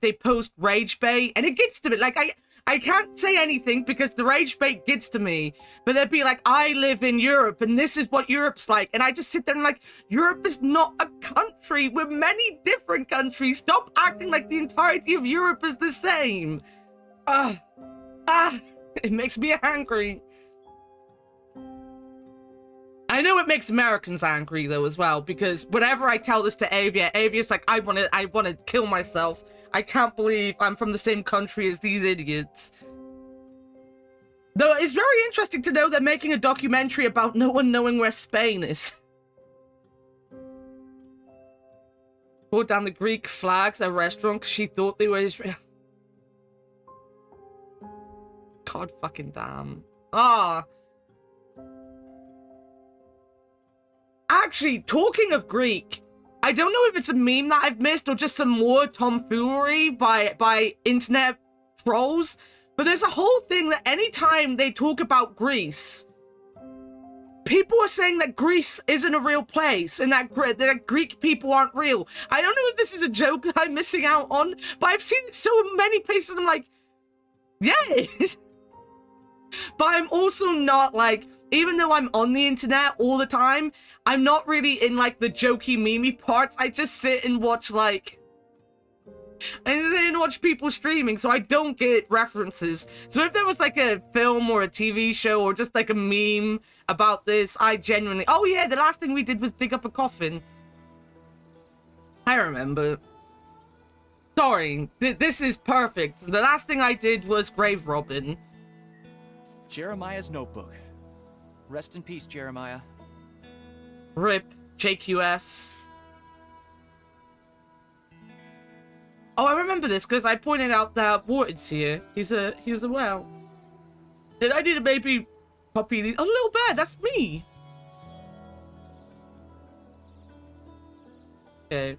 they post rage bait, and it gets to me. Like, I can't say anything because the rage bait gets to me. But they'd be like, I live in Europe, and this is what Europe's like. And I just sit there and like, Europe is not a country. We're many different countries. Stop acting like the entirety of Europe is the same. It makes me angry. I know it makes Americans angry though as well, because whenever I tell this to Avia, Avia's like, I want to kill myself. I can't believe I'm from the same country as these idiots. Though it's very interesting to know they're making a documentary about no one knowing where Spain is. Pulled down the Greek flags at a restaurant because she thought they were Israel. God fucking damn. Actually, talking of Greek, I don't know if it's a meme that I've missed or just some more tomfoolery by internet trolls, but there's a whole thing that anytime they talk about Greece, people are saying that Greece isn't a real place and that Greek people aren't real. I don't know if this is a joke that I'm missing out on, but I've seen it so many places and I'm like, yes. But I'm also not like, even though I'm on the internet all the time, I'm not really in like the jokey memey parts. I just sit and watch people streaming, so I don't get references. So if there was like a film or a TV show or just like a meme about this, I genuinely, oh yeah, the last thing we did was dig up a coffin. I remember. Sorry, this is perfect. The last thing I did was grave robbing. Jeremiah's notebook. Rest in peace, Jeremiah. RIP, JQS. Oh, I remember this because I pointed out that Wharton's here. He's a well. Did I need to maybe copy these? Oh, little bear, that's me. Okay.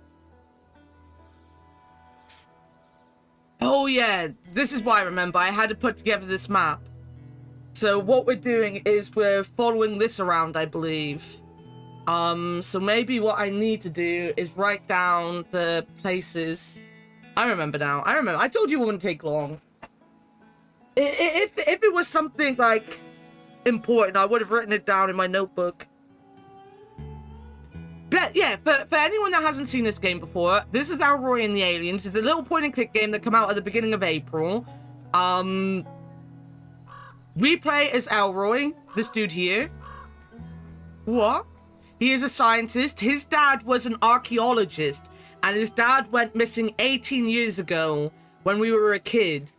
Oh yeah, this is why I remember. I had to put together this map. So what we're doing is we're following this around, I believe. So maybe what I need to do is write down the places. I remember now. I remember. I told you it wouldn't take long. If it was something like important, I would have written it down in my notebook. But yeah, for anyone that hasn't seen this game before, this is Elroy and the Aliens. It's a little point-and-click game that came out at the beginning of April. We play as Elroy, this dude here. What? He is a scientist. His dad was an archaeologist, and his dad went missing 18 years ago when we were a kid.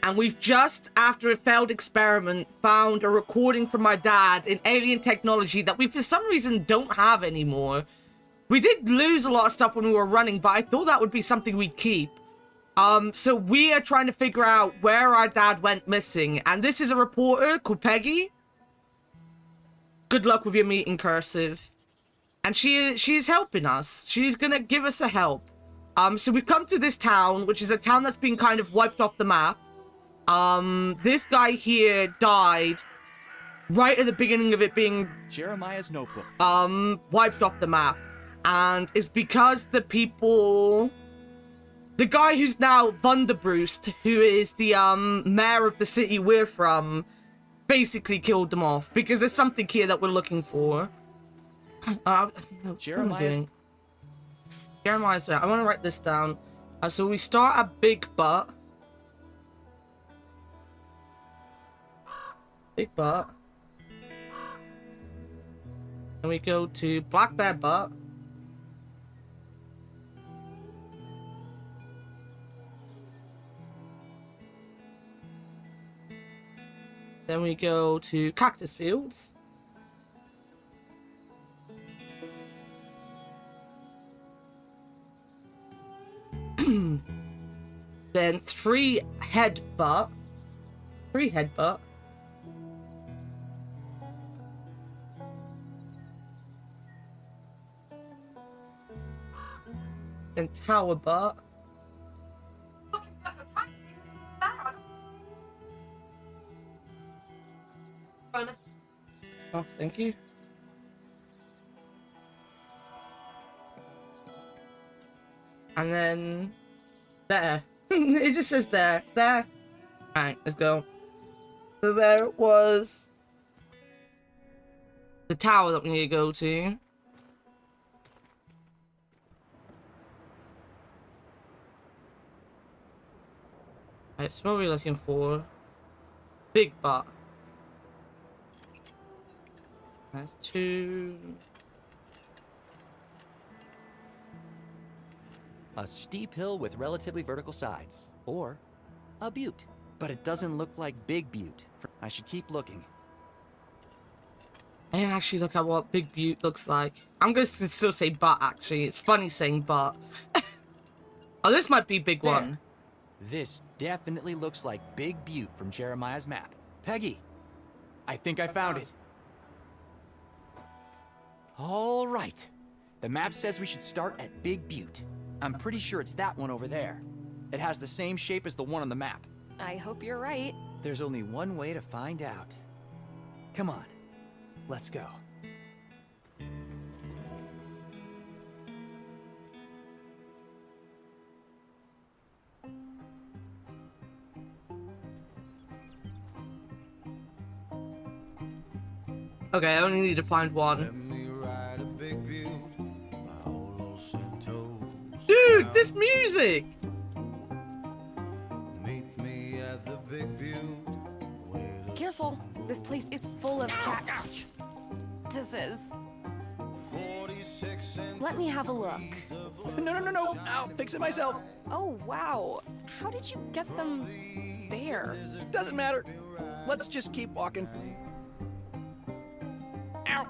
And we've just, after a failed experiment, found a recording from my dad in alien technology that we, for some reason, don't have anymore. We did lose a lot of stuff when we were running, but I thought that would be something we'd keep. So we are trying to figure out where our dad went missing. And this is a reporter called Peggy. Good luck with your meeting, Cursive. And she's helping us. She's gonna give us a help. So we've come to this town, which is a town that's been kind of wiped off the map. This guy here died right at the beginning of it being Jeremiah's notebook. Wiped off the map. And it's because the people, the guy who's now Thunderbroost, who is the mayor of the city we're from, basically killed them off because there's something here that we're looking for. No, Jeremiah's. Jeremiah's. I want to write this down. So we start at Big Butt. Big Butt. And we go to Black Bear Butt. Then we go to Cactus Fields. Then Three Headbutt. Then Tower Butt. Oh, thank you. And then there. It just says there. There. Alright, let's go. So there was the tower that we need to go to. Alright, so what are we looking for? Big butt. That's 2. A steep hill with relatively vertical sides. Or a butte. But it doesn't look like Big Butte. I should keep looking. I didn't actually look at what Big Butte looks like. I'm going to still say butt, actually. It's funny saying butt. Oh, this might be big There. one. This definitely looks like Big Butte from Jeremiah's map. Peggy, I think I found it. All right. The map says we should start at Big Butte. I'm pretty sure it's that one over there. It has the same shape as the one on the map. I hope you're right. There's only one way to find out. Come on, let's go. Okay, I only need to find one. Dude, this music! Careful. This place is full of cactuses. Let me have a look. No. I'll fix it myself. Oh, wow. How did you get them there? Doesn't matter. Let's just keep walking. Ow.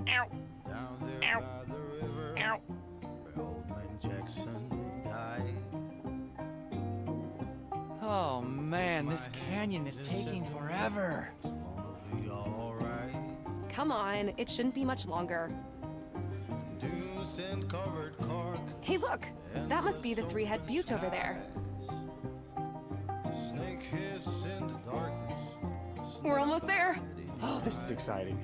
Ow. Ow. Ow. Oh man, this canyon is taking forever. Come on, it shouldn't be much longer. Hey, look! That must be the three-head butte over there. We're almost there. Oh, this is exciting.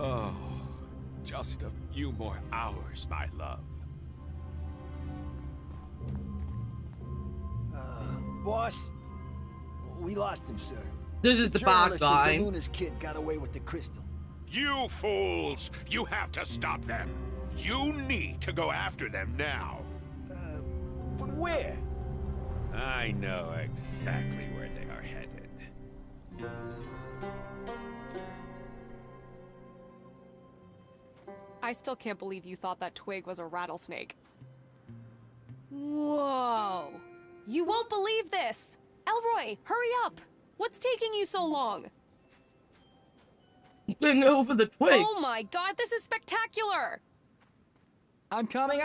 Oh, just a few more hours, my love. Boss, we lost him, sir. This is the bad Journalist guy. and Luna's kid got away with the crystal. You fools! You have to stop them. You need to go after them now. But where? I know exactly where they are headed. I still can't believe you thought that twig was a rattlesnake. Whoa! You won't believe this! Elroy, hurry up! What's taking you so long? Getting over the twig. Oh my god, this is spectacular! I'm coming!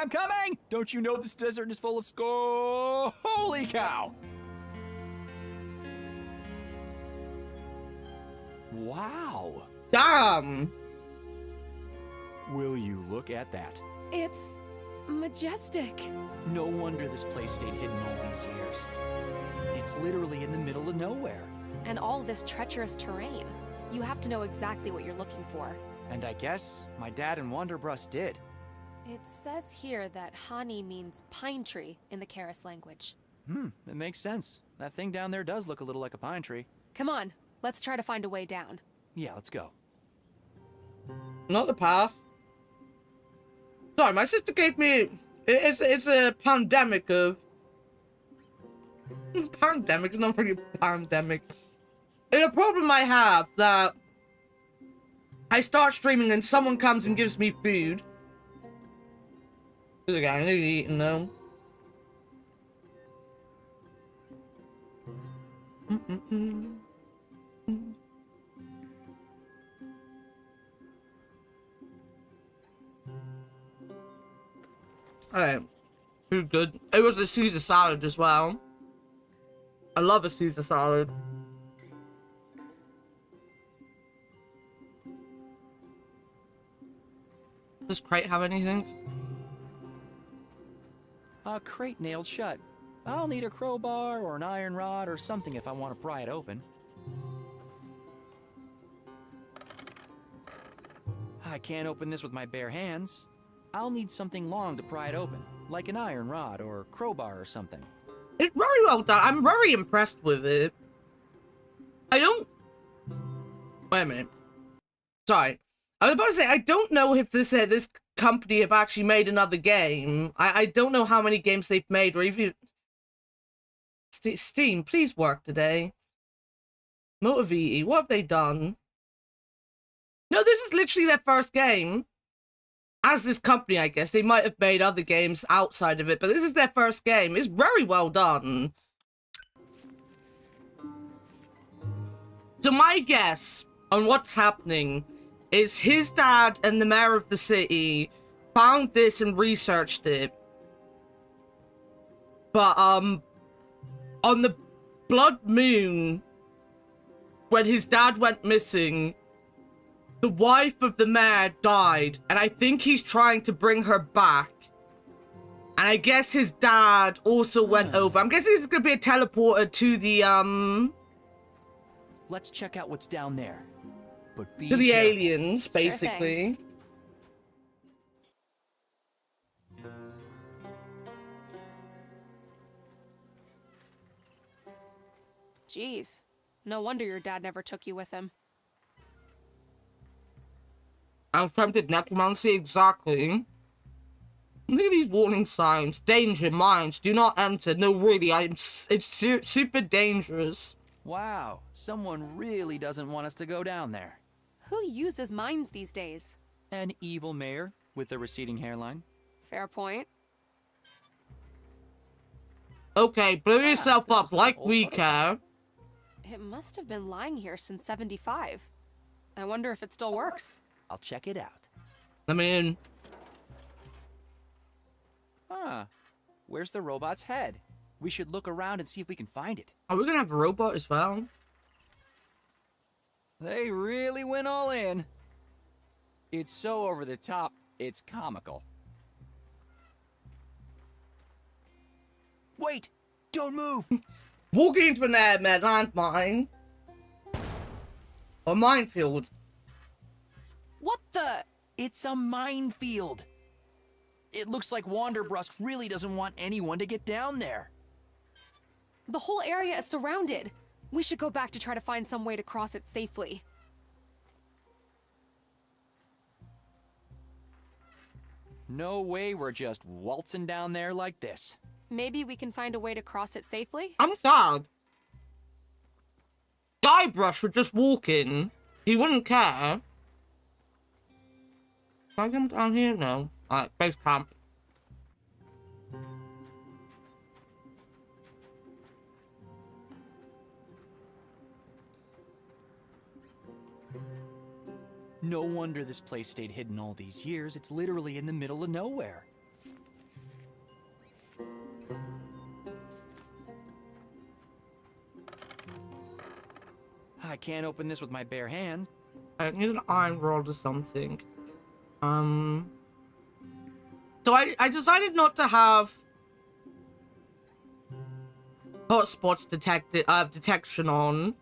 Don't you know this desert is full of holy cow! Wow! Damn! Will you look at that? It's majestic. No wonder this place stayed hidden all these years. It's literally in the middle of nowhere. And all this treacherous terrain. You have to know exactly what you're looking for. And I guess my dad and Wanderbrust did. It says here that Hani means pine tree in the Karis language. That makes sense. That thing down there does look a little like a pine tree. Come on, let's try to find a way down. Yeah, let's go. Not the path. Sorry, my sister gave me... It's a pandemic of... Pandemic is not really a pandemic. It's a problem I have that... I start streaming and someone comes and gives me food. There's a guy, I know you're eating though. Alright. Food good. It was a Caesar salad as well. I love a Caesar salad. Does Crate have anything? Crate nailed shut. I'll need a crowbar or an iron rod or something if I want to pry it open. I can't open this with my bare hands. I'll need something long to pry it open, like an iron rod or crowbar or something. It's very well done. I'm very impressed with it. I don't... Wait a minute. Sorry. I was about to say, I don't know if this company have actually made another game. I don't know how many games they've made, or even... Steam, please work today. Motiviti, what have they done? No, this is literally their first game. As this company, I guess. They might have made other games outside of it, but this is their first game. It's very well done. So my guess on what's happening is his dad and the mayor of the city found this and researched it. But, on the blood moon, when his dad went missing, the wife of the mayor died, and I think he's trying to bring her back. And I guess his dad also went over. I'm guessing this is going to be a teleporter to the, Let's check out what's down there. But be to the careful. aliens, basically. Jeez. No wonder your dad never took you with him. Attempted necromancy, exactly. Look at these warning signs. Danger, mines, do not enter. No, really, it's super dangerous. Wow, someone really doesn't want us to go down there. Who uses mines these days? An evil mayor with a receding hairline. Fair point. Okay, blow yourself this up is an like old we photo. care. It must have been lying here since 75. I wonder if it still works. I'll check it out. I mean... Huh. Where's the robot's head? We should look around and see if we can find it. Are we gonna have a robot as well? They really went all in. It's so over the top, it's comical. Wait! Don't move! Walking into an landmine. Or minefield. What the? It's a minefield. It looks like Wanderbrust really doesn't want anyone to get down there. The whole area is surrounded. We should go back to try to find some way to cross it safely. No way we're just waltzing down there like this. Maybe we can find a way to cross it safely? I'm sad. Guybrush would just walk in. He wouldn't care. Can I come down here? No. Alright, base camp. No wonder this place stayed hidden all these years. It's literally in the middle of nowhere. I can't open this with my bare hands. I need an iron rod or something. So I decided not to have hotspots detection on.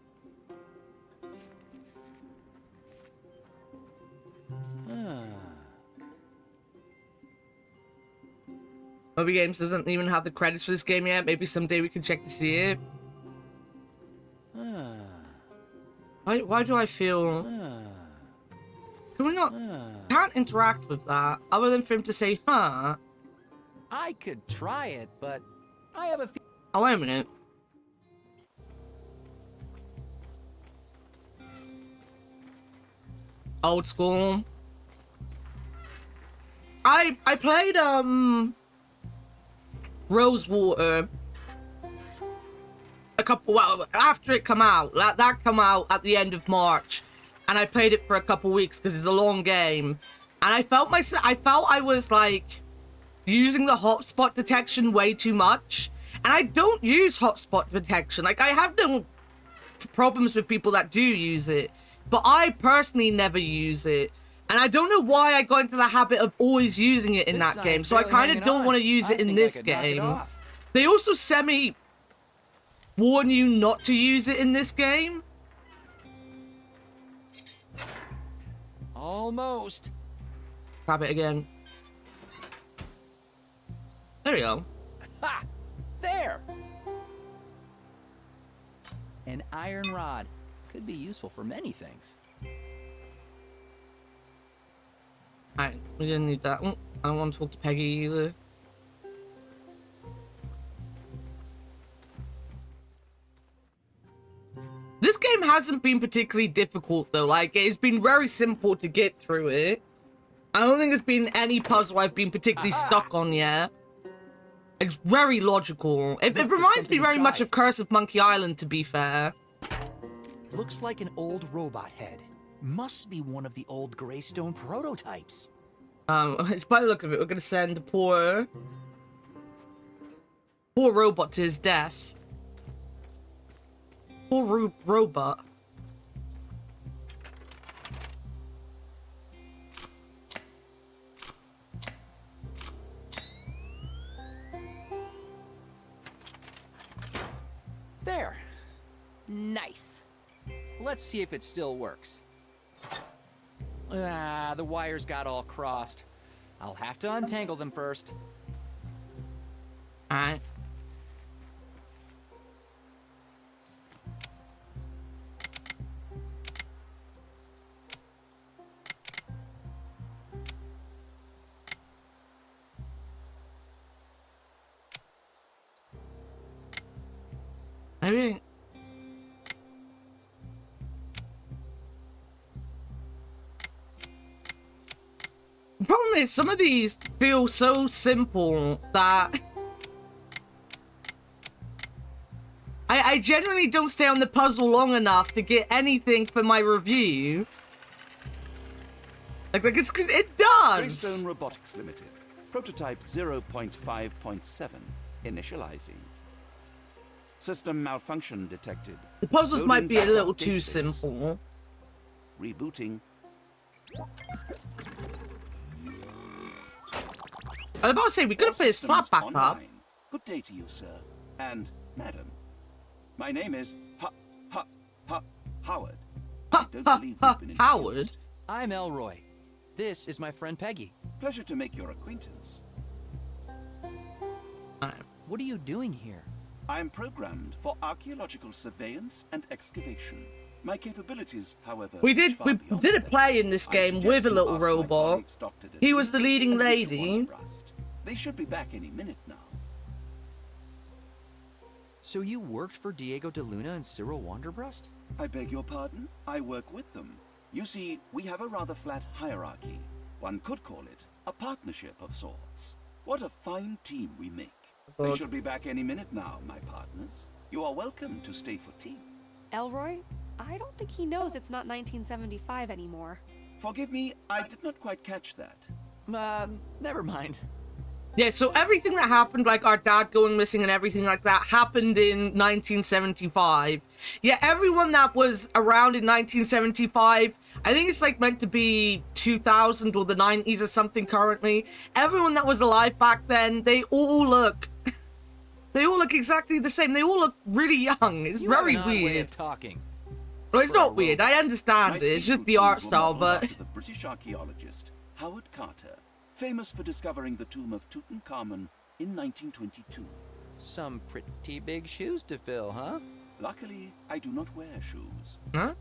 Moby Games doesn't even have the credits for this game yet. Maybe someday we can check to see it. Why do I feel... Can we not... Can't interact with that, other than for him to say, huh? I could try it, but I have a feeling... Oh, wait a minute. Old school. I played, Rosewater after it come out. That come out at the end of March, and I played it for a couple weeks because it's a long game, and I felt I was like using the hotspot detection way too much, and I don't use hotspot detection. Like, I have no problems with people that do use it, but I personally never use it. And I don't know why I got into the habit of always using it in that game, so I kind of don't want to use it in this game. They also warn you not to use it in this game. Almost. Grab it again. There we go. Ha! There! An iron rod. Could be useful for many things. Alright, we didn't need that one. I don't want to talk to Peggy either. This game hasn't been particularly difficult though, like it's been very simple to get through it. I don't think there's been any puzzle I've been particularly stuck on yet. It's very logical. It reminds me very much of Curse of Monkey Island, to be fair. Looks like an old robot head. Must be one of the old Greystone prototypes. It's by the look of it, we're gonna send the poor robot to his death. Poor robot. There. Nice. Let's see if it still works. Ah, the wires got all crossed. I'll have to untangle them first. Alright. Maybe. The problem is, some of these feel so simple that I generally don't stay on the puzzle long enough to get anything for my review. Like it's 'cause it does. Greystone Robotics Limited. Prototype 0.5.7. Initializing. System malfunction detected. The puzzles Loading might be a little backup too database. simple. Rebooting. I was about to say, we could have All put his flat systems back up. online. Good day to you, sir. And madam. My name is Howard. I don't believe we've been Howard? introduced. I'm Elroy. This is my friend Peggy. Pleasure to make your acquaintance. Alright. What are you doing here? I am programmed for archaeological surveillance and excavation. My capabilities, however, We reach did far we beyond did a that. play in this I game suggest with a you little ask my robot. colleagues, Dr. He was the Deleuze leading and Mr. lady. Wanderbrust. They should be back any minute now. So you worked for Diego de Luna and Cyril Wanderbrust? I beg your pardon? I work with them. You see, we have a rather flat hierarchy. One could call it a partnership of sorts. What a fine team we make. They Good. should be back any minute now, my partners. You are welcome to stay for tea. Elroy, I don't think he knows it's not 1975 anymore. Forgive me, I did not quite catch that. Never mind. Yeah, so everything that happened, like our dad going missing and everything like that, happened in 1975. Yeah, everyone that was around in 1975, I think it's like meant to be 2000 or the 90s or something currently. Everyone that was alive back then, they all look exactly the same. They all look really young. It's You have very an odd way weird. of talking. Well, it's not weird. I understand it. It's just the art style, but The British archaeologist Howard Carter, famous for discovering the tomb of Tutankhamun in 1922. Some pretty big shoes to fill, huh? Luckily, I do not wear shoes. huh?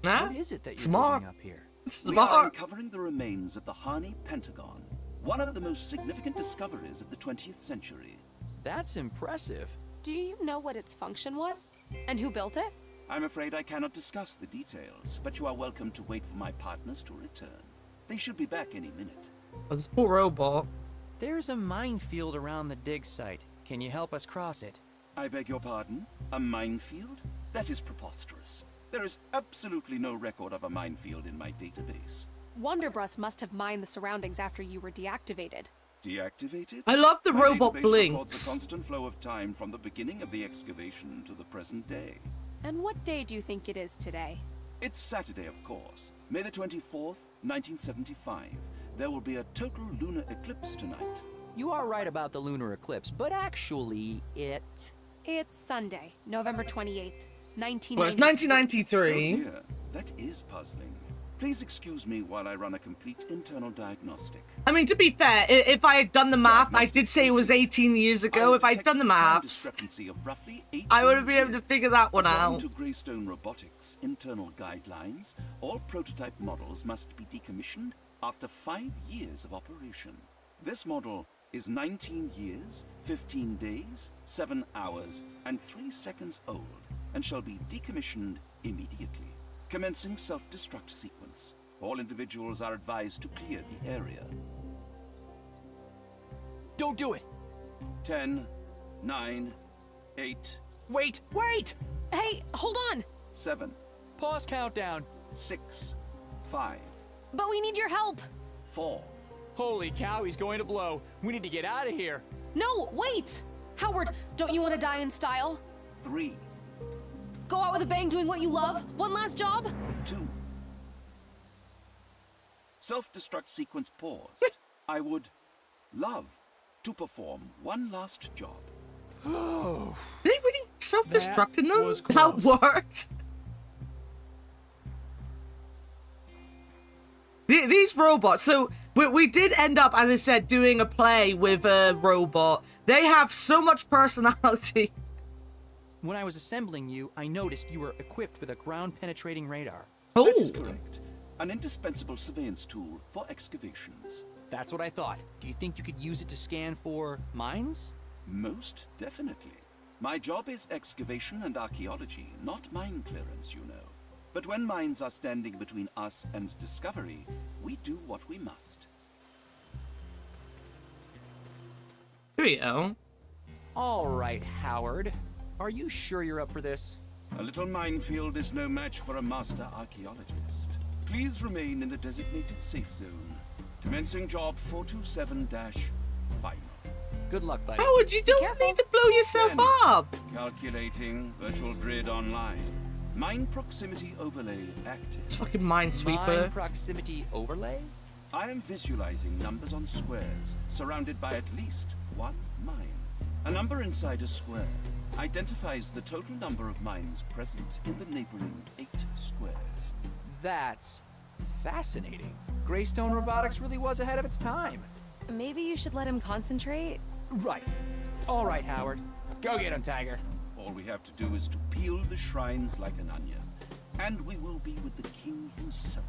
Huh? What is it that you're Smart. doing up here? We are Smart. uncovering the remains of the Hani Pentagon, one of the most significant discoveries of the 20th century. That's impressive. Do you know what its function was? And who built it? I'm afraid I cannot discuss the details, but you are welcome to wait for my partners to return. They should be back any minute. Oh, this poor robot. There's a minefield around the dig site. Can you help us cross it? I beg your pardon? A minefield? That is preposterous. There is absolutely no record of a minefield in my database. Wanderbrust must have mined the surroundings after you were deactivated. Deactivated? I love the My robot database records blinks. a constant flow of time from the beginning of the excavation to the present day. And what day do you think it is today? It's Saturday, of course. May the 24th, 1975. There will be a total lunar eclipse tonight. You are right about the lunar eclipse, but actually, it... It's Sunday, November 28th, 1993. Well, it's Oh 1993. dear, that is puzzling. Please excuse me while I run a complete internal diagnostic. I mean, to be fair, if I had done the math, I did say it was 18 years ago. If I'd done the Time maths, discrepancy of roughly 18 I would have been able to years. figure that one According out. to Greystone Robotics' internal guidelines, all prototype models must be decommissioned after 5 years of operation. This model is 19 years, 15 days, 7 hours, and 3 seconds old, and shall be decommissioned immediately. Commencing self-destruct sequence. All individuals are advised to clear the area. Don't do it! 10, 9, 8, Wait, wait! Hey, hold on! 7, Pause countdown. 6, 5, But we need your help! 4, Holy cow, he's going to blow. We need to get out of here. No, wait! Howard, don't you want to die in style? 3, Go out with a bang doing what you love? One last job? 2. Self-destruct sequence paused. I would love to perform one last job. Did they really self-destruct in That them? was That close. worked. These robots, so we did end up, as I said, doing a play with a robot. They have so much personality. When I was assembling you, I noticed you were equipped with a ground-penetrating radar. That is Oh. correct. An indispensable surveillance tool for excavations. That's what I thought. Do you think you could use it to scan for mines? Most definitely. My job is excavation and archaeology, not mine clearance, you know. But when mines are standing between us and discovery, we do what we must. Here we go. All right, Howard. Are you sure you're up for this? A little minefield is no match for a master archaeologist. Please remain in the designated safe zone. Commencing job 427-final. Good luck, buddy. Howard, you don't careful. need to blow yourself Scanning. up. Calculating virtual grid online. Mine proximity overlay active. It's fucking Minesweeper. Mine proximity overlay? I am visualizing numbers on squares, surrounded by at least one mine. A number inside a square identifies the total number of mines present in the neighboring 8 squares. That's fascinating. Greystone Robotics really was ahead of its time. Maybe you should let him concentrate? Right. All right, Howard. Go get him, Tiger. All we have to do is to peel the shrines like an onion, and we will be with the king himself.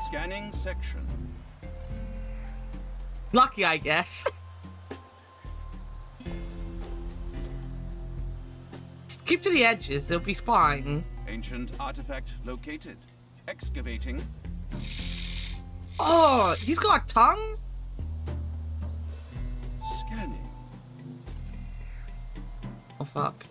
Scanning section. Lucky, I guess. Just keep to the edges, it'll be fine. Ancient artifact located. Excavating. Oh, he's got a tongue? Scanning. Oh, fuck.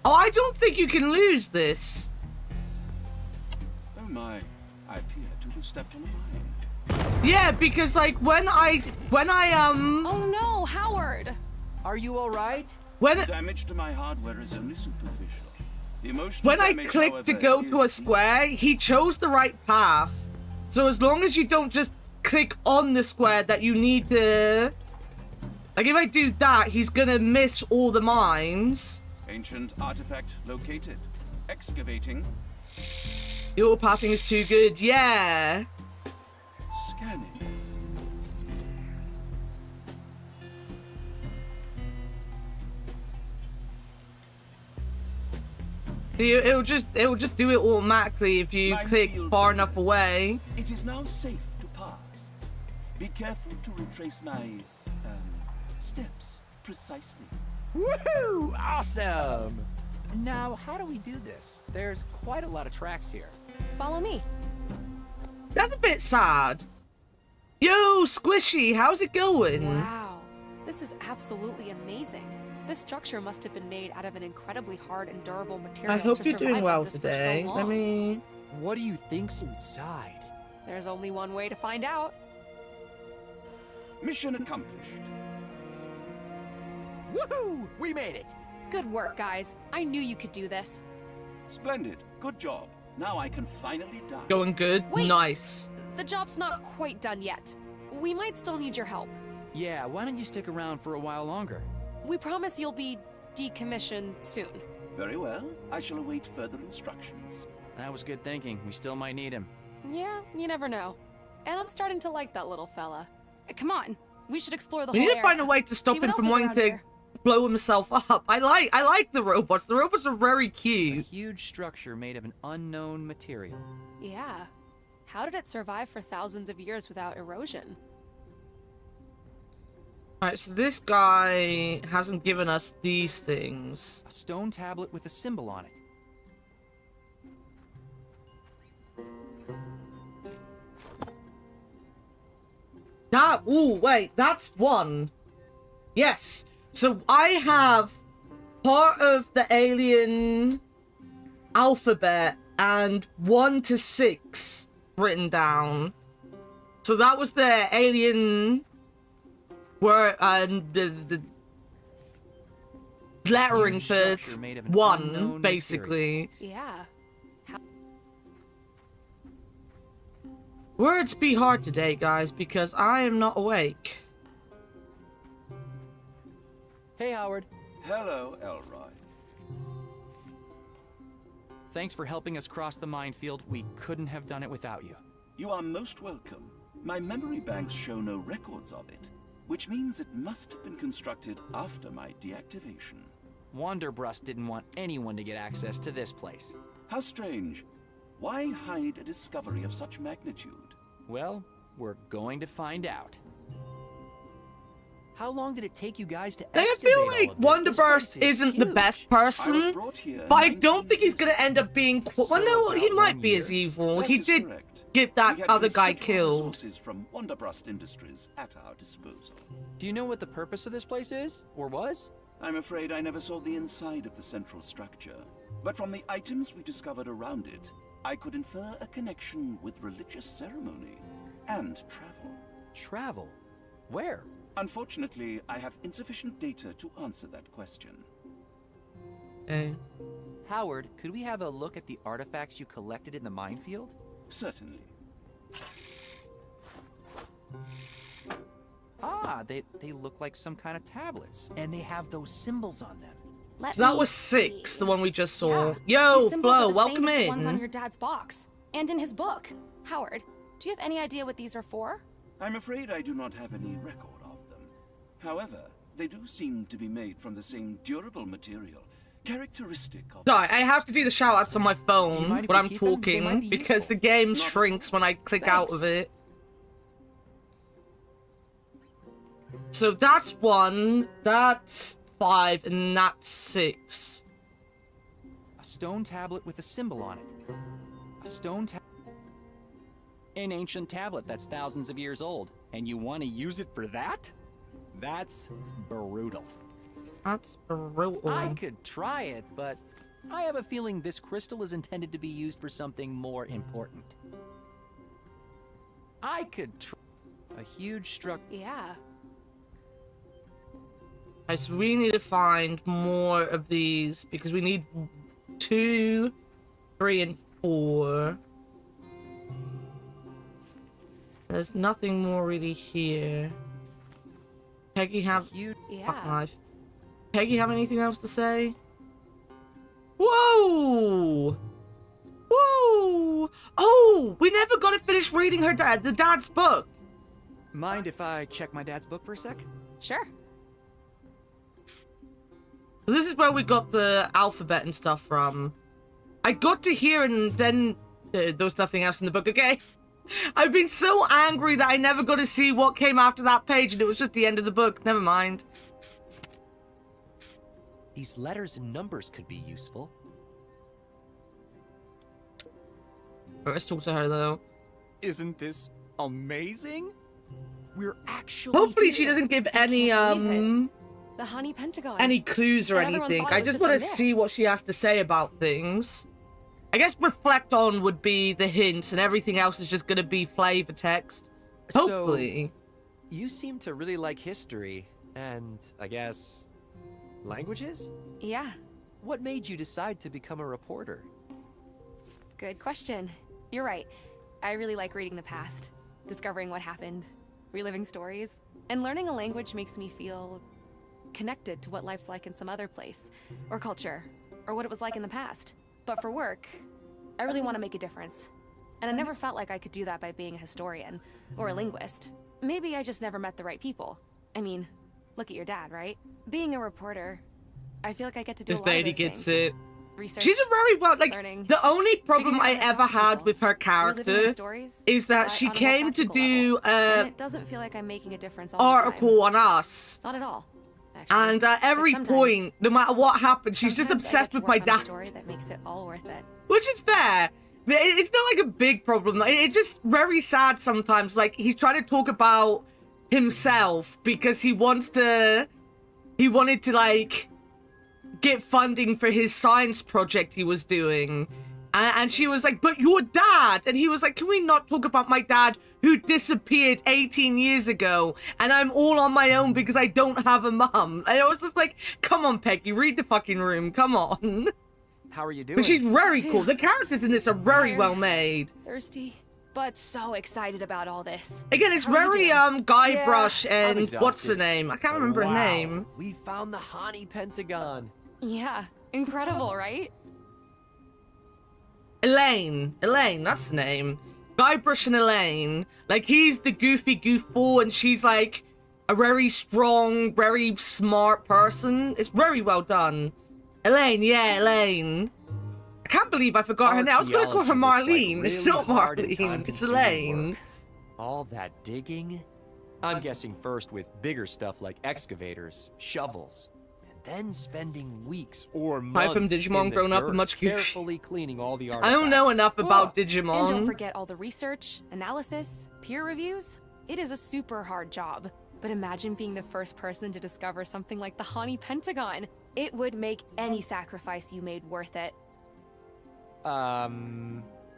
Oh, I don't think you can lose this. Oh my, I appear to have stepped on a mine. Yeah, because like when I Oh no, Howard! Are you all right? when Damage to my hardware is only superficial. The emotional when I damage, clicked to however, go to a is square, he chose the right path. So as long as you don't just click on the square that you need to, like if I do that, he's gonna miss all the mines. Ancient artifact located. Excavating. The auto pathing is too good. Yeah. Scanning. It'll just do it automatically if you click Minefield far clear. enough away. It is now safe to pass. Be careful to retrace my steps precisely. Woohoo! Awesome! Now, how do we do this? There's quite a lot of tracks here. Follow me. That's a bit sad. Yo, Squishy, how's it going? Wow. This is absolutely amazing. This structure must have been made out of an incredibly hard and durable material. I hope to you're doing survive well like this for so today. long. Let me... What do you think's inside? There's only one way to find out. Mission accomplished. Woohoo! We made it! Good work, guys. I knew you could do this. Splendid. Good job. Now I can finally die. Going good? Wait. Nice. The job's not quite done yet. We might still need your help. Yeah, why don't you stick around for a while longer? We promise you'll be decommissioned soon. Very well. I shall await further instructions. That was good thinking. We still might need him. Yeah, you never know. And I'm starting to like that little fella. Come on, we should explore the We whole need to area. find a way to stop See what him from else is wanting around to here. blow himself up. I like the robots. The robots are very A cute. huge structure made of an unknown material. Yeah. How did it survive for thousands of years without erosion? Alright, so this guy hasn't given us these things. A stone tablet with a symbol on it. Ooh, wait, that's one. Yes. So I have part of the alien alphabet and 1 to 6 written down. So that was the alien word and the lettering Huge for structure made of an 1, unknown basically. Yeah. Words be hard today, guys, because I am not awake. Hey, Howard. Hello, Elroy. Thanks for helping us cross the minefield. We couldn't have done it without you. You are most welcome. My memory banks show no records of it, which means it must have been constructed after my deactivation. Wanderbrust didn't want anyone to get access to this place. How strange. Why hide a discovery of such magnitude? Well, we're going to find out. How long did it take you guys to I excavate feel all like of this? This Wonderburst place is isn't the huge. best I person, was brought here but I 19 don't think he's years gonna ago. end up being. Well, So no, he about might 1 be as year. evil. That He is did correct. get that We had other guy considerable killed. resources from Wonderbrust Industries at our disposal. Do you know what the purpose of this place is? Or was? I'm afraid I never saw the inside of the central structure, but from the items we discovered around it, I could infer a connection with religious ceremony and travel. Travel? Where? Unfortunately, I have insufficient data to answer that question. Okay. Howard, could we have a look at the artifacts you collected in the minefield? Certainly. Ah, they look like some kind of tablets. And they have those symbols on them. Let So that me was 6, see. the one we just saw. Yeah. Yo, These symbols Flo, are the welcome same as in. the ones on your dad's box and in his book. Howard, do you have any idea what these are for? I'm afraid I do not have any record of them. However, they do seem to be made from the same durable material, characteristic of... Sorry, I have to do the shoutouts on my Do you phone mind if when we I'm keep them? They talking might be because useful. the game Not at shrinks all. when I click out of Thanks. it. So that's 1, that's 5, and that's 6. A stone tablet with a symbol on it. A stone tablet. An ancient tablet that's thousands of years old. And you want to use it for that? That's brutal. That's brutal. I could try it, but I have a feeling this crystal is intended to be used for something more important. I could try a huge structure. Yeah. Right, so we need to find more of these because we need 2, 3, and 4. There's nothing more really here. Peggy have Huge. Yeah. knife. Peggy have anything else to say? Whoa! Whoa! Oh, we never got to finish reading the dad's book. Mind if I check my dad's book for a sec? Sure. So this is where we got the alphabet and stuff from. I got to here and then there was nothing else in the book, okay? I've been so angry that I never got to see what came after that page and it was just the end of the book. Never mind. These letters and numbers could be useful. Let's talk to her, though. Isn't this amazing? We're actually Hopefully she here. doesn't give I any, can't believe The honey pentagon. any clues or And everyone anything. thought it I was just just a want to myth. see what she has to say about things. I guess reflect on would be the hint, and everything else is just going to be flavor text. Hopefully. So, you seem to really like history, and, I guess, languages? Yeah, What made you decide to become a reporter? good question. You're right. I really like reading the past, discovering what happened, reliving stories, and learning a language makes me feel connected to what life's like in some other place, or culture, or what it was like in the past. But for work, I really want to make a difference. And I never felt like I could do that by being a historian or a linguist. Maybe I just never met the right people. I mean, look at your dad, right? Being a reporter, I feel like I get to do a This lot of lady those gets things. it. Research, She's a very well, like, learning, the only problem figuring I out how to ever talk to had people, with her reliving their character stories, is that but she on a more came to practical do level. an And it doesn't feel like I'm making a difference all the article time. on us. Not at all, actually. And at But every sometimes- point, no matter what happens, she's just sometimes I get obsessed to with work my on a dad. story that makes it all worth it. Which is fair. But it's not like a big problem. It's just very sad sometimes. Like, he's trying to talk about himself because he wanted to, like, get funding for his science project he was doing. And she was like, but your dad. And he was like, can we not talk about my dad who disappeared 18 years ago? And I'm all on my own because I don't have a mum. And I was just like, come on, Peggy, read the fucking room. Come on. How are you doing? But she's very cool. The characters in this are very Tired. well made. Thirsty, but so excited about all this. Again, it's How are you very doing? Guybrush I'm and what's her exhausted. name? I can't But remember her wow, name. We found the honey pentagon. Yeah, incredible, right? Elaine, that's the name. Guybrush and Elaine. Like, he's the goofy goofball and she's like a very strong, very smart person. It's very well done. Elaine, yeah, Elaine. I can't believe I forgot her name. I was going to call her Archaeology Marlene. looks It's like not really hard and Marlene. It's time-consuming Elaine. work. All that digging? I'm guessing first with bigger stuff like excavators, shovels, and then spending weeks or months from Digimon in the growing up dirt, and much goofy. carefully cleaning all the I artifacts. don't know enough about Oh, Digimon. And don't forget all the research, analysis, peer reviews. It is a super hard job. But imagine being the first person to discover something like the honey pentagon. It would make any sacrifice you made worth it.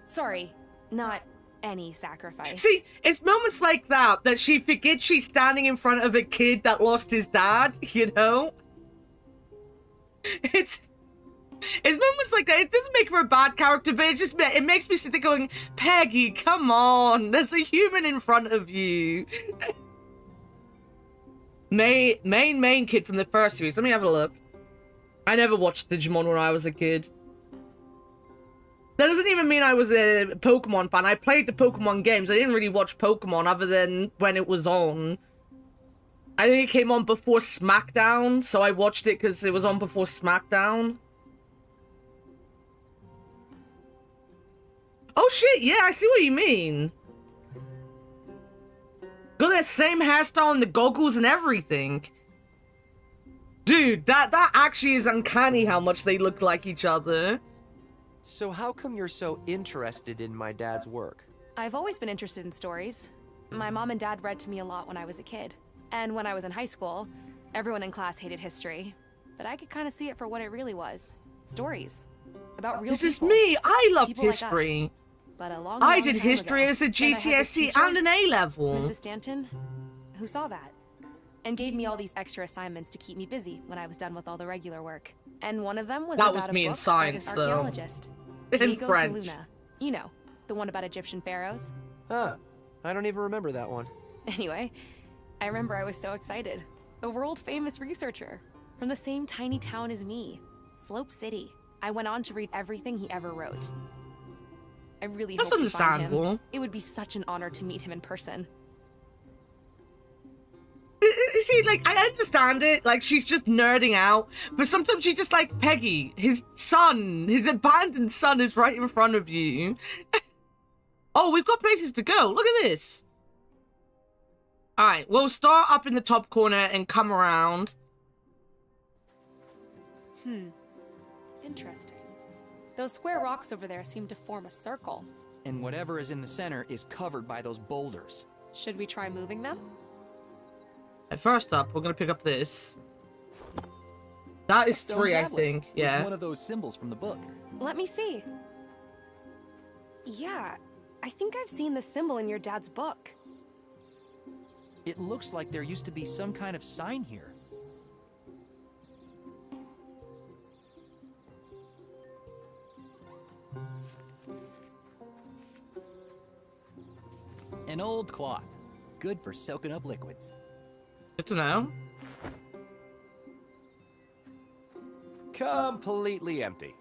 Sorry, not any sacrifice. See, it's moments like that that she forgets she's standing in front of a kid that lost his dad, you know? It's moments like that. It doesn't make her a bad character, but it makes me sit there going, Peggy, come on, there's a human in front of you. Main kid from the first series. Let me have a look. I never watched Digimon when I was a kid. That doesn't even mean I was a Pokemon fan. I played the Pokemon games. I didn't really watch Pokemon other than when it was on. I think it came on before SmackDown, so I watched it because it was on before SmackDown. Oh shit, yeah, I see what you mean. Got that same hairstyle and the goggles and everything. Dude, that actually is uncanny how much they look like each other. So how come you're so interested in my dad's work? I've always been interested in stories. My mom and dad read to me a lot when I was a kid. And when I was in high school, everyone in class hated history. But I could kind of see it for what it really was. Stories. About real This people. is me. I loved People like us. history. But a long, I long did time history ago. as a And I had this GCSE teacher, and an A-level. Mrs. Stanton, who saw that. And gave me all these extra assignments to keep me busy when I was done with all the regular work. And one of them was That about was a me in book by science, this though. archaeologist. In Diego de French. Luna. You know, the one about Egyptian pharaohs. Huh. I don't even remember that one. Anyway, I remember I was so excited. A world-famous researcher from the same tiny town as me, Slope City. I went on to read everything he ever wrote. I really That's hope we find him. understandable. It would be such an honor to meet him in person. You see, like, I understand it. Like, she's just nerding out. But sometimes she's just like, Peggy, his son, his abandoned son is right in front of you. Oh, we've got places to go. Look at this. All right, we'll start up in the top corner and come around. Interesting. Those square rocks over there seem to form a circle. And whatever is in the center is covered by those boulders. Should we try moving them? First up, we're gonna pick up this. That is Stone 3, I tablet think. with Yeah. one of those symbols from the book. Let me see. Yeah, I think I've seen the symbol in your dad's book. It looks like there used to be some kind of sign here. An old cloth. Good for soaking up liquids. Good to know. Completely empty.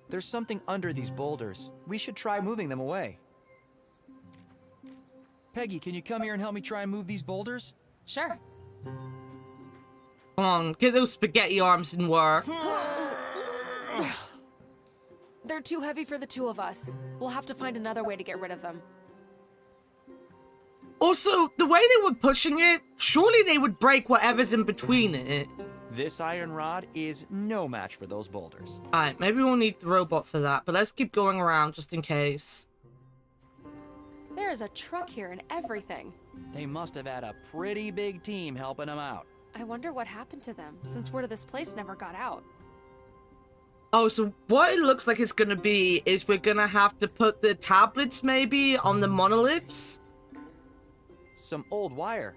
There's something under these boulders. We should try moving them away. Peggy, can you come here and help me try and move these boulders? Sure. Come on, get those spaghetti arms in work. They're too heavy for the two of us. We'll have to find another way to get rid of them. Also, the way they were pushing it, surely they would break whatever's in between it. This iron rod is no match for those boulders. Alright, maybe we'll need the robot for that, but let's keep going around just in case. There's a truck here and everything. They must have had a pretty big team helping them out. I wonder what happened to them, since word of this place never got out. Oh, so what it looks like it's gonna be is we're gonna have to put the tablets maybe on the monoliths. Some old wire.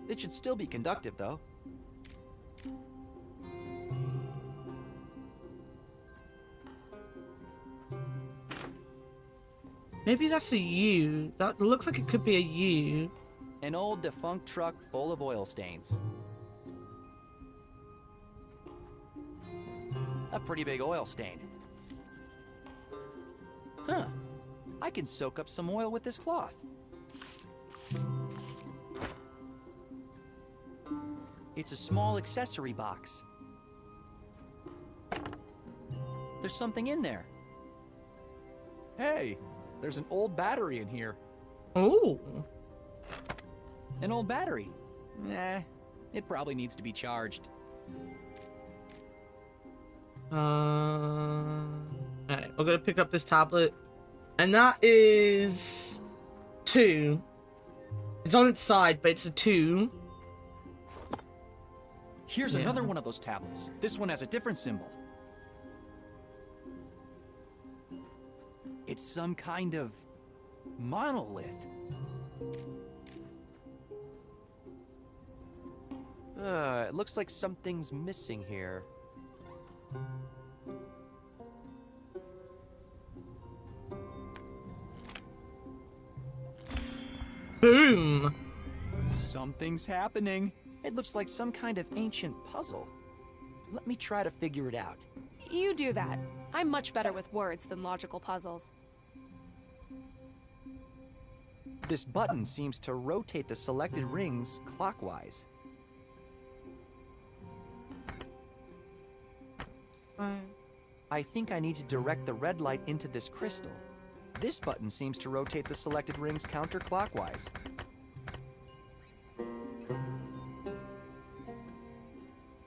It should still be conductive, though. Maybe that's a U. That looks like it could be a U. An old defunct truck full of oil stains. A pretty big oil stain. Huh. I can soak up some oil with this cloth. It's a small accessory box. There's something in there. Hey, there's an old battery in here. Oh. An old battery. It probably needs to be charged. Alright, we're gonna pick up this tablet. And that is 2. It's on its side, but it's a 2. Here's Yeah. another one of those tablets. This one has a different symbol. It's some kind of monolith. It looks like something's missing here. Boom. Something's happening. It looks like some kind of ancient puzzle. Let me try to figure it out. You do that. I'm much better with words than logical puzzles. This button seems to rotate the selected rings clockwise. I think I need to direct the red light into this crystal. This button seems to rotate the selected rings counterclockwise.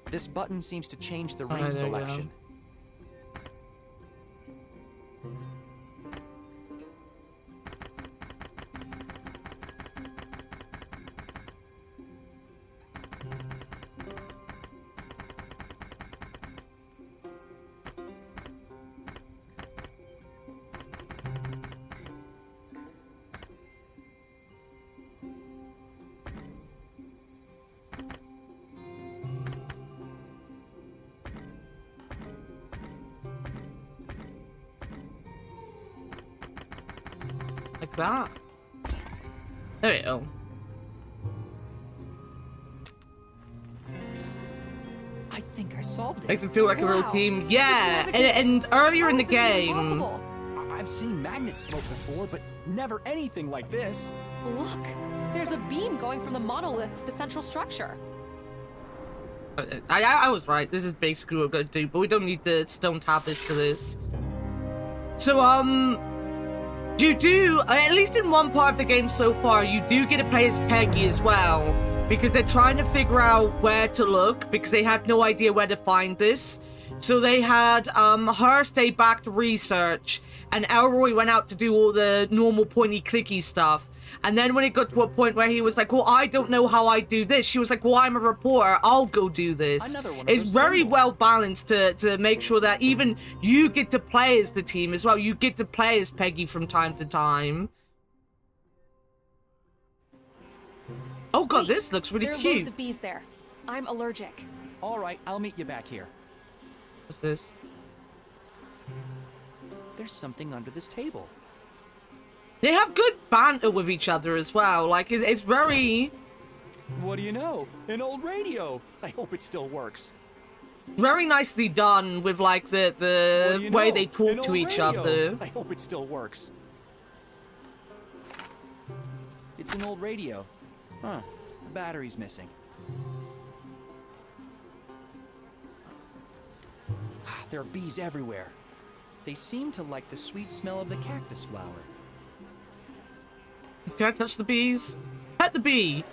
This button seems to change the ring there you go. selection. Like that. There we go. I think I solved it. Makes it feel like a real Wow. team. Yeah, It's levitating. and earlier How in the is this even game. possible? I've seen magnets float before, but never anything like this. Look, there's a beam going from the monolith to the central structure. I was right. This is basically what we're gonna do, but we don't need the stone tablets for this. So, you do, at least in one part of the game so far, you do get to play as Peggy as well. because they're trying to figure out where to look because they had no idea where to find this. So they had her stay back to research, and Elroy went out to do all the normal pointy clicky stuff. And then when it got to a point where he was like, well, I don't know how I do this, she was like, well, I'm a reporter, I'll go do this. It's very well balanced to make sure that even you get to play as the team as well. You get to play as Peggy from time to time. Oh god, this looks really cute. There are loads of bees there. I'm allergic. All right, I'll meet you back here. What's this? There's something under this table. They have good banter with each other as well. Like, it's very... What do you know? An old radio. I hope it still works. Very nicely done with, like, the way they talk An to old each radio. other. I hope it still works. It's an old radio. Huh. The battery's missing. There are bees everywhere. They seem to like the sweet smell of the cactus flower. Can I touch the bees? Pet the bee.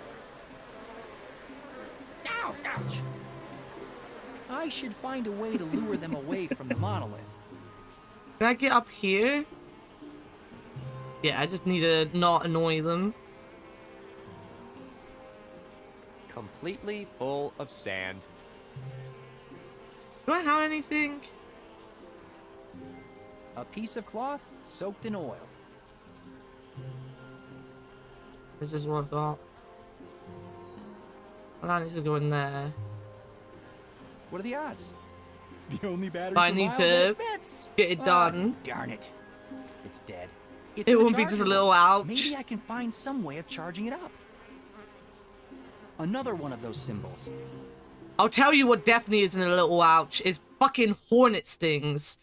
Ow! Ouch! I should find a way to lure them away from the monolith. Can I get up here? Yeah, I just need to not annoy them. Completely full of sand. Do I have anything? A piece of cloth soaked in oil. This is what I've got. Well, that needs to go in there. What are the odds? The only battery But I for need miles to admits. get it done. Darn it. It's dead. It's It won't be just a little ouch. Maybe I can find some way of charging it up. Another one of those symbols. I'll tell you what definitely isn't a little ouch is fucking hornet stings.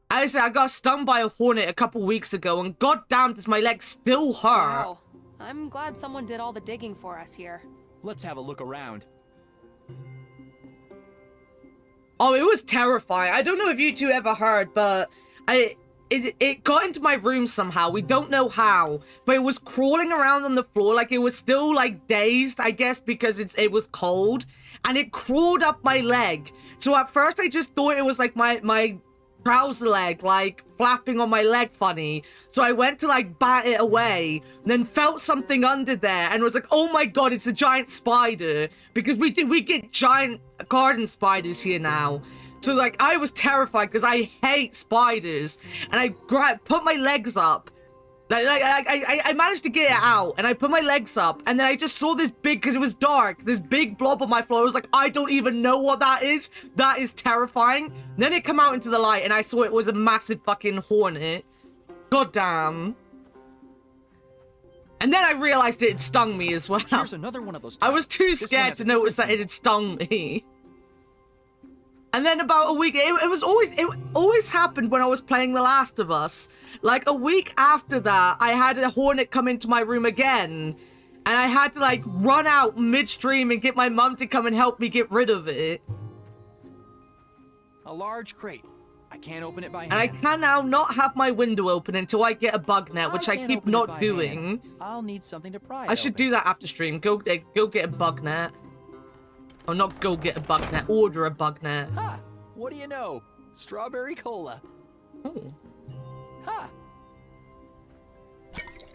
I said I got stung by a hornet a couple weeks ago, and goddamn does my leg still hurt. Wow. I'm glad someone did all the digging for us here. Let's have a look around. Oh, it was terrifying. I don't know if you two ever heard, but it got into my room somehow. We don't know how, but it was crawling around on the floor like it was still like dazed, I guess, because it was cold, and it crawled up my leg. So at first I just thought it was like my trouser leg, like flapping on my leg funny. So I went to like bat it away, then felt something under there and was like, oh my god, it's a giant spider, because we get giant garden spiders here now. So like I was terrified because I hate spiders, and I put my legs up. I managed to get it out, and I put my legs up, and then I just saw this big, because it was dark, this big blob on my floor. I was like, I don't even know what that is. That is terrifying. And then it came out into the light, and I saw it was a massive fucking hornet. God damn. And then I realized it had stung me as well. Here's another one of those. I was too This one scared has to a notice that different it had stung me. And then about a week, it always happened when I was playing The Last of Us. Like a week after that, I had a hornet come into my room again, and I had to like run out midstream and get my mum to come and help me get rid of it. A large crate. I can't open it by hand. And I can now not have my window open until I get a bug net, which I can't keep open it by not doing. hand. I'll need something to pry it I should open. do that after stream. Go get a bug net. Or not go get a bug net, order a bug net. Ha! What do you know? Strawberry cola. Oh. Ha!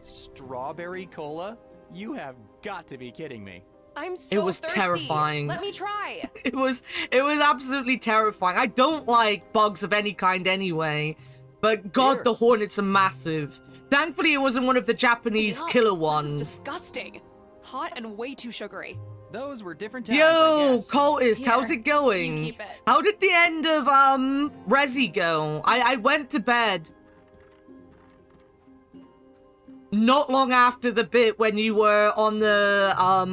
Strawberry cola? You have got to be kidding me. I'm so was thirsty. terrifying. Let me try. It was absolutely terrifying. I don't like bugs of any kind anyway. But god, Here. the hornets are massive. Thankfully it wasn't one of the Japanese Yuck, killer This ones. is disgusting. Hot and way too sugary. Those were different times, I Yo, guess. cultist, how's Here, it going? you keep it. How did the end of Resi go? I went to bed not long after the bit when you were on the I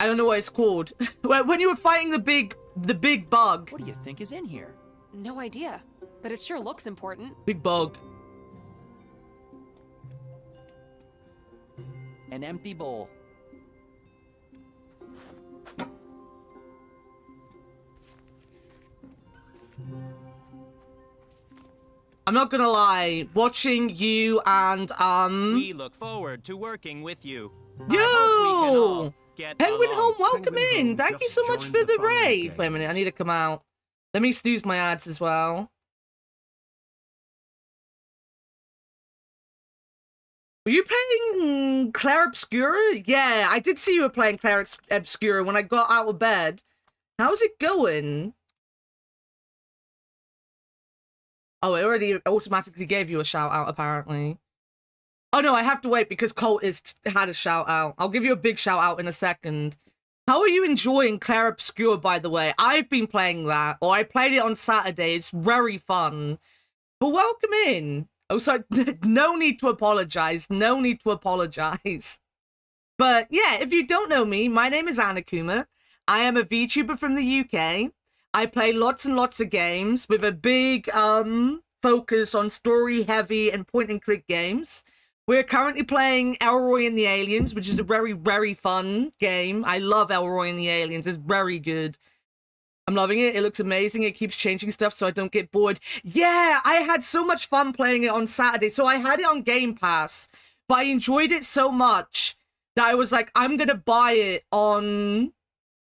don't know what it's called. When you were fighting the big bug. What do you think is in here? No idea, but it sure looks important. Big bug. An empty bowl. I'm not gonna lie. Watching you and, We look forward to working with you. I hope we can Yo! all get Penguin along. Home, welcome Penguin in. Home Thank you just so much joined for the the fun and raid. Wait a minute, I need to come out. Let me snooze my ads as well. Were you playing Claire Obscura? Yeah, I did see you were playing Claire Obscura when I got out of bed. How's it going? Oh, it already automatically gave you a shout out, apparently. Oh no, I have to wait because Colt had a shout out. I'll give you a big shout out in a second. How are you enjoying Claire Obscura, by the way? I've been playing that, or I played it on Saturday. It's very fun. But welcome in. Oh, sorry. No need to apologize. No need to apologize. But yeah, if you don't know me, my name is Annakumaa. I am a VTuber from the UK. I play lots and lots of games with a big focus on story-heavy and point-and-click games. We're currently playing Elroy and the Aliens, which is a very, very fun game. I love Elroy and the Aliens. It's very good. I'm loving it. It looks amazing. It keeps changing stuff so I don't get bored. Yeah, I had so much fun playing it on Saturday. So I had it on Game Pass, but I enjoyed it so much that I was like, I'm going to buy it on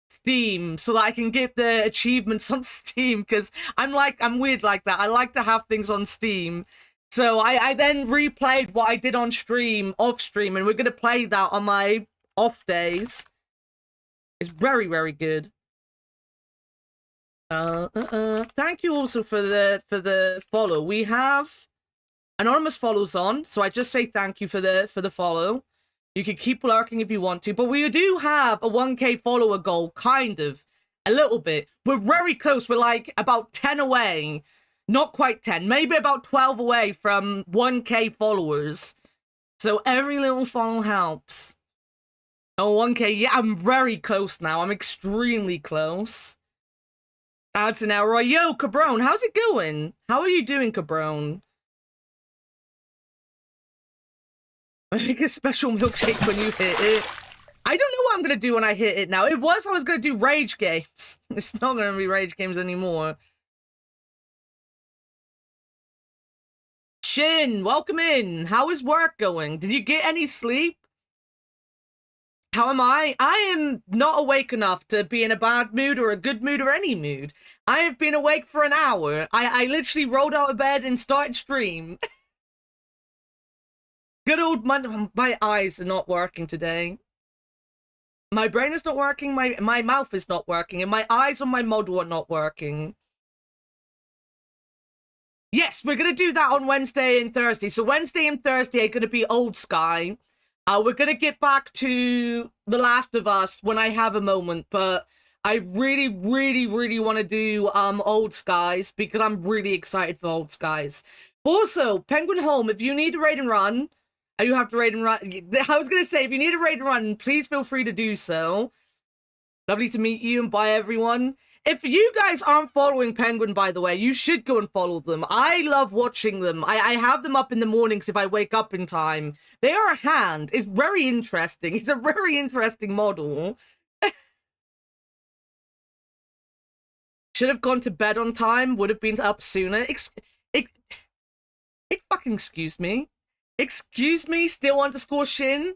Steam so that I can get the achievements on Steam, because I'm weird like that. I like to have things on Steam. So I then replayed what I did on stream, off stream, and we're going to play that on my off days. It's very, very good. Thank you also for the follow. We have anonymous follows on, so I just say thank you for the follow. You can keep lurking if you want to, but we do have a 1K follower goal, kind of, a little bit. We're very close. We're like about 10 away. Not quite 10, maybe about 12 away from 1K followers. So every little follow helps. Oh, 1K, yeah, I'm very close now. I'm extremely close. Ads an Elroy. Yo, Cabron, how's it going? How are you doing, Cabron? Make a special milkshake when you hit it. I don't know what I'm going to do when I hit it now. I was going to do rage games. It's not going to be rage games anymore. Shin, welcome in. How is work going? Did you get any sleep? How am I? I am not awake enough to be in a bad mood or a good mood or any mood. I have been awake for an hour. I literally rolled out of bed and started stream. Good old my eyes are not working today. My brain is not working, my mouth is not working, and my eyes on my model are not working. Yes, we're going to do that on Wednesday and Thursday. So Wednesday and Thursday are going to be Old Sky. We're going to get back to The Last of Us when I have a moment, but I really, really, really want to do Old Skies because I'm really excited for Old Skies. Also, Penguin Home, if you need a raid and run, you have to raid and run. I was going to say, if you need a raid and run, please feel free to do so. Lovely to meet you and bye, everyone. If you guys aren't following Penguin, by the way, you should go and follow them. I love watching them. I have them up in the mornings if I wake up in time. They are a hand. It's very interesting. It's a very interesting model. Should have gone to bed on time. Would have been up sooner. Fucking excuse me. Excuse me, still_Shin.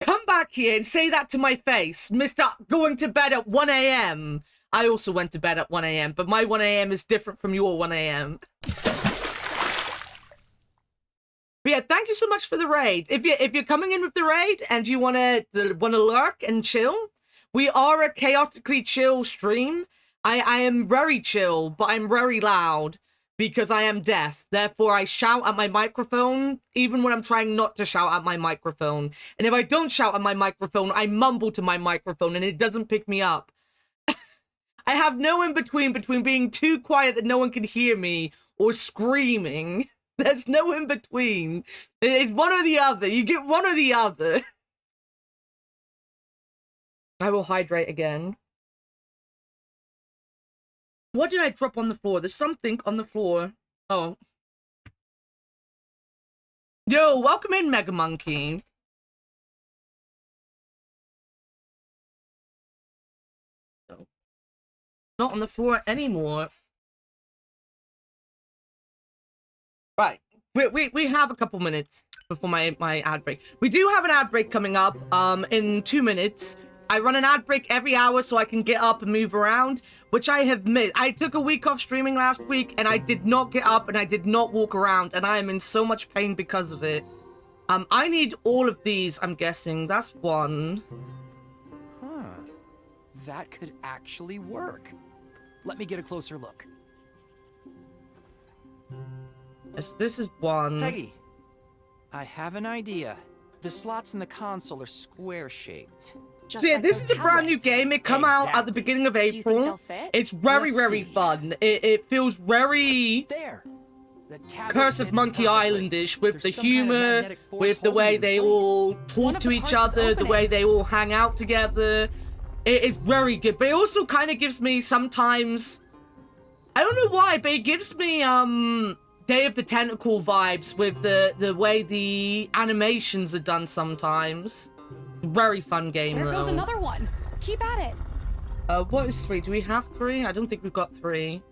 Come back here and say that to my face, Mr. Going to bed at 1 a.m. I also went to bed at 1 a.m., but my 1 a.m. is different from your 1 a.m. But yeah, thank you so much for the raid. If you're coming in with the raid and you wanna lurk and chill, we are a chaotically chill stream. I am very chill, but I'm very loud because I am deaf. Therefore, I shout at my microphone even when I'm trying not to shout at my microphone. And if I don't shout at my microphone, I mumble to my microphone and it doesn't pick me up. I have no in-between between being too quiet that no one can hear me or screaming. There's no in-between. It's one or the other. You get one or the other. I will hydrate again. What did I drop on the floor? There's something on the floor. Oh. Yo, welcome in, Mega Monkey. Not on the floor anymore. Right. We have a couple minutes before my ad break. We do have an ad break coming up in 2 minutes. I run an ad break every hour so I can get up and move around, which I have missed. I took a week off streaming last week, and I did not get up and I did not walk around, and I am in so much pain because of it. I need all of these, I'm guessing. That's one. Huh. That could actually work. Let me get a closer look. Yes, this is one. Peggy, I have an idea. The slots in the console are square-shaped. Just So yeah, like this those is a brand new tablets. game. It come out at the beginning of Do you think April. they'll fit? It's very, Let's very see. fun. It feels very There. The tablet Curse of fits Monkey perfectly. Islandish with There's the some kind of humor, magnetic force with the way holding it they in place. all One talk of to the each parts is other, the way opening. they all hang out together. It is very good, but it also kind of gives me sometimes, I don't know why, but it gives me Day of the Tentacle vibes with the way the animations are done sometimes. Very fun game There though. goes another one. Keep at it. What is 3? Do we have 3? I don't think we've got 3.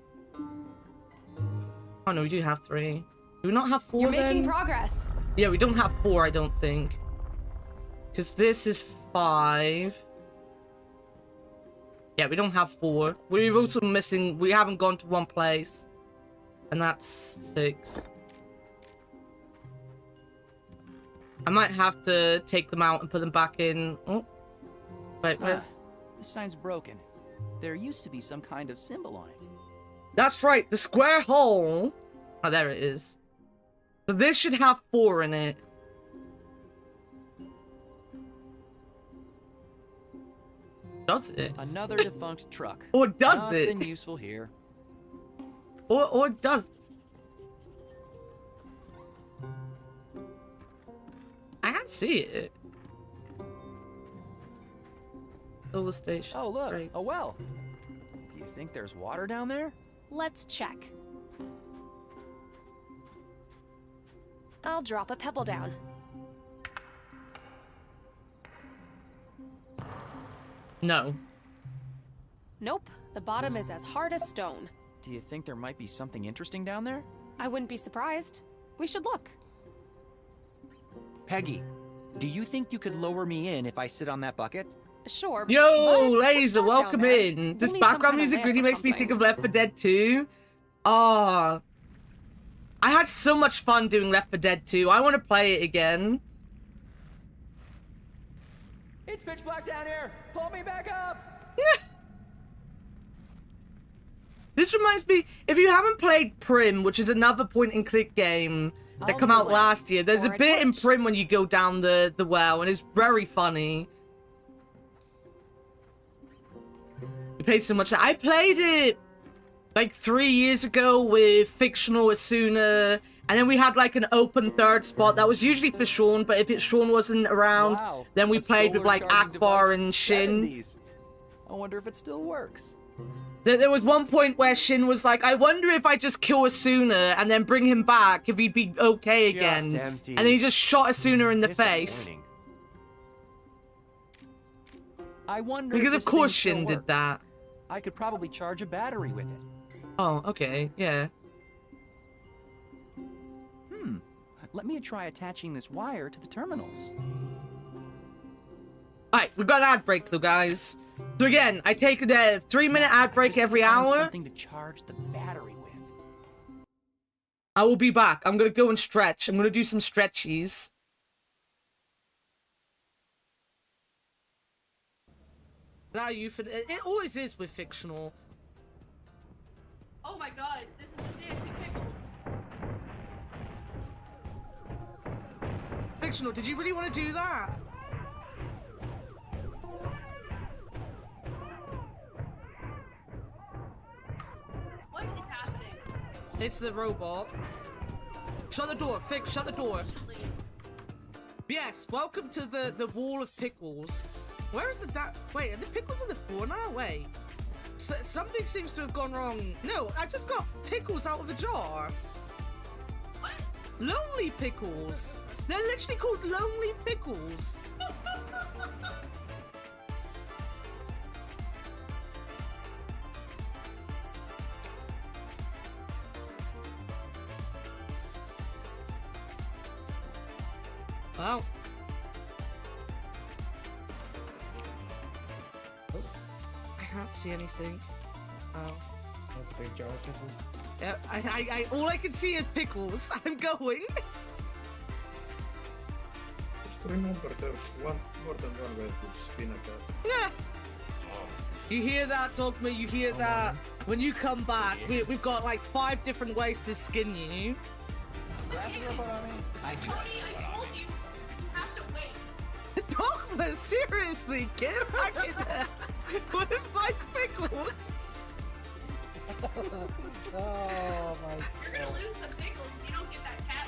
Oh no, we do have 3. Do we not have 4 You're then? making progress. Yeah, we don't have 4, I don't think. Because this is 5. Yeah, we don't have 4. We're also missing... We haven't gone to one place. And that's 6. I might have to take them out and put them back in... Oh. Wait, where's... The sign's broken. There used to be some kind of symbol on it. That's right, the square hole. Oh, there it is. So this should have 4 in it. Does it? Another defunct truck. Or does it? Nothing useful here. Or does... I can't see it. Solar station. Oh, look, Great. a well. Do you think there's water down there? Let's check. I'll drop a pebble down. No. Nope, the bottom is as hard as stone. Do you think there might be something interesting down there? I wouldn't be surprised. We should look. Peggy, do you think you could lower me in if I sit on that bucket? Sure. Yo, but it's Laser, dark down welcome there. in. We'll This need some background kind of music lamp really or makes me think something. of Left 4 Dead 2. Ah. I had so much fun doing Left 4 Dead 2. I want to play it again. It's pitch black down here. Pull me back up. This reminds me, if you haven't played Prim, which is another point-and-click game that I'll come do out it. last year, there's Or a a bit in torch. Prim when you go down the well, and it's very funny. We played so much. I played it like 3 years ago with Fictional Asuna, and then we had like an open third spot that was usually for Sean, but if Sean wasn't around, Wow, then we a played with solar like charging Akbar device from and the Shin. 70s. I wonder if it still works. There was one point where Shin was like, I wonder if I just kill Asuna and then bring him back, if he'd be okay Just again. empty. And then he just shot Asuna in the face. Disappointing. I wonder Because if of this course thing still Shin did works. that. I could probably charge a battery with it. Oh, okay, yeah. Let me try attaching this wire to the terminals. Alright, we've got an ad break though, guys. So again, I take a 3-minute ad break Just every find hour. Something to charge the battery with. I will be back. I'm gonna go and stretch. I'm gonna do some stretchies. That you for it always is with Fictional. Oh my god, this is the dancing pickles. Fictional, did you really want to do that? What is happening? It's the robot. Shut the door, Fix, shut the door. You should leave. Yes, welcome to the wall of pickles. Where is the wait, are the pickles on the floor now? Wait. Something seems to have gone wrong. No, I just got pickles out of a jar. What? Lonely pickles. They're literally called lonely pickles. Well. I can't see anything. Oh. That's a big jar of pickles. Yeah, all I can see is pickles. I'm going. Just remember there's more than one way to skin a cat. Yeah. Oh. You hear that, Dogma? You hear that? When you come back, we've got like 5 different ways to skin you. Grab the robot on me. I do. Tony, I told you. You have to wait. Dogma, seriously, get back in there. What if my pickles? Oh my god. You're gonna lose some pickles if you don't get that cat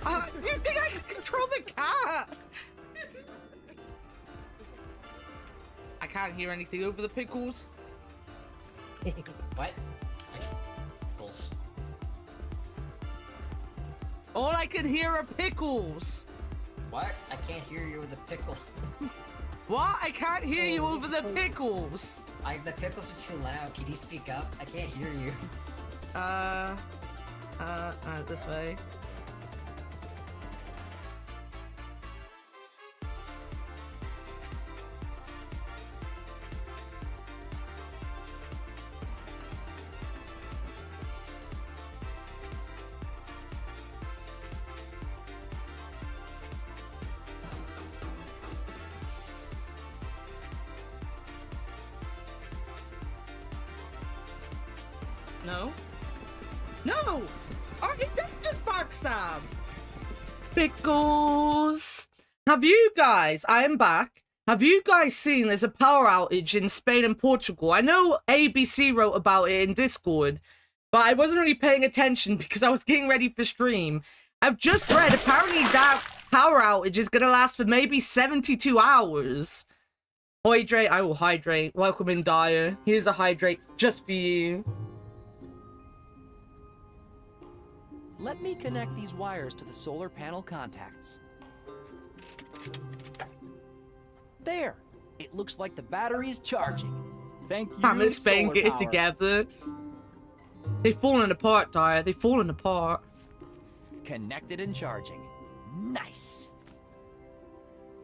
on your... You think I can control the cat? I can't hear anything over the pickles. What? Pickles. All I can hear are pickles. What? I can't hear you with the pickles. What? I can't hear you over the pickles. The pickles are too loud. Can you speak up? I can't hear you. This way. No. No! That's just backstab! Pickles! Have you guys, I am back. Have you guys seen there's a power outage in Spain and Portugal? I know ABC wrote about it in Discord, but I wasn't really paying attention because I was getting ready for stream. I've just read, apparently that power outage is gonna last for maybe 72 hours. Hydrate, I will hydrate. Welcome in, Dyer. Here's a hydrate just for you. Let me connect these wires to the solar panel contacts. There! It looks like the battery is charging. Thank you, Sam and Spain solar get it power. together. They've fallen apart, Dyer. They've fallen apart. Connected and charging. Nice!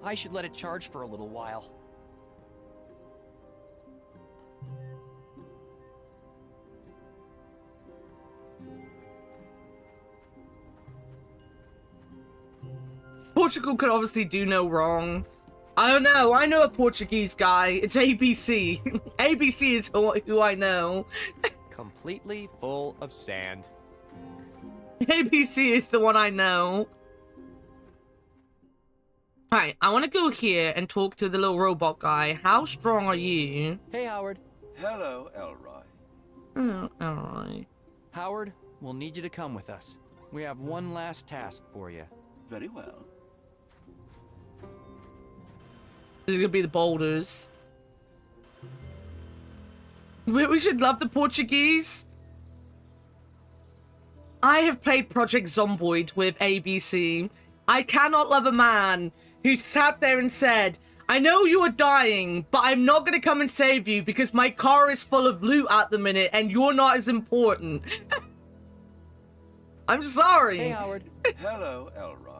I should let it charge for a little while. Portugal could obviously do no wrong. I don't know. I know a Portuguese guy. It's ABC. ABC is who I know. Completely full of sand. ABC is the one I know. Alright, I want to go here and talk to the little robot guy. How strong are you? Hey, Howard. Hello, Elroy. Oh, alright. Howard, we'll need you to come with us. We have one last task for you. Very well. This is gonna be the boulders. We should love the Portuguese. I have played Project Zomboid with ABC. I cannot love a man who sat there and said, I know you are dying, but I'm not gonna come and save you because my car is full of loot at the minute and you're not as important. I'm sorry. Hey, Howard. Hello, Elroy.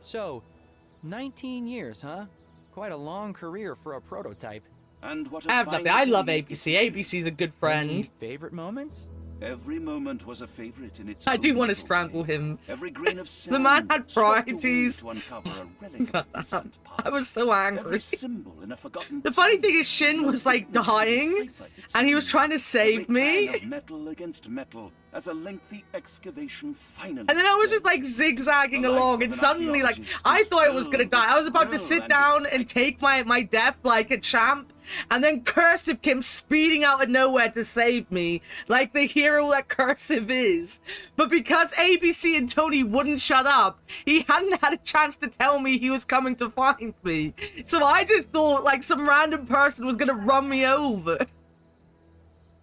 So, 19 years, huh? Quite a long career for a prototype. And what I have nothing. I love ABC. ABC's a good friend. Any favorite moments? Every moment was a favorite in its I do own want to way. strangle him. Every grain of sand The man had swept priorities. away to uncover a relic of distant I past. was so angry. Every symbol in a forgotten The funny time. thing is Shin was like Witnessed the dying cipher it's and he was in. trying to save Every me. pan of metal against metal as a lengthy excavation finally. And then I was just like closed. zigzagging The life along of and an suddenly like archaeologist I is thought I was gonna filled die. I was with about to thrill sit and down and excitement. take my death like a champ. And then Cursive came speeding out of nowhere to save me, like the hero that Cursive is. But because ABC and Tony wouldn't shut up, he hadn't had a chance to tell me he was coming to find me. So I just thought like some random person was gonna run me over.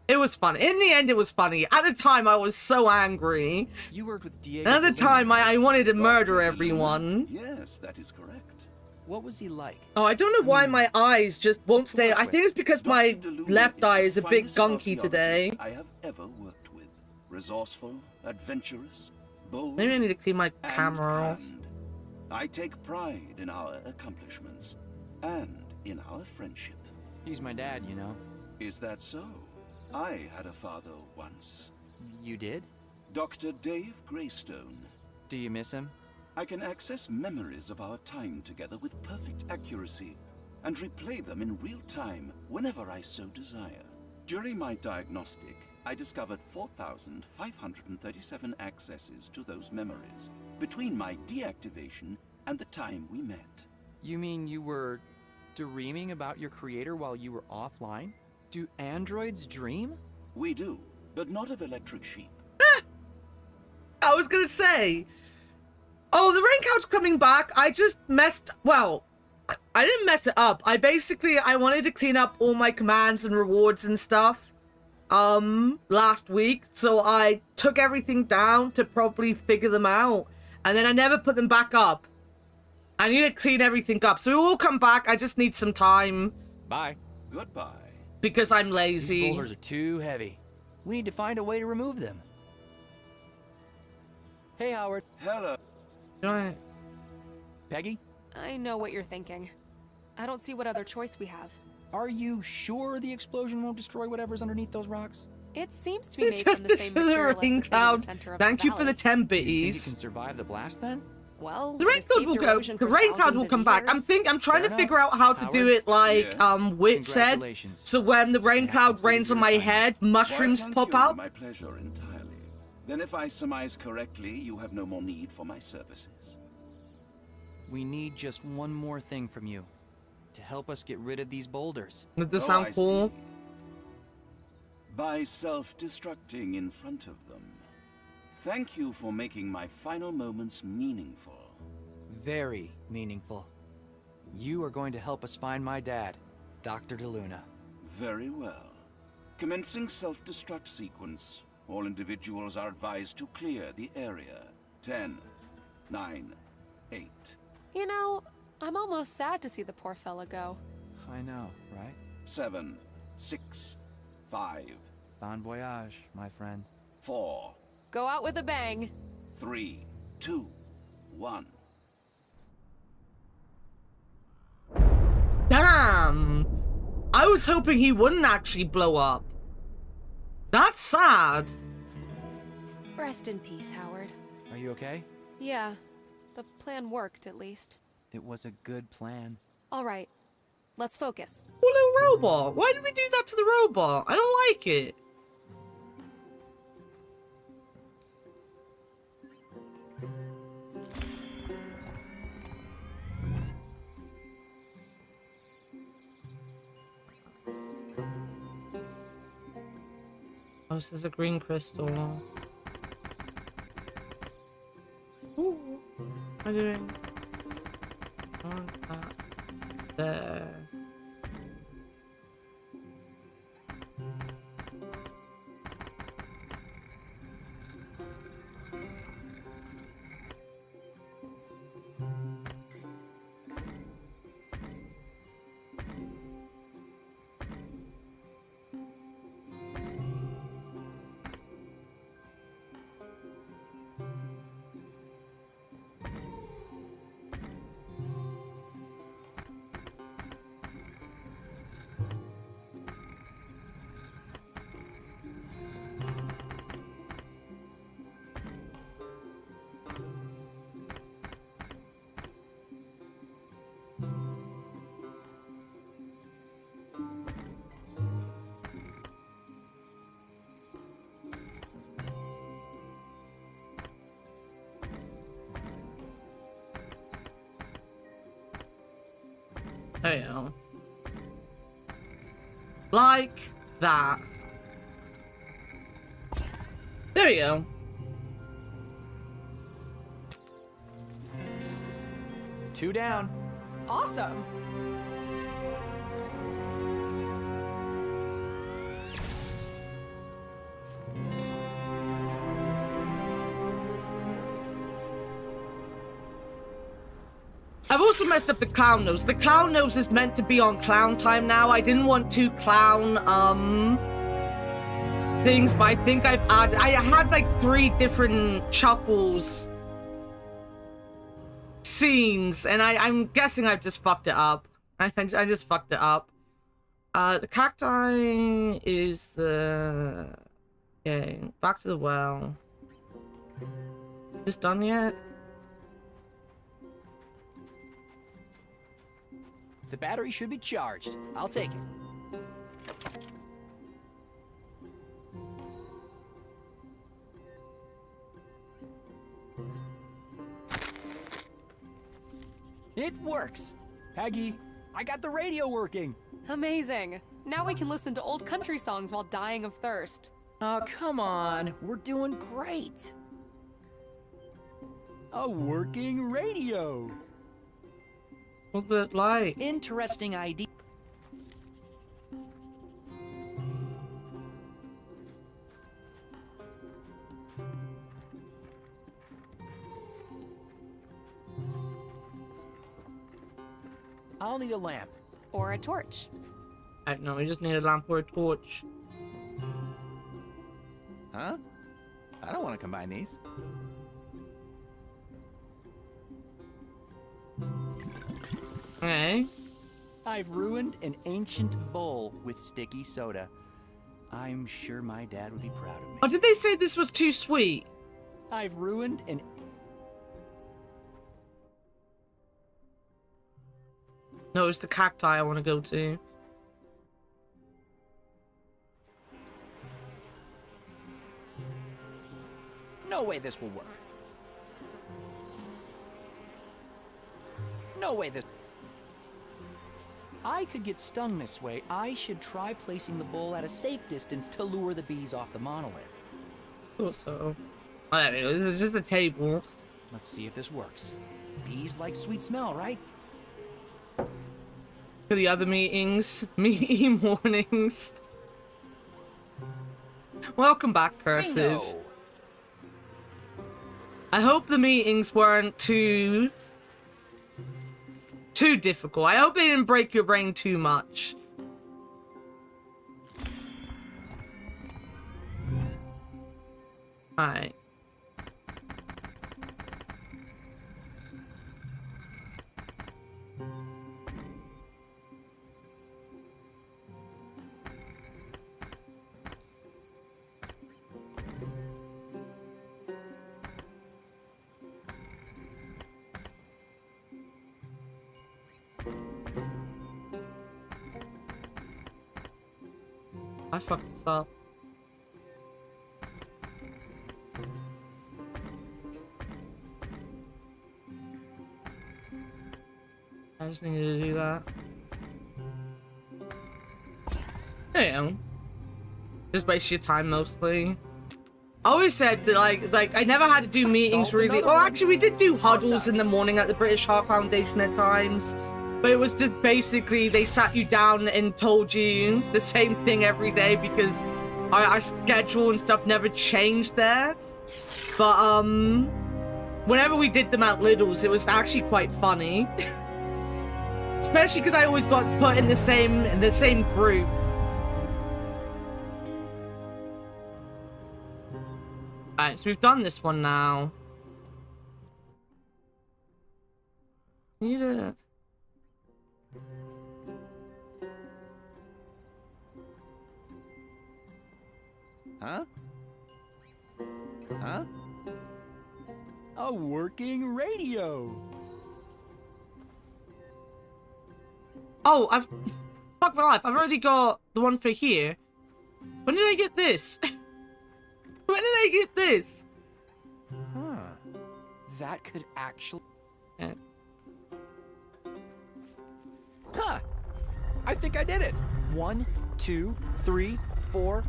It was fun. In the end, it was funny. At the time, I was so angry. You worked with Diego. And at the Luna, time, right? I wanted to Dr. murder Luna? everyone. Yes, that is correct. What was he like? Oh, I don't know why my eyes just won't stay. I think it's because my Dr. Deluna left eye the is a bit finest gunky today. archaeologist I have ever worked with. Resourceful, adventurous, bold, Maybe I need to clean my and camera off. kind. I take pride in our accomplishments and in our friendship. He's my dad, you know. Is that so? I had a father once. You did? Dr. Dave Greystone. Do you miss him? I can access memories of our time together with perfect accuracy and replay them in real time whenever I so desire. During my diagnostic, I discovered 4,537 accesses to those memories between my deactivation and the time we met. You mean you were dreaming about your creator while you were offline? Do androids dream? We do, but not of electric sheep. I was gonna say, oh, the rain cloud's coming back. I just well, I didn't mess it up. I wanted to clean up all my commands and rewards and stuff, last week. So I took everything down to properly figure them out. And then I never put them back up. I need to clean everything up. So it will come back. I just need some time. Bye. Goodbye. Because I'm lazy. These boulders are too heavy. We need to find a way to remove them. Hey, Howard. Hello. Right. Peggy? I know what you're thinking. I don't see what other choice we have. Are you sure the explosion won't destroy whatever's underneath those rocks? It seems to be made from the Justice same for the material as rain the cloud. center of Thank you for the valley. 10 Do you think you bitties. can survive the blast then? Well, The rain cloud will go. The rain cloud will come back. I'm trying Fair to figure out how to do Howard? it like Yes. Wit said. Congratulations. So when the rain You have cloud completed rains on your my assignment. head, mushrooms Why, thank pop you. out. My pleasure entirely. Then if I surmise correctly, you have no more need for my services. We need just one more thing from you. To help us get rid of these boulders. Does this Oh, sound I cool? see. By self-destructing in front of them. Thank you for making my final moments meaningful. Very meaningful. You are going to help us find my dad, Dr. DeLuna. Very well. Commencing self-destruct sequence. All individuals are advised to clear the area. 10, 9, 8. You know, I'm almost sad to see the poor fella go. I know, right? 7, 6, 5, Bon voyage, my friend. 4, Go out with a bang. 3, 2, 1. Damn! I was hoping he wouldn't actually blow up. That's sad. Rest in peace, Howard. Are you okay? Yeah, the plan worked at least. It was a good plan. All right, let's focus. Poor little robot. Why did we do that to the robot? I don't like it. Oh, this is a green crystal. Ooh, what am I doing? On that. There. There you go. Like that. There you go. Two down. Awesome. I've also messed up the clown nose. The clown nose is meant to be on clown time now. I didn't want to clown, things, but I think I had like 3 different Chuckles scenes, and I'm guessing I've just fucked it up. I just fucked it up. The cacti is the... Okay, back to the well. Is this done yet? The battery should be charged. I'll take it. It works! Peggy, I got the radio working! Amazing. Now we can listen to old country songs while dying of thirst. Oh, come on. We're doing great. A working radio. What's it like? Interesting idea. I'll need a lamp. Or a torch. I don't know, we just need a lamp or a torch. Huh? I don't want to combine these. Okay. I've ruined an ancient bowl with sticky soda. I'm sure my dad would be proud of me. Oh, did they say this was too sweet? I've ruined an... No, it's the cacti I want to go to. No way this will work. No way this... I could get stung this way. I should try placing the bowl at a safe distance to lure the bees off the monolith. Thought so. I don't know, this is just a table. Let's see if this works. Bees like sweet smell, right? For the other meetings. Meaty mornings. Welcome back, Cursive. I hope the meetings weren't too difficult. I hope they didn't break your brain too much. Alright. I fucked this up. I just needed to do that. There you go. Just waste your time mostly. I always said that like I never had to do meetings really. Oh, actually we did do huddles in the morning at the British Heart Foundation at times. But it was just basically they sat you down and told you the same thing every day because our schedule and stuff never changed there. But whenever we did them at Little's, it was actually quite funny. Especially because I always got put in the same group. Alright, so we've done this one now. Need a... Huh? Huh? A working radio. Oh, fuck my life. I've already got the one for here. When did I get this? When did I get this? Huh. That could actually... Yeah. Huh. I think I did it. 1, 2, 3, 4,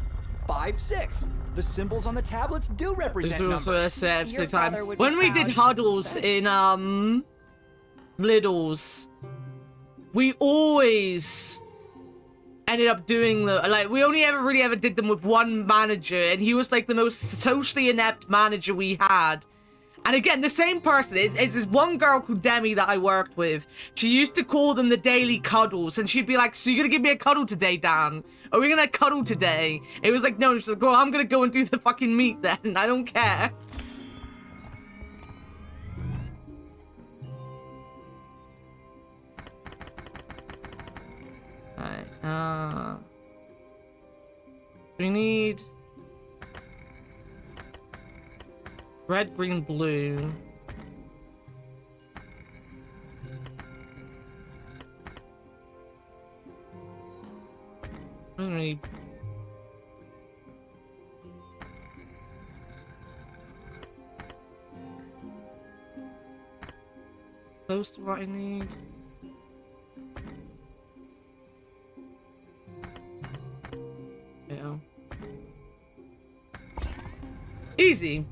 5, 6. The symbols on the tablets do represent numbers. Your father would be When we did proud. huddles in Little's, we always ended up doing we only ever did them with one manager, and he was like the most socially inept manager we had. And again, the same person. It's this one girl called Demi that I worked with. She used to call them the daily cuddles. And she'd be like, so you're going to give me a cuddle today, Dan? Are we going to cuddle today? It was like, no. She's like, well, I'm going to go and do the fucking meat then. I don't care. Alright, we need... red, green, blue. Really... close to what I need. Yeah. Easy.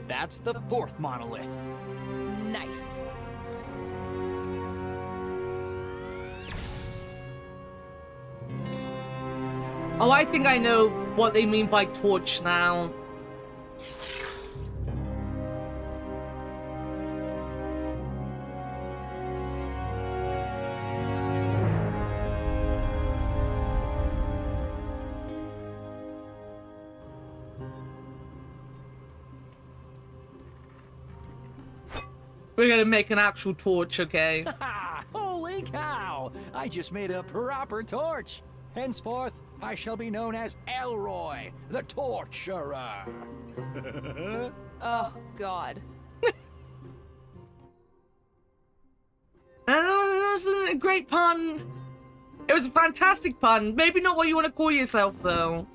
That's the 4th monolith. Nice. Oh, I think I know what they mean by torch now. We're gonna make an actual torch, okay? Holy cow! I just made a proper torch. Henceforth, I shall be known as Elroy, the Torturer. Oh, God. That was a great pun. It was a fantastic pun. Maybe not what you want to call yourself, though.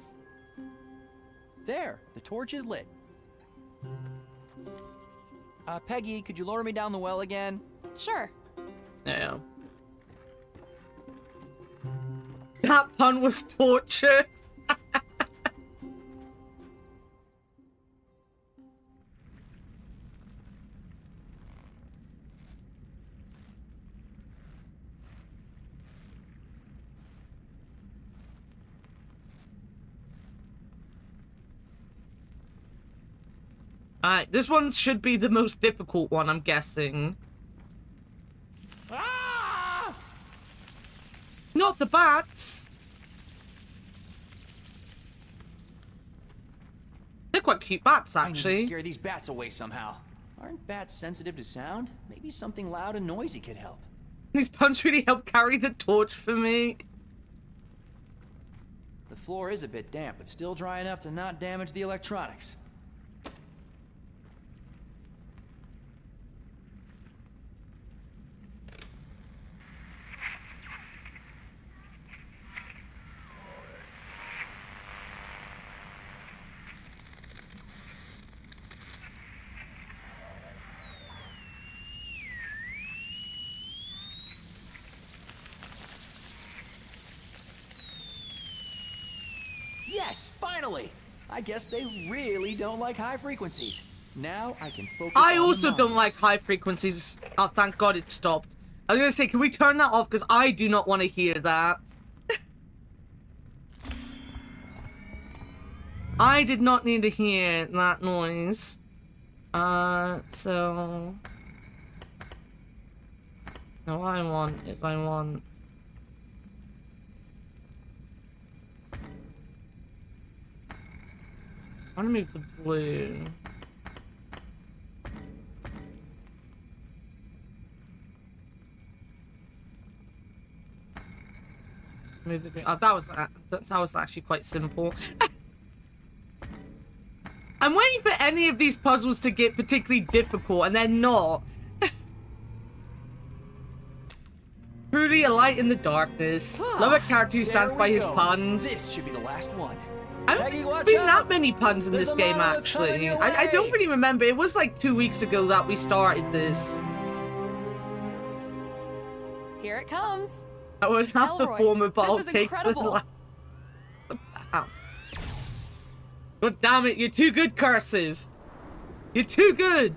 There, the torch is lit. Peggy, could you lower me down the well again? Sure. Yeah. That pun was torture. Alright, this one should be the most difficult one, I'm guessing. Ah! Not the bats. They're quite cute bats, I need actually. to scare these bats away somehow. Aren't bats sensitive to sound? Maybe something loud and noisy could help. These puns really help carry the torch for me. The floor is a bit damp, but still dry enough to not damage the electronics. Yes, finally! I guess they really don't like high frequencies. Now I can focus on I the also don't mountain. like high frequencies. Oh, thank God it stopped. I was gonna say, can we turn that off? Because I do not want to hear that. I did not need to hear that noise. So... No, what I want is I want... I want to move the blue. Move the green. Oh, that was actually quite simple. I'm waiting for any of these puzzles to get particularly difficult, and they're not. Truly a light in the darkness. Love a character who stands by his puns. This should be the last one. I don't think there's been that many puns in this game, actually. I don't really remember. It was like 2 weeks ago that we started this. Here it comes. I would have Elroy, the former, but this I'll is take the incredible. last. God damn it, you're too good, Cursive. You're too good.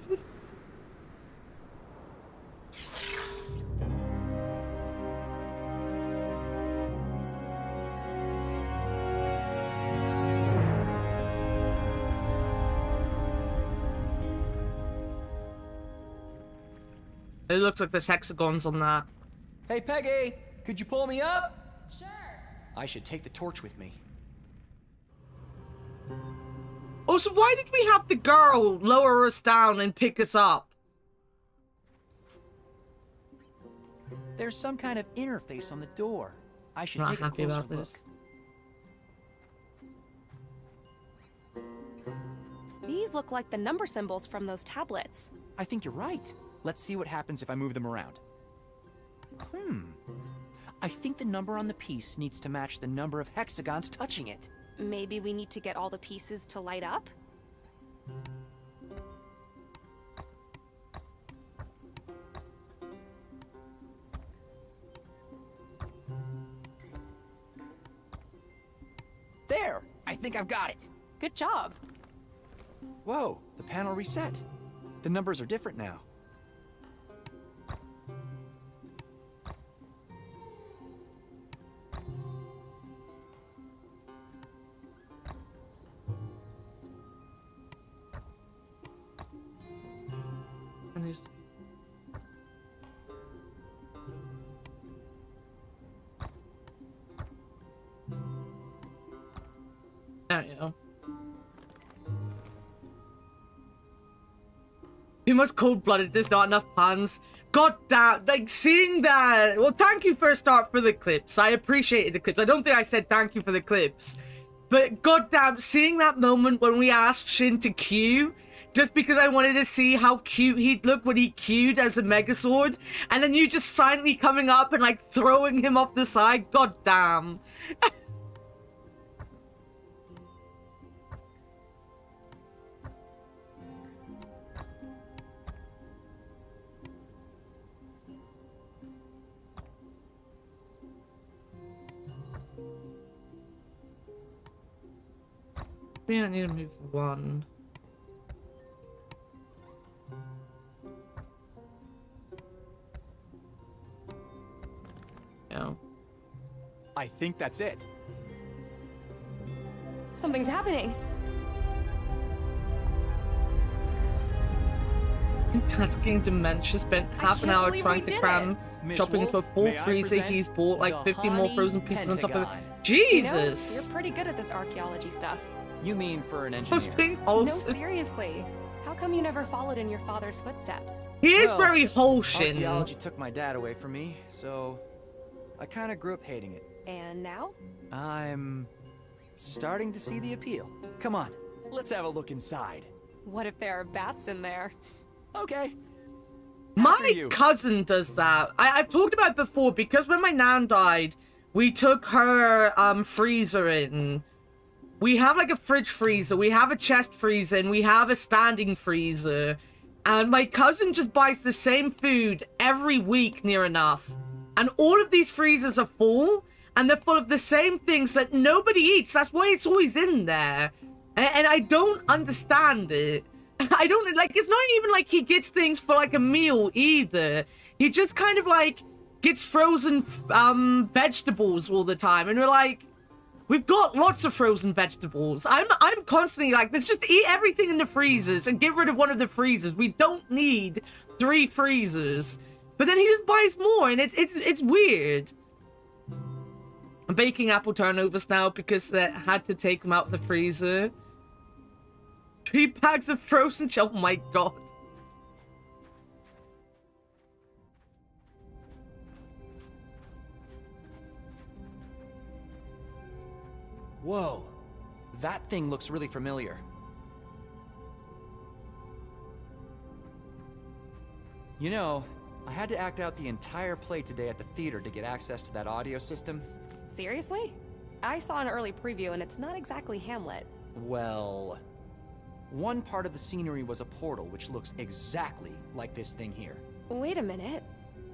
It looks like there's hexagons on that. Hey, Peggy, could you pull me up? Sure. I should take the torch with me. Also, why did we have the girl lower us down and pick us up? There's some kind of interface on the door. I should Not take a happy closer about look. this. These look like the number symbols from those tablets. I think you're right. Let's see what happens if I move them around. I think the number on the piece needs to match the number of hexagons touching it. Maybe we need to get all the pieces to light up? There! I think I've got it. Good job. Whoa, the panel reset. The numbers are different now. And there's... There you go. Too much cold-blooded, there's not enough puns. God damn, like, seeing that... Well, thank you for a start for the clips. I appreciated the clips. I don't think I said thank you for the clips. But goddamn, seeing that moment when we asked Shin to queue, just because I wanted to see how cute he'd look when he queued as a Megazord, and then you just silently coming up and, like, throwing him off the side, goddamn. We don't need to move the one. No. I think that's it. Something's happening. Tasking dementia, spent half an can't hour believe trying we to did cram Miss chopping into a Wolf, full may I freezer. present He's bought like the 50 more Honey frozen pizzas on top of it. Pentagon? Jesus! You know, you're pretty good at this archaeology stuff. You mean for an Those engineer? pink No, holes. seriously. How come you never followed in your father's footsteps? He is Well, very Holshin. Archaeology took my dad away from me, so I kind of grew up hating it. And now? I'm starting to see the appeal. Come on, let's have a look inside. What if there are bats in there? Okay. My After you. cousin does that. I've talked about it before because when my nan died, we took her freezer in. We have like a fridge freezer, we have a chest freezer, and we have a standing freezer. And my cousin just buys the same food every week near enough. And all of these freezers are full, and they're full of the same things that nobody eats. That's why it's always in there. And I don't understand it. I don't, like, it's not even like he gets things for, like, a meal either. He just kind of, like, gets frozen vegetables all the time. And we're like, we've got lots of frozen vegetables. I'm constantly like, let's just eat everything in the freezers and get rid of one of the freezers. We don't need 3 freezers. But then he just buys more, and it's weird. I'm baking apple turnovers now because I had to take them out of the freezer. 3 bags of frozen oh my god. Whoa, that thing looks really familiar. You know, I had to act out the entire play today at the theater to get access to that audio system. Seriously? I saw an early preview and it's not exactly Hamlet. Well, one part of the scenery was a portal which looks exactly like this thing here. Wait a minute.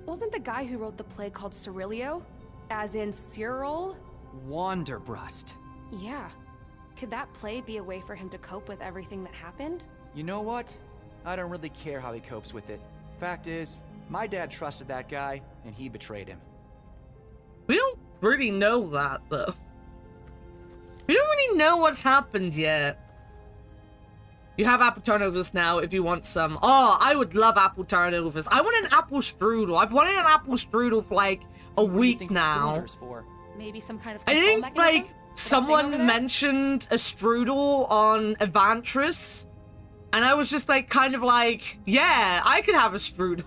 Wasn't the guy who wrote the play called Cyrilio? As in Cyril? Wanderbrust. Yeah. Could that play be a way for him to cope with everything that happened? You know what? I don't really care how he copes with it. Fact is, my dad trusted that guy, and he betrayed him. We don't really know that, though. We don't really know what's happened yet. You have apple turnovers now if you want some. Oh, I would love apple turnovers. I want an apple strudel. I've wanted an apple strudel for like a week now. Maybe some kind of I control think mechanism? like someone mentioned a strudel on Evantris, and I was just like kind of like, yeah, I could have a strudel.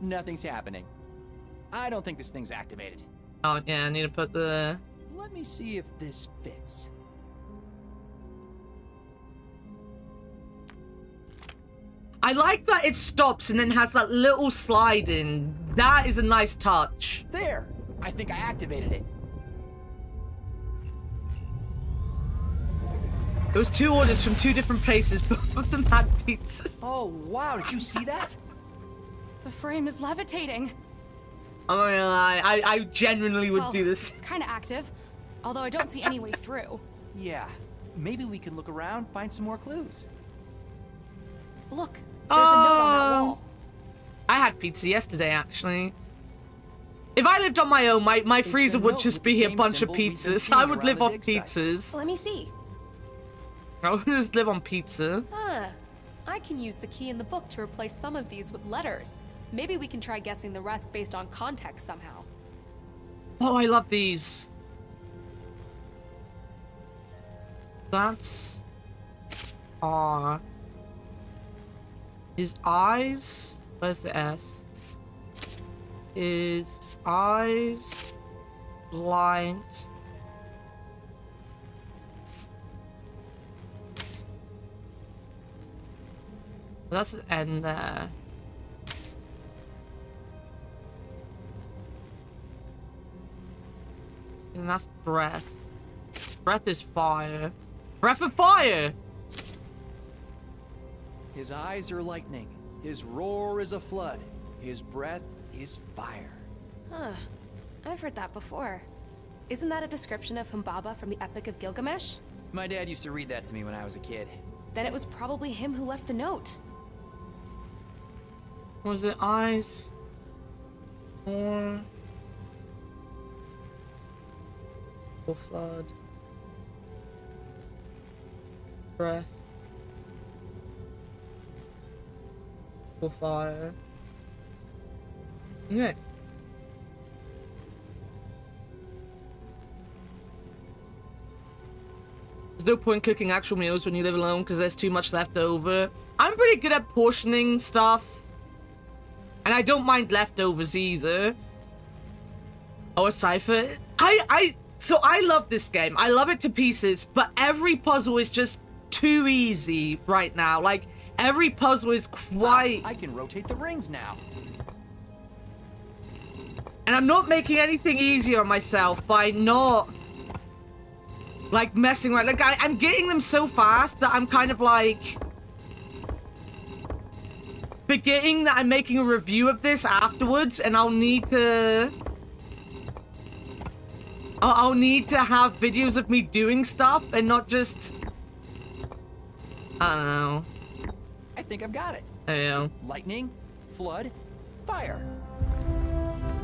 Nothing's happening. I don't think this thing's activated. Oh yeah, I need to put the... Let me see if this fits. I like that it stops and then has that little slide in. That is a nice touch. There! I think I activated it. There was 2 orders from 2 different places, both of them had pizzas. Oh, wow, did you see that? The frame is levitating. I'm not gonna lie, I genuinely would do this. It's kind of active, although I don't see any way through. Yeah, maybe we can look around, find some more clues. Look, there's a note on that wall. I had pizza yesterday, actually. If I lived on my own, my freezer would just be a bunch of pizzas. I would live off pizzas. Let me see. I would just live on pizza. Huh. I can use the key in the book to replace some of these with letters. Maybe we can try guessing the rest based on context somehow. Oh, I love these. That's... R. His eyes... Where's the S? His eyes... Blind... That's an N there. And that's breath. Breath is fire. Breath of fire! His eyes are lightning. His roar is a flood. His breath is fire. Huh. I've heard that before. Isn't that a description of Humbaba from the Epic of Gilgamesh? My dad used to read that to me when I was a kid. Then it was probably him who left the note. Was it eyes? Or... flood. Breath. For fire. Okay. There's no point cooking actual meals when you live alone because there's too much left over. I'm pretty good at portioning stuff. And I don't mind leftovers either. Oh, a cipher. So I love this game. I love it to pieces, but every puzzle is just too easy right now. Like, every puzzle is quite... I can rotate the rings now. And I'm not making anything easier on myself by not... like, messing around. Like, I'm getting them so fast that I'm kind of like... forgetting that I'm making a review of this afterwards, and I'll need to... I'll need to have videos of me doing stuff and not just... I don't know. I think I've got it. There you go. Lightning, flood, fire.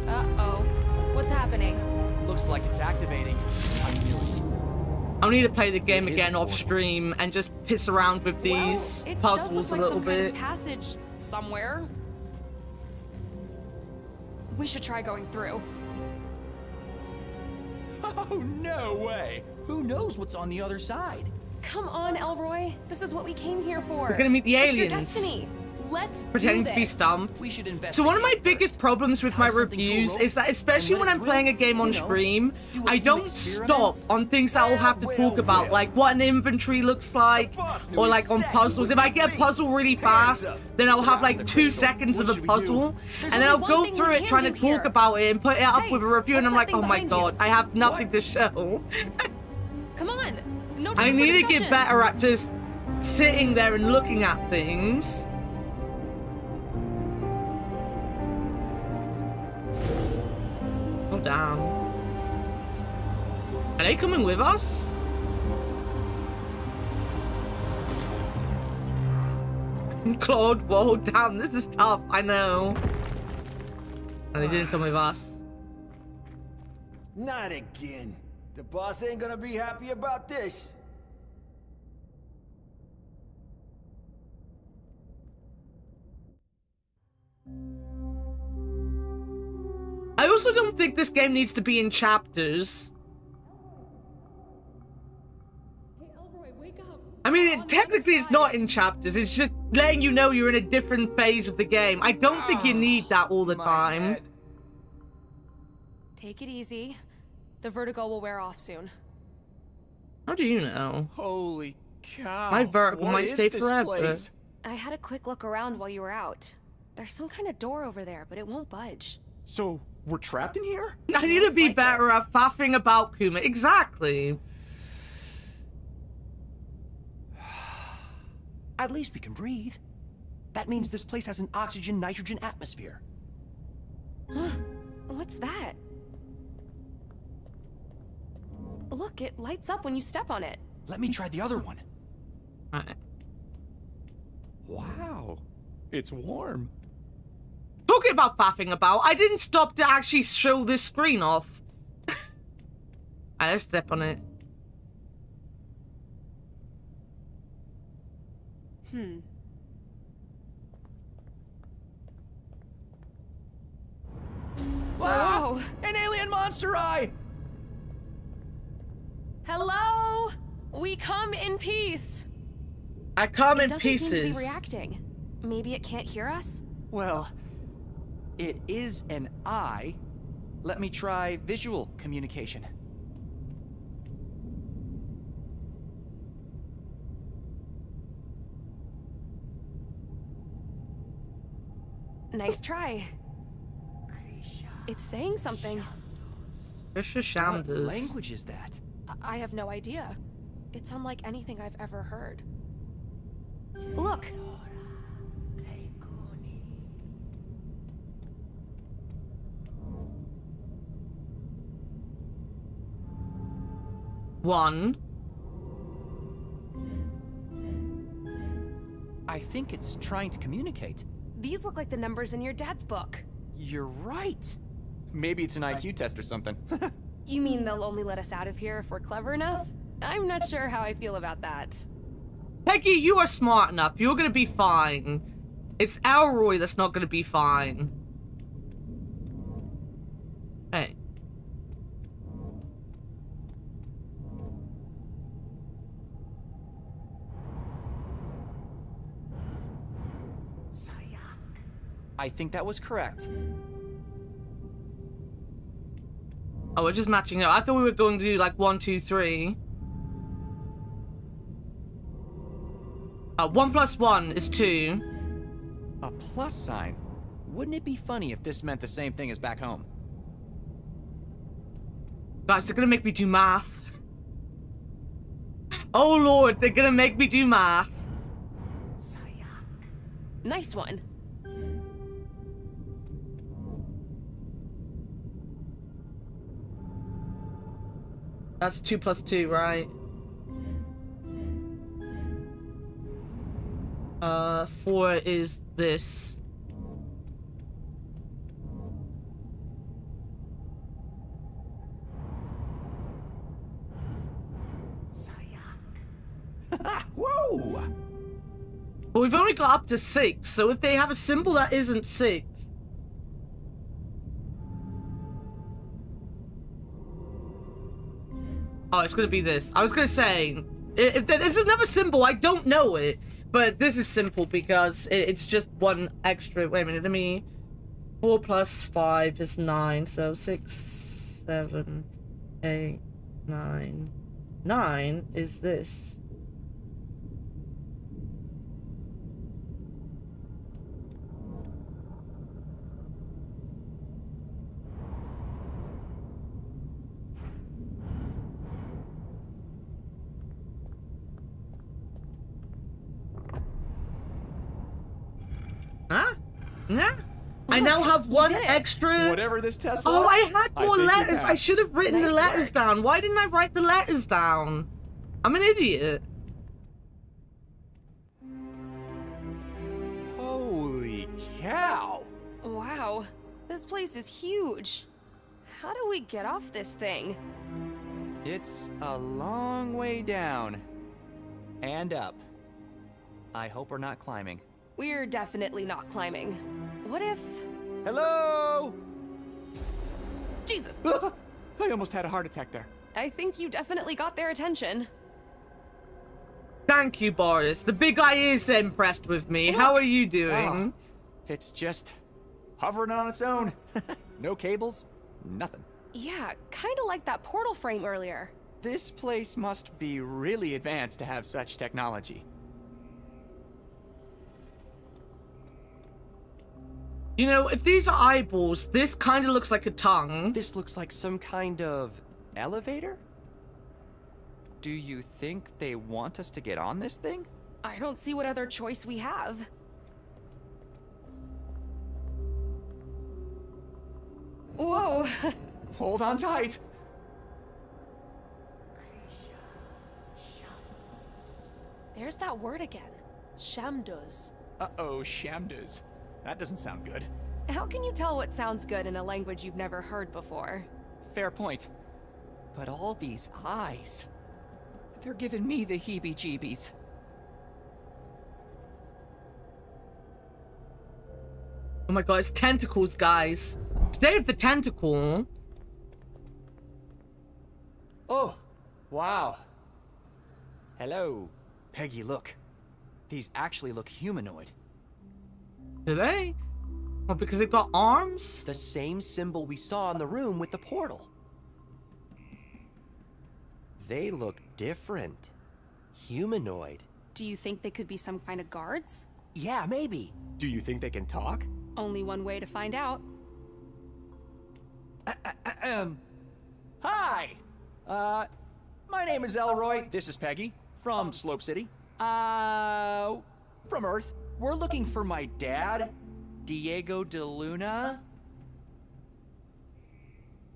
Uh-oh. What's happening? Looks like it's activating. I knew it. I'll need to play the game again off stream and just piss around with these puzzles a little bit. Passage somewhere. We should try going through. Oh, no way! Who knows what's on the other side? Come on, Elroy. This is what we came here for. We're gonna meet the aliens. It's your destiny. Let's pretending do to be this. stumped. We should investigate. So one of my biggest first. problems with my reviews is that, especially when I'm playing a game on stream, I don't stop on things that I'll have to talk about, like what an inventory looks like, or like on puzzles. If I get a puzzle really fast, then I'll have like 2 seconds of a puzzle, and then I'll go through it trying to talk about it and put it up with a review, and I'm like, oh my god, I have nothing to show. Come on. No time I for need to discussion. get better at just sitting there and looking at things. Oh, damn. Are they coming with us? Claude, whoa, damn, this is tough, I know. And they didn't come with us. Not again. The boss ain't gonna be happy about this. I also don't think this game needs to be in chapters. Hey, Elroy, wake up. I mean, technically it's not in chapters, it's just letting you know you're in a different phase of the game. I don't think you need that all the time. Head. Take it easy. The vertigo will wear off soon. How do you know? Holy cow. My vertigo what might is stay this forever. place? I had a quick look around while you were out. There's some kind of door over there, but it won't budge. So, we're trapped in here? I need to Looks be like better at faffing about Kuma. Exactly. At least we can breathe. That means this place has an oxygen-nitrogen atmosphere. What's that? Look, it lights up when you step on it. Let me try the other one. Alright. Wow. It's warm. Talking about faffing about, I didn't stop to actually show this screen off. Let's step on it. Whoa! An alien monster eye! Hello? We come in peace. I come in It doesn't seem to be pieces. reacting. Maybe it can't hear us? Well, it is an eye. Let me try visual communication. Nice try. It's saying something. It's just What Shamdas. language is that? I have no idea. It's unlike anything I've ever heard. Look! One. I think it's trying to communicate. These look like the numbers in your dad's book. You're right. Maybe it's an IQ test or something. You mean they'll only let us out of here if we're clever enough? I'm not sure how I feel about that. Peggy, you are smart enough. You're gonna be fine. It's Elroy that's not gonna be fine. Hey. I think that was correct. Oh, we're just matching up. I thought we were going to do like 1, 2, 3. 1 plus 1 is 2. A plus sign? Wouldn't it be funny if this meant the same thing as back home? Guys, they're gonna make me do math. Oh lord, they're gonna make me do math. Nice one. That's 2 plus 2, right? 4 is this. Whoa! But we've only got up to 6, so if they have a symbol that isn't 6. Oh, it's gonna be this. I was gonna say, if there's another symbol, I don't know it. But this is simple because it's just one extra. Wait a minute, let me... 4 plus 5 is 9, so 6, 7, 8, 9. 9 is this. Huh? Yeah. I now have one did it. extra. Whatever this test was. Oh, I had more think you letters. I passed. should have written the Nice letters work. down. Why didn't I write the letters down? I'm an idiot. Holy cow! Wow, this place is huge. How do we get off this thing? It's a long way down. And up. I hope we're not climbing. We're definitely not climbing. What if... Hello? Jesus! I almost had a heart attack there. I think you definitely got their attention. Thank you, Boris. The big guy is impressed with me. Look. How are you doing? It's just hovering on its own. No cables, nothing. Yeah, kinda like that portal frame earlier. This place must be really advanced to have such technology. You know, if these are eyeballs, this kind of looks like a tongue. This looks like some kind of elevator? Do you think they want us to get on this thing? I don't see what other choice we have. Whoa! Hold on tight. There's that word again. Shamduz. Uh-oh, Shamduz. That doesn't sound good. How can you tell what sounds good in a language you've never heard before? Fair point. But all these eyes... they're giving me the heebie-jeebies. Oh my god, it's tentacles, guys. Today of the tentacle. Oh, wow. Hello. Peggy, look. These actually look humanoid. Do they? Well, because they've got arms? The same symbol we saw in the room with the portal. They look different. Humanoid. Do you think they could be some kind of guards? Yeah, maybe. Do you think they can talk? Only one way to find out. Hi! My name is Elroy. This is Peggy, from Slope City. From Earth. We're looking for my dad, Diego de Luna.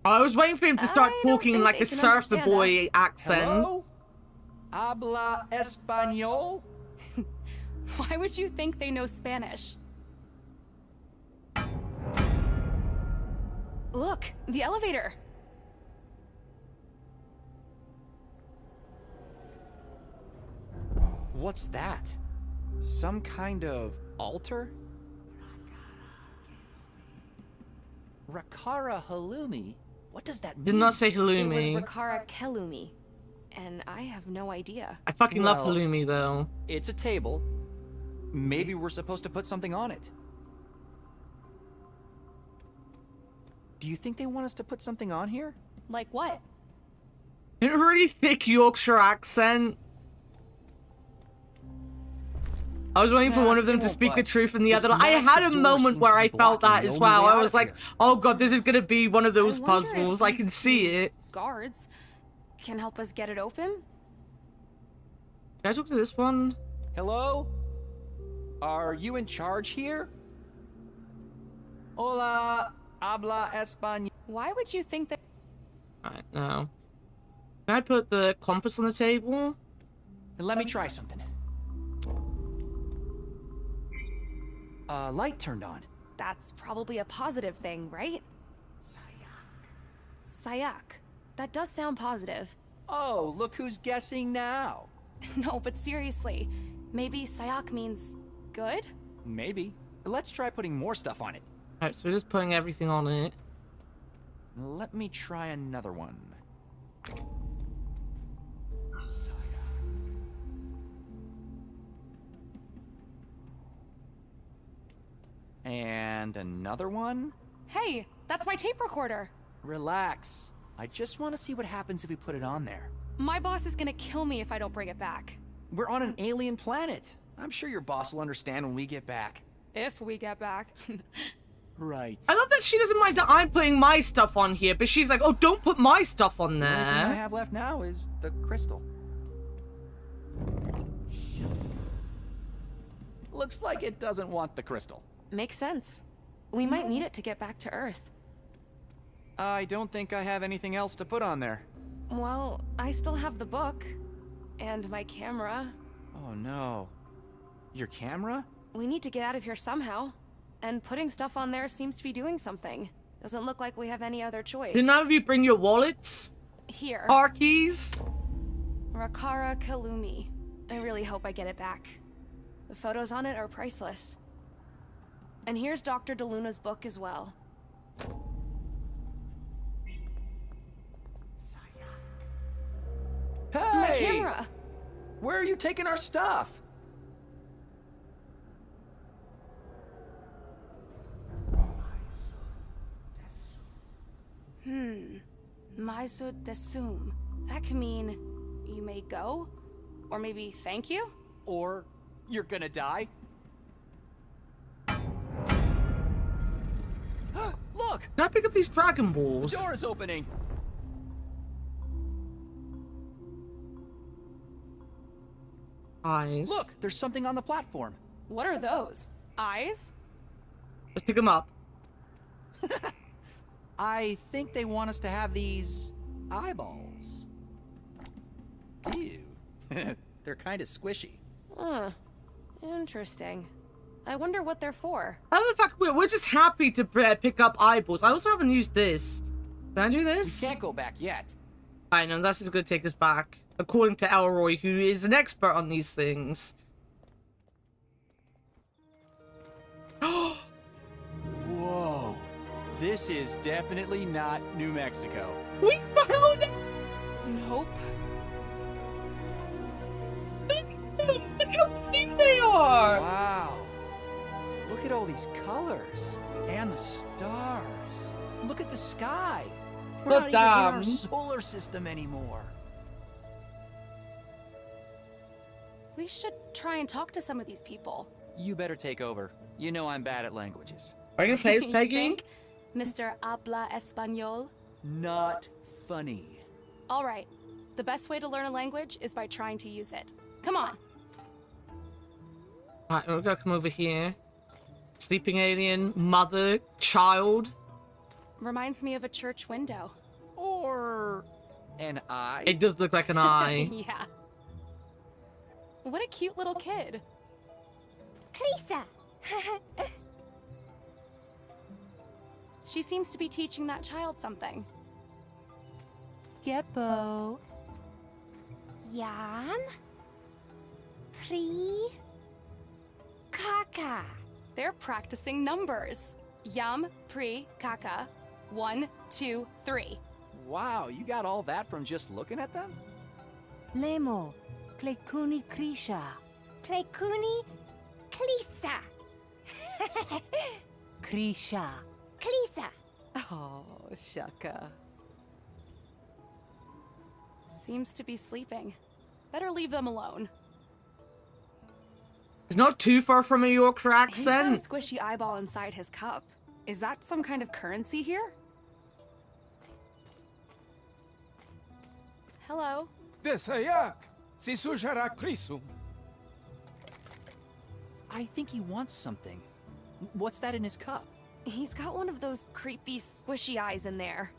I was waiting for him to start talking like a surfer boy accent. Hello? Habla español? Why would you think they know Spanish? Look, the elevator. What's that? Some kind of altar? Rakara halloumi? What does that mean? Did not say It halloumi. was Rakara Kelumi. And I have no idea. I fucking love Well, halloumi, though. It's a table. Maybe we're supposed to put something on it. Do you think they want us to put something on here? Like what? In a really thick Yorkshire accent. I was waiting for one of them to speak the truth and the This other. I had massive a door moment seems where to be I felt that blocking as the only well. way I out was of like, here. oh god, this is gonna be one of those I wonder if puzzles. I these can see it. Guards can help us get it open? Can I talk to this one? Hello? Are you in charge here? Hola, habla español. Why would you think that? Alright, now. Can I put the compass on the table? Let me try something. Light turned on. That's probably a positive thing, right? Sayak. That does sound positive. Oh, look who's guessing now. No, but seriously, maybe Sayak means good? Maybe. Let's try putting more stuff on it. Alright, so we're just putting everything on it. Let me try another one. And another one? Hey, that's my tape recorder. Relax. I just want to see what happens if we put it on there. My boss is gonna kill me if I don't bring it back. We're on an alien planet. I'm sure your boss will understand when we get back. If we get back. Right. I love that she doesn't mind that I'm putting my stuff on here, but she's like, oh, don't put my stuff on The only thing I there. have left now is the crystal. Looks like it doesn't want the crystal. Makes sense. We might need it to get back to Earth. I don't think I have anything else to put on there. Well, I still have the book. And my camera. Oh no. Your camera? We need to get out of here somehow. And putting stuff on there seems to be doing something. Doesn't look like we have any other choice. Did none of you bring your wallets? Here. Car keys? Rakara Kalumi. I really hope I get it back. The photos on it are priceless. And here's Dr. DeLuna's book as well. Hey! My camera! Where are you taking our stuff? Maisud Desum. That can mean you may go? Or maybe thank you? Or you're gonna die? Look! Can I pick up these Dragon The Balls? door is opening! Eyes. Look! There's something on the platform. What are those? Eyes? Let's pick them up. I think they want us to have these eyeballs. Ew. They're kind of squishy. Huh. Interesting. I wonder what they're for. How the fuck? We're just happy to pick up eyeballs. I also haven't used this. Can I do this? We can't go back yet. I know, that's just gonna take us back. According to Elroy, who is an expert on these things. Whoa. This is definitely not New Mexico. We found it! Nope. Look how cute they are! Wow. Look at all these colors. And the stars. Look at the sky. We're Look not even in our down. solar system anymore. We should try and talk to some of these people. You better take over. You know I'm bad at languages. Are you gonna play as You Peggy? think, Mr. Habla Español? Not funny. All right. The best way to learn a language is by trying to use it. Come on. Alright, we're gonna come over here. Sleeping alien, mother, child. Reminds me of a church window. Or an eye. It does look like an eye. Yeah. What a cute little kid. Lisa! She seems to be teaching that child something. Geppo. Jan. Pri. Kaka. They're practicing numbers. Yam, pri, kaka. 1, 2, 3. Wow, you got all that from just looking at them? Lemo. Klekuni Krisha. Klekuni Klisa. Krisha. Klisa. Oh, Shaka. Seems to be sleeping. Better leave them alone. It's not too far from a Yorkshire He's got a accent. squishy eyeball inside his cup. Is that some kind of currency here? Hello? Desayak. Si sujara krisum. I think he wants something. What's that in his cup? He's got one of those creepy squishy eyes in there.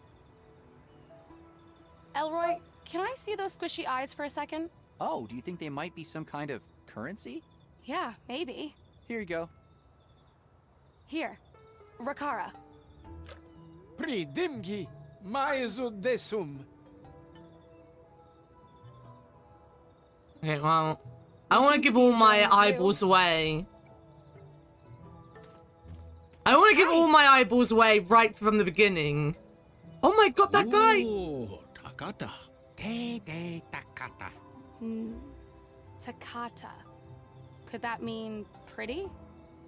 Elroy, can I see those squishy eyes for a second? Oh, do you think they might be some kind of currency? Yeah, maybe. Here you go. Here. Rakara. Pri dimgi. Maizu desum. Okay, well, I They want to seem to give be all my enjoying the view. eyeballs away. I want to give all my eyeballs away right from the beginning. Oh my god, that guy! Oh, Takata. Te Takata. Takata. Could that mean pretty?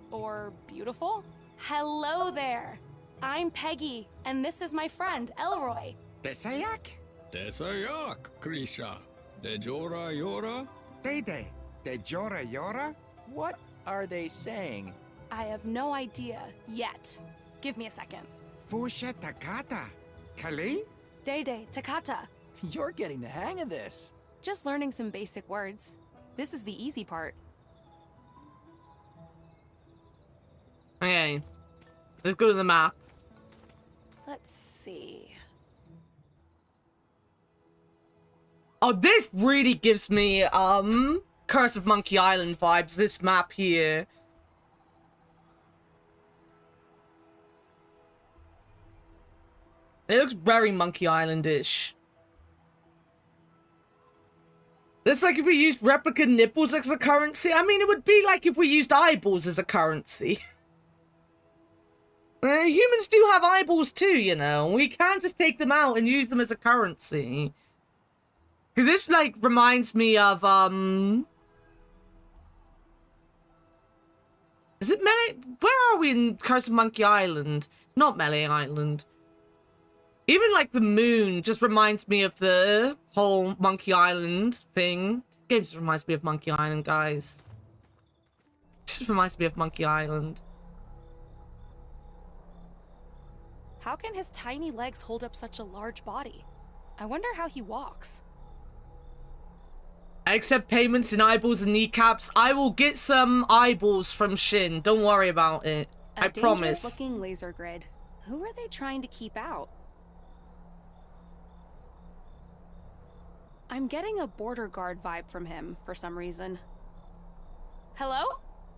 Or beautiful? Hello there! I'm Peggy, and this is my friend, Elroy. Desayak? Desayak, Krisha. De Jora Yora? Dede. De Jora Yora? What are they saying? I have no idea yet. Give me a second. Fusha Takata. Kali? Dede, Takata. You're getting the hang of this. Just learning some basic words. This is the easy part. Okay, let's go to the map. Let's see. Oh, this really gives me, Curse of Monkey Island vibes, this map here. It looks very Monkey Island-ish. That's like if we used replica nipples as a currency. I mean, it would be like if we used eyeballs as a currency. Humans do have eyeballs too, you know. We can't just take them out and use them as a currency. Because this, like, reminds me of, is it Melee? Where are we in Curse of Monkey Island? It's not Melee Island. Even, like, the moon just reminds me of the whole Monkey Island thing. This game just reminds me of Monkey Island, guys. It just reminds me of Monkey Island. How can his tiny legs hold up such a large body? I wonder how he walks. I accept payments in eyeballs and kneecaps. I will get some eyeballs from Shin. Don't worry about it. I promise. Looking laser grid. Who are they trying to keep out? I'm getting a border guard vibe from him for some reason. Hello?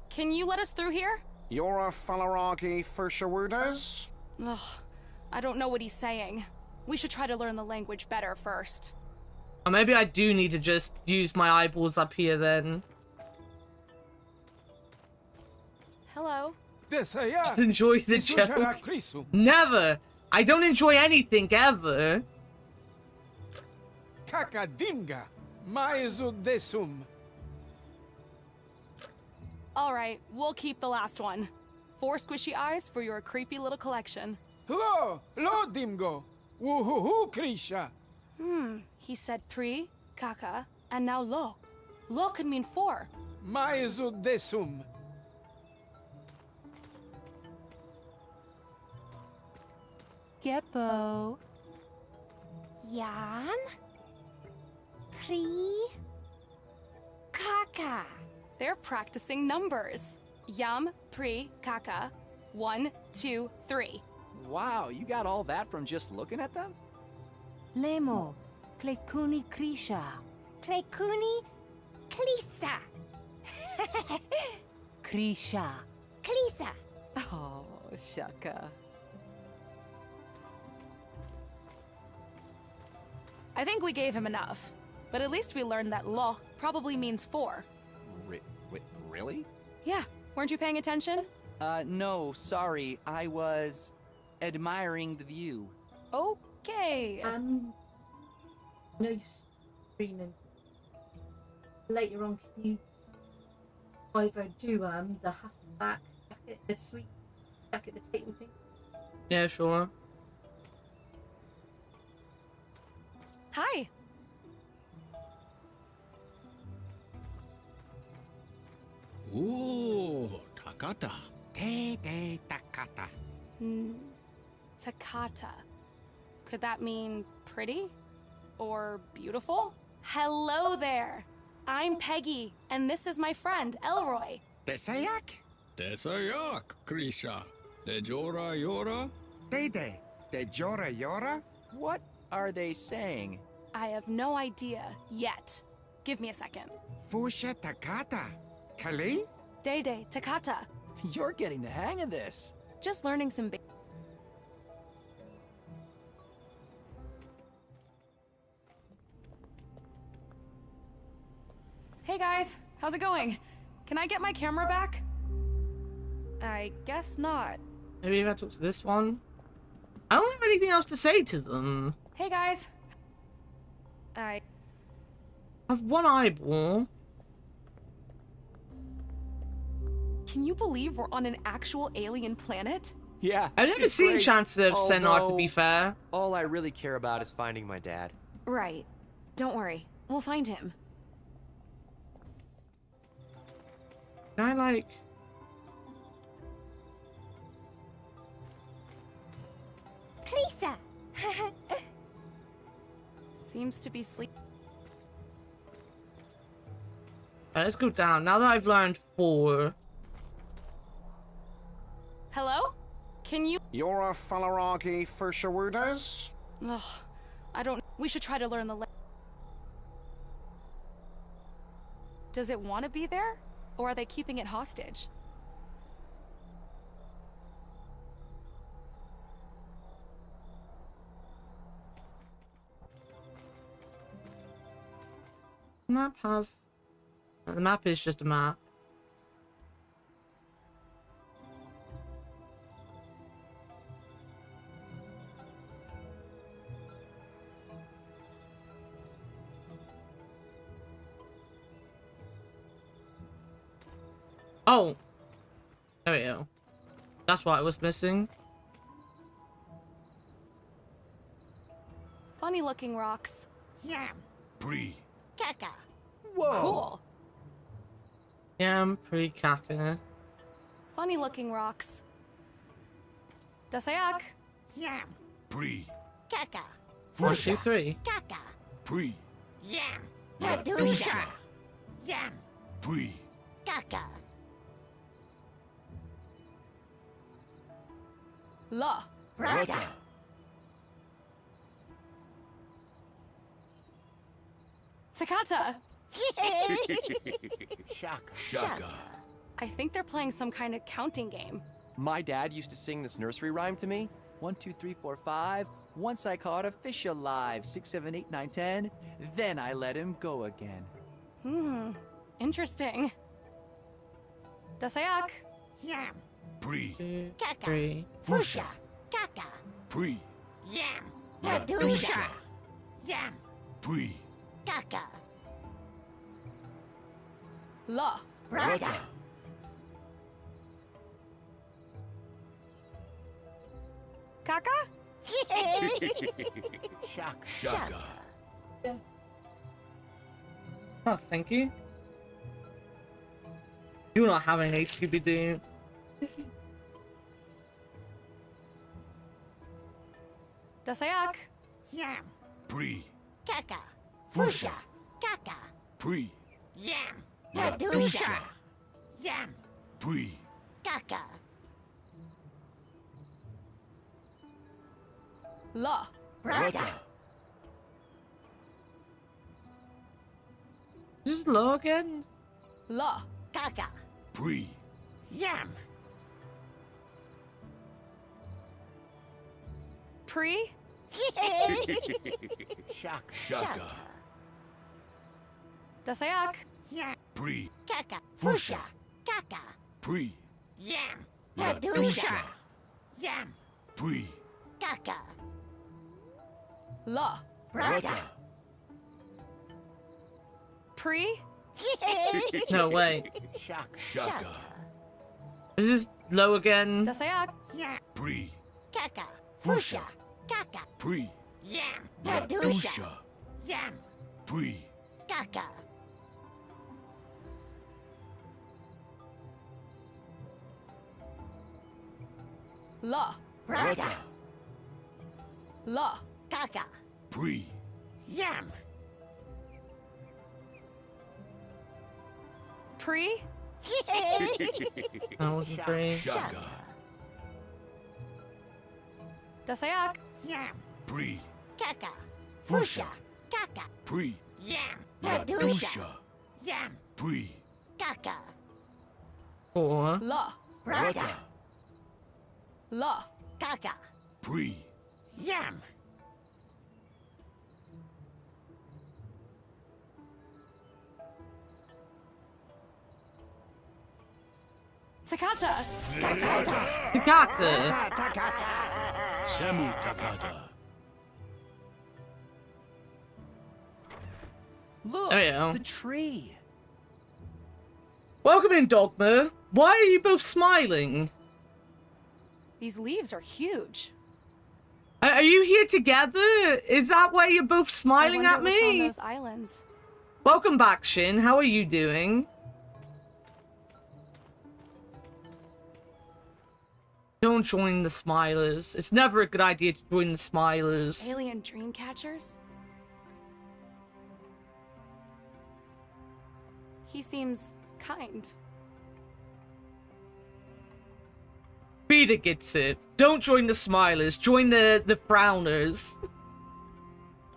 Can you let us through here? You're a Falaraki for Shawudas? Ugh, I don't know what he's saying. We should try to learn the language better first. Or maybe I do need to just use my eyeballs up here then. Hello? Just enjoy the joke. Never! I don't enjoy anything, ever. Kakadimga, Maezudesum. Alright, we'll keep the last one. 4 squishy eyes for your creepy little collection. Lo Dimgo, Woohoo Krisha. He said pre, kaka, and now lo. Lo could mean 4. Maezudesum. Geppo. Jan. Pri. Kaka. They're practicing numbers. Yum, pre, kaka. 1, 2, 3. Wow, you got all that from just looking at them? Lemo. Klekuni Krisha. Klekuni Klisa. Krisha. Klisa. Oh, Shaka. I think we gave him enough. But at least we learned that lo probably means 4. Really? Yeah, weren't you paying attention? No, sorry. I was admiring the view. Okay. No screaming. Later on, can you either do the Hasselback jacket, the sweet jacket, the table thing? Yeah, sure. Hi. Ooh, Takata. Te Takata. Takata. Could that mean pretty? Or beautiful? Hello there. I'm Peggy, and this is my friend, Elroy. Desayak? Desayak, Krisha. De Jora Yora? Dede. De Jora Yora? What are they saying? I have no idea yet. Give me a second. Fusha Takata. Kali? Dede, Takata. You're getting the hang of this. Just learning some Hey guys, how's it going? Can I get my camera back? I guess not. Maybe if I talk to this one. I don't have anything else to say to them. Hey guys. I have one eyeball. Can you believe we're on an actual alien planet? Yeah. I've never seen Chancellor of Senar, to be fair. All I really care about is finding my dad. Right. Don't worry. We'll find him. Can I, like... Klisa. Seems to be sleep. Alright, let's go down. Now that I've learned 4. Hello? Can you... You're a Falaraki for Shawudas? Ugh, I don't... We should try to learn the... Does it want to be there? Or are they keeping it hostage? the map have? The map is just a map. Oh! There we go. That's what I was missing. Funny looking rocks. Yam. Bree. Kaka. Whoa. Cool. Yeah, I'm pretty caca. Funny looking rocks. Dasayak. Yam. Bree. Kaka. 1, 2, 3. Kaka. Bree. Yam. Ladusha. Yam. Bree. Kaka. La. Rata. Takata. Shaka. I think they're playing some kind of counting game. My dad used to sing this nursery rhyme to me. 1, 2, 3, 4, 5. Once I caught a fish alive. 6, 7, 8, 9, 10. Then I let him go again. Interesting. Dasayak. Yam. Bree. 2, Kaka. 3. Fusha. Kaka. Bree. Yam. Ladusha. Ladusha. Yam. Bree. Kaka. La. Rata. Kaka? Shaka. Oh, thank you. You're not having a Scooby-Doo. Dasayak. Yam. Bree. Kaka. Fusha. Kaka. Bree. Yam. Ladusha. Yam. Bree. Kaka. La. Rata. This is low again. La. Kaka. Bree. Yam. Pre? Shaka. Dasayak. Yam. Bree. Kaka. Fusha. Kaka. Bree. Yam. Ladusha. Yam. Bree. Kaka. La. Rata. Pre? No way. Shaka. Is this low again? Dasayak. Yam. Bree. Kaka. Fusha. Kaka. Bree. Yam. Ladusha. Yam. Bree. Kaka. La. Rata. La. Kaka. Bree. Yam. Pre? That wasn't free. Shaka. Dasayak. Yam. Bree. Kaka. Fusha. Kaka. Bree. Yam. Ladusha. Yam. Bree. Kaka. 4. La. Rata. La. Kaka. Bree. Yam. Takata. Takata. Samu Takata. Look, There you go. the tree. Welcome in, Dogma. Why are you both smiling? These leaves are huge. Are you here together? Is that why you're both smiling I at wonder what's on me? those islands. Welcome back, Shin. How are you doing? Don't join the Smilers. It's never a good idea to join the Smilers. Alien dream catchers? He seems kind. Peter gets it. Don't join the Smilers. Join the Frowners.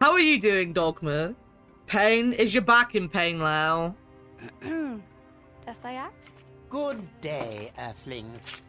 How are you doing, Dogma? Pain? Is your back in pain, Lau? Dasayak? Good day, Earthlings.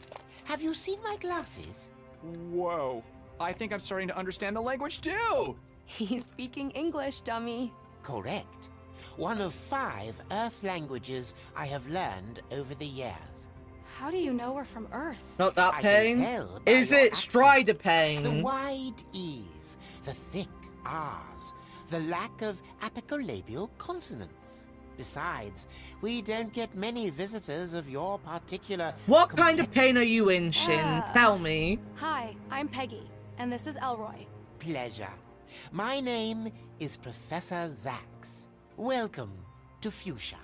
Have you seen my glasses? Whoa. I think I'm starting to understand the language too! He's speaking English, dummy. Correct. one of 5 Earth languages I have learned over the years. How do you know we're from Earth? Not that I pain. can tell by Is your it accent. Strider pain? The wide E's, the thick R's, the lack of apicolabial consonants. Besides, we don't get many visitors of your particular... What kind of pain are you in, Shin? Tell me. Hi, I'm Peggy, and this is Elroy. Pleasure. My name is Professor Zax. Welcome to Fuchsia.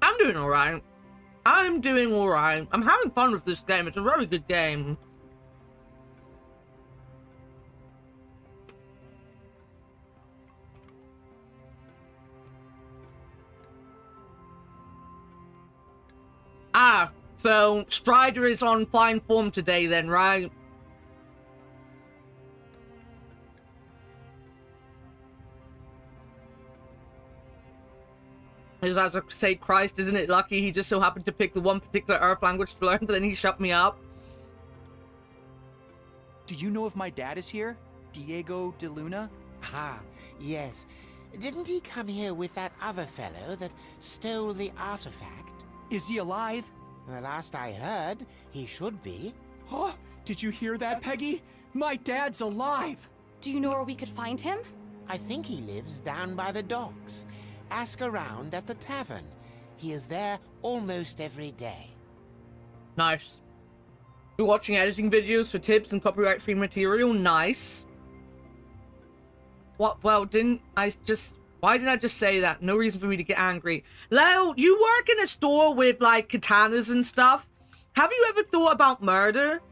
I'm doing alright. I'm doing alright. I'm having fun with this game. It's a very good game. Ah, so Strider is on fine form today then, right? As I say, Christ, isn't it lucky he just so happened to pick the one particular Earth language to learn, but then he shut me up? Do you know if my dad is here? Diego de Luna? Ah, yes. Didn't he come here with that other fellow that stole the artifact? Is he alive? The last I heard, he should be. Oh, did you hear that, Peggy? My dad's alive! Do you know where we could find him? I think he lives down by the docks. Ask around at the tavern. He is there almost every day. Nice. You're watching editing videos for tips and copyright-free material? Nice. What? Well, why didn't I just say that? No reason for me to get angry. Leo, you work in a store with, like, katanas and stuff. Have you ever thought about murder?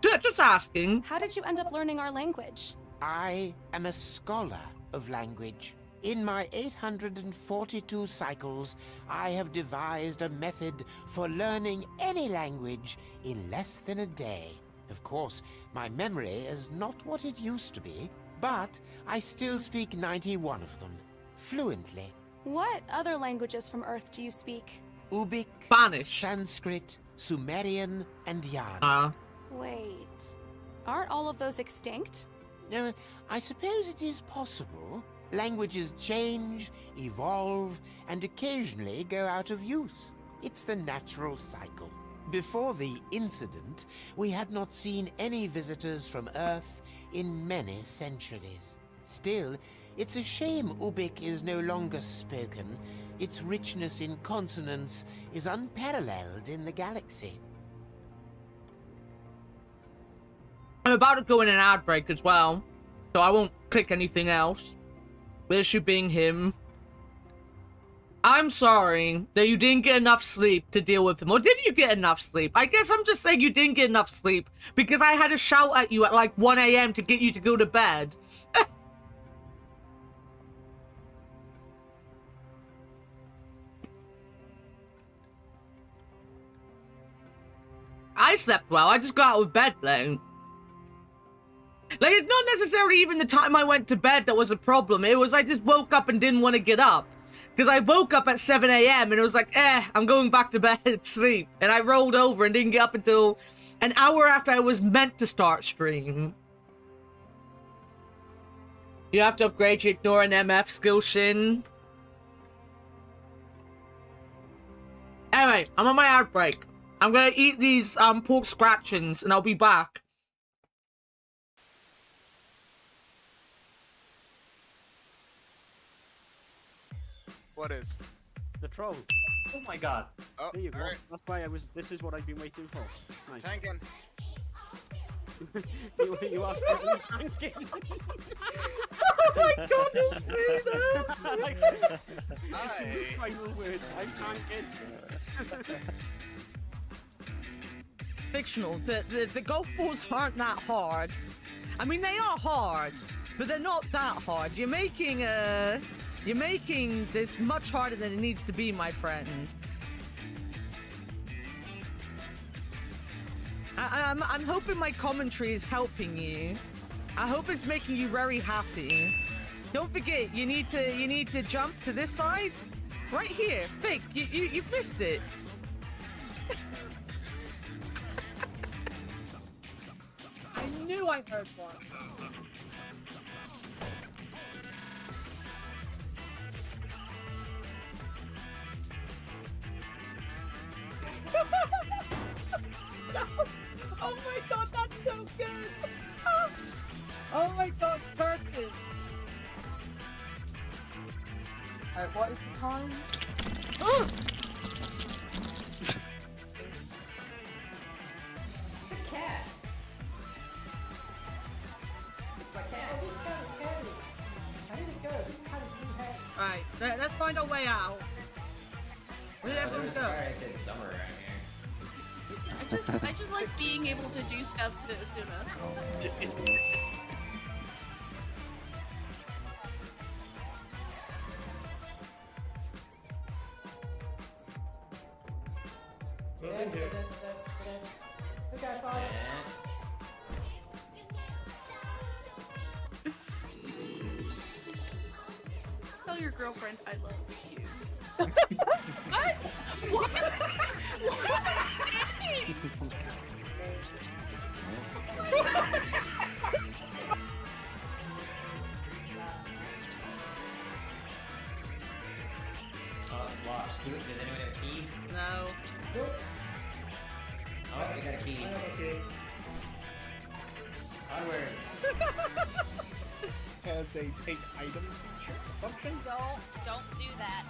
Just asking. How did you end up learning our language? I am a scholar of language. In my 842 cycles, I have devised a method for learning any language in less than a day. Of course, my memory is not what it used to be, but I still speak 91 of them, fluently. What other languages from Earth do you speak? Ubik, Spanish, Sanskrit, Sumerian, and Yana. Wait, aren't all of those extinct? I suppose it is possible. Languages change, evolve, and occasionally go out of use. It's the natural cycle. Before the incident, we had not seen any visitors from Earth in many centuries. Still, it's a shame Ubik is no longer spoken. Its richness in consonants is unparalleled in the galaxy. I'm about to go in an ad break as well, so I won't click anything else. The issue being him. I'm sorry that you didn't get enough sleep to deal with him. Or did you get enough sleep? I guess I'm just saying you didn't get enough sleep because I had to shout at you at like 1 a.m. to get you to go to bed. I slept well. I just got out of bed late. Like, it's not necessarily even the time I went to bed that was a problem. It was I just woke up and didn't want to get up. Because I woke up at 7 a.m. and it was like, I'm going back to bed, sleep. And I rolled over and didn't get up until an hour after I was meant to start stream. You have to upgrade your ignore an MF skill, Shin. Anyway, I'm on my ad break. I'm gonna eat these pork scratchings and I'll be back. What is? The troll. Oh my god. Oh, there you go. right. That's why this is what I've been waiting for. Nice. Tanking. you asked me tanking. Oh my god, you see that? His final words. I'm tanking. Fictional. The golf balls aren't that hard. I mean, they are hard, but they're not that hard. You're making this much harder than it needs to be, my friend. I'm hoping my commentary is helping you. I hope it's making you very happy. Don't forget, you need to jump to this side. Right here. Fig, you missed it. I knew I heard one. No! Oh my god, that's so good! Oh my god, Kirsten! Alright, what is the time? Oh! The cat. My cat. Oh, this cat is heavy. How did it go? This cat is really heavy. Alright, let's find our way out. Where did everyone go? Summer around here. I just like being able to do stuff to Asuna. Tell your girlfriend I love you. What? What? What am I saying? Oh, it's locked. Does anyone have a key? No. Oh, we got a key. Onwards. Has a take item function. Don't do that.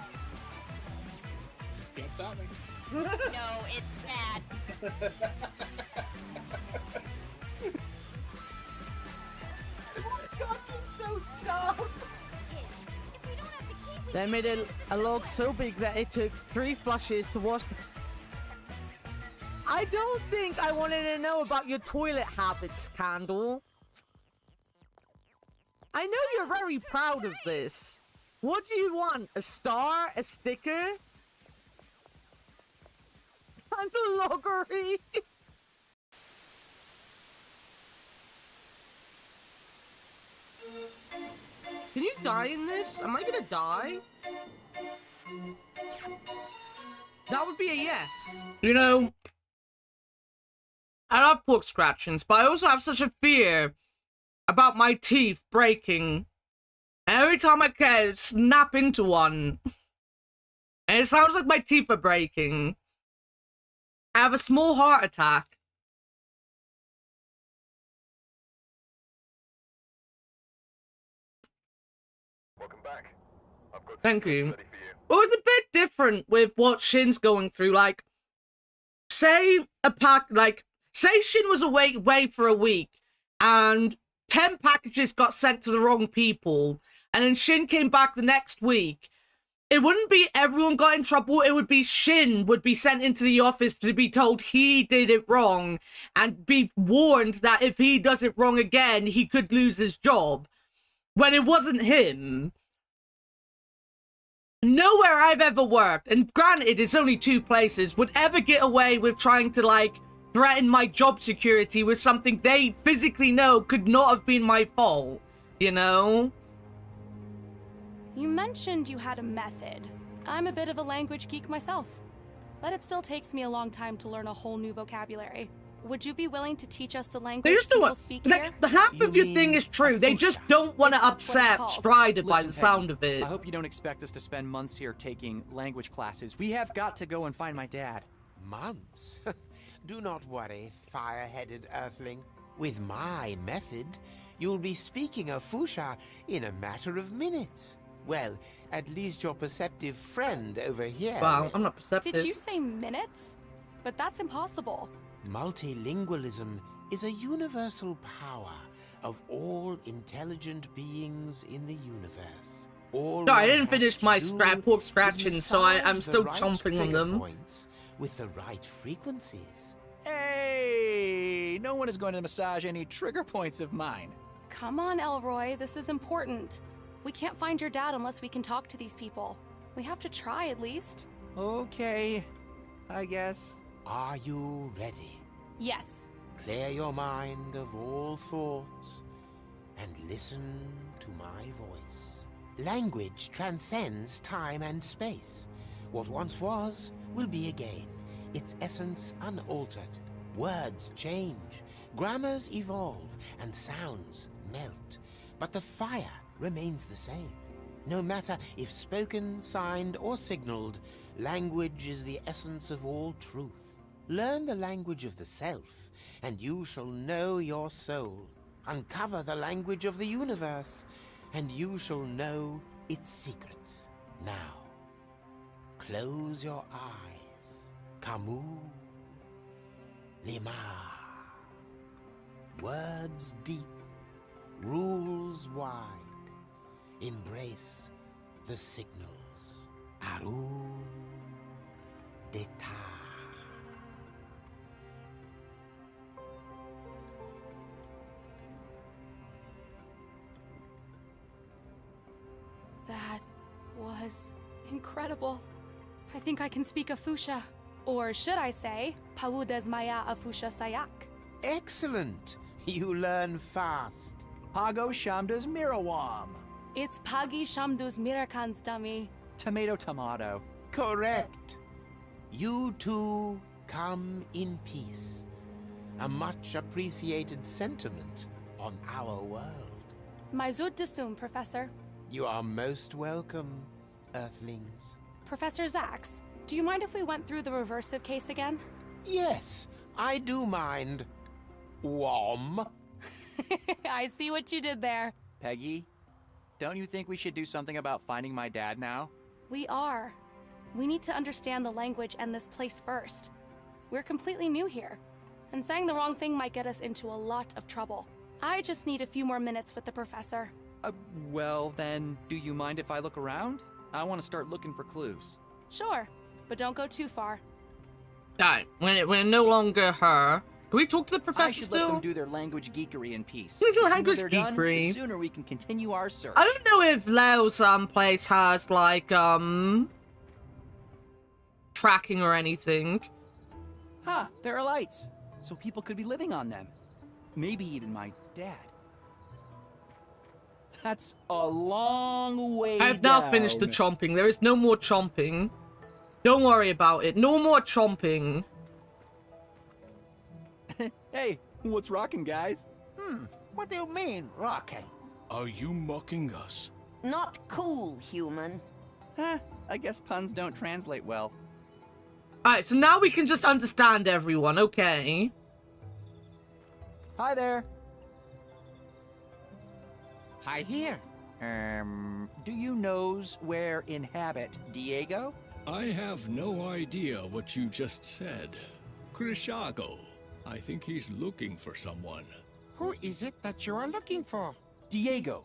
Can't stop me. No, it's bad. Oh my god, you're so dumb! They made a log so big that it took 3 flushes to wash. I don't think I wanted to know about your toilet habits, Candle. I know you're very proud of this. What do you want? A star? A sticker? Loggery. Can you die in this? Am I gonna die? That would be a yes. You know, I love pork scratchings, but I also have such a fear about my teeth breaking. Every time I can snap into one, and it sounds like my teeth are breaking. I have a small heart attack. Welcome back. I've got Thank you. Well, it's a bit different with what Shin's going through. Like, say Shin was away for a week, and 10 packages got sent to the wrong people, and then Shin came back the next week. It wouldn't be everyone got in trouble, it would be Shin would be sent into the office to be told he did it wrong and be warned that if he does it wrong again, he could lose his job. When it wasn't him. Nowhere I've ever worked, and granted it's only 2 places, would ever get away with trying to, like, threaten my job security with something they physically know could not have been my fault, you know? You mentioned you had a method. I'm a bit of a language geek myself, but it still takes me a long time to learn a whole new vocabulary. Would you be willing to teach us the language people speak here? The half of your thing is true. They just don't want to upset Strider by the sound of it. I hope you don't expect us to spend months here taking language classes. We have got to go and find my dad. Months? Do not worry, fire-headed earthling. With my method, you'll be speaking a Fusha in a matter of minutes. Well, at least your perceptive friend over here. Wow, I'm not perceptive. Did you say minutes? But that's impossible. Multilingualism is a universal power of all intelligent beings in the universe. No, I didn't finish my pork scratching, so I'm still chomping on them. With the right frequencies. Hey! No one is going to massage any trigger points of mine. Come on, Elroy, this is important. We can't find your dad unless we can talk to these people. We have to try at least. Okay, I guess. Are you ready? Yes. Clear your mind of all thoughts and listen to my voice. Language transcends time and space. What once was will be again, its essence unaltered. Words change, grammars evolve, and sounds melt. But the fire remains the same. No matter if spoken, signed, or signaled, language is the essence of all truth. Learn the language of the self, and you shall know your soul. Uncover the language of the universe, and you shall know its secrets. Now, close your eyes. Camus. Lima. Words deep, rules wide. Embrace the signals. Arum Deta. That was incredible. I think I can speak Afusha. Or should I say, Pawudes Maya Afusha Sayak. Excellent. You learn fast. Pago Shamdas Mirawam. It's Pagi Shamdus Mirakans, dummy. Tomato. Correct. You two come in peace. A much appreciated sentiment on our world. Maizud Desum, Professor. You are most welcome, Earthlings. Professor Zax, do you mind if we went through the reversive case again? Yes, I do mind. Wom. I see what you did there. Peggy, don't you think we should do something about finding my dad now? We are. We need to understand the language and this place first. We're completely new here, and saying the wrong thing might get us into a lot of trouble. I just need a few more minutes with the professor. Well then, do you mind if I look around? I want to start looking for clues. Sure, but don't go too far. Alright, we're no longer her. Can we talk to the professor I should still? let them do their language geekery in peace. Do The language sooner they're done, geekery. the sooner we can continue our search. I don't know if Leo's place has like tracking or anything. There are lights, so people could be living on them. Maybe even my dad. That's a long way I have now down. finished the chomping. There is no more chomping. Don't worry about it. No more chomping. Hey, what's rocking, guys? What do you mean, rocking? Are you mocking us? Not cool, human. I guess puns don't translate well. Alright, so now we can just understand everyone, okay? Hi there. Hi here. Do you knows where inhabit Diego? I have no idea what you just said. Krishago. I think he's looking for someone. Who is it that you are looking for? Diego.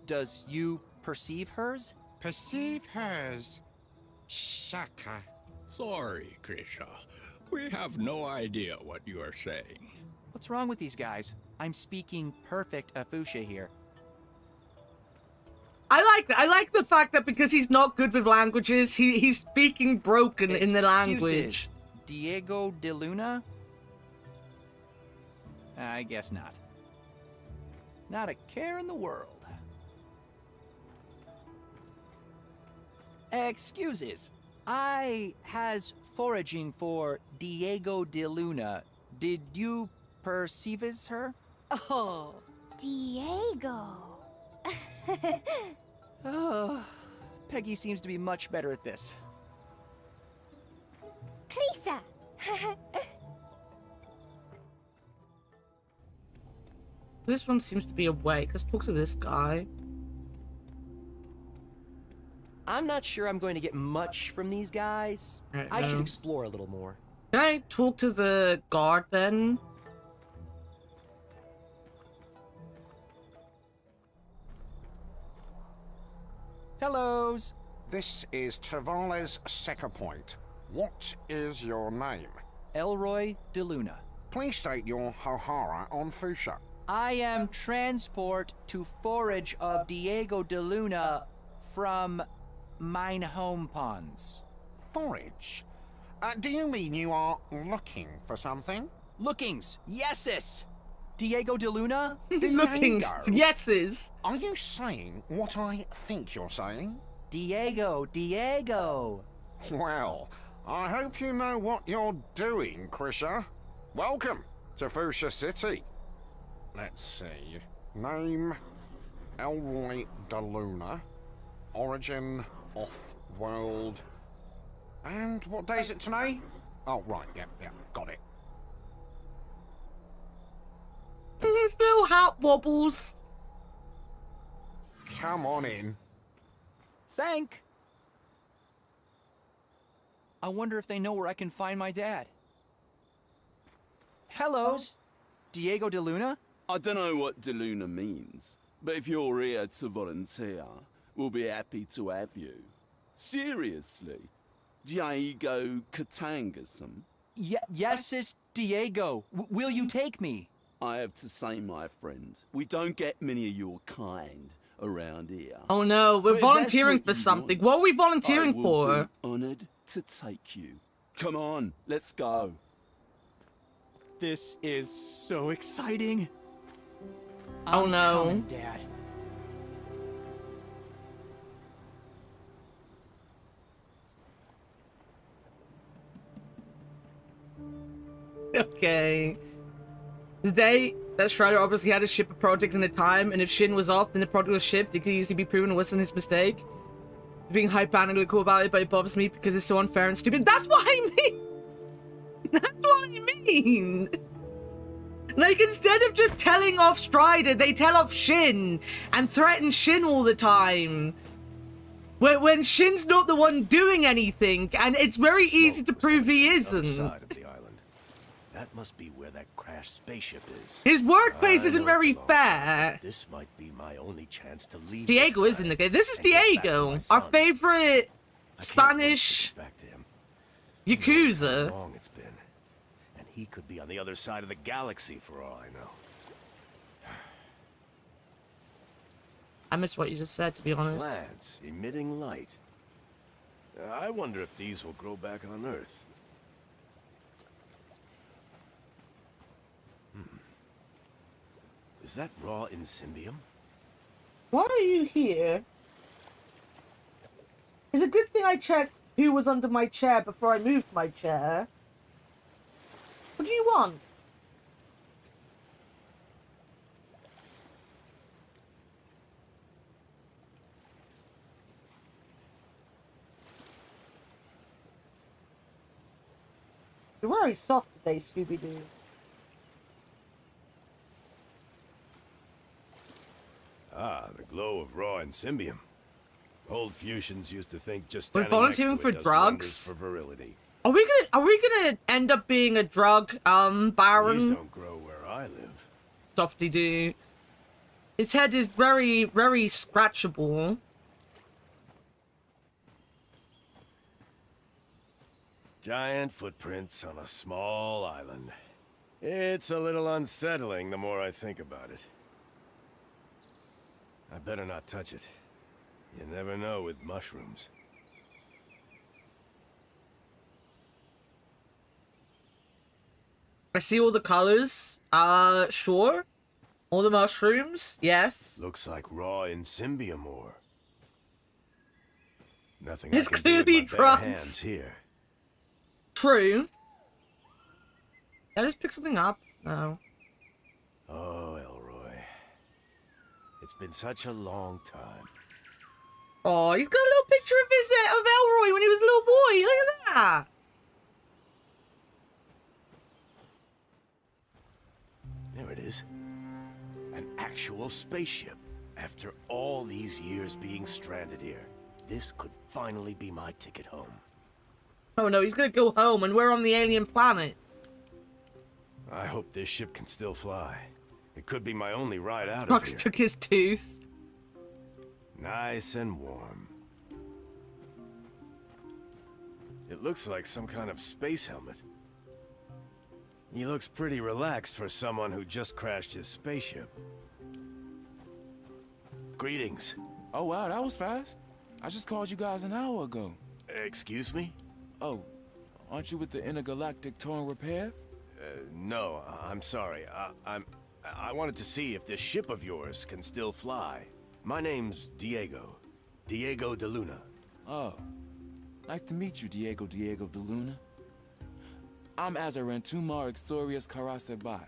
Does you perceive hers? Perceive hers. Shaka. Sorry, Krisha. We have no idea what you are saying. What's wrong with these guys? I'm speaking perfect Afusha here. I like the fact that because he's not good with languages, he's speaking broken in the language. Diego de Luna? I guess not. Not a care in the world. Excuses. I has foraging for Diego de Luna. Did you perceives her? Oh. Diego. Oh, Peggy seems to be much better at this. Pleasa. This one seems to be awake. Let's talk to this guy. I'm not sure I'm going to get much from these guys. I should explore a little more. Can I talk to the guard then? Hellos. This is Tavales Second Point. What is your name? Elroy de Luna. Please state your Hohara on Fusha. I am transport to forage of Diego de Luna from mine home ponds. Forage? Do you mean you are looking for something? Lookings, yeses! Diego de Luna? Looking yeses. Are you saying what I think you're saying? Diego. Well, I hope you know what you're doing, Krisha. Welcome to Fuchsia City. Let's see. Name, Elroy de Luna. Origin, off-world. And what day is it today? Oh, right, yeah, got it. Still hat wobbles. Come on in. I wonder if they know where I can find my dad. Hello, Diego de Luna? I don't know what De Luna means, but if you're here to volunteer, we'll be happy to have you. Seriously, Diego Katangasum? Yes, it's Diego. Will you take me? I have to say, my friend, we don't get many of your kind around here. Oh no, we're But if volunteering that's for what you something. want, What are we volunteering I will for? be honoured to take you. Come on, let's go. This is so exciting. Oh no. Coming, Dad. Okay. Today, that Strider obviously had to ship a project in a time, and if Shin was off, then the project was shipped. It could easily be proven it wasn't his mistake. Being hyper-analytical about it, but it bothers me because it's so unfair and stupid. That's what I mean! That's what I mean! Like, instead of just telling off Strider, they tell off Shin and threaten Shin all the time. When Shin's not the one doing anything, and it's very easy to prove he isn't. Side of the island. That must be where that crashed spaceship is. His workplace I isn't know very it's a long fair. shot, but this might be my only chance to leave. Diego isn't the guy. This is Diego, our favorite Spanish Back to him. Yakuza. How long it's been, and he could be on the other side of the galaxy for all I know. I missed what you just said, to be honest. Plants emitting light. I wonder if these will grow back on Earth. Is that raw insymbium? Why are you here? It's a good thing I checked who was under my chair before I moved my chair. What do you want? You're very soft today, Scooby-Doo. Ah, the glow of raw insymbium. Old Fusians used to think just We're standing next to volunteering it for does drugs? wonders for virility. Are we gonna end up being a drug, These baron? don't grow where I live. Softy-doo. His head is very, very scratchable. Giant footprints on a small island. It's a little unsettling the more I think about it. I better not touch it. You never know with mushrooms. I see all the colors. Sure. All the mushrooms, yes. Looks like raw insymbium ore. Nothing It's I can clearly do with my bare drugs. hands here. True. Did I just pick something up? No. Oh, Elroy. It's been such a long time. Oh, he's got a little picture of Elroy when he was a little boy. Look at that. There it is. An actual spaceship. After all these years being stranded here, this could finally be my ticket home. Oh no, he's gonna go home and we're on the alien planet. I hope this ship can still fly. It could be my only ride out of Rox here. took his tooth. Nice and warm. It looks like some kind of space helmet. He looks pretty relaxed for someone who just crashed his spaceship. Greetings. Oh wow, that was fast. I just called you guys an hour ago. Excuse me? Oh, aren't you with the intergalactic towing repair? No, I'm sorry. I wanted to see if this ship of yours can still fly. My name's Diego. Diego de Luna. Oh. Nice to meet you, Diego de Luna. I'm Azarentumar Exorius Karasebat,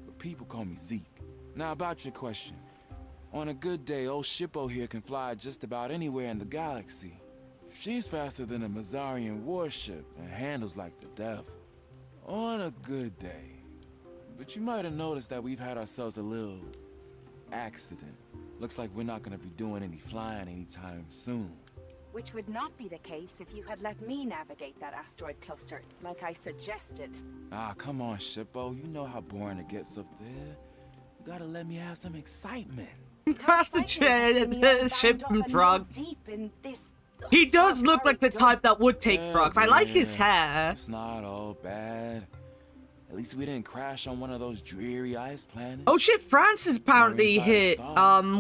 but people call me Zeke. Now about your question. On a good day, old Shippo here can fly just about anywhere in the galaxy. She's faster than a Mazarian warship and handles like the devil. On a good day. But you might have noticed that we've had ourselves a little accident. Looks like we're not gonna be doing any flying anytime soon. Which would not be the case if you had let me navigate that asteroid cluster, like I suggested. Ah, come on, Shippo. You know how boring it gets up there. You gotta let me have some excitement. Cross the ship from drugs. He does look like the type that would take drugs. I like his hair. It's not all bad. At least we didn't crash on one of those dreary ice planets. Oh shit, France is apparently hit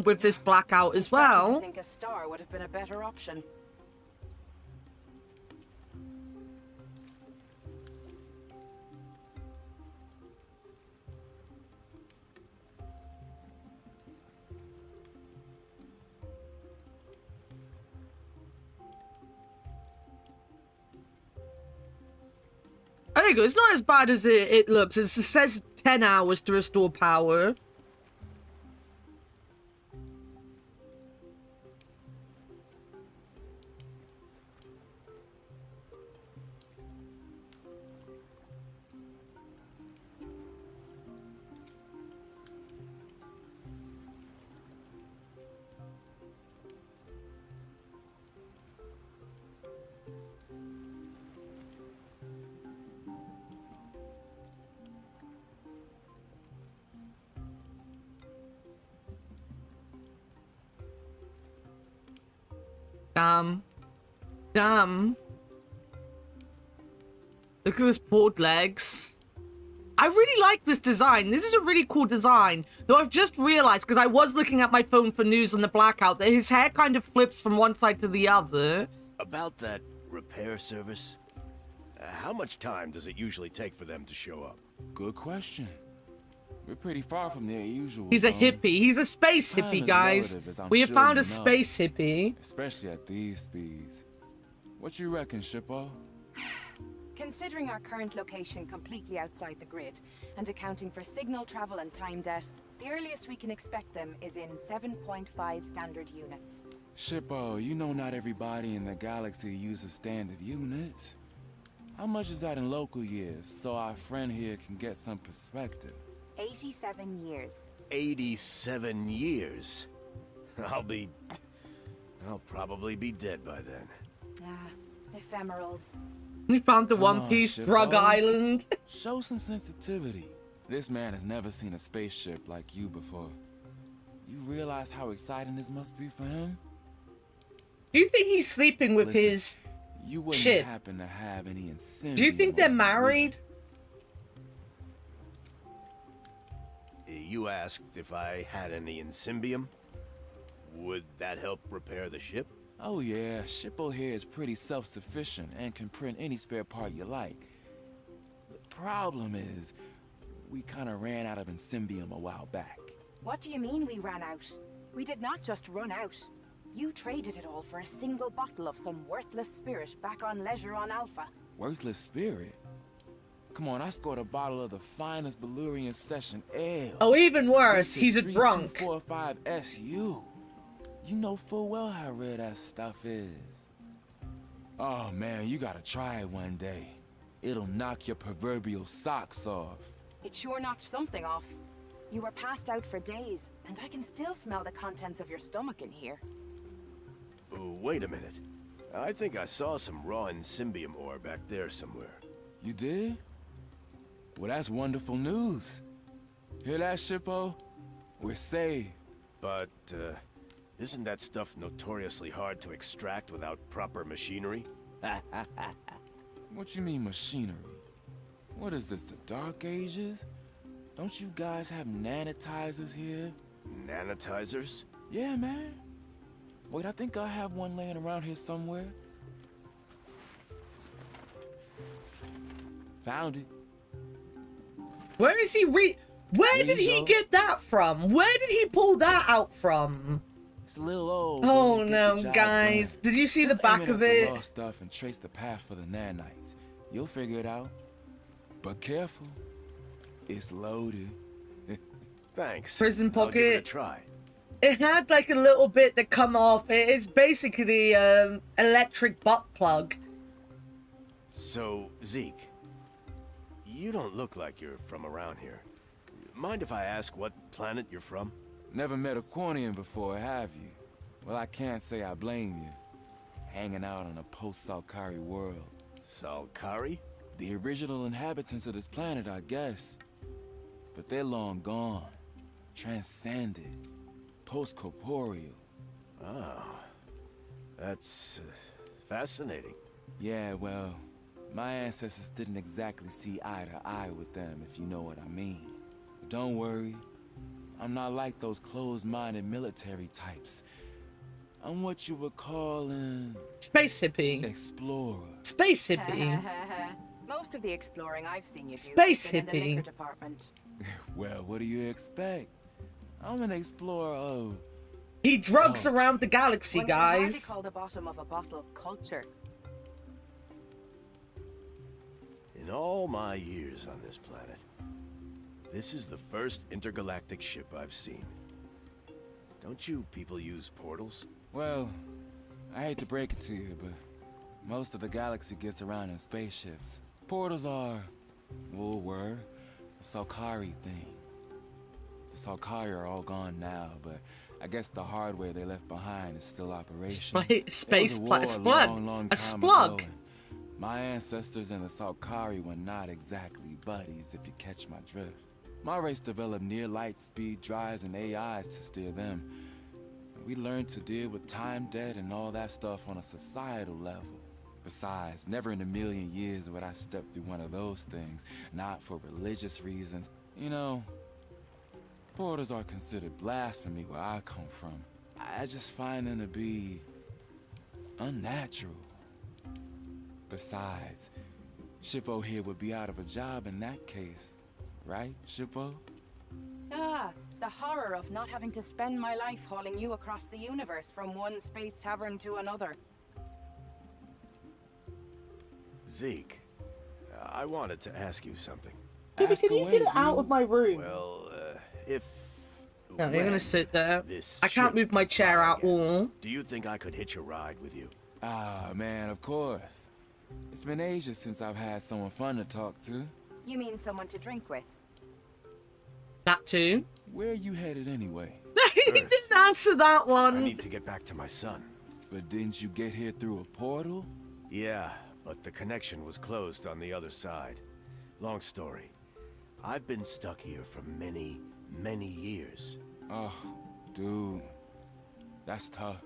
with this blackout as well. I think a star would have been a better option. There you go. It's not as bad as it looks. It says 10 hours to restore power. Damn. Look at those port legs. I really like this design. This is a really cool design. Though I've just realized, because I was looking at my phone for news on the blackout, that his hair kind of flips from one side to the other. About that repair service, how much time does it usually take for them to show up? Good question. We're pretty far from their usual. He's a hippie. He's a space hippie, guys. We have found a space hippie. Especially at these speeds. What you reckon, Shippo? Considering our current location completely outside the grid, and accounting for signal travel and time debt, the earliest we can expect them is in 7.5 standard units. Shippo, you know not everybody in the galaxy uses standard units. How much is that in local years, so our friend here can get some perspective? 87 years. 87 years? I'll probably be dead by then. Ah, ephemerals. We found the One Piece drug island. Show some sensitivity. This man has never seen a spaceship like you before. You realize how exciting this must be for him? Do you think he's sleeping with his you wouldn't ship? Happen to have any incentive? Do you think they're married? You asked if I had any Insymbium? Would that help repair the ship? Oh yeah, Shippo here is pretty self-sufficient and can print any spare part you like. The problem is, we kinda ran out of Insymbium a while back. What do you mean we ran out? We did not just run out. You traded it all for a single bottle of some worthless spirit back on Leisuron Alpha. Worthless spirit? Come on, I scored a bottle of the finest Valurian Session Ale. Oh, even worse, he's a drunk. 3245 SU. You know full well how rare that stuff is. Oh man, you gotta try it one day. It'll knock your proverbial socks off. It sure knocked something off. You were passed out for days, and I can still smell the contents of your stomach in here. Oh, wait a minute. I think I saw some raw Insymbium ore back there somewhere. You did? Well, that's wonderful news. Hear that, Shippo? We're saved. But, isn't that stuff notoriously hard to extract without proper machinery? What you mean machinery? What is this, the Dark Ages? Don't you guys have nanitizers here? Nanitizers? Yeah, man. Wait, I think I have one laying around here somewhere. Found it. Where is he Where did he get that from? Where did he pull that out from? It's a little old. Oh no, guys. Did you see the back of it? Lost stuff and trace the path for the nanites. You'll figure it out. But careful. It's loaded. Thanks. Prison I'll give it a pocket. try. It had like a little bit that come off. It is basically electric butt plug. So, Zeke, you don't look like you're from around here. Mind if I ask what planet you're from? Never met a Quanian before, have you? Well, I can't say I blame you. Hanging out on a post-Salkari world. Salkari? The original inhabitants of this planet, I guess. But they're long gone. Transcended. Post-corporeal. Oh. That's fascinating. Yeah, well, my ancestors didn't exactly see eye to eye with them, if you know what I mean. But don't worry. I'm not like those closed-minded military types. I'm what you would call an... Space hippie. Explorer. Space hippie. Most of the exploring I've seen you do Space has been in the hippie. liquor department. Well, what do you expect? I'm an explorer of... He drugs around the galaxy, One can hardly guys. call the bottom of a bottle culture. In all my years on this planet, this is the first intergalactic ship I've seen. Don't you people use portals? Well, I hate to break it to you, but most of the galaxy gets around in spaceships. Portals are, well, were a Salkari thing. The Salkari are all gone now, but I guess the hardware they left behind is still operational. Space There was a war splug. long, long A time splug. ago, and my ancestors and the Salkari were not exactly buddies, if you catch my drift. My race developed near light speed drives and AIs to steer them. And we learned to deal with time debt and all that stuff on a societal level. Besides, never in a million years would I step through one of those things, not for religious reasons. You know, portals are considered blasphemy where I come from. I just find them to be unnatural. Besides, Shippo here would be out of a job in that case. Right, Shippo? Ah, the horror of not having to spend my life hauling you across the universe from one space tavern to another. Zeke, I wanted to ask you something. Baby, can you get out of my room? Well, if... No, you're gonna sit there. This I can't ship move my chair out all. Do you think I could hitch a ride with you? Ah, man, of course. It's been ages since I've had someone fun to talk to. You mean someone to drink with? That too. Where are you headed anyway? He didn't answer that one. I need to get back to my son. But didn't you get here through a portal? Yeah, but the connection was closed on the other side. Long story. I've been stuck here for many, many years. Oh, dude. That's tough.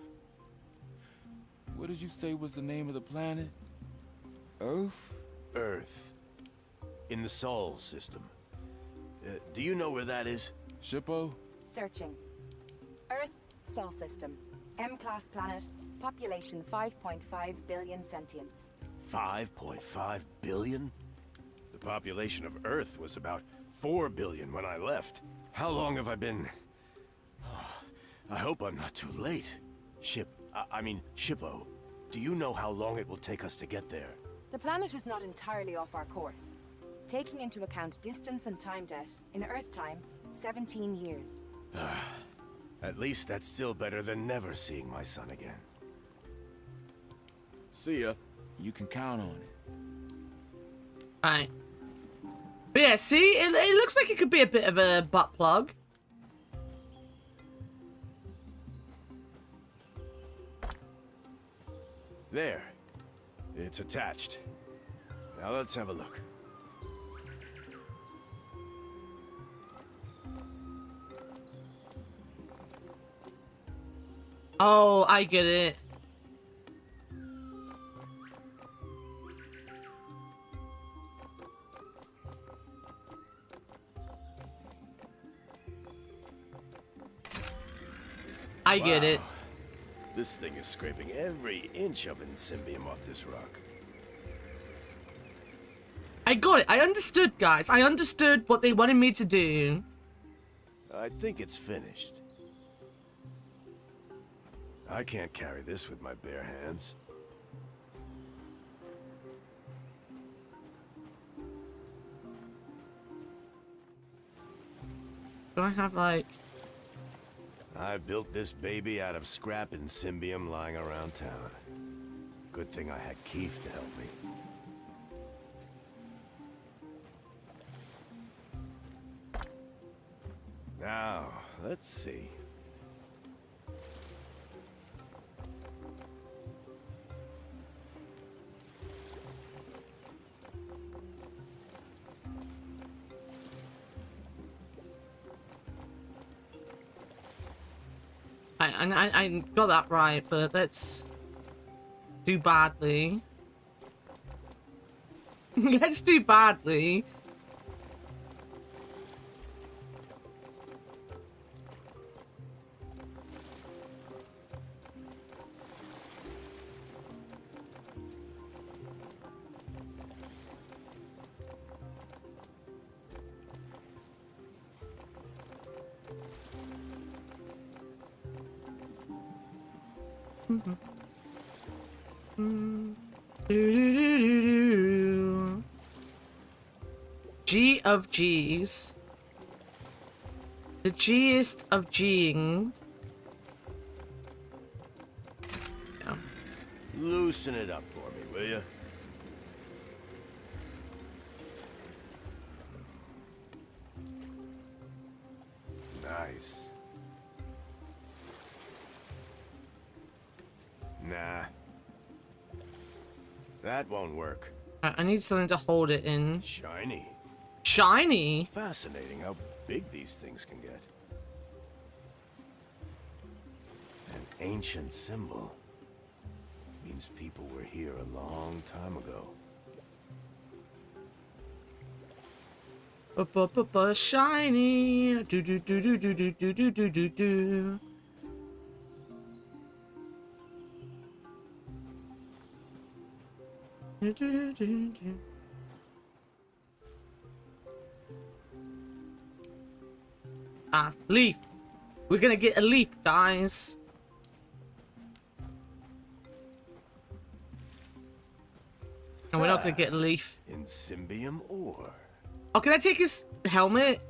What did you say was the name of the planet? Earth? Earth. In the Sol system. Do you know where that is? Shippo? Searching. Earth, Sol system. M-class planet. Population 5.5 billion sentients. 5.5 billion? The population of Earth was about 4 billion when I left. How long have I been... I hope I'm not too late. Shippo, do you know how long it will take us to get there? The planet is not entirely off our course. Taking into account distance and time debt, in Earth time, 17 years. At least that's still better than never seeing my son again. See ya. You can count on it. Alright. But yeah, see? It looks like it could be a bit of a butt plug. There. It's attached. Now let's have a look. Oh, I get it. I get it. This thing is scraping every inch of Insymbium off this rock. I got it. I understood, guys. I understood what they wanted me to do. I think it's finished. I can't carry this with my bare hands. Do I have, like... I built this baby out of scrap and symbium lying around town. Good thing I had Keith to help me. Now, let's see. I got that right, but let's do badly. Let's do badly. G of G's. The G'est of G'ing. Yeah. Loosen it up for me, will you? Nice. Nah. That won't work. I need something to hold it in. Shiny. Shiny? Fascinating how big these things can get. An ancient symbol. Means people were here a long time ago. Shiny. Do do do do do do do do do do do. Ah, leaf. We're gonna get a leaf, guys. And we're not gonna get a leaf. In symbium ore. Oh, can I take his helmet?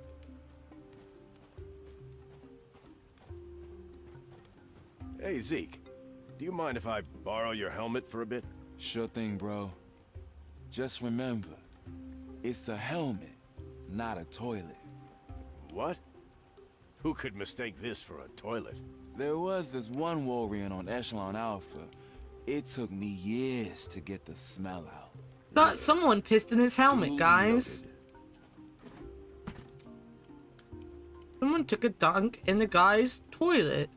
Hey, Zeke. Do you mind if I borrow your helmet for a bit? Sure thing, bro. Just remember, it's a helmet, not a toilet. What? Who could mistake this for a toilet? There was this one warrior on Echelon Alpha. It took me years to get the smell out. Got someone pissed in his helmet, guys. Someone took a dunk in the guy's toilet.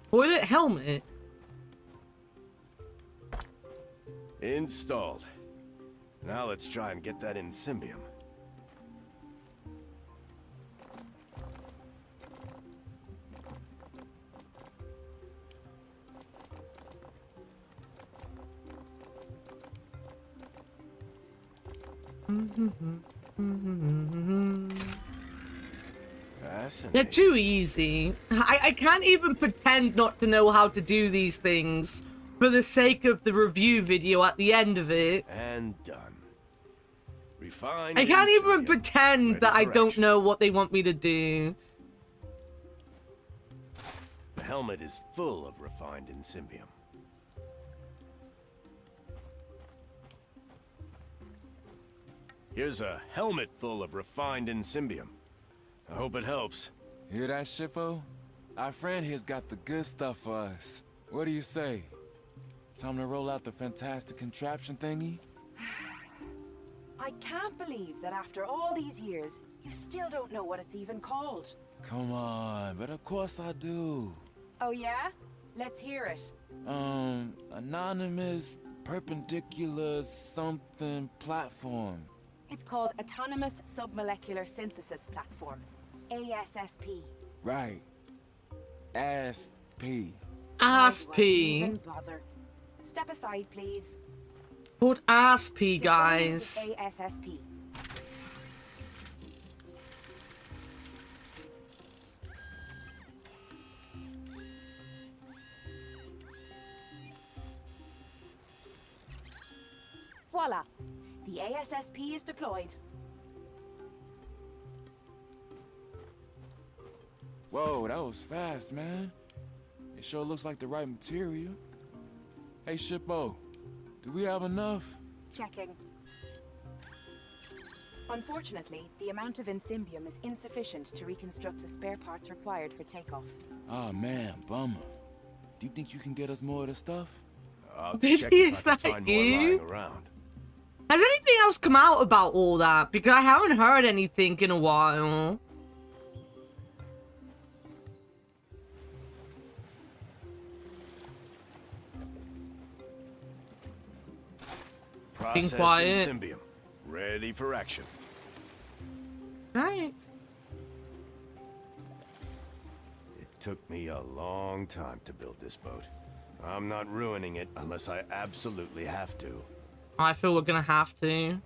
Toilet helmet. Installed. Now let's try and get that in symbium. They're too easy. I can't even pretend not to know how to do these things for the sake of the review video at the end of it. And done. Refined. I can't even pretend that I don't know what they want me to do. The helmet is full of refined in symbium. Here's a helmet full of refined in symbium. I hope it helps. Hear that, Shippo? Our friend here's got the good stuff for us. What do you say? Time to roll out the fantastic contraption thingy? I can't believe that after all these years, you still don't know what it's even called. Come on, but of course I do. Oh yeah? Let's hear it. Anonymous Perpendicular Something Platform. It's called Autonomous Submolecular Synthesis Platform, ASSP. Right. ASP. ASP. Even bother. Step aside, please. Called ASP, guys. ASSP. Voila. The ASSP is deployed. Whoa, that was fast, man. It sure looks like the right material. Hey, Shippo, do we have enough? Checking. Unfortunately, the amount of Insymbium is insufficient to reconstruct the spare parts required for takeoff. Ah, man, bummer. Do you think you can get us more of the stuff? I'll Did check he? if Is I can that find more you? lying around. Has anything else come out about all that? Because I haven't heard anything in a while. Processed quiet. Insymbium. Ready for action. Right. It took me a long time to build this boat. I'm not ruining it unless I absolutely have to. I feel we're gonna have to.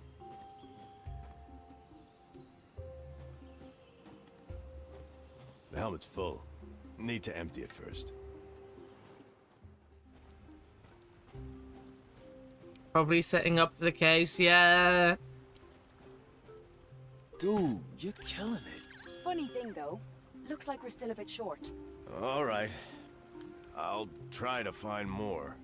The helmet's full. Need to empty it first. Probably setting up for the case, yeah. Dude, you're killing it. Funny thing though, looks like we're still a bit short. All right. I'll try to find more.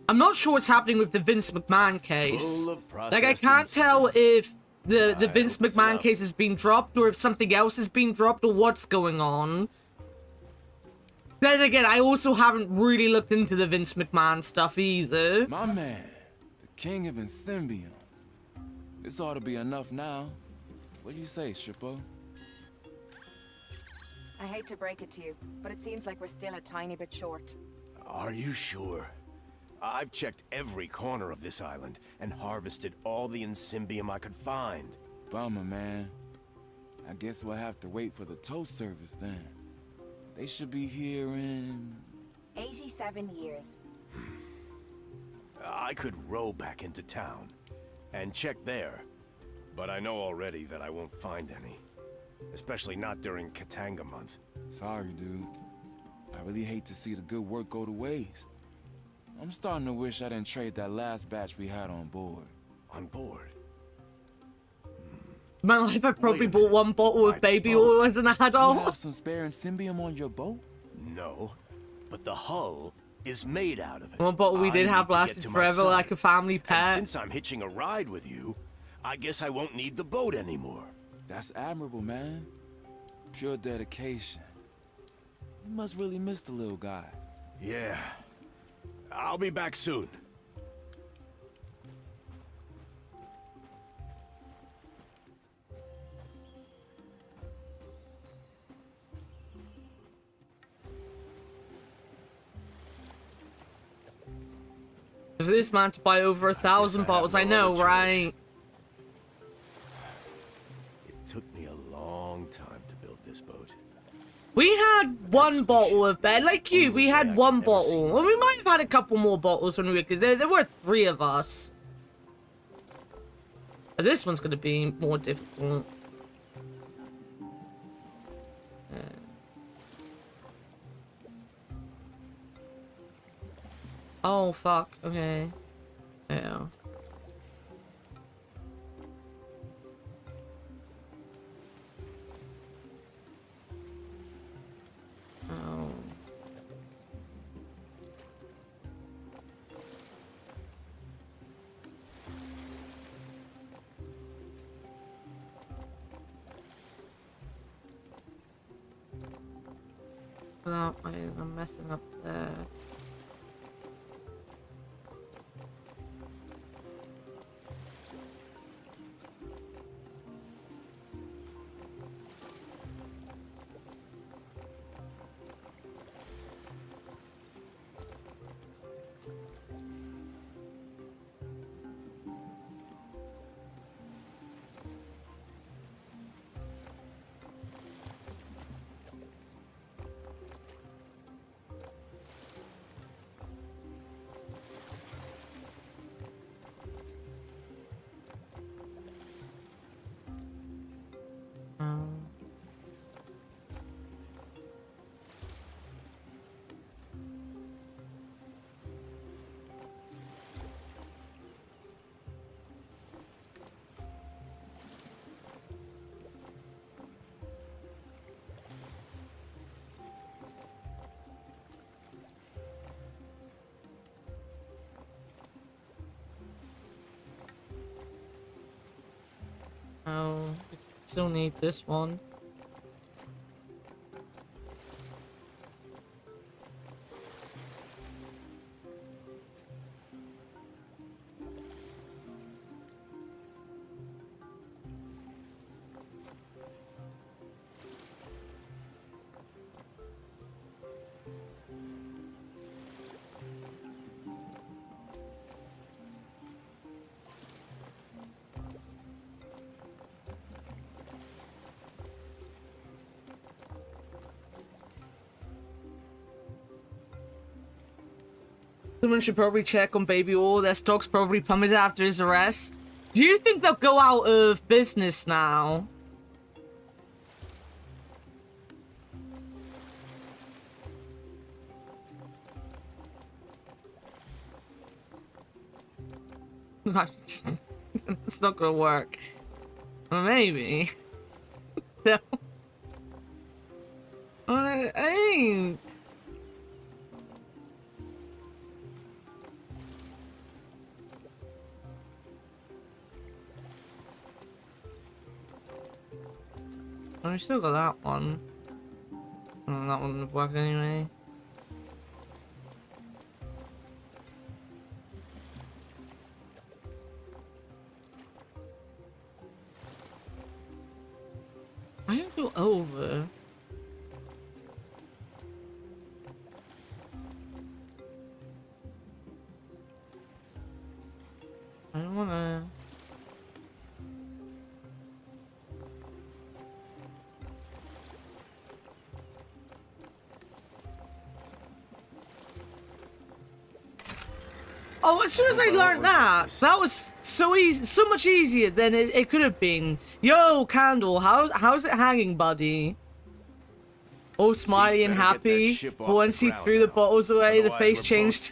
I'm not sure what's happening with the Vince McMahon case. Full of Like, I processed can't tell if the Vince hope it's McMahon enough. case has been dropped or if something else has been dropped or what's going on. Then again, I also haven't really looked into the Vince McMahon stuff either. My man, the king of Insymbium. This ought to be enough now. What do you say, Shippo? I hate to break it to you, but it seems like we're still a tiny bit short. Are you sure? I've checked every corner of this island and harvested all the Insymbium I could find. Bummer, man. I guess we'll have to wait for the tow service then. They should be here in... 87 years. I could row back into town and check there, but I know already that I won't find any. Especially not during Katanga month. Sorry, dude. I really hate to see the good work go to waste. I'm starting to wish I didn't trade that last batch we had on board. On board? In my life, I probably bought one bottle of baby oil as an You adult. have some spare Insymbium on your boat? No, but the hull is made out of it. One bottle we I did need have to get lasted to my forever, son. like a family And pet. since I'm hitching a ride with you, I guess I won't need the boat anymore. That's admirable, man. Pure dedication. You must really miss the little guy. Yeah. I'll be back soon. For this man to buy over 1,000 bottles, I know, right? It took me a long time to build this boat. We had one bottle of beer, like you, we had one bottle. Well, we might have had a couple more bottles when we were, there were 3 of us. But this one's gonna be more difficult. Oh, fuck, okay. Yeah. Oh. Without I'm messing up there. Oh, still need this one. Someone should probably check on Baby All. Their stock's probably plummeted after his arrest. Do you think they'll go out of business now? It's not gonna work. Well, maybe. No. I mean... Oh, we still got that one. Oh, that one would work anyway. I don't go over. I don't wanna... Oh, as soon as I learned that was so easy, so much easier than it could have been. Yo, Candle, how's it hanging, buddy? All smiley and happy. But once he threw the bottles away, the face changed.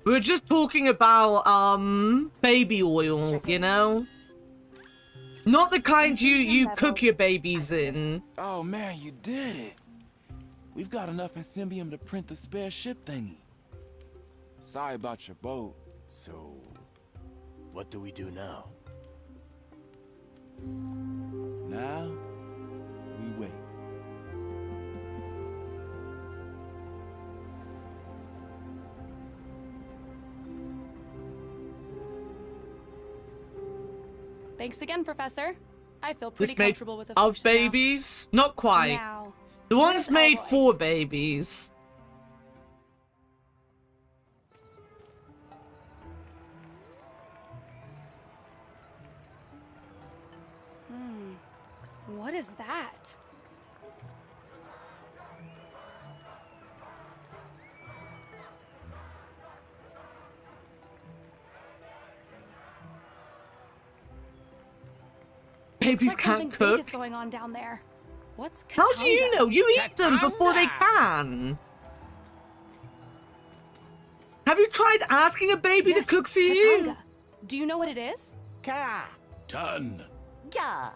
We were just talking about, baby oil, you know? Not the kind you cook your babies in. Oh man, you did it. We've got enough in Symbium to print the spare ship thingy. Sorry about your boat. So, what do we do now? Now, we wait. Thanks again, Professor. I feel pretty This made comfortable with the of fish babies? Not quite. Now, The one's where's made Elroy? for babies. What is that? Babies Looks like can't something cook. big is going on down there. What's How do you Katanga? know? You eat them before they can. Have you tried asking a baby to cook for you? Katanga. Do you know what it is? Ka. Ton Ga.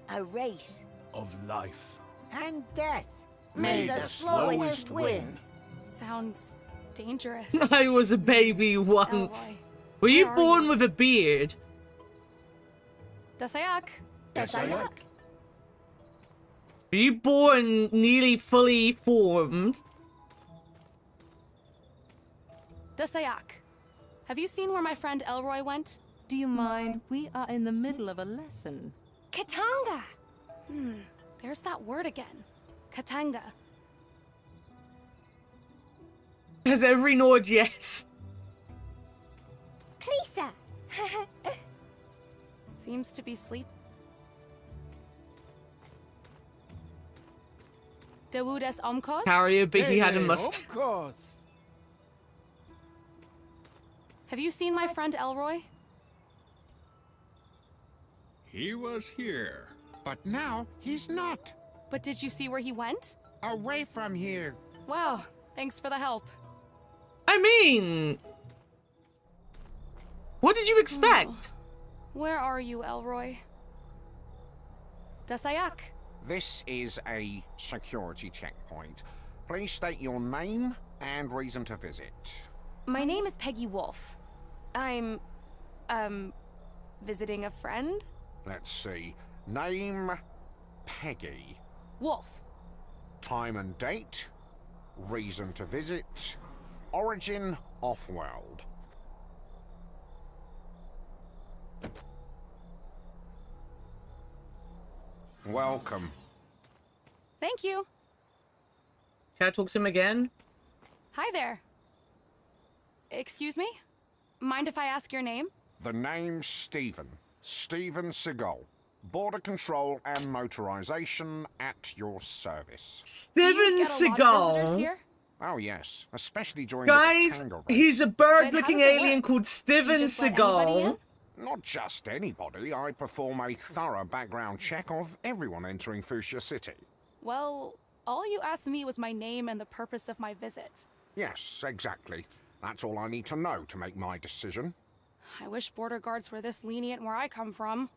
A race. of life. And death. May the slowest win. Sounds dangerous. I was a baby once. Elroy, Were you where are born you? with a beard? Dasayak. Dasayak. Were you born nearly fully formed? Dasayak. Have you seen where my friend Elroy went? Do you mind? We are in the middle of a lesson. Katanga. There's that word again. Katanga. Has every nod yes? Klisa. Seems to be sleep. Dawudas Omkos? Carrier, but he had a mustache. Of course. Have you seen my friend Elroy? He was here. But now he's not. But did you see where he went? Away from here. Wow, thanks for the help. I mean... What did you expect? Where are you, Elroy? Dasayak. This is a security checkpoint. Please state your name and reason to visit. My name is Peggy Wolf. I'm, visiting a friend? Let's see. Name, Peggy. Wolf. Time and date. Reason to visit. Origin, off-world. Welcome. Thank you. Can I talk to him again? Hi there. Excuse me? Mind if I ask your name? The name's Stephen. Stephen Seagal. Border control and motorization at your service. Stephen Seagal. Oh yes, especially during Guys, the Katanga race. he's a bird-looking alien called Stephen Seagal. Not just anybody. I perform a thorough background check of everyone entering Fuchsia City. Well, all you asked me was my name and the purpose of my visit. Yes, exactly. That's all I need to know to make my decision. I wish border guards were this lenient where I come from.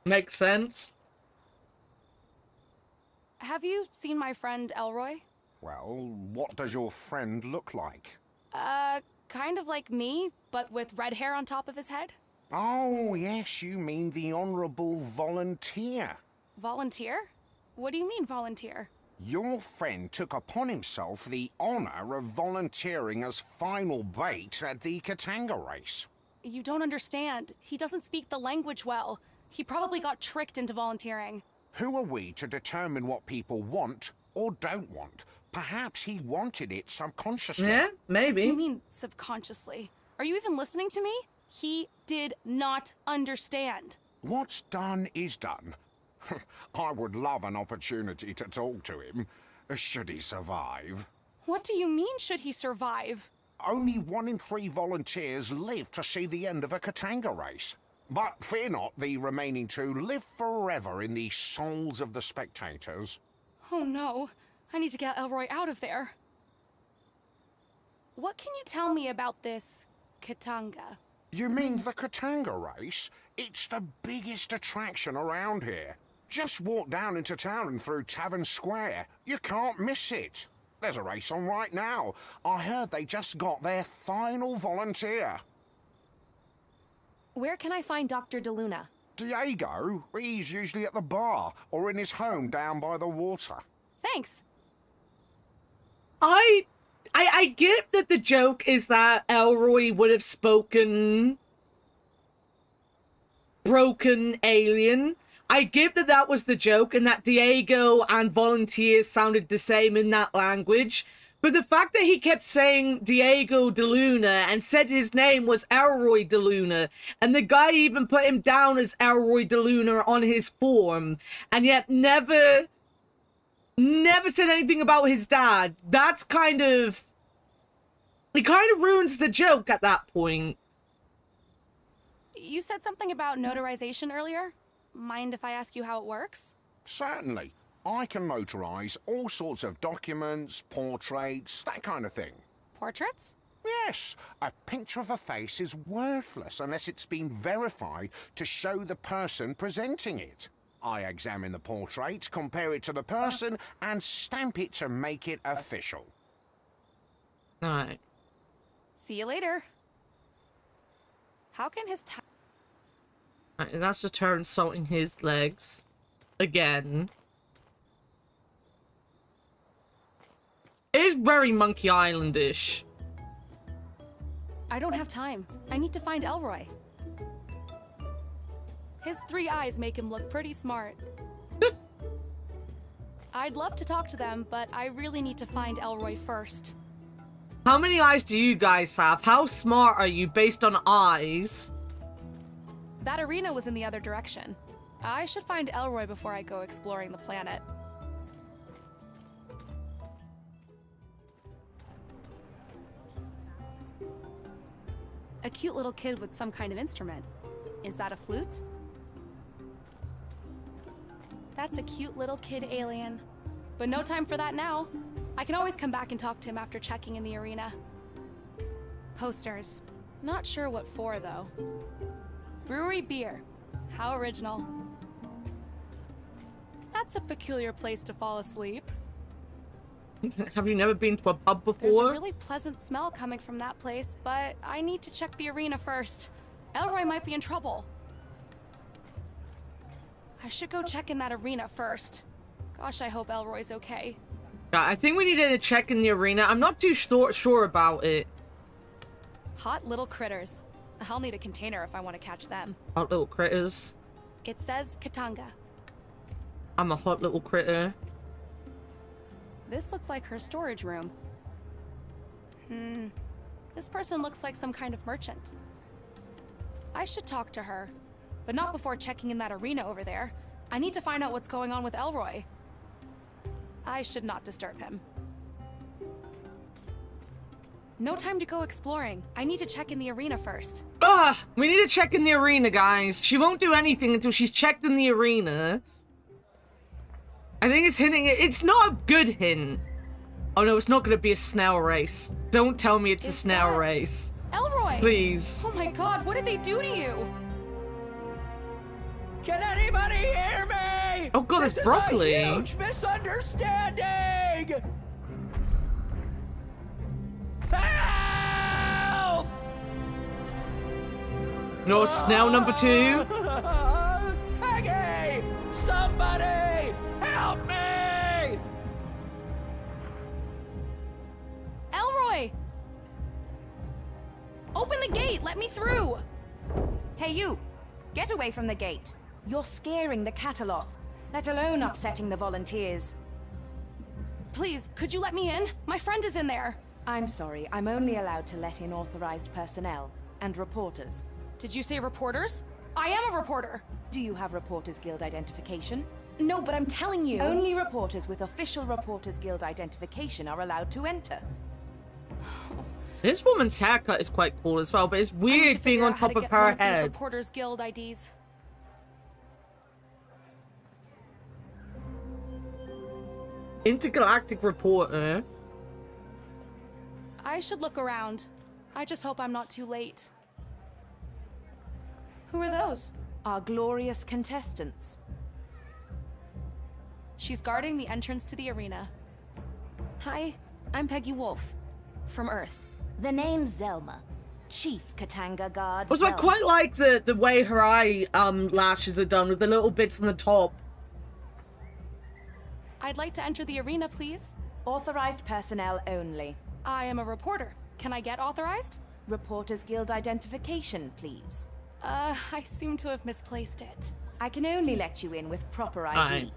Makes sense. Have you seen my friend Elroy? Well, what does your friend look like? Kind of like me, but with red hair on top of his head. Oh, yes, you mean the Honourable Volunteer. Volunteer? What do you mean, volunteer? Your friend took upon himself the honour of volunteering as final bait at the Katanga race. You don't understand. He doesn't speak the language well. He probably got tricked into volunteering. Who are we to determine what people want or don't want? Perhaps he wanted it subconsciously. Yeah, maybe. What do you mean, subconsciously? Are you even listening to me? He did not understand. What's done is done. I would love an opportunity to talk to him, should he survive. What do you mean, should he survive? Only 1 in 3 volunteers live to see the end of a Katanga race. But fear not, the remaining 2 live forever in the souls of the spectators. Oh no, I need to get Elroy out of there. What can you tell me about this Katanga? You mean the Katanga race? It's the biggest attraction around here. Just walk down into town and through Tavern Square. You can't miss it. There's a race on right now. I heard they just got their final volunteer. Where can I find Dr. DeLuna? Diego? He's usually at the bar or in his home down by the water. Thanks. I get that the joke is that Elroy would have spoken broken alien. I get that that was the joke and that Diego and volunteers sounded the same in that language. But the fact that he kept saying Diego DeLuna and said his name was Elroy DeLuna, and the guy even put him down as Elroy DeLuna on his form, and yet never said anything about his dad. That's kind of... It kind of ruins the joke at that point. You said something about notarization earlier. Mind if I ask you how it works? Certainly. I can notarize all sorts of documents, portraits, that kind of thing. Portraits? Yes. A picture of a face is worthless unless it's been verified to show the person presenting it. I examine the portrait, compare it to the person, and stamp it to make it official. Alright. See you later. How can his time... Alright, that's just her insulting his legs. Again. It is very Monkey Island-ish. I don't have time. I need to find Elroy. His 3 eyes make him look pretty smart. I'd love to talk to them, but I really need to find Elroy first. How many eyes do you guys have? How smart are you based on eyes? That arena was in the other direction. I should find Elroy before I go exploring the planet. A cute little kid with some kind of instrument. Is that a flute? That's a cute little kid alien. But no time for that now. I can always come back and talk to him after checking in the arena. Posters. Not sure what for, though. Brewery beer. How original. That's a peculiar place to fall asleep. Have you never been to a pub before? There's a really pleasant smell coming from that place, but I need to check the arena first. Elroy might be in trouble. I should go check in that arena first. Gosh, I hope Elroy's okay. Yeah, I think we need to check in the arena. I'm not too sure about it. Hot little critters. I'll need a container if I want to catch them. Hot little critters. It says Katanga. I'm a hot little critter. This looks like her storage room. This person looks like some kind of merchant. I should talk to her, but not before checking in that arena over there. I need to find out what's going on with Elroy. I should not disturb him. No time to go exploring. I need to check in the arena first. We need to check in the arena, guys. She won't do anything until she's checked in the arena. I think it's hinting. It's not a good hint. Oh no, it's not going to be a snail race. Don't tell me it's a snail race. Elroy! Please. Oh my god, what did they do to you? Can anybody hear me? Oh god, it's broccoli. This is a huge misunderstanding! Help! No, snail number 2. Peggy! Somebody! Help me! Elroy! Open the gate! Let me through! Hey, you! Get away from the gate. You're scaring the Cataloth, let alone upsetting the volunteers. Please, could you let me in? My friend is in there. I'm sorry, I'm only allowed to let in authorized personnel and reporters. Did you say reporters? I am a reporter. Do you have Reporters Guild identification? No, but I'm telling you. Only reporters with official Reporters Guild identification are allowed to enter. This woman's haircut is quite cool as well, but it's weird being on top of her head. Reporters Guild IDs. Intergalactic reporter. I should look around. I just hope I'm not too late. Who are those? Our glorious contestants. She's guarding the entrance to the arena. Hi, I'm Peggy Wolf, from Earth. The name's Zelma, Chief Katanga Guard. Also, I quite like the way her eye lashes are done with the little bits on the top. I'd like to enter the arena, please. Authorized personnel only. I am a reporter. Can I get authorized? Reporters Guild identification, please. I seem to have misplaced it. I can only let you in with proper ID.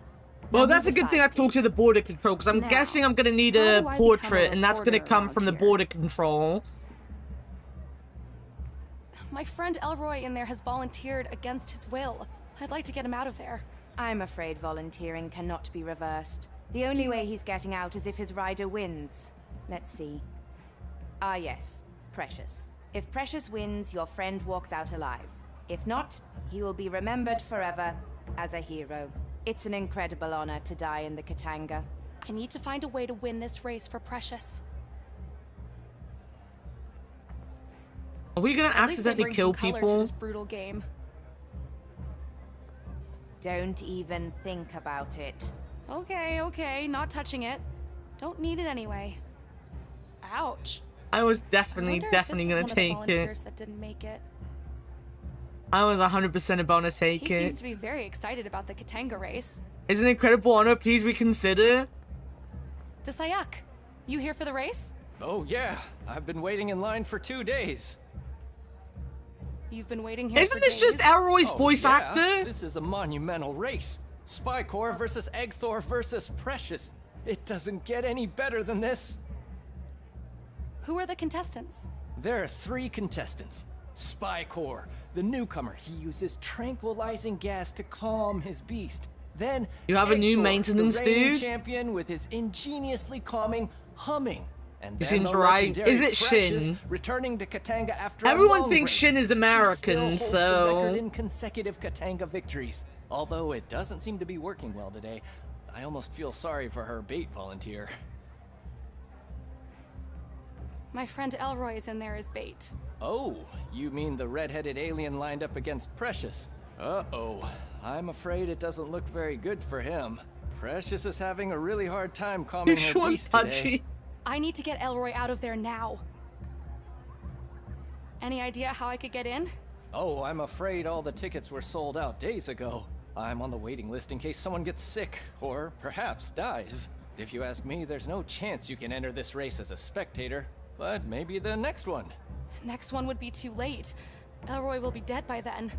Well, that's a good thing I've talked to the border control, because I'm guessing I'm going to need a portrait, and that's going to come from the border control. My friend Elroy in there has volunteered against his will. I'd like to get him out of there. I'm afraid volunteering cannot be reversed. The only way he's getting out is if his rider wins. Let's see. Ah yes, Precious. If Precious wins, your friend walks out alive. If not, he will be remembered forever as a hero. It's an incredible honor to die in the Katanga. I need to find a way to win this race for Precious. Are we gonna accidentally kill people? To this brutal game. Don't even think about it. Okay, not touching it. Don't need it anyway. Ouch. I was definitely gonna take it. That didn't make it. I was 100% about to take it. He seems to be very excited about the Katanga race. It's an incredible honor. Please reconsider. Desayak, you here for the race? Oh yeah, I've been waiting in line for 2 days. You've been waiting here Isn't for this days? just Elroy's voice actor? This is a monumental race. Spy Corps versus Eggthor versus Precious. It doesn't get any better than this. Who are the contestants? There are 3 contestants. Spy Corps, the newcomer. He uses tranquilizing gas to calm his beast. Then you have a new maintenance the reigning dude. champion with his ingeniously calming humming. And He then seems the right. legendary Isn't it Precious, Shin? returning to Katanga after Everyone a long thinks break. Shin is She American, still holds the so record in consecutive Katanga victories. Although it doesn't seem to be working well today. I almost feel sorry for her bait volunteer. My friend Elroy is in there as bait. Oh, you mean the red-headed alien lined up against Precious? Uh-oh. I'm afraid it doesn't look very good for him. Precious is having a really hard time calming her Sean beast today. Pudgy. I need to get Elroy out of there now. Any idea how I could get in? Oh, I'm afraid all the tickets were sold out days ago. I'm on the waiting list in case someone gets sick, or perhaps dies. If you ask me, there's no chance you can enter this race as a spectator, but maybe the next one. Next one would be too late. Elroy will be dead by then.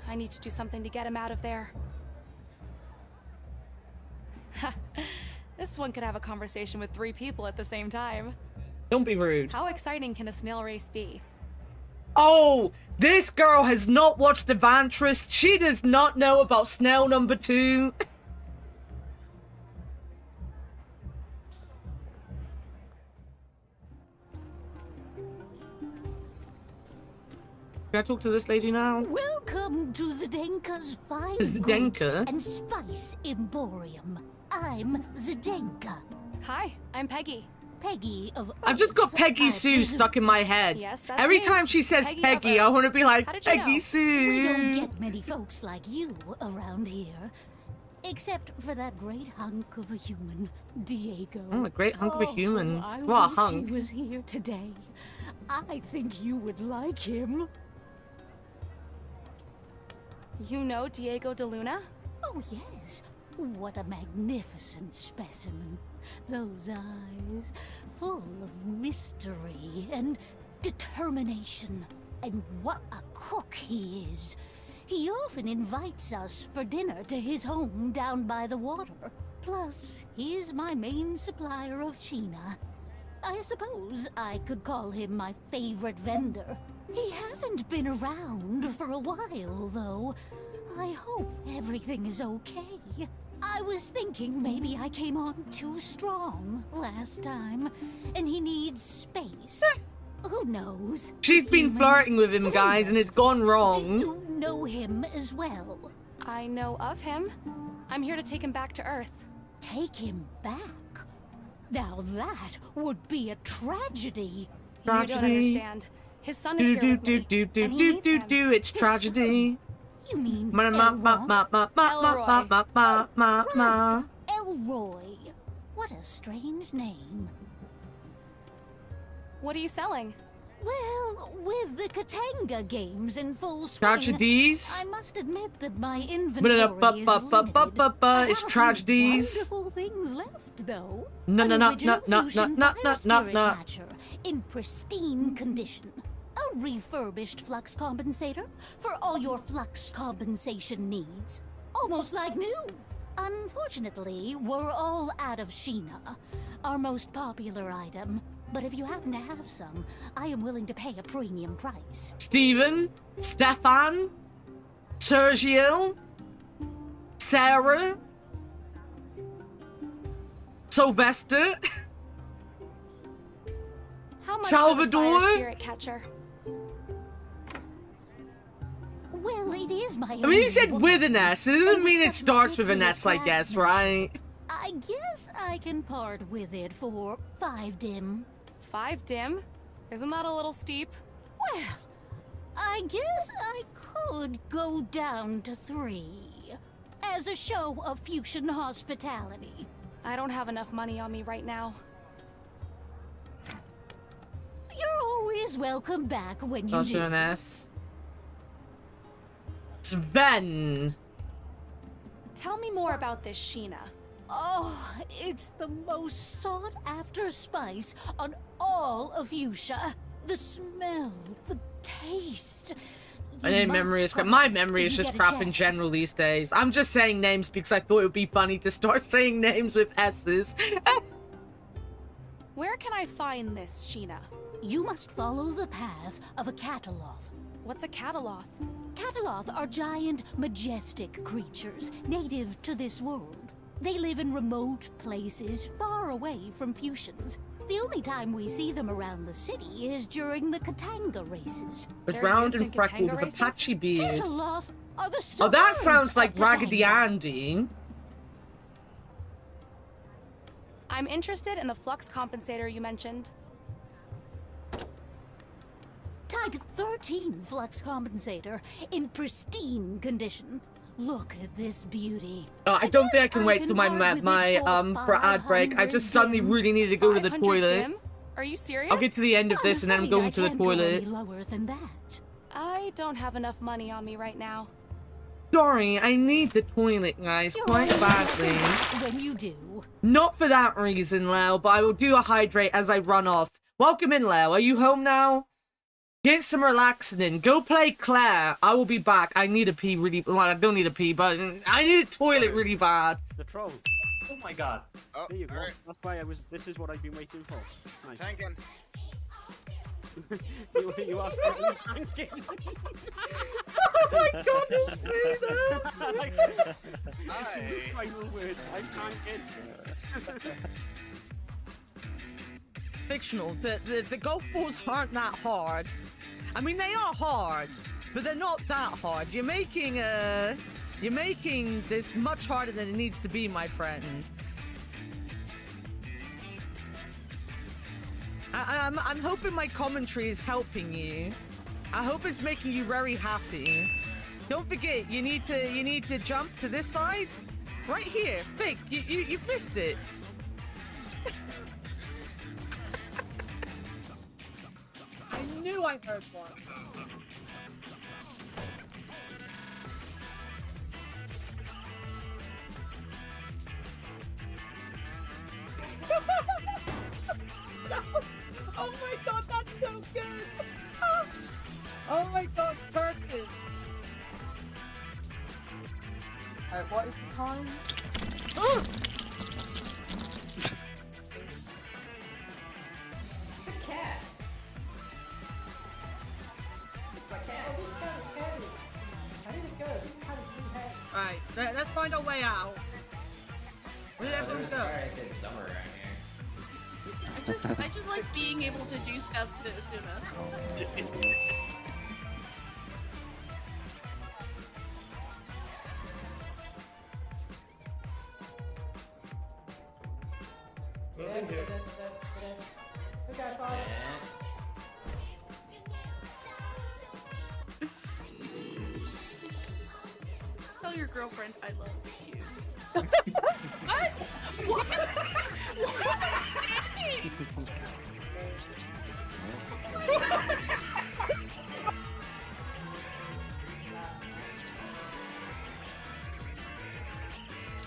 I need to do something to get him out of there. This one could have a conversation with 3 people at the same time. Don't be rude. How exciting can a snail race be? Oh, this girl has not watched Evantress. She does not know about Snail number 2. Can I talk to this lady now? Welcome to Zdenka's fine Zdenka? goods and spice emporium. I'm Zdenka. Hi, I'm Peggy. Peggy of I've just got Earth, Peggy I Sue presume. stuck in my head. Yes, that's Every me. time she says Peggy Peggy, of I want to be like, How did you Peggy know? Sue. We don't get many folks like you around here. Except for that great hunk of a human, Diego. Oh, a great hunk of a human. I What a wish hunk. he was here today. I think you would like him. You know Diego de Luna? Oh, yes. What a magnificent specimen. Those eyes, full of mystery and determination. And what a cook he is. He often invites us for dinner to his home down by the water. Plus, he's my main supplier of China. I suppose I could call him my favorite vendor. He hasn't been around for a while, though. I hope everything is okay. I was thinking maybe I came on too strong last time, and he needs space. Who knows? She's been flirting with him, guys, and it's gone wrong. Do you know him as well? I know of him. I'm here to take him back to Earth. Take him back? Now that would be a tragedy. You don't understand. His son is here with me, and he needs him. It's tragedy. You mean Elroy. What a strange name. What are you selling? Well, with the Katanga games in full swing, Tragedies? I must admit that my inventory is limited. It's tragedies. Wonderful things left, though. No. In pristine condition. A refurbished flux compensator for all your flux compensation needs. Almost like new. Unfortunately, we're all out of Sheena, our most popular item. But if you happen to have some, I am willing to pay a premium price. Steven, Stefan, Sergio, Sarah, Sylvester, How much Salvador? for the fire spirit catcher? Well, it is my I mean, you said with an S. It doesn't mean it starts with an S, I guess, right? I guess I can part with it for 5 dim. 5 dim? Isn't that a little steep? Well, I guess I could go down to 3. As a show of Fuchsian hospitality. I don't have enough money on me right now. You're always welcome back when you Starts do. with an S. Sven. Tell me more about this Sheena. Oh, it's the most sought-after spice on all of Fuchsia. The smell, the taste. My memory is crap. My memory is just crap in general these days. I'm just saying names because I thought it would be funny to start saying names with S's. Where can I find this Sheena? You must follow the path of a cataloth. What's a cataloth? Cataloth are giant, majestic creatures native to this world. They live in remote places far away from Fuchsians. The only time we see them around the city is during the Katanga races. It's round and freckled with a patchy beard. Cataloth are the Oh, that stars sounds like of Raggedy Katanga. Andy. I'm interested in the flux compensator you mentioned. Type 13 flux compensator in pristine condition. Look at this beauty. I don't think I can wait till my ride with it for ad break. I just suddenly dim. really need to go to the 500 toilet. dim? Are you serious? I'll get to the end of this and then I'm going to the toilet. Lower than that. I don't have enough money on me right now. Sorry, I need the toilet, guys, quite badly. When you do. Not for that reason, Leo, but I will do a hydrate as I run off. Welcome in, Leo. Are you home now? Get some relaxing in. Go play Claire. I will be back. I need a pee really... Well, I don't need a pee, but I need a toilet really bad. The troll. Oh my god. Oh, there you go. alright. That's why this is what I've been waiting for. Nice. Tanking. you are starting tanking. Oh my god, you see that? His final words, I'm tanking. Fictional. The golf balls aren't that hard. I mean, they are hard, but they're not that hard. You're making this much harder than it needs to be, my friend. I'm hoping my commentary is helping you. I hope it's making you very happy. Don't forget, you need to jump to this side, right here. Fig, you missed it. I knew I heard one. No. Oh my god, that's so good! Oh my god, perfect! Alright, what is the time? Oh! The cat. It's my cat. Oh, this cat is heavy. How did it go? This cat is too heavy. Alright, let's find our way out. Where did everyone go? Summer around I just like being able to do stuff as soon as. Okay, fine. Tell your girlfriend I love you. What? What? What am I saying?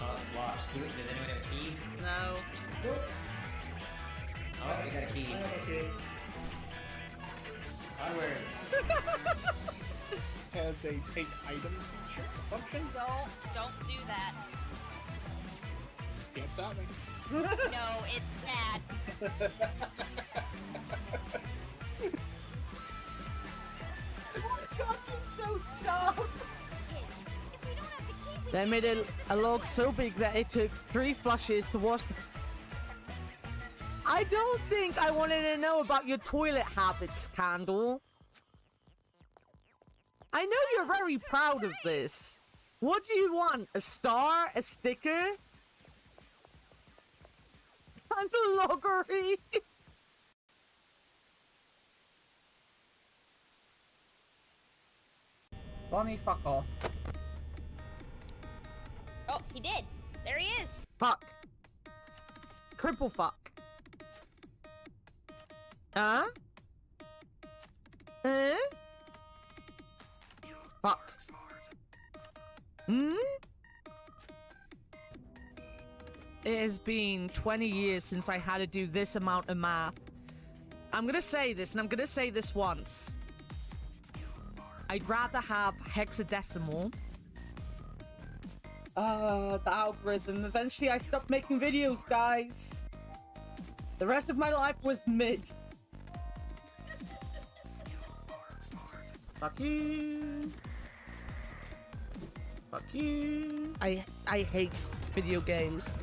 Oh, it's lost. Does anyone have a key? No. Oh, we got a key. I have a key. Onwards. Has a take item function. Don't do that. Can't stop me. No, it's bad. Oh my god, you're so dumb! They made a log so big that it took 3 flushes to wash the... I don't think I wanted to know about your toilet habits, Candle. I know you're very proud of this. What do you want? A star? A sticker? Candle loggery? Bonnie, fuck off. Oh, he did. There he is. Fuck. Triple fuck. Huh? Fuck. Hmm? It has been 20 years since I had to do this amount of math. I'm gonna say this, and I'm gonna say this once. I'd rather have hexadecimal. The algorithm. Eventually I stopped making videos, guys. The rest of my life was mid. Fuck you. Fuck you. I hate video games.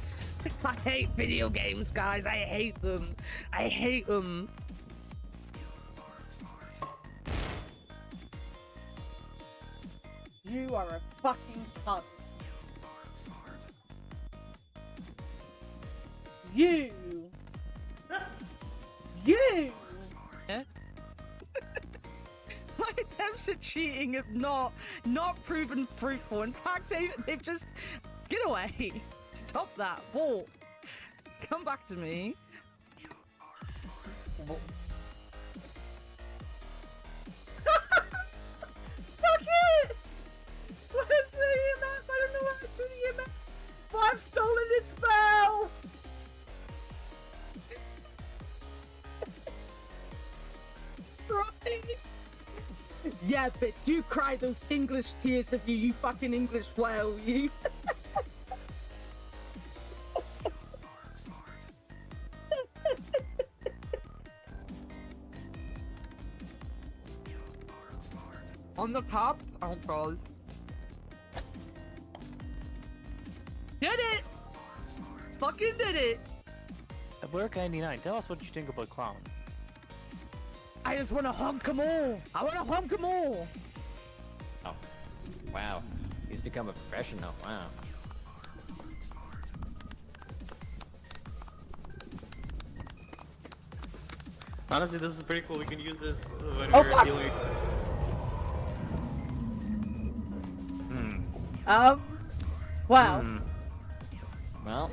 I hate video games, guys. I hate them. I hate them. You are a fucking cunt. You. You. Yeah? My attempts proofs of cheating have not proven fruitful. In fact, they've just get away. Stop that. Whoa. Come back to me. Fuck it! Where's the EMF? I don't know where to do the EMF. But I've stolen its spell! Right. Yeah, but you cry those English tears of you fucking English whale, you. On the top? Oh god. Did it! Fucking did it! Work 99, tell us what you think about clowns. I just want to honk them all! I want to honk them all! Oh. Wow. He's become a professional. Wow. Honestly, this is pretty cool. We can use this when Oh, we're fuck. dealing. Wow. Well,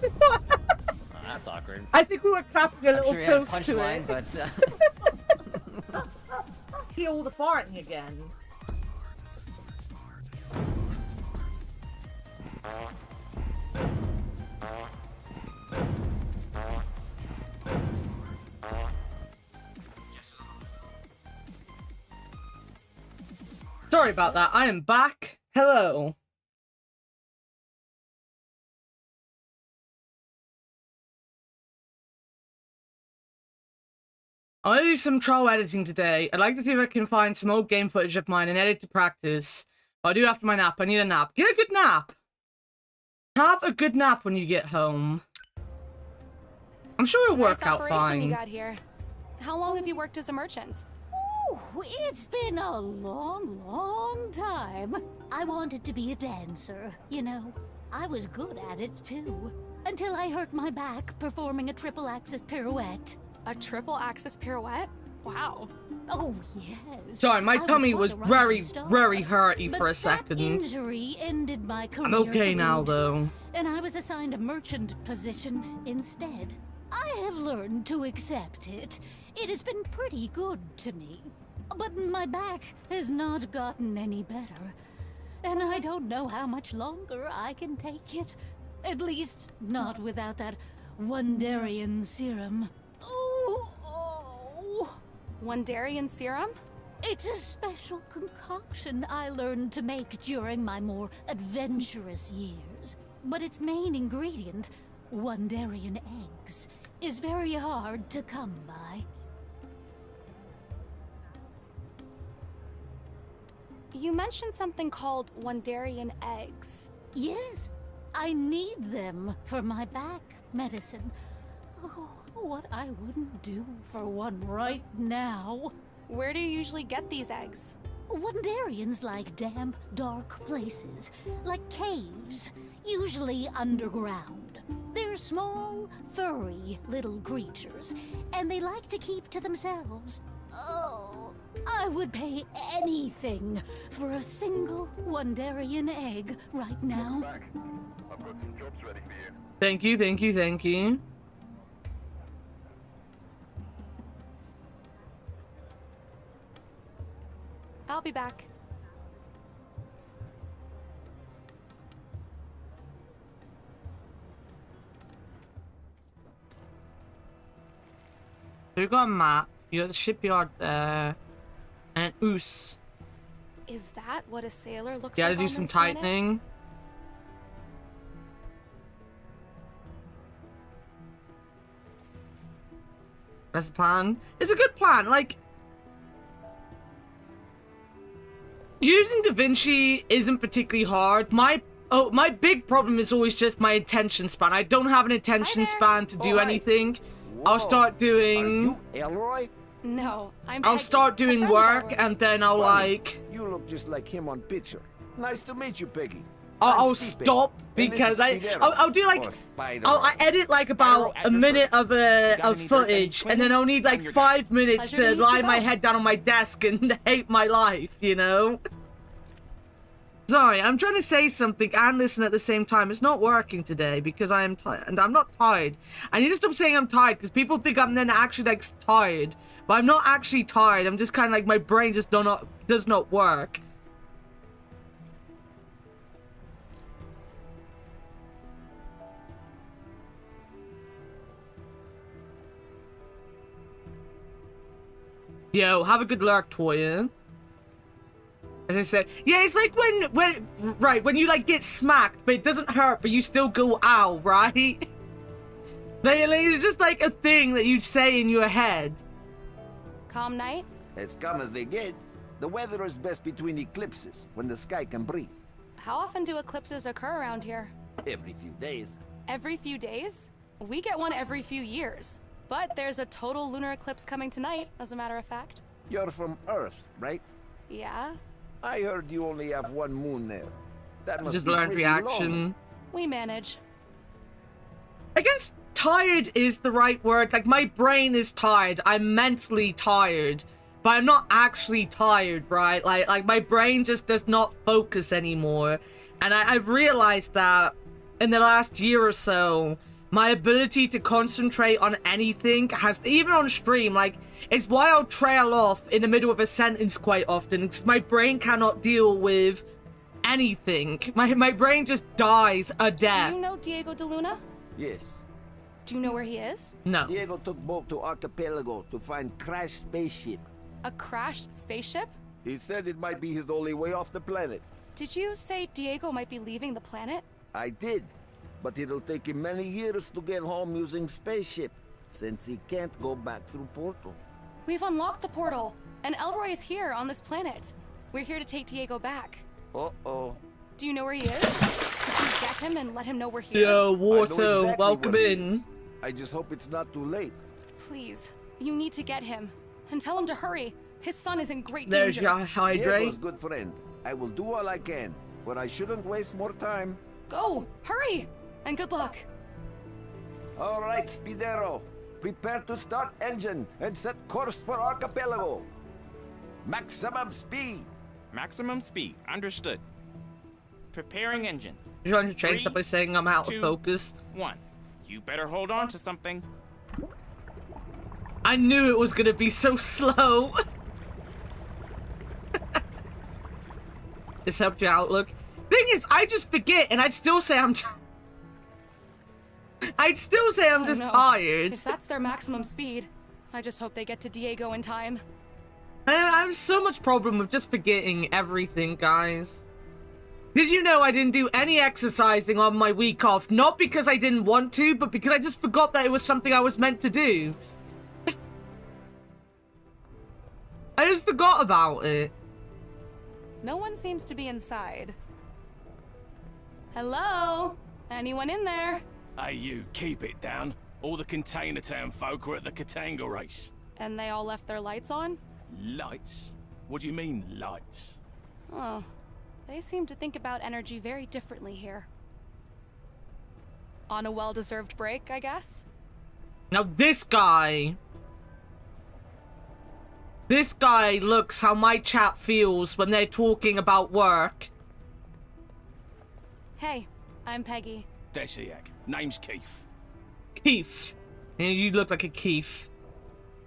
that's awkward. I think we were clapping a I'm little sure we had a close to punchline, it. but Hear all the farting again. Sorry about that. I am back. Hello. I'm gonna do some troll editing today. I'd like to see if I can find some old game footage of mine and edit to practice. But I'll do it after my nap. I need a nap. Get a good nap. Have a good nap when you get home. I'm sure it'll work out operation fine. you got here. How long have you worked as a merchant? Ooh, it's been a long, long time. I wanted to be a dancer, you know. I was good at it, too. Until I hurt my back performing a triple-axis pirouette. A triple-axis pirouette? Wow. Oh, yes. Sorry, my I tummy quite was a rising very, star. very hurty But for a that second. injury ended my career I'm okay for now, good, though. and I was assigned a merchant position instead. I have learned to accept it. It has been pretty good to me. But my back has not gotten any better. And I don't know how much longer I can take it. At least, not without that Wondarian serum. Wondarian serum? It's a special concoction I learned to make during my more adventurous years. But its main ingredient, Wondarian eggs, is very hard to come by. You mentioned something called Wondarian eggs. Yes, I need them for my back medicine. Oh, what I wouldn't do for one right now. Where do you usually get these eggs? Wondarians like damp, dark places, like caves, usually underground. They're small, furry little creatures, and they like to keep to themselves. Oh, I would pay anything for a single Wondarian egg right now. Thank you, thank you, thank you. I'll be back. So we've got a map, you got the shipyard there, and Oos. Is that what a sailor looks You like gotta do on some this planet? tightening. That's the plan. It's a good plan, like... Using Da Vinci isn't particularly hard. My big problem is always just my attention span. I don't have an attention span to do anything. I'll start doing... Elroy? No, I'm I'll Peggy, start a doing friend of work ours. and then I'll Funny. like... You look just like him on picture. Nice to meet you, Peggy. I'll stop because I'll do like I edit like about a minute of footage, and then I'll need like 5 minutes to lie my head down on my desk and hate my life, you know? Sorry, I'm trying to say something and listen at the same time. It's not working today because I am tired, and I'm not tired. I need to stop saying I'm tired because people think I'm then actually like tired, but I'm not actually tired. I'm just kind of like my brain just does not work. Yo, have a good lurk, Toya. As I said, yeah, it's like when you like get smacked, but it doesn't hurt, but you still go ow, right? It's just like a thing that you'd say in your head. Calm night? As calm as they get. The weather is best between eclipses, when the sky can breathe. How often do eclipses occur around here? Every few days. Every few days? We get one every few years. But there's a total lunar eclipse coming tonight, as a matter of fact. You're from Earth, right? Yeah? I heard you only have one moon there. That must Just be learned pretty reaction. long. We manage. I guess tired is the right word. Like, my brain is tired. I'm mentally tired. But I'm not actually tired, right? Like my brain just does not focus anymore. And I've realized that in the last year or so, my ability to concentrate on anything has, even on stream, like, it's why I'll trail off in the middle of a sentence quite often. It's my brain cannot deal with anything. My brain just dies a death. Do you know Diego de Luna? Yes. Do you know where he is? No. Diego took boat to Archipelago to find crashed spaceship. A crashed spaceship? He said it might be his only way off the planet. Did you say Diego might be leaving the planet? I did. But it'll take him many years to get home using spaceship, since he can't go back through portal. We've unlocked the portal, and Elroy is here on this planet. We're here to take Diego back. Uh-oh. Do you know where he is? Could you get him and let him know we're here? Yo, Water, exactly welcome in. I just hope it's not too late. Please, you need to get him. And tell him to hurry. His son is in great There's danger. your hydrate. Diego's good friend. I will do all I can, but I shouldn't waste more time. Go! Hurry! And good luck. All right, Speedero. Prepare to start engine and set course for Archipelago. Maximum speed. Maximum speed. Understood. Preparing engine. You're trying to change stuff by saying I'm out of focus. 1. You better hold on to something. I knew it was gonna be so slow. This helped your outlook. Thing is, I just forget, and I'd still say I'm just tired. If that's their maximum speed, I just hope they get to Diego in time. I have so much problem with just forgetting everything, guys. Did you know I didn't do any exercising on my week off? Not because I didn't want to, but because I just forgot that it was something I was meant to do. I just forgot about it. No one seems to be inside. Hello? Anyone in there? Hey, you, keep it down. All the Container Town folk are at the Katanga race. And they all left their lights on? Lights? What do you mean, lights? Oh, they seem to think about energy very differently here. On a well-deserved break, I guess? Now this guy looks how my chat feels when they're talking about work. Hey, I'm Peggy. Desiak. Name's Keith. Keith. You look like a Keith.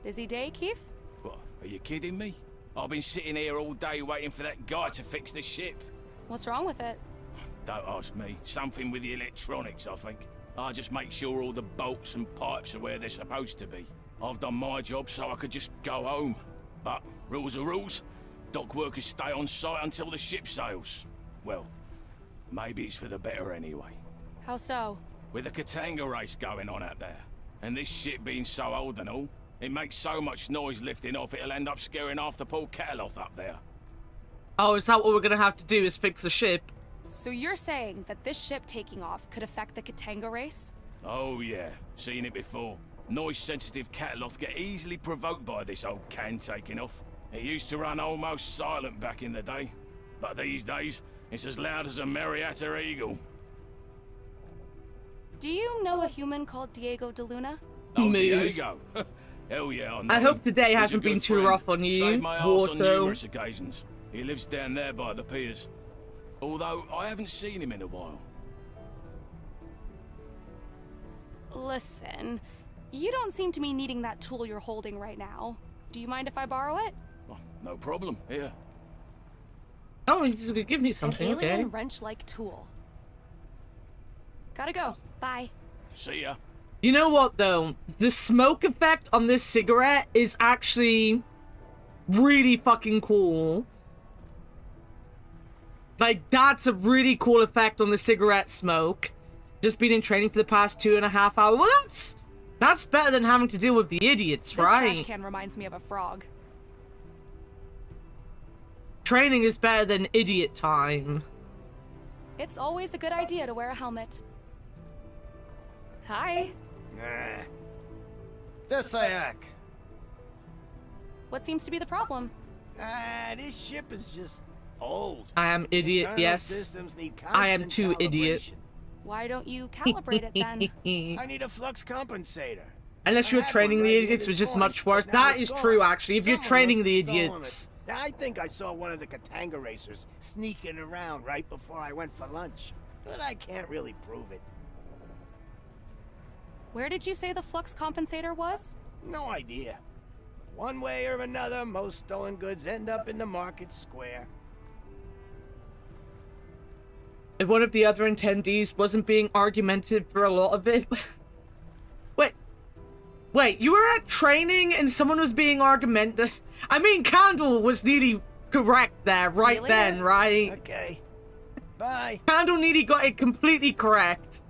Busy day, Keith? What, are you kidding me? I've been sitting here all day waiting for that guy to fix the ship. What's wrong with it? Don't ask me. Something with the electronics, I think. I just make sure all the bolts and pipes are where they're supposed to be. I've done my job so I could just go home. But rules are rules. Dock workers stay on site until the ship sails. Well, maybe it's for the better anyway. How so? With the Katanga race going on out there, and this ship being so old and all, it makes so much noise lifting off it'll end up scaring half the Port Cataloth up there. Oh, is that what we're gonna have to do, is fix the ship? So you're saying that this ship taking off could affect the Katanga race? Oh yeah, seen it before. Noise-sensitive Cataloth get easily provoked by this old can taking off. It used to run almost silent back in the day, but these days, It's as loud as a Marietta eagle. Do you know a human called Diego de Luna? Oh, Mood. Diego. Hell yeah, I know I hope him. today He's a hasn't been good too friend. rough on you, Saved my arse on Water. numerous occasions. He lives down there by the piers. Although I haven't seen him in a while. Listen, you don't seem to be needing that tool you're holding right now. Do you mind if I borrow it? Oh, no problem. Here. Oh, he's just gonna give me something, An alien okay. wrench-like tool. Gotta go. Bye. See ya. You know what, though? The smoke effect on this cigarette is actually really fucking cool. Like, that's a really cool effect on the cigarette smoke. Just been in training for the past 2.5 hours. Well, that's better than having to deal with the idiots, This right? trash can reminds me of a frog. Training is better than idiot time. It's always a good idea to wear a helmet. Hi. Nah. Desayak. What seems to be the problem? This ship is just old. I am idiot, Internal yes. systems need I am constant too idiot. calibration. Why don't you calibrate it then? I need a flux compensator. Unless I you're had training one the right idiots, here which this is morning, much worse. but now That it's is gone. true, actually. If you're Someone training must the have stolen idiots. it. I think I saw one of the Katanga racers sneaking around right before I went for lunch, but I can't really prove it. Where did you say the flux compensator was? No idea. But one way or another, most stolen goods end up in the market square. If one of the other attendees wasn't being argumentative for a lot of it. Wait, you were at training and someone was being argumentative? I mean, Candle was nearly correct there, right then, right? Okay. Bye. Candle nearly got it completely correct.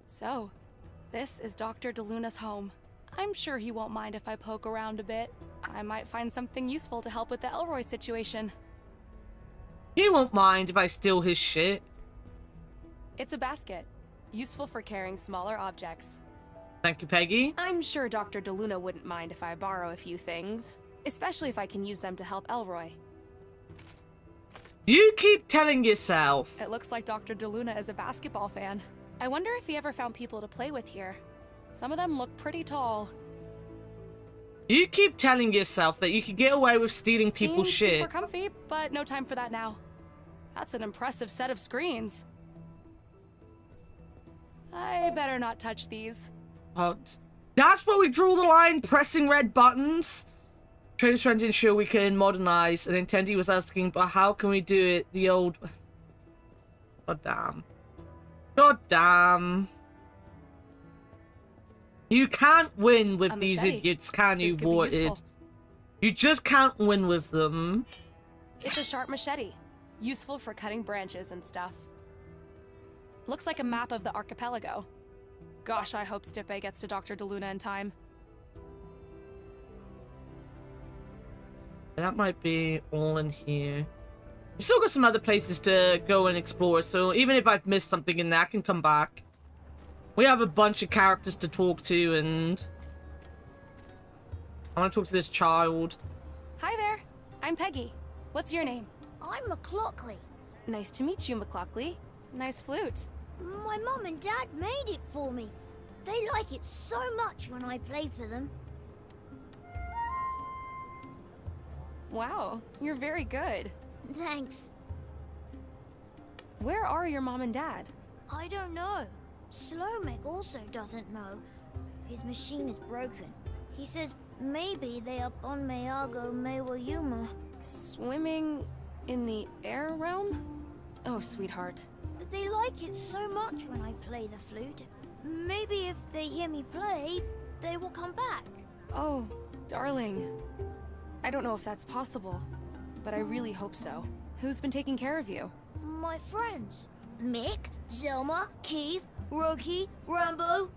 So, this is Dr. DeLuna's home. I'm sure he won't mind if I poke around a bit. I might find something useful to help with the Elroy situation. He won't mind if I steal his shit. It's a basket, useful for carrying smaller objects. Thank you, Peggy. I'm sure Dr. DeLuna wouldn't mind if I borrow a few things, especially if I can use them to help Elroy. You keep telling yourself. It looks like Dr. DeLuna is a basketball fan. I wonder if he ever found people to play with here. Some of them look pretty tall. You keep telling yourself that you can get away with stealing people's Seems shit. super comfy, but no time for that now. That's an impressive set of screens. I better not touch these. That's where we draw the line, pressing red buttons. Trader's trying to ensure we can modernize, and Intendi was asking, but how can we do it the old... God damn. God damn. You can't win with these idiots, can you, Vorted? You just can't win with them. It's a sharp machete, useful for cutting branches and stuff. Looks like a map of the archipelago. Gosh, I hope Stipe gets to Dr. DeLuna in time. That might be all in here. We still got some other places to go and explore, so even if I've missed something in there, I can come back. We have a bunch of characters to talk to, and... I want to talk to this child. Hi there, I'm Peggy. What's your name? I'm McLaughlin. Nice to meet you, McLaughlin. Nice flute. My mum and dad made it for me. They like it so much when I play for them. Wow, you're very good. Thanks. Where are your mom and dad? I don't know. Slomek also doesn't know. His machine is broken. He says maybe they are on Mayago Mewayuma. Swimming in the air realm? Oh, sweetheart. But they like it so much when I play the flute. Maybe if they hear me play, they will come back. Oh, darling. I don't know if that's possible, but I really hope so. Who's been taking care of you? My friends. Mick, Zelma, Keith, Roki, Rambo,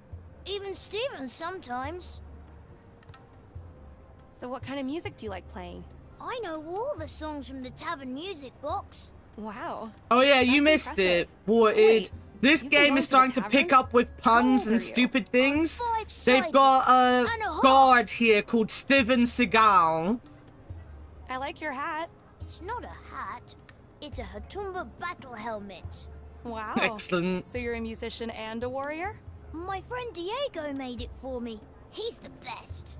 even Steven sometimes. So what kind of music do you like playing? I know all the songs from the Tavern Music Box. Wow. Oh yeah, you That's missed it. impressive. What Wait, this you've been game going is to the starting to pick tavern? up with puns old are and you? stupid things. Five-sided They've got and a a half. guard here called Steven Seagal. I like your hat. It's not a hat. It's a Hatumba battle helmet. Wow. Excellent. So you're a musician and a warrior? My friend Diego made it for me. He's the best.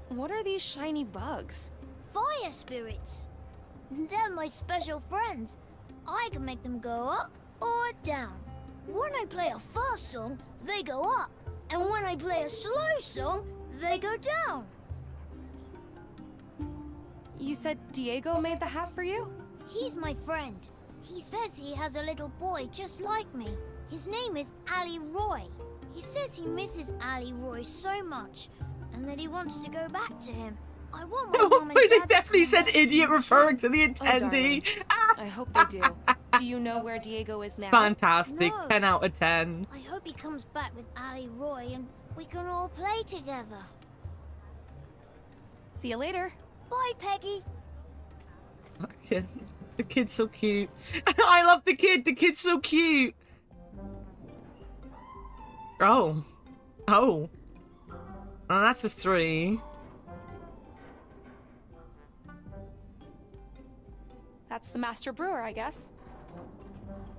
What are these shiny bugs? Fire spirits. They're my special friends. I can make them go up or down. When I play a fast song, they go up. And when I play a slow song, they go down. You said Diego made the hat for you? He's my friend. He says he has a little boy just like me. His name is Elroy. He says he misses Elroy so much, and that he wants to go back to him. I want my mom and They dad to definitely come said back idiot to me. referring to the Oh, attendee. I hope they do. Do you know where Diego is now? Fantastic. No. 10 out of 10. I hope he comes back with Elroy and we can all play together. See you later. Bye, Peggy. Yeah, the kid's so cute. I love the kid. The kid's so cute. Oh. Oh. Oh, that's a 3. That's the master brewer, I guess.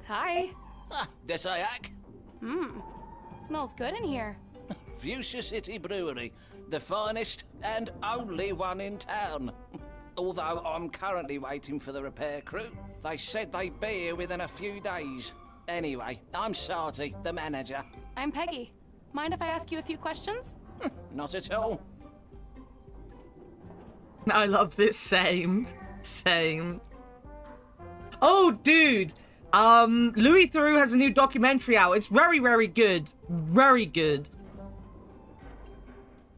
Hi. Ah, Desayak. Smells good in here. Fuchsia City Brewery, the finest and only one in town. Although I'm currently waiting for the repair crew. They said they'd be here within a few days. Anyway, I'm Sarty, the manager. I'm Peggy. Mind if I ask you a few questions? Not at all. I love this. Same. Oh, dude. Louis Theroux has a new documentary out. It's very, very good. Very good.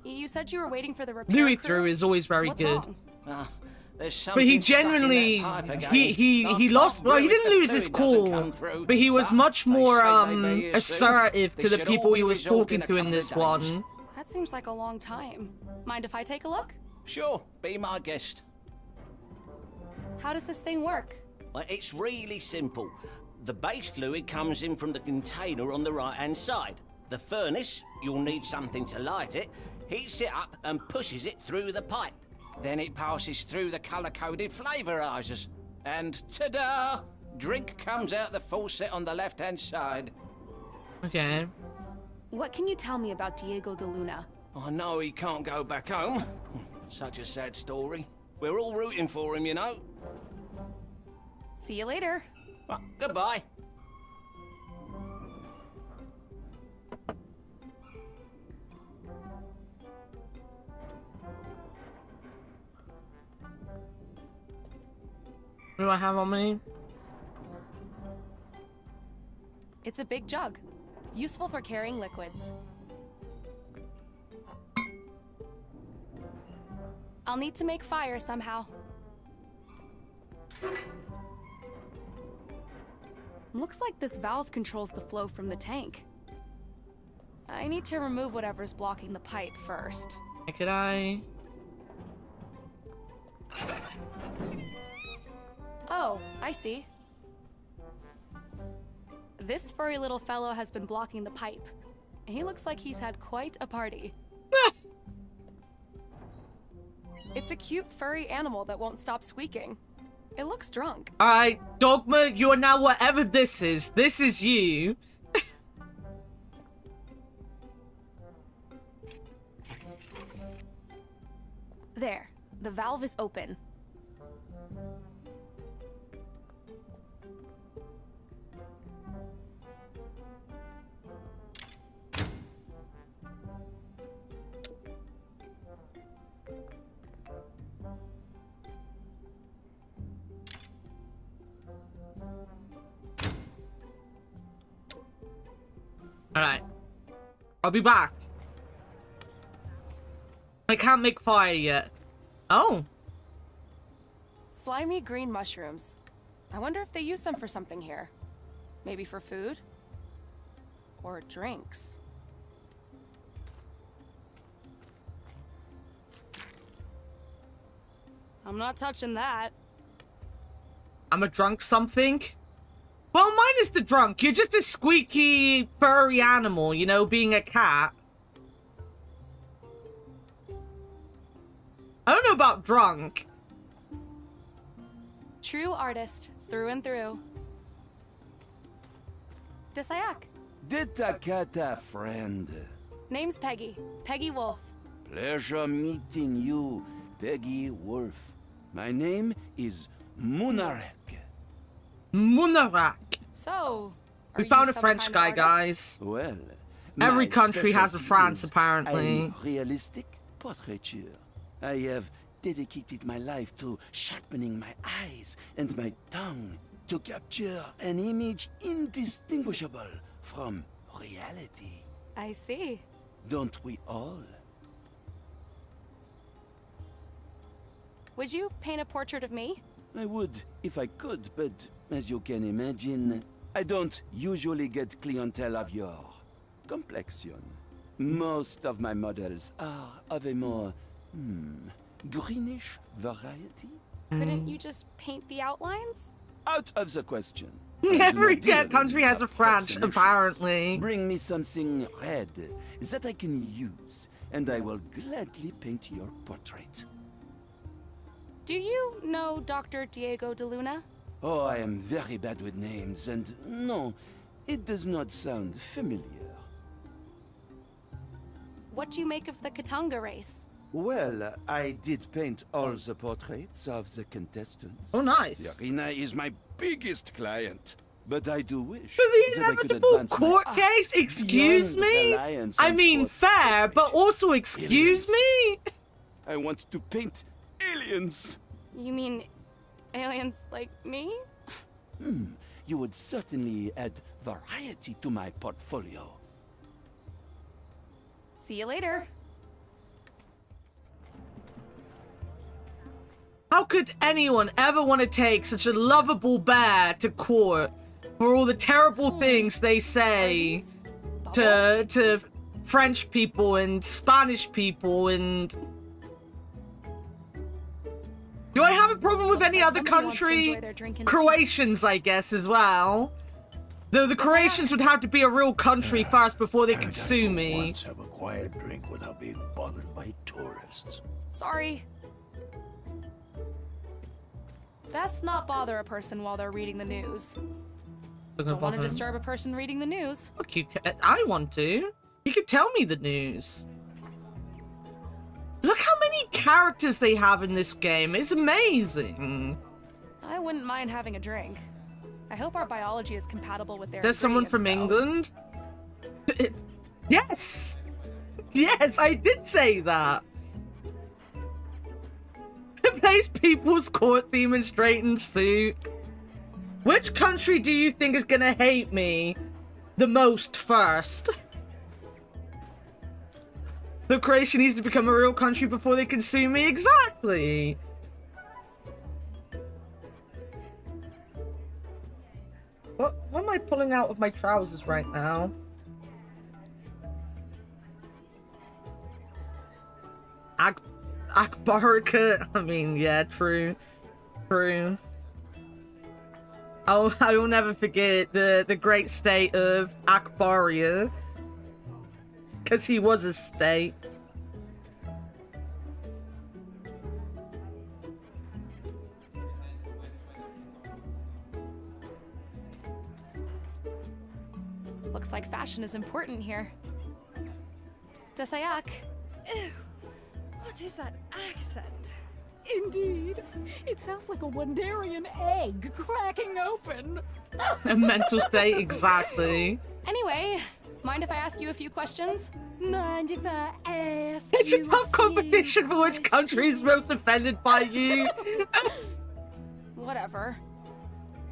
You said you were waiting for the repair Louis crew? Theroux is always very What's good. wrong? There's But he something stuck in that genuinely, pipe again. he I lost, can't well, he brew if didn't the lose his fluid doesn't cool, come through, but he was much they more, say they be here soon. assertive They to the should all people be he was resolved talking in a to in couple of this days. one. That seems like a long time. Mind if I take a look? Sure, be my guest. How does this thing work? Well, it's really simple. The base fluid comes in from the container on the right-hand side. The furnace, you'll need something to light it, heats it up and pushes it through the pipe. Then it passes through the colour-coded flavorizers. And ta-da! Drink comes out the faucet on the left-hand side. Okay. What can you tell me about Diego de Luna? I know he can't go back home. Such a sad story. We're all rooting for him, you know. See you later. Well, goodbye. What do I have on me? It's a big jug. Useful for carrying liquids. I'll need to make fire somehow. Looks like this valve controls the flow from the tank. I need to remove whatever's blocking the pipe first. Could I? Oh, I see. This furry little fellow has been blocking the pipe. He looks like he's had quite a party. It's a cute furry animal that won't stop squeaking. It looks drunk. Alright, Dogma, you are now whatever this is. This is you. There, the valve is open. Alright. I'll be back. I can't make fire yet. Oh. Slimy green mushrooms. I wonder if they use them for something here. Maybe for food? Or drinks? I'm not touching that. I'm a drunk something? Well, mine is the drunk. You're just a squeaky, furry animal, you know, being a cat. I don't know about drunk. True artist, through and through. Desayak. Ditakata, friend. Name's Peggy. Peggy Wolf. Pleasure meeting you, Peggy Wolf. My name is Munarak. Munarak. So, we found a French guy, guys. Well, every my country has a specialty France, is apparently. a realistic portraiture. I have dedicated my life to sharpening my eyes and my tongue to capture an image indistinguishable from reality. I see. Don't we all? Would you paint a portrait of me? I would if I could, but as you can imagine, I don't usually get clientele of your complexion. Most of my models are of a more, greenish variety. Couldn't you just paint the outlines? Out of the question. Every country has a French, apparently. Bring me something red that I can use, and I will gladly paint your portrait. Do you know Dr. Diego de Luna? Oh, I am very bad with names, and no, it does not sound familiar. What do you make of the Katanga race? Well, I did paint all the portraits of the contestants. Oh, nice. The arena is my biggest client, but I do wish For the that I could inevitable advance court my case? Excuse beyond me? reliance I on mean, sports fair, but also excuse me? I want to paint aliens. You mean aliens like me? You would certainly add variety to my portfolio. See you later. How could anyone ever want to take such a lovable bear to court for all the terrible things they say to French people and Spanish people and... Do I have a problem with any other country? Croatians, I guess, as well. Though the Croatians would have to be a real country first before they could sue me. Once have a quiet drink without being bothered by tourists. Sorry. Best not bother a person while they're reading the news. Don't want to disturb a person reading the news. Look, I want to. You could tell me the news. Look how many characters they have in this game. It's amazing. I wouldn't mind having a drink. I hope our biology is compatible with their There's someone from England? Yes! Yes, I did say that. It plays People's Court theme in straightened suit. Which country do you think is gonna hate me the most first? The Croatia needs to become a real country before they can sue me? Exactly! What am I pulling out of my trousers right now? Akbarika. I mean, yeah, true. True. I will never forget the great state of Akbaria. Because he was a state. Looks like fashion is important here. Desayak. Ew. What is that accent? Indeed. It sounds like a Wandarian egg cracking open. A mental state, exactly. Anyway, mind if I ask you a few questions? Mind if I ask It's a tough competition for which country is most offended by you. Whatever.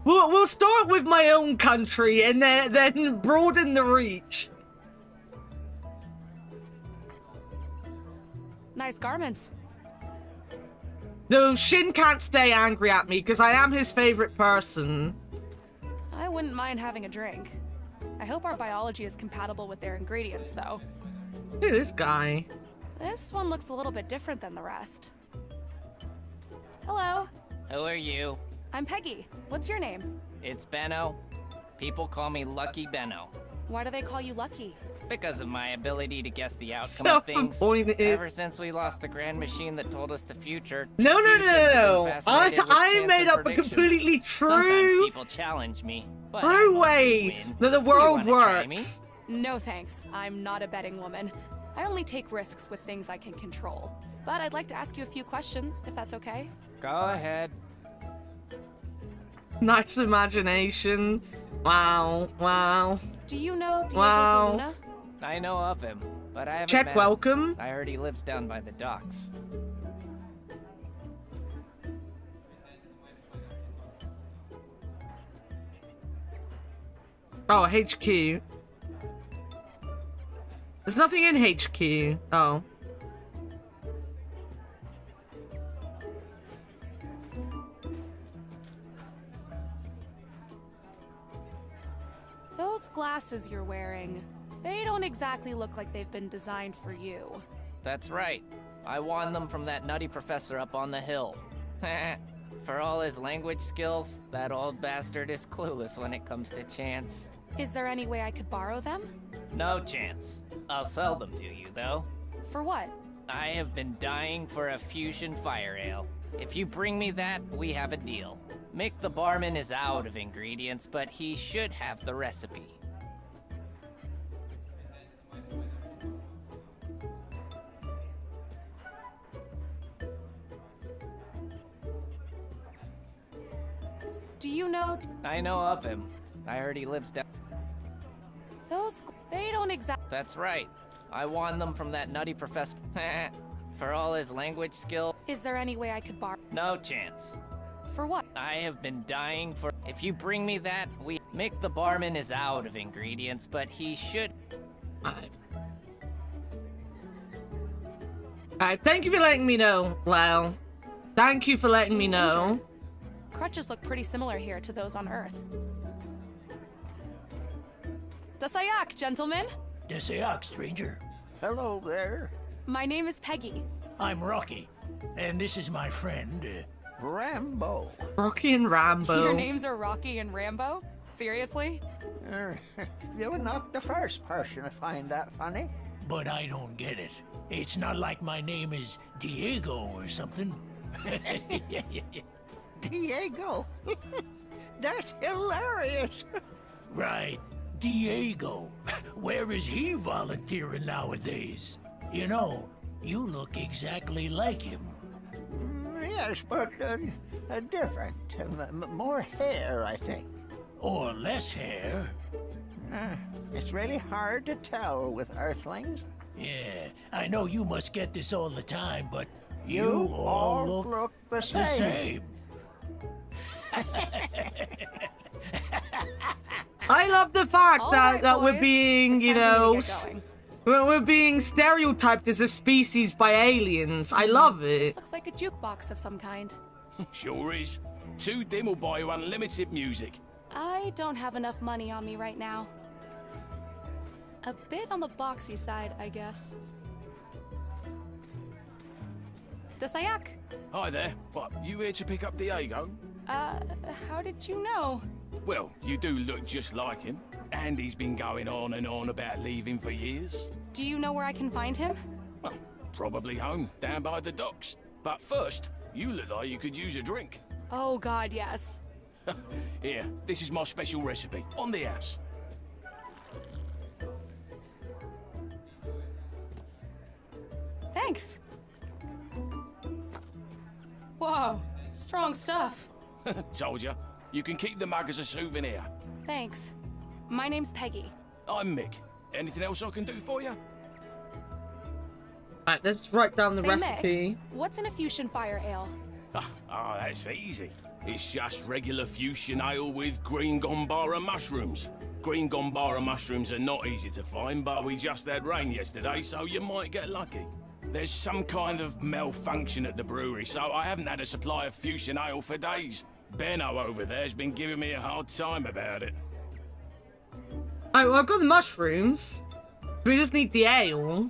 We'll start with my own country and then broaden the reach. Nice garments. Though Shin can't stay angry at me because I am his favorite person. I wouldn't mind having a drink. I hope our biology is compatible with their ingredients, though. Look at this guy. This one looks a little bit different than the rest. Hello. Who are you? I'm Peggy. What's your name? It's Benno. People call me Lucky Benno. Why do they call you Lucky? Because of my ability to guess the outcome of things. Self-appointed. Ever since we lost the grand machine that told us the future. No. fusions have been fascinated with I chance made and up a predictions. completely Sometimes true people challenge me, but I true mostly way win. that the Do you world wanna try me? works. No thanks. I'm not a betting woman. I only take risks with things I can control. But I'd like to ask you a few questions, if that's okay. Go ahead. Nice imagination. Wow. Do you know Diego Wow. de Luna? I know of him, but I haven't Check met welcome. him. I heard he lives down by the docks. Oh, HQ. There's nothing in HQ. Oh. Those glasses you're wearing, they don't exactly look like they've been designed for you. That's right. I won them from that nutty professor up on the hill. For all his language skills, that old bastard is clueless when it comes to chance. Is there any way I could borrow them? No chance. I'll sell them to you, though. For what? I have been dying for a fusion fire ale. If you bring me that, we have a deal. Mick the barman is out of ingredients, but he should have the recipe. Do you know I know of him. I heard he lives down. they don't exactly. That's right. I won them from that nutty professor. For all his language skill. Is there any way I could borrow? No chance. For what? I have been dying for. If you bring me that, we. Mick the barman is out of ingredients, but he should. Alright, thank you for letting me know, Lau. Thank you for letting me know. Crutches look pretty similar here to those on Earth. Dasayak, gentlemen. Desayak, stranger. Hello there. My name is Peggy. I'm Rocky, and this is my friend, Rambo. Rocky and Rambo. Your names are Rocky and Rambo? Seriously? You're not the first person to find that funny. But I don't get it. It's not like my name is Diego or something. Diego? That's hilarious. Right. Diego. Where is he volunteering nowadays? You know, you look exactly like him. Yes, but different. More hair, I think. Or less hair. It's really hard to tell with Earthlings. Yeah, I know you must get this all the time, but you all look the same. I love the fact All that, right, that we're boys. being, It's you time for me to know, get going. we're being stereotyped as a species by aliens. I love it. This looks like a jukebox of some kind. Sure is. 2 dim will buy you unlimited music. I don't have enough money on me right now. A bit on the boxy side, I guess. Dasayak. Hi there. What, you here to pick up Diego? How did you know? Well, you do look just like him. And he's been going on and on about leaving for years. Do you know where I can find him? Well, probably home, down by the docks. But first, you look like you could use a drink. Oh god, yes. Here, this is my special recipe, on the house. Thanks. Whoa, strong stuff. Told ya. You can keep the mug as a souvenir. Thanks. My name's Peggy. I'm Mick. Anything else I can do for you? Right, let's write down the Say, recipe. Mick, what's in a fusion fire ale? That's easy. It's just regular fusion ale with green gombara mushrooms. Green gombara mushrooms are not easy to find, but we just had rain yesterday, so you might get lucky. There's some kind of malfunction at the brewery, so I haven't had a supply of fusion ale for days. Benno over there's been giving me a hard time about it. Alright, well, I've got the mushrooms. We just need the ale.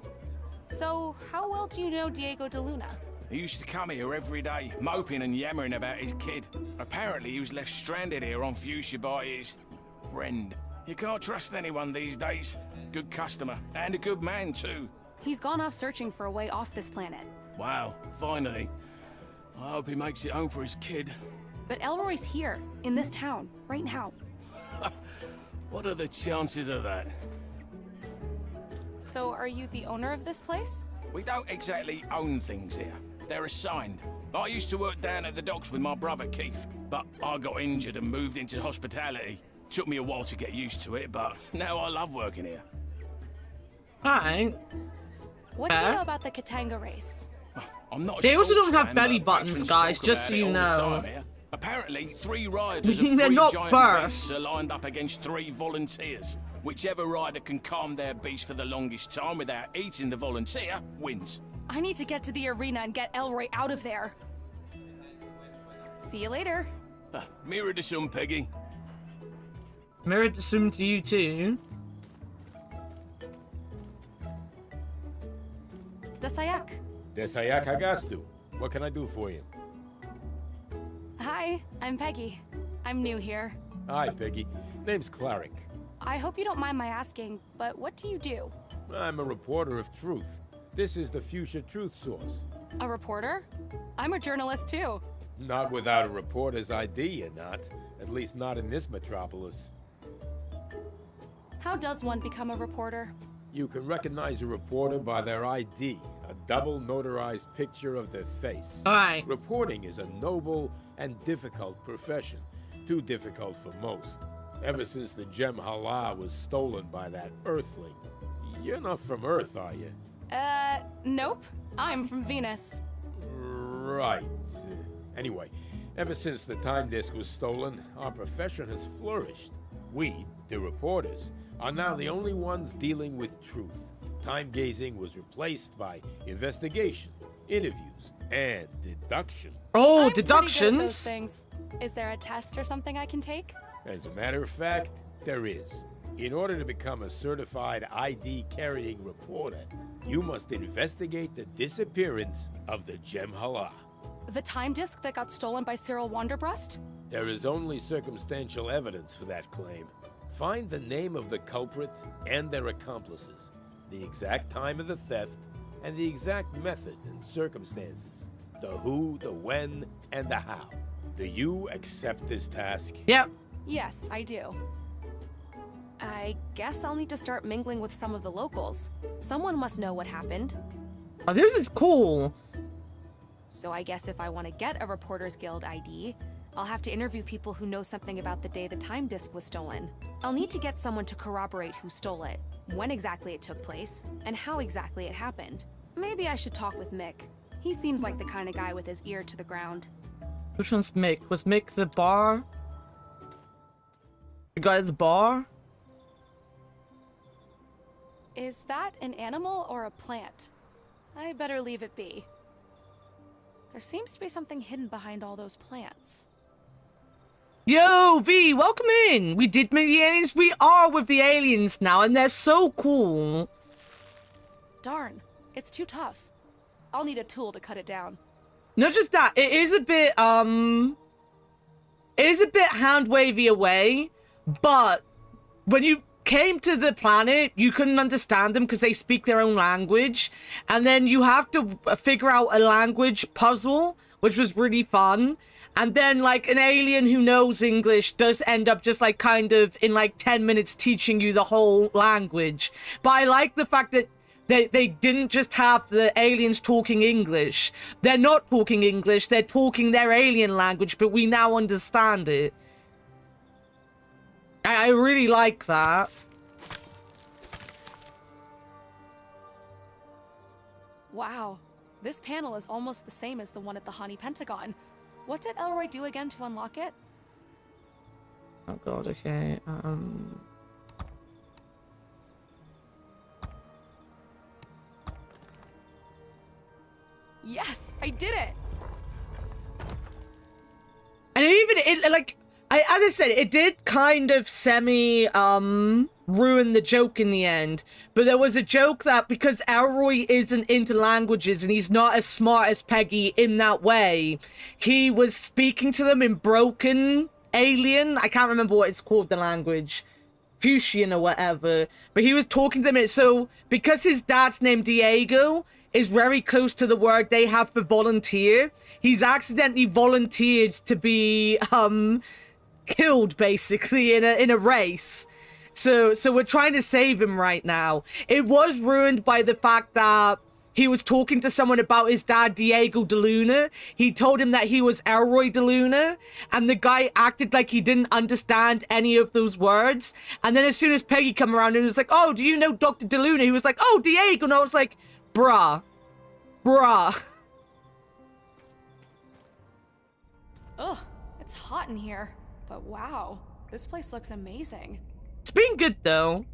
So, how well do you know Diego de Luna? He used to come here every day, moping and yammering about his kid. Apparently he was left stranded here on Fuchsia by his friend. You can't trust anyone these days. Good customer, and a good man too. He's gone off searching for a way off this planet. Wow, finally. I hope he makes it home for his kid. But Elroy's here, in this town, right now. What are the chances of that? So are you the owner of this place? We don't exactly own things here. They're assigned. I used to work down at the docks with my brother Keith, but I got injured and moved into hospitality. Took me a while to get used to it, but now I love working here. Alright. What do you know about the Katanga race? I'm not. They also don't have sportsman, belly but buttons, veterans guys, talk just about so it you all the know. time here. Apparently, 3 riders of They're 3 not giant burst. beasts are lined up against 3 volunteers. Whichever rider can calm their beast for the longest time without eating the volunteer wins. I need to get to the arena and get Elroy out of there. See you later. Mirror to some, Peggy. Mirror to some to you too. Dasayak. Desayak Hagastu. What can I do for you? Hi, I'm Peggy. I'm new here. Hi, Peggy. Name's Clarick. I hope you don't mind my asking, but what do you do? I'm a reporter of truth. This is the Fuchsia Truth Source. A reporter? I'm a journalist too. Not without a reporter's ID, you're not. At least not in this metropolis. How does one become a reporter? You can recognize a reporter by their ID, a double notarized picture of their face. All right. Reporting is a noble and difficult profession. Too difficult for most. Ever since the gem Hala was stolen by that Earthling. You're not from Earth, are you? Nope. I'm from Venus. Right. Anyway, ever since the time disk was stolen, our profession has flourished. We, the reporters, are now the only ones dealing with truth. Time gazing was replaced by investigation, interviews, and deduction. Oh, I'm deductions. pretty good at those things. Is there a test or something I can take? As a matter of fact, there is. In order to become a certified ID-carrying reporter, you must investigate the disappearance of the Gem Hala. The time disk that got stolen by Cyril Wanderbrust? There is only circumstantial evidence for that claim. Find the name of the culprit and their accomplices, the exact time of the theft, and the exact method and circumstances. The who, the when, and the how. Do you accept this task? Yep. Yes, I do. I guess I'll need to start mingling with some of the locals. Someone must know what happened. Oh, this is cool. So I guess if I want to get a Reporters Guild ID, I'll have to interview people who know something about the day the time disk was stolen. I'll need to get someone to corroborate who stole it, when exactly it took place, and how exactly it happened. Maybe I should talk with Mick. He seems like the kind of guy with his ear to the ground. Which one's Mick? Was Mick the bar? The guy at the bar? Is that an animal or a plant? I better leave it be. There seems to be something hidden behind all those plants. Yo, V, welcome in. We did meet the aliens. We are with the aliens now, and they're so cool. Darn, it's too tough. I'll need a tool to cut it down. Not just that, it is a bit hand wavy away, but when you came to the planet, you couldn't understand them because they speak their own language, and then you have to figure out a language puzzle, which was really fun. And then, like, an alien who knows English does end up just, like, kind of in, like, 10 minutes teaching you the whole language. But I like the fact that they didn't just have the aliens talking English. They're not talking English, they're talking their alien language, but we now understand it. I really like that. Wow, this panel is almost the same as the one at the Hani Pentagon. What did Elroy do again to unlock it? Oh god, okay, Yes, I did it! And even, as I said, it did kind of ruin the joke in the end. But there was a joke that because Elroy isn't into languages and he's not as smart as Peggy in that way, he was speaking to them in broken alien. I can't remember what it's called, the language. Fuchsian or whatever. But he was talking to them. So because his dad's name Diego is very close to the word they have for volunteer, he's accidentally volunteered to be killed basically in a race. So we're trying to save him right now. It was ruined by the fact that he was talking to someone about his dad, Diego de Luna. He told him that he was Elroy de Luna, and the guy acted like he didn't understand any of those words. And then as soon as Peggy come around and was like, oh, do you know Dr. de Luna? He was like, oh, Diego. And I was like, bruh. Ugh, it's hot in here. But wow, this place looks amazing. It's been good, though.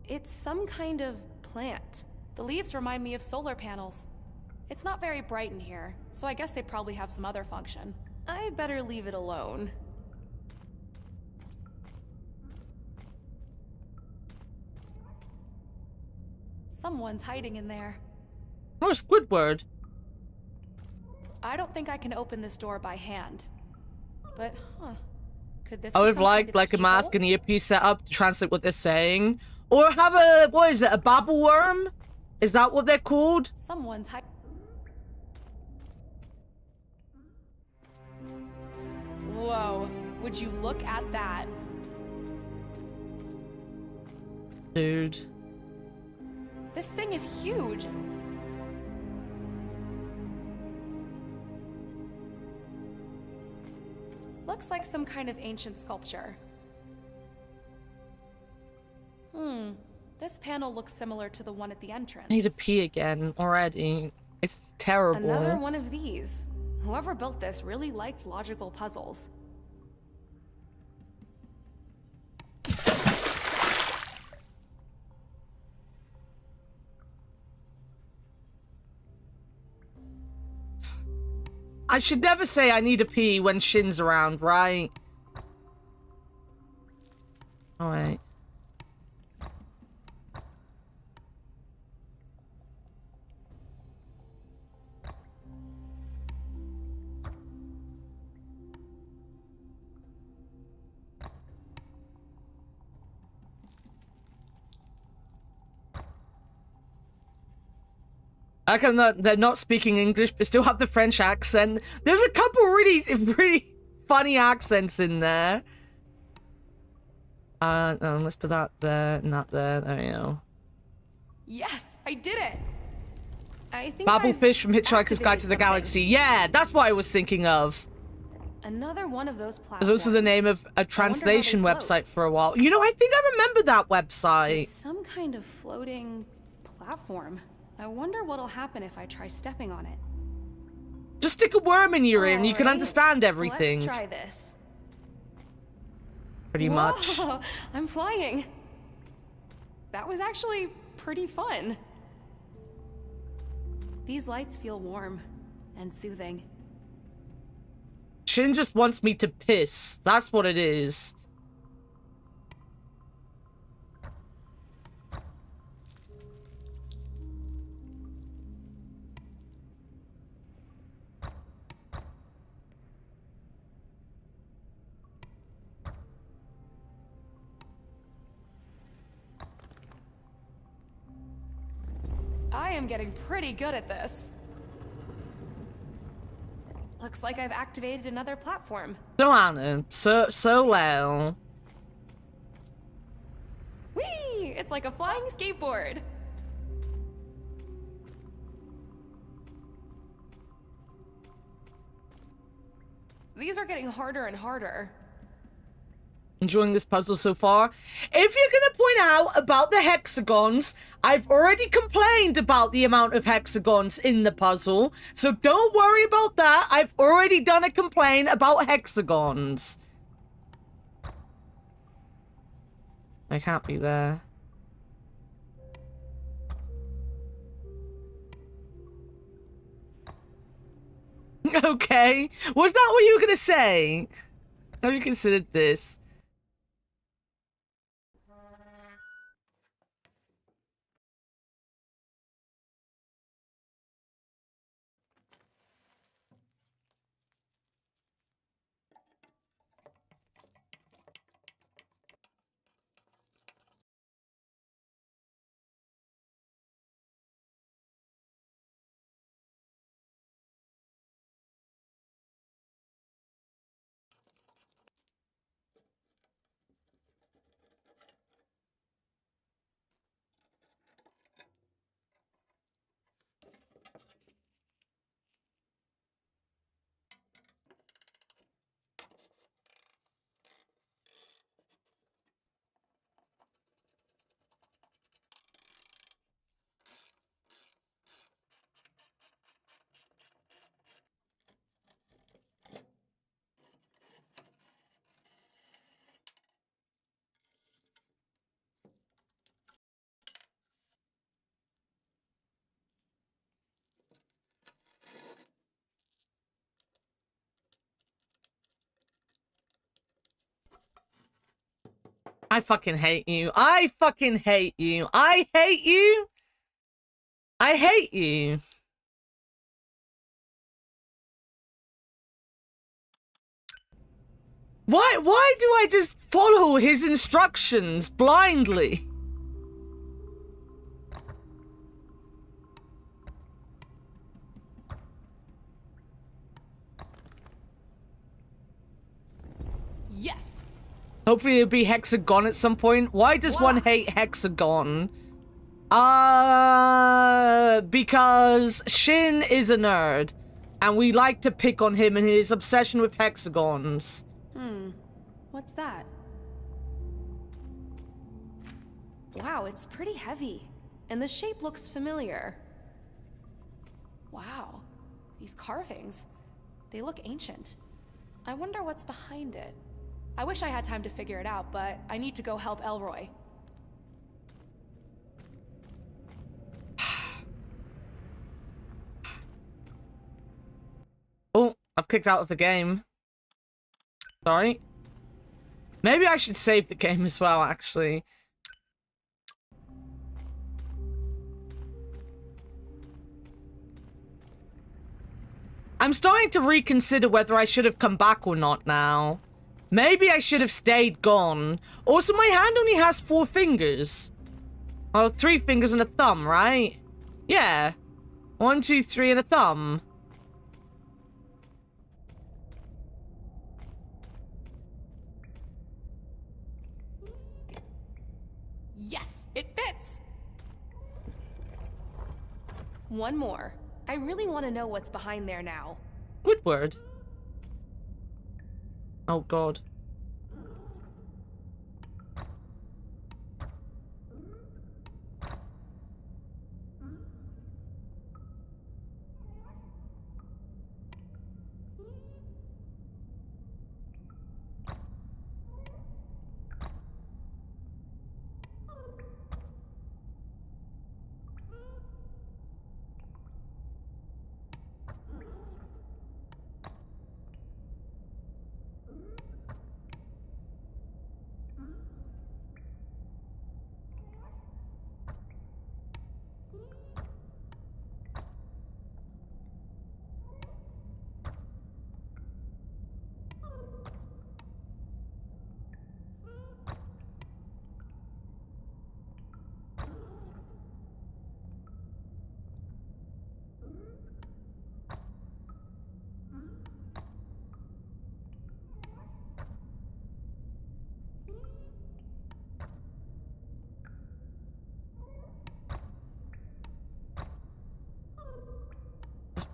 It's some kind of plant. The leaves remind me of solar panels. It's not very bright in here, so I guess they probably have some other function. I better leave it alone. Someone's hiding in there. Oh, Squidward. I don't think I can open this door by hand. But, could this I be would some like kind of a mask and earpiece set up to translate what they're saying. Or have a, what is it, a babble worm? Is that what they're called? Someone's hiding. Whoa, would you look at that? Dude. This thing is huge. Looks like some kind of ancient sculpture. This panel looks similar to the one at the entrance. I need to pee again already. It's terrible. Another one of these. Whoever built this really liked logical puzzles. I should never say I need to pee when Shin's around, right? Alright. They're not speaking English, but still have the French accent. There's a couple really funny accents in there. Let's put that there, not there. There we go. Yes, I did it. I think Babblefish from Hitchhiker's Guide to the Galaxy. Yeah, that's what I was thinking of. Another one of those platforms. There's also the name of a translation website for a while. You know, I think I remember that website. It's some kind of floating platform. I wonder what'll happen if I try stepping on it. Just stick a worm in your ear and you can understand everything. Let's try this. Pretty much. Whoa, I'm flying. That was actually pretty fun. These lights feel warm and soothing. Shin just wants me to piss. That's what it is. I am getting pretty good at this. Looks like I've activated another platform. So Anna, so low. Whee! It's like a flying skateboard. These are getting harder and harder. Enjoying this puzzle so far. If you're gonna point out about the hexagons, I've already complained about the amount of hexagons in the puzzle, so don't worry about that. I've already done a complaint about hexagons. I can't be there. Okay. Was that what you were gonna say? Have you considered this? I fucking hate you. I fucking hate you. I hate you. I hate you. Why do I just follow his instructions blindly? Yes. Hopefully it'll be Hexagon at some point. Why does one hate Hexagon? Because Shin is a nerd, and we like to pick on him and his obsession with hexagons. What's that? Wow, it's pretty heavy. And the shape looks familiar. Wow, these carvings. They look ancient. I wonder what's behind it. I wish I had time to figure it out, but I need to go help Elroy. Oh, I've kicked out of the game. Sorry. Maybe I should save the game as well, actually. I'm starting to reconsider whether I should have come back or not now. Maybe I should have stayed gone. Also, my hand only has 4 fingers. Oh, 3 fingers and a thumb, right? Yeah. 1, 2, 3 and a thumb. Yes, it fits! One more. I really want to know what's behind there now. Woodward. Oh god.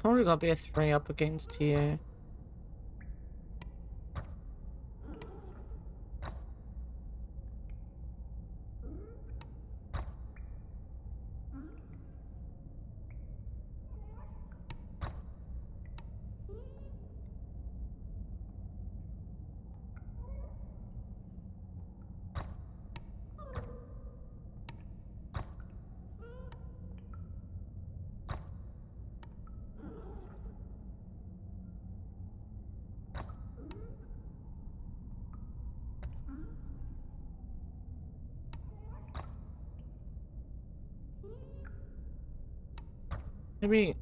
Probably gonna be a 3 up against you. Maybe...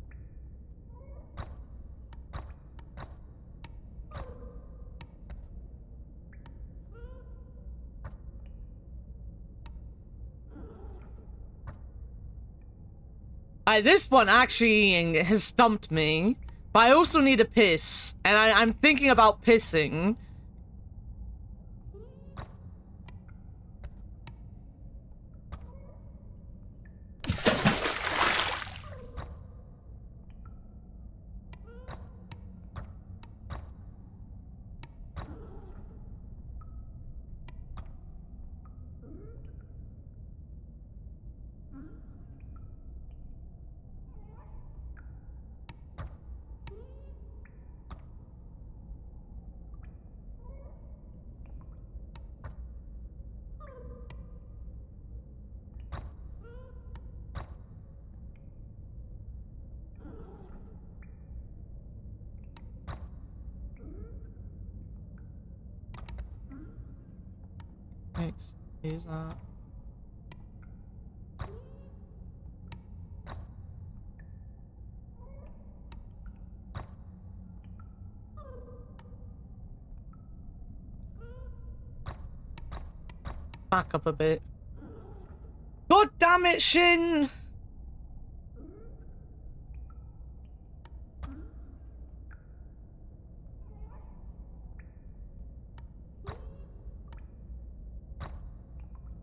this one actually has stumped me, but I also need a piss, and I'm thinking about pissing. Thanks. Who's that? Back up a bit. God damn it, Shin!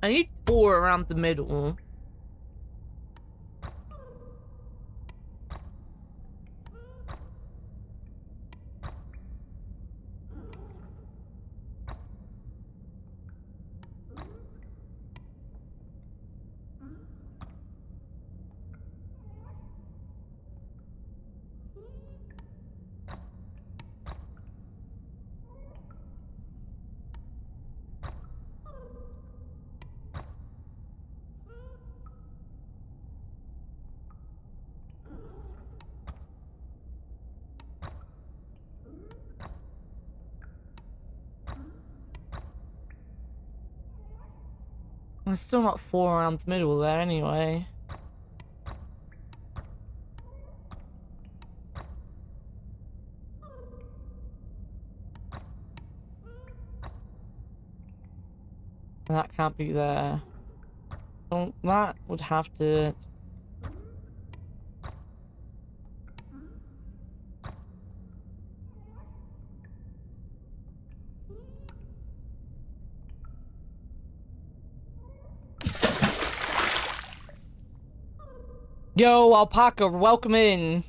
I need 4 around the middle. There's still not 4 around the middle there anyway. That can't be there. Well, that would have to... Yo, Alpaca, welcome in.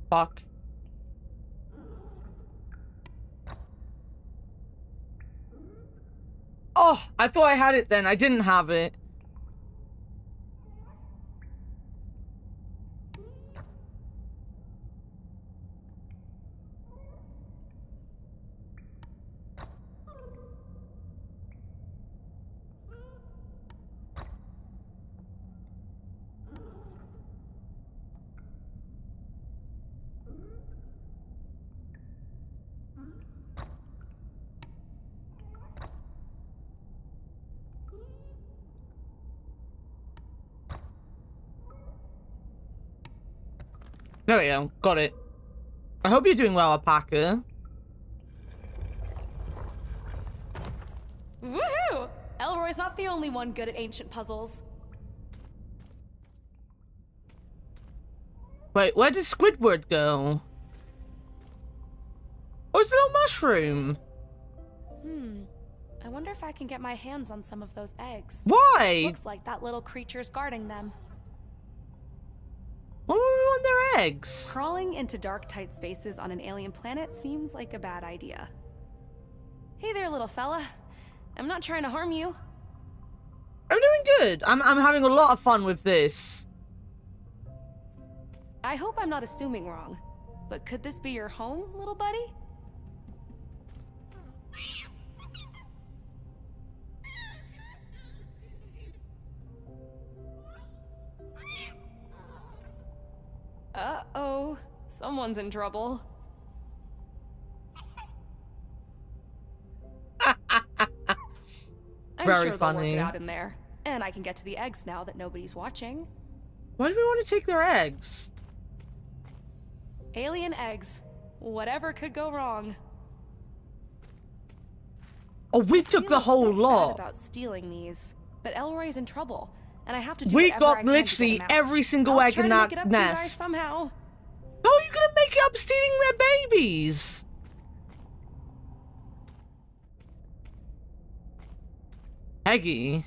Fuck. Oh, I thought I had it then. I didn't have it. There we go. Got it. I hope you're doing well, Alpaca. Woohoo! Elroy's not the only one good at ancient puzzles. Wait, where did Squidward go? Oh, it's a little mushroom. I wonder if I can get my hands on some of those eggs. Why? Looks like that little creature's guarding them. Why would we want their eggs? Crawling into dark, tight spaces on an alien planet seems like a bad idea. Hey there, little fella. I'm not trying to harm you. I'm doing good. I'm having a lot of fun with this. I hope I'm not assuming wrong, but could this be your home, little buddy? Uh-oh. Someone's in trouble. I'm Very sure funny. they'll work it out in there. And I can get to the eggs now that nobody's watching. Why do we want to take their eggs? Alien eggs. Whatever could go wrong. Oh, we took the whole Bad lot. about stealing these, but Elroy's in trouble, and I have to do We whatever I got can to get literally him out. every single I'll egg try in to that make it up to you guys nest. somehow. How are you gonna make it up stealing their babies? Peggy.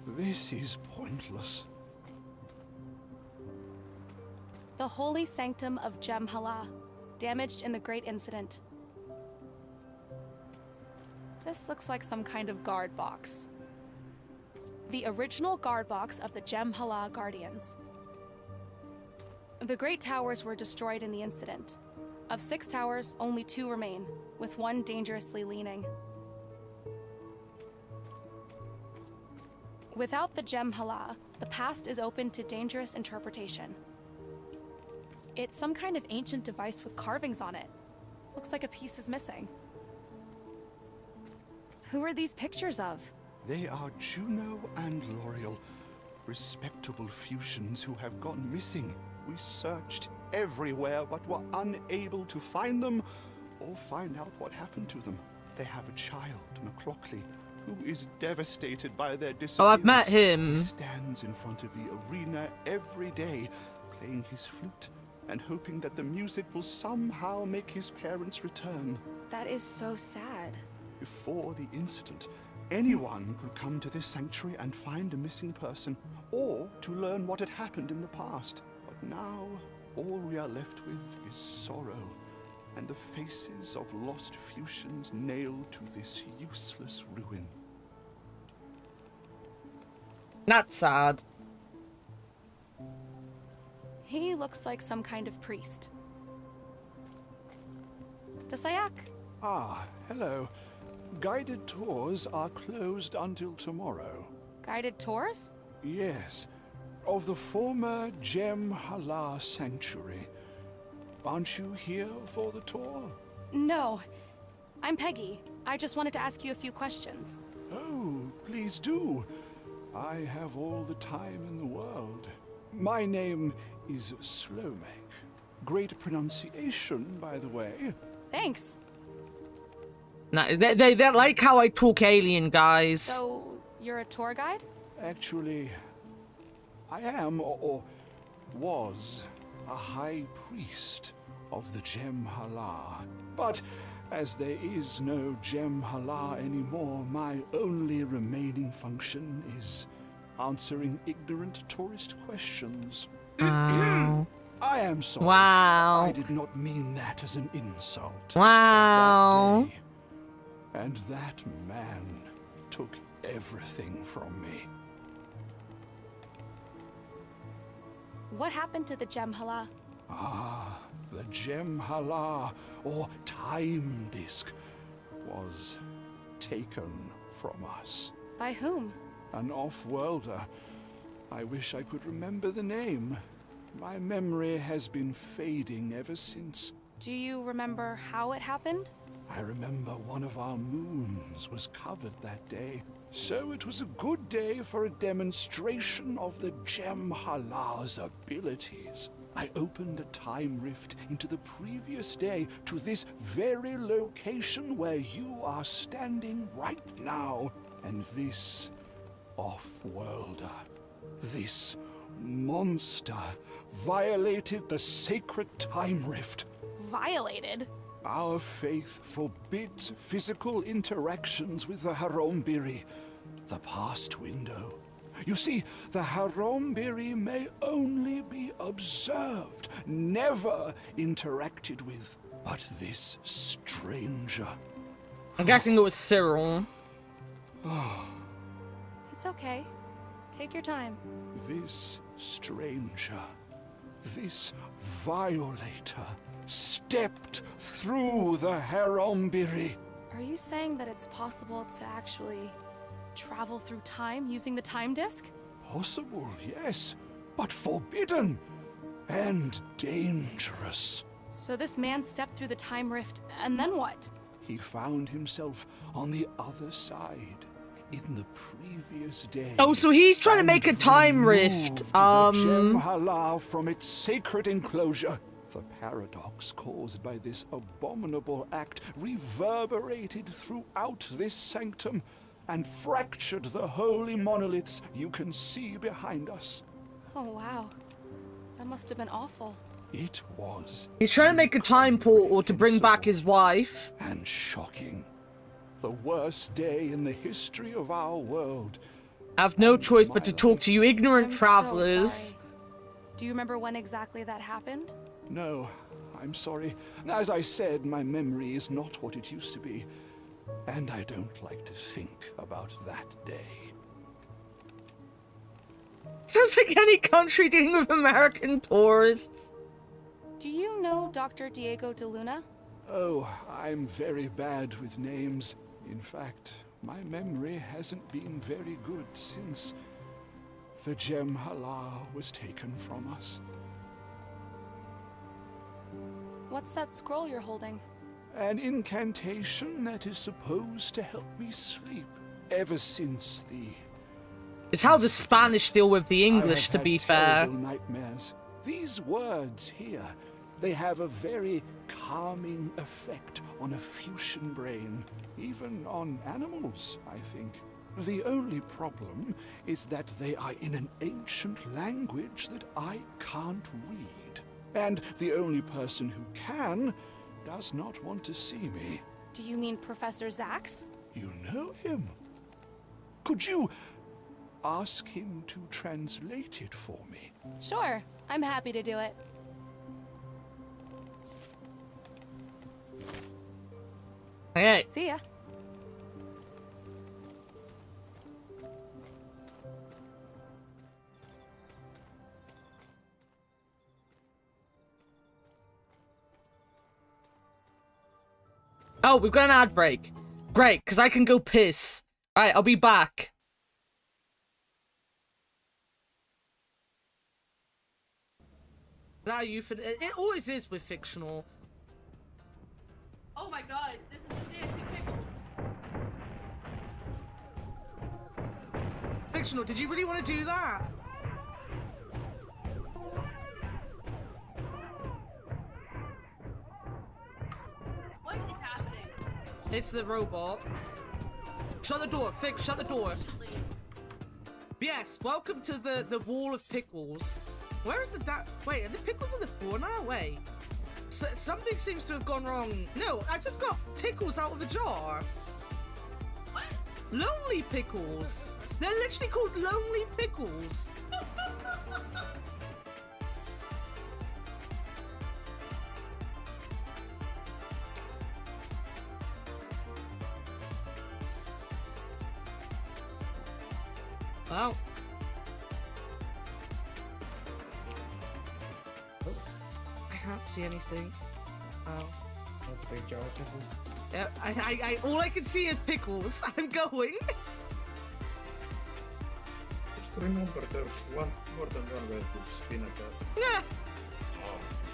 This is pointless. The holy sanctum of Jem'Hala, damaged in the Great Incident. This looks like some kind of guard box. The original guard box of the Jem'Hala Guardians. The Great Towers were destroyed in the incident. Of 6 towers, only 2 remain, with 1 dangerously leaning. Without the Jem'Hala, the past is open to dangerous interpretation. It's some kind of ancient device with carvings on it. Looks like a piece is missing. Who are these pictures of? They are Juno and L'Oreal, respectable fusions who have gone missing. We searched everywhere but were unable to find them or find out what happened to them. They have a child, McLaughlin, who is devastated by their disappearance. Oh, I've met him. He stands in front of the arena every day, playing his flute and hoping that the music will somehow make his parents return. That is so sad. Before the incident, anyone could come to this sanctuary and find a missing person, or to learn what had happened in the past. But now, all we are left with is sorrow, and the faces of lost fusions nailed to this useless ruin. That's sad. He looks like some kind of priest. Dasayak. Ah, hello. Guided tours are closed until tomorrow. Guided tours? Yes, of the former Jem'Hala Sanctuary. Aren't you here for the tour? No. I'm Peggy. I just wanted to ask you a few questions. Oh, please do. I have all the time in the world. My name is Slomek. Great pronunciation, by the way. Thanks. No, they like how I talk alien, guys. So, you're a tour guide? Actually, I am, or was, a high priest of the Jem'Hala. But as there is no Jem'Hala anymore, my only remaining function is answering ignorant tourist questions. Wow. I am sorry. Wow. I did not mean that as an insult. Wow. That day, and that man took everything from me. What happened to the Jem'Hala? Ah, the Jem'Hala, or time disk, was taken from us. By whom? An off-worlder. I wish I could remember the name. My memory has been fading ever since. Do you remember how it happened? I remember one of our moons was covered that day. So it was a good day for a demonstration of the Jem'Hala's abilities. I opened a time rift into the previous day to this very location where you are standing right now. And this off-worlder, this monster, violated the sacred time rift. Violated? Our faith forbids physical interactions with the Harombiri, the past window. You see, the Harombiri may only be observed, never interacted with. But this stranger... I'm guessing it was Cyril. It's okay. Take your time. This stranger, this violator, stepped through the Harombiri. Are you saying that it's possible to actually travel through time using the time disk? Possible, yes, but forbidden and dangerous. So this man stepped through the time rift, and then what? He found himself on the other side in the previous day. Oh, so he's trying to make a time rift. The Jem'Hala from its sacred enclosure. The paradox caused by this abominable act reverberated throughout this sanctum and fractured the holy monoliths you can see behind us. Oh, wow. That must have been awful. It was. He's trying to make a time portal to bring back his wife. And shocking. The worst day in the history of our world. I have no choice but to talk to you ignorant I'm travelers. So sorry. Do you remember when exactly that happened? No, I'm sorry. As I said, my memory is not what it used to be. And I don't like to think about that day. Sounds like any country dealing with American tourists. Do you know Dr. Diego de Luna? Oh, I'm very bad with names. In fact, my memory hasn't been very good since the gem Hala was taken from us. What's that scroll you're holding? An incantation that is supposed to help me sleep ever since the... It's how the Spanish deal with the English, to be fair. Nightmares. These words here, they have a very calming effect on a Fuchsian brain, even on animals, I think. The only problem is that they are in an ancient language that I can't read. And the only person who can does not want to see me. Do you mean Professor Zax? You know him? Could you ask him to translate it for me? Sure, I'm happy to do it. Okay. See ya. Oh, we've got an ad break. Great, because I can go piss. Alright, I'll be back. That you it always is with fictional. Oh my god, this is the dancing pickles. Fictional, did you really want to do that? What is happening? It's the robot. Shut the door, Fix, shut the door. Yes, welcome to the wall of pickles. Where is the wait, are the pickles on the floor now? Wait. Something seems to have gone wrong. No, I just got pickles out of a jar. What? Lonely pickles. They're literally called lonely pickles. Well. I can't see anything. Oh. That's a big jar of pickles. Yeah, I all I can see is pickles. I'm going. Just remember there's more than one way to spin at that. Yeah.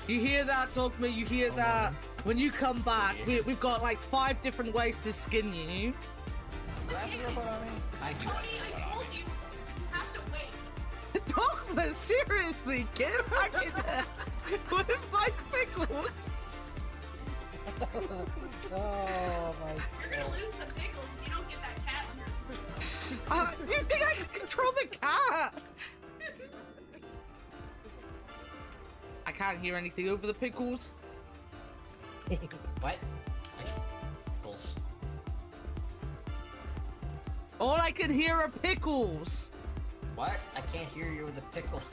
You hear that, Dogma? You hear that? When you come back, we've got like 5 different ways to skin you. Tony, I told you. You have to wait. Dogma, seriously, get back in there with my pickles. Oh my god. You're gonna lose some pickles if you don't get that cat under. You think I can control the cat? I can't hear anything over the pickles. What? Pickles. All I can hear are pickles. What? I can't hear you with the pickles.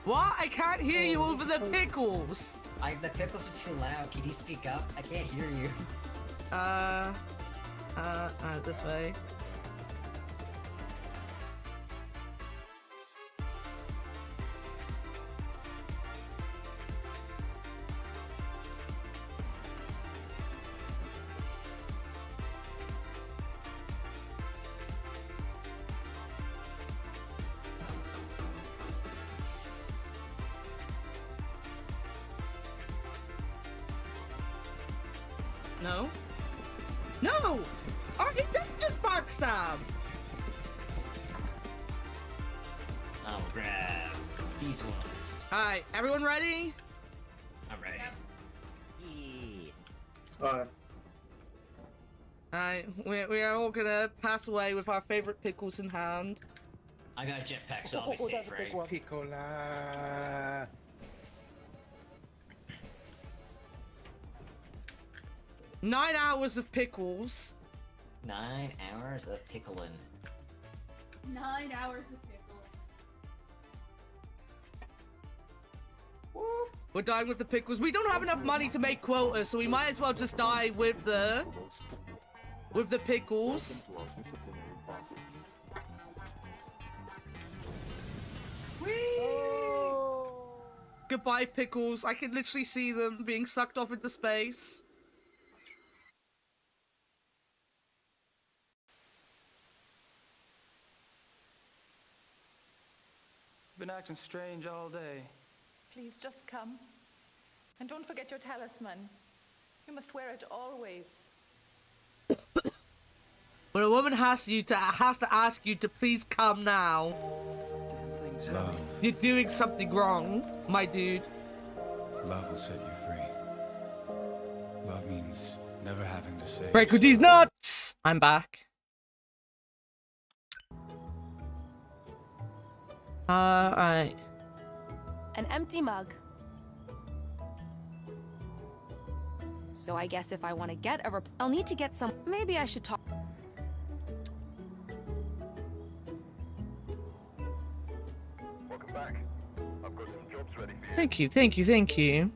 What? I can't hear you over the pickles. The pickles are too loud. Can you speak up? I can't hear you. This way. No. No! It doesn't just backstab! I'll grab these ones. Alright, everyone ready? I'm ready. Alright. Alright, we are all gonna pass away with our favorite pickles in hand. I got a jetpack, so I'll be safe, right? Piccola. 9 hours of pickles. 9 hours of pickling. 9 hours of pickles. We're dying with the pickles. We don't have enough money to make quotas, so we might as well just die with the pickles. Goodbye, pickles. I can literally see them being sucked off into space. Been acting strange all day. Please just come. And don't forget your talisman. You must wear it always. When a woman has to ask you to please come now. Love. You're doing something wrong, my dude. Love will set you free. Love means never having to say. Break with these nuts! I'm back. Alright. An empty mug. So I guess if I want to get I'll need to get some. Maybe I should talk. Welcome back. I've got some jobs ready for you. Thank you, thank you, thank you.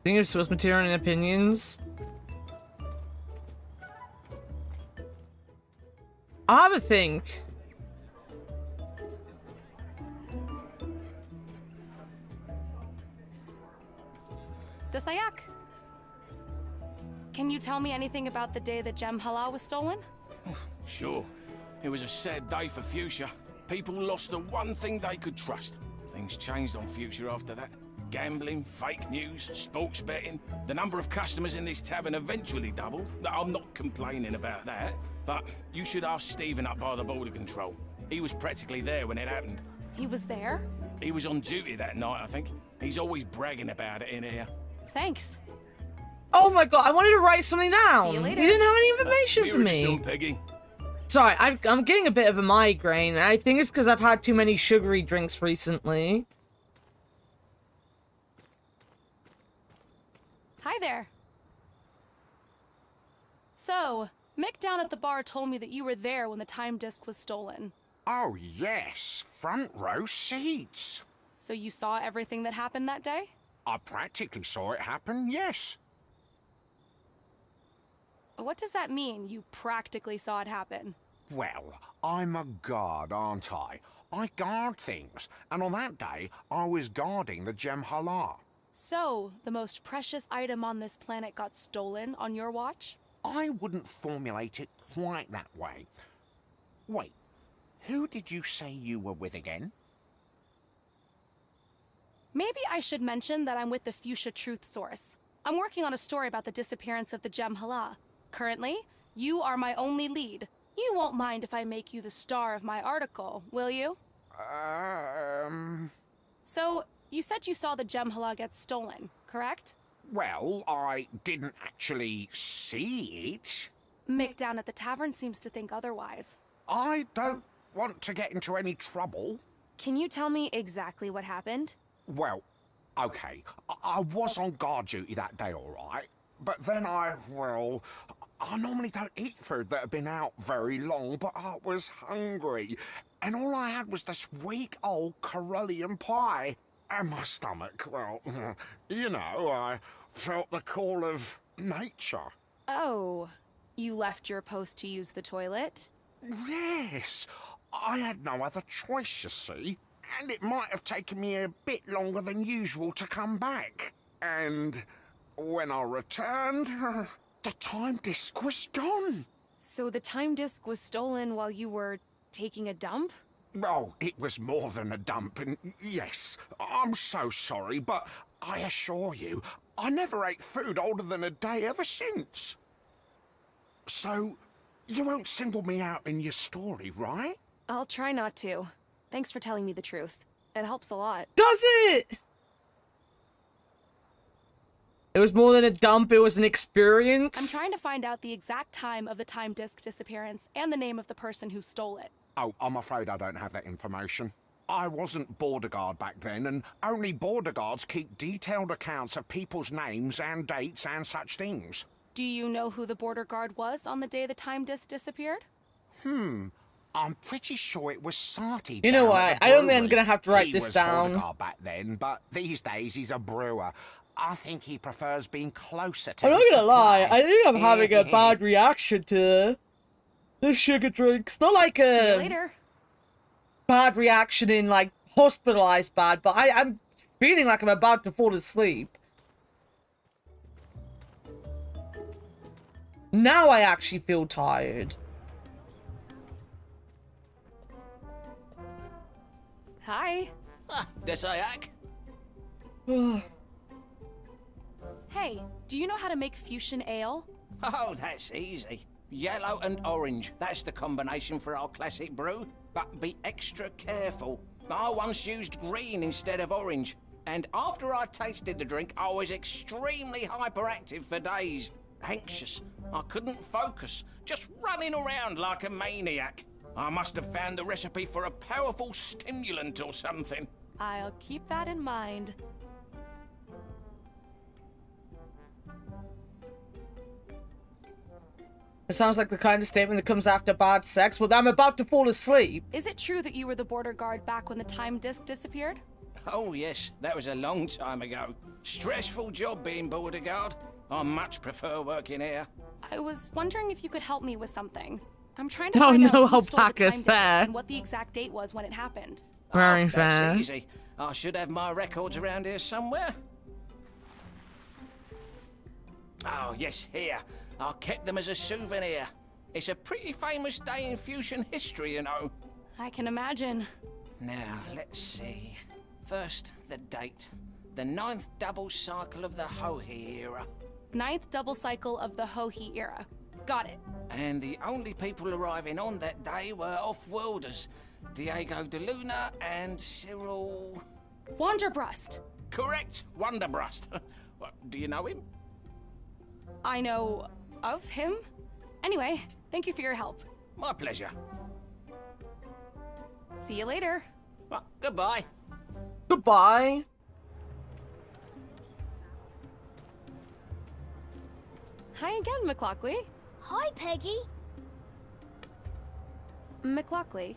Think of source material and opinions. I have a think. The Sayak. Can you tell me anything about the day that Gem Hala was stolen? Sure. It was a sad day for Fuchsia. People lost the one thing they could trust. Things changed on Fuchsia after that. Gambling, fake news, sports betting. The number of customers in this tavern eventually doubled. I'm not complaining about that, but you should ask Stephen up by the border control. He was practically there when it happened. He was there? He was on duty that night, I think. He's always bragging about it in here. Thanks. Oh my god, I wanted to write something down. See you later. You didn't have any information for me. Soon, Peggy. Sorry, I'm getting a bit of a migraine. I think it's because I've had too many sugary drinks recently. Hi there. So, Mick down at the bar told me that you were there when the time disc was stolen. Oh, yes. Front row seats. So you saw everything that happened that day? I practically saw it happen, yes. What does that mean, you practically saw it happen? Well, I'm a guard, aren't I? I guard things, and on that day, I was guarding the Gem Hala. So, the most precious item on this planet got stolen on your watch? I wouldn't formulate it quite that way. Wait, who did you say you were with again? Maybe I should mention that I'm with the Fuchsia Truth Source. I'm working on a story about the disappearance of the Gem Hala. Currently, you are my only lead. You won't mind if I make you the star of my article, will you? So, you said you saw the Gem Hala get stolen, correct? Well, I didn't actually see it. Mick down at the tavern seems to think otherwise. I don't want to get into any trouble. Can you tell me exactly what happened? Well, okay, I was on guard duty that day, all right. But then I normally don't eat food that had been out very long, but I was hungry. And all I had was this weak old Corellian pie. And my stomach, well, you know, I felt the call of nature. Oh, you left your post to use the toilet? Yes, I had no other choice, you see. And it might have taken me a bit longer than usual to come back. And when I returned, the time disc was gone. So the time disc was stolen while you were taking a dump? Oh, it was more than a dump, and yes, I'm so sorry, but I assure you, I never ate food older than a day ever since. So, You won't single me out in your story, right? I'll try not to. Thanks for telling me the truth. It helps a lot. Does it? It was more than a dump, it was an experience. I'm trying to find out the exact time of the time disk disappearance and the name of the person who stole it. Oh, I'm afraid I don't have that information. I wasn't border guard back then, and only border guards keep detailed accounts of people's names and dates and such things. Do you know who the border guard was on the day the time disk disappeared? I'm pretty sure it was Sati. You know down what? at the I don't think I'm brewery. gonna have to write He this was down. border guard back then, but these days he's a brewer. I think he prefers being closer to I'm not his gonna lie, supply. I think I'm having a bad reaction to the sugar drinks. Not like See you a later. bad reaction in like hospitalized bad, but I'm feeling like I'm about to fall asleep. Now I actually feel tired. Hi. Desayak? Hey, do you know how to make fuchsia ale? Oh, that's easy. Yellow and orange. That's the combination for our classic brew. But be extra careful. I once used green instead of orange. And after I tasted the drink, I was extremely hyperactive for days. Anxious. I couldn't focus. Just running around like a maniac. I must have found the recipe for a powerful stimulant or something. I'll keep that in mind. It sounds like the kind of statement that comes after bad sex. Well, I'm about to fall asleep. Is it true that you were the border guard back when the time disk disappeared? Oh yes, that was a long time ago. Stressful job being border guard. I much prefer working here. I was wondering if you could help me with something. I'm trying to Oh, find no, out who stole the Alpaca, time disk fair. and what the exact date was when it happened. Very Oh, fair. that's easy. I should have my records around here somewhere. Oh yes, here. I kept them as a souvenir. It's a pretty famous day in fusion history, you know. I can imagine. Now, let's see. First, the date. The 9th double cycle of the Hohi era. 9th double cycle of the Hohi era. Got it. And the only people arriving on that day were off-worlders. Diego de Luna and Cyril... Wanderbrust. Correct, Wonderbrust. What, do you know him? I know of him. Anyway, thank you for your help. My pleasure. See you later. Well, goodbye. Goodbye. Hi again, McLaughley. Hi, Peggy. McLaughley,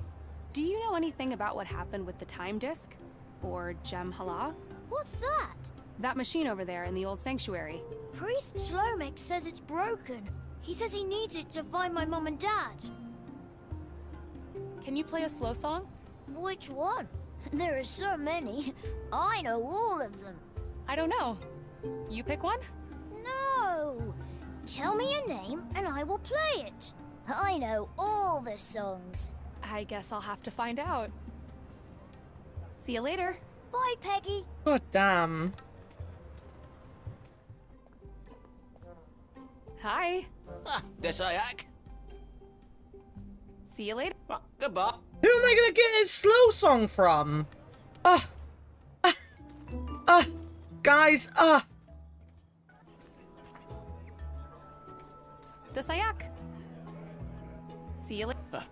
do you know anything about what happened with the time disk? Or Gem Hala? What's that? That machine over there in the old sanctuary. Priest Slomek says it's broken. He says he needs it to find my mum and dad. Can you play a slow song? Which one? There are so many. I know all of them. I don't know. You pick one? No! Tell me a name and I will play it. I know all the songs. I guess I'll have to find out. See you later. Bye, Peggy. God damn. Hi. Ah, Desayak. See you later. Well, goodbye. Who am I gonna get his slow song from? Guys, Desayak. See you later.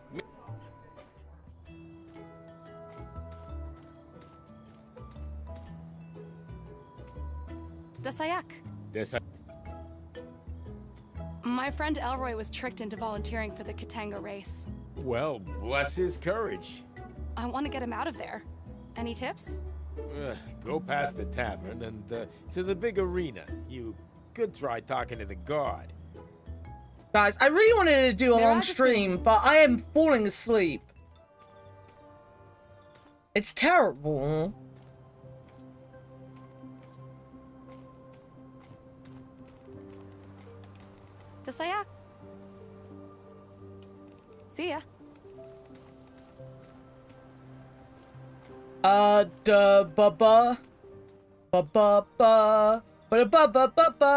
Desayak. My friend Elroy was tricked into volunteering for the Katanga race. Well, bless his courage. I want to get him out of there. Any tips? Go past the tavern and to the big arena. You could try talking to the guard. guys, I really wanted to do it on Mirage stream, but I am falling asleep. It's terrible. Desayak. See ya. Da ba ba ba ba ba ba ba ba ba ba.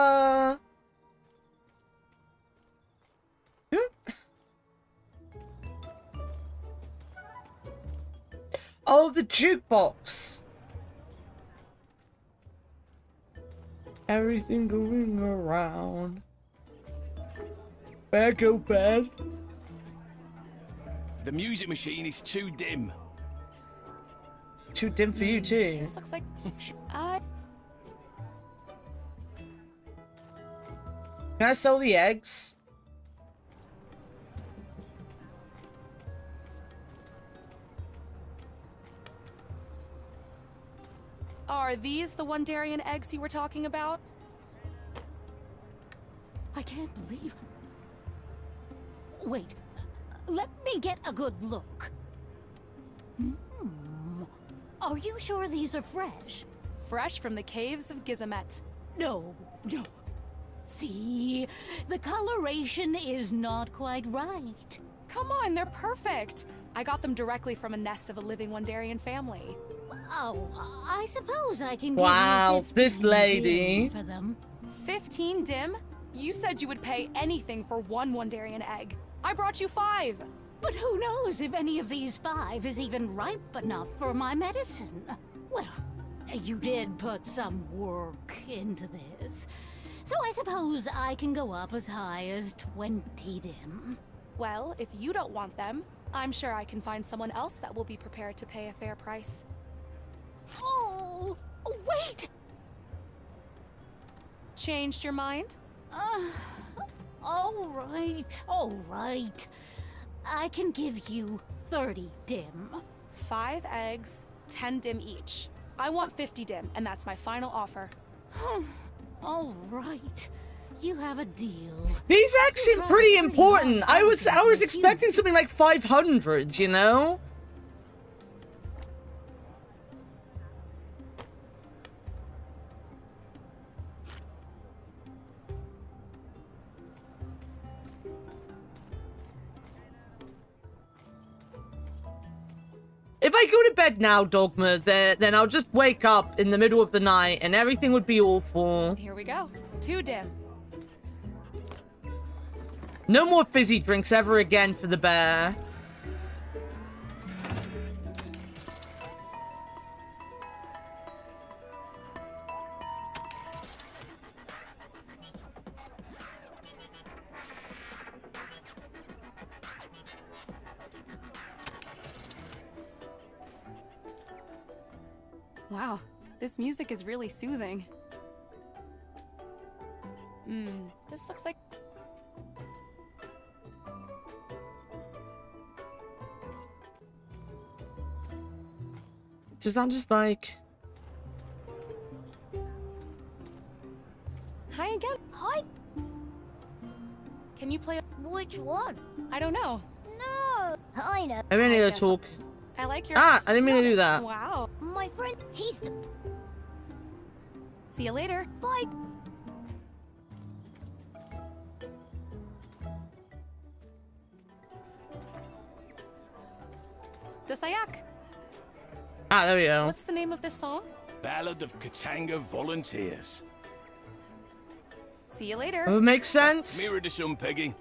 Oh, the jukebox. Everything going around. Better go bed. The music machine is too dim. Too dim for you too. This looks like... Can I sell the eggs? Are these the Wandarian eggs you were talking about? I can't believe... Wait, let me get a good look. Are you sure these are fresh? Fresh from the caves of Gizamet. No. See, the coloration is not quite right. Come on, they're perfect. I got them directly from a nest of a living Wandarian family. Oh, I suppose I can wow, give you 15 this lady. dim for them. 15 dim? You said you would pay anything for one Wandarian egg. I brought you 5. But who knows if any of these 5 is even ripe enough for my medicine? Well, you did put some work into this. So I suppose I can go up as high as 20 dim. Well, if you don't want them, I'm sure I can find someone else that will be prepared to pay a fair price. Oh, wait! Changed your mind? All right. I can give you 30 dim. 5 eggs, 10 dim each. I want 50 dim, and that's my final offer. All right. You have a deal. These eggs seem pretty important. I was expecting something like 500, you know? If I go to bed now, Dogma, then I'll just wake up in the middle of the night and everything would be awful. Here we go. 2 dim. No more fizzy drinks ever again for the bear. Wow, this music is really soothing. This looks like... Does that just like... Hi again. Hi. Can you play... Which one? I don't know. No. I know. I really need to talk. I like your... I didn't mean to do that. Wow. My friend, he's the... See you later. Bye. The Sayak. There we go. What's the name of this song? Ballad of Katanga Volunteers. See you later. That would make sense. Mirror to some, Peggy.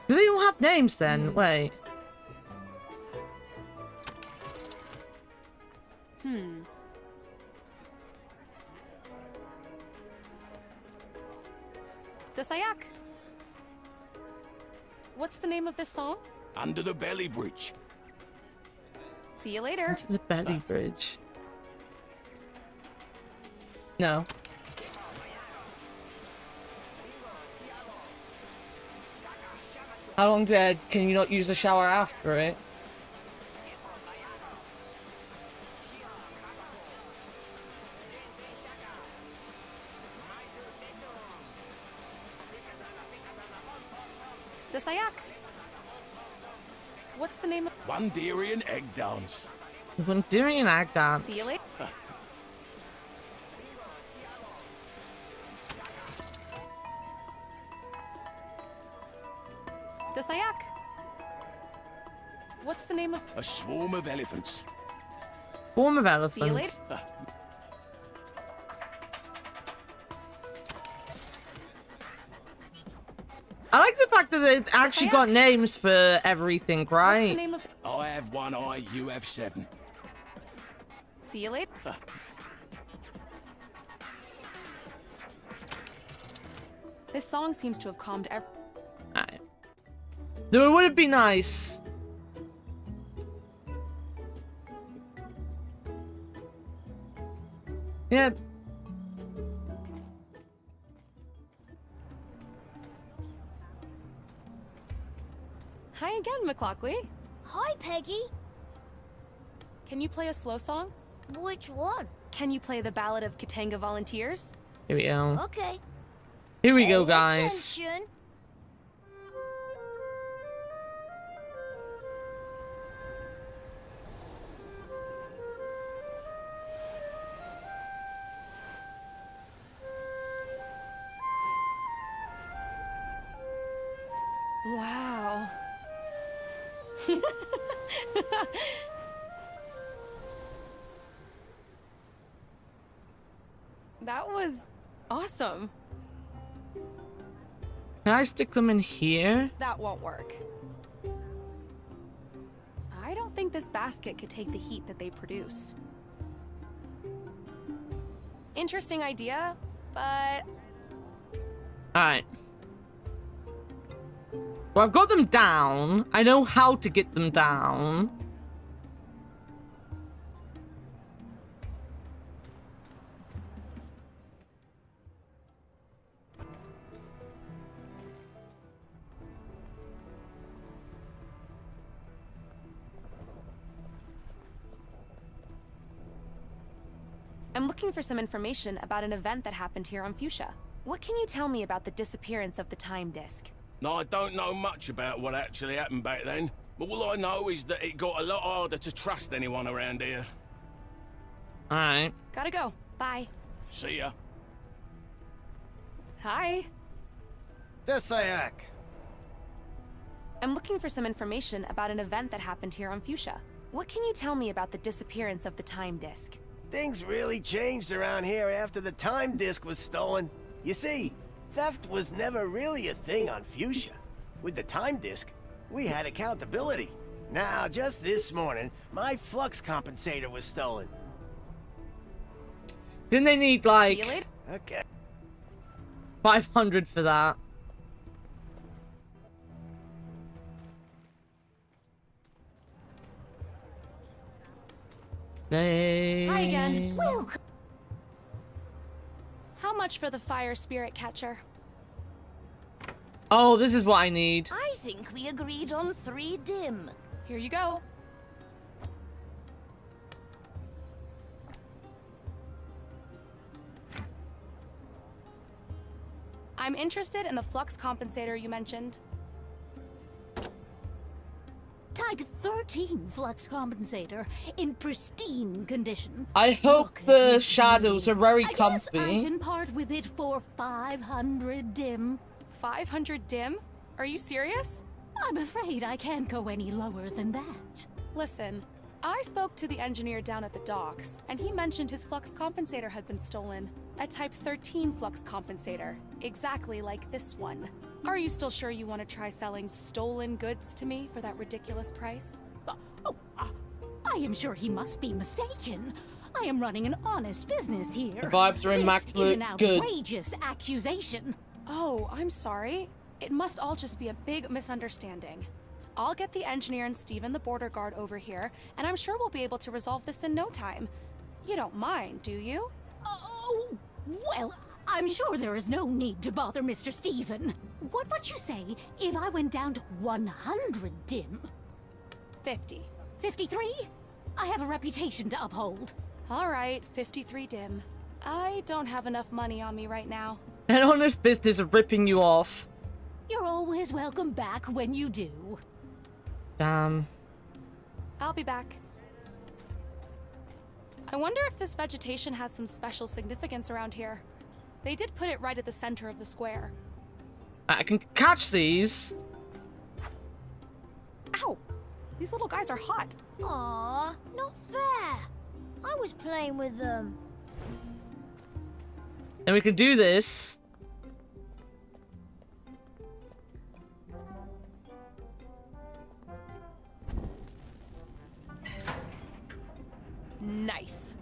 Do they all have names then? Wait. The Sayak. What's the name of this song? Under the Belly Bridge. See you later. Into the belly bridge. No. How long dead can you not use the shower after it? The Sayak. What's the name of... Wandarian Egg Dance. Wandarian Egg Dance. See you later. The Sayak. What's the name of... A swarm of elephants. Swarm of See you later. elephants. I like the fact that they've actually got names for everything, right? What's the name of... I have one eye, you have seven. See you later. This song seems to have calmed Alright. Though it would be nice. Yeah. Hi again, McLaughlin. Hi, Peggy. Can you play a slow song? Which one? Can you play the Ballad of Katanga Volunteers? Here we go. Okay. Here we go, guys. Attention. Wow. That was awesome. Can I stick them in here? That won't work. I don't think this basket could take the heat that they produce. Interesting idea, but... Alright. Well, I've got them down. I know how to get them down. I'm looking for some information about an event that happened here on Fuchsia. What can you tell me about the disappearance of the time disk? No, I don't know much about what actually happened back then. But all I know is that it got a lot harder to trust anyone around here. Alright. Gotta go. Bye. See ya. Hi. Desayak. I'm looking for some information about an event that happened here on Fuchsia. What can you tell me about the disappearance of the time disk? Things really changed around here after the time disk was stolen. You see, theft was never really a thing on Fuchsia. With the time disk, we had accountability. Now, just this morning, my flux compensator was stolen. Didn't they need, like, Okay. 500 for that? Hi again. Welcome. How much for the fire spirit catcher? Oh, this is what I need. I think we agreed on 3 dim. Here you go. I'm interested in the flux compensator you mentioned. Type 13 flux compensator in pristine condition. I hope the shadows are very I comfy. guess I can part with it for 500 dim. 500 dim? Are you serious? I'm afraid I can't go any lower than that. Listen, I spoke to the engineer down at the docks, and he mentioned his flux compensator had been stolen. A Type 13 flux compensator, exactly like this one. Are you still sure you want to try selling stolen goods to me for that ridiculous price? I am sure he must be mistaken. I am running an honest business here. The vibes are This immaculate. is an Good. outrageous accusation. Oh, I'm sorry. It must all just be a big misunderstanding. I'll get the engineer and Steven the border guard over here, and I'm sure we'll be able to resolve this in no time. You don't mind, do you? Oh, well, I'm sure there is no need to bother Mr. Steven. What would you say if I went down to 100 dim? 50. 53? I have a reputation to uphold. All right, 53 dim. I don't have enough money on me right now. An honest business of ripping you off. You're always welcome back when you do. Damn. I'll be back. I wonder if this vegetation has some special significance around here. They did put it right at the center of the square. I can catch these. Ow! These little guys are hot. Aw, not fair. I was playing with them. And we can do this. Nice.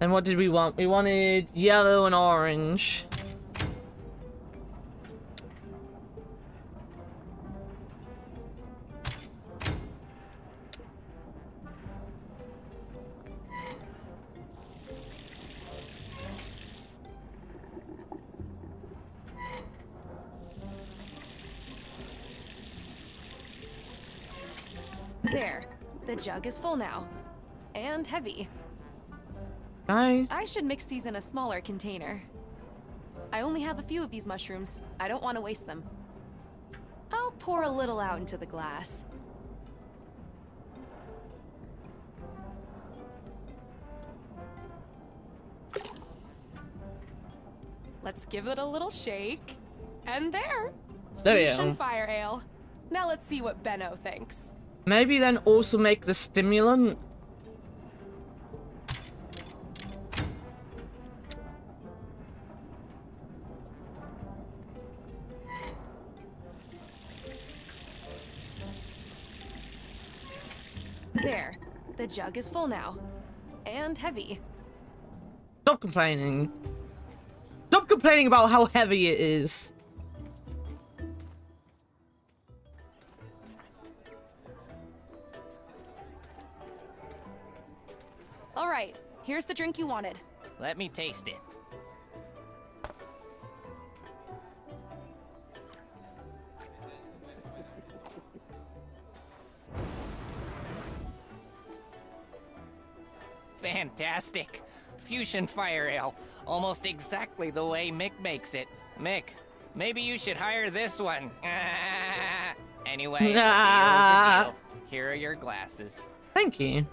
And what did we want? We wanted yellow and orange. There. The jug is full now. And heavy. I should mix these in a smaller container. I only have a few of these mushrooms. I don't want to waste them. I'll pour a little out into the glass. Let's give it a little shake. And there! There you Fusion go. Fire Ale. Now let's see what Benno thinks. Maybe then also make the stimulant. There. The jug is full now. And heavy. Stop complaining. Stop complaining about how heavy it is. All right, here's the drink you wanted. Let me taste it. Fantastic. Fusion Fire Ale. Almost exactly the way Mick makes it. Mick, maybe you should hire this one. Anyway, a deal is a deal. Here are your glasses. Thank you.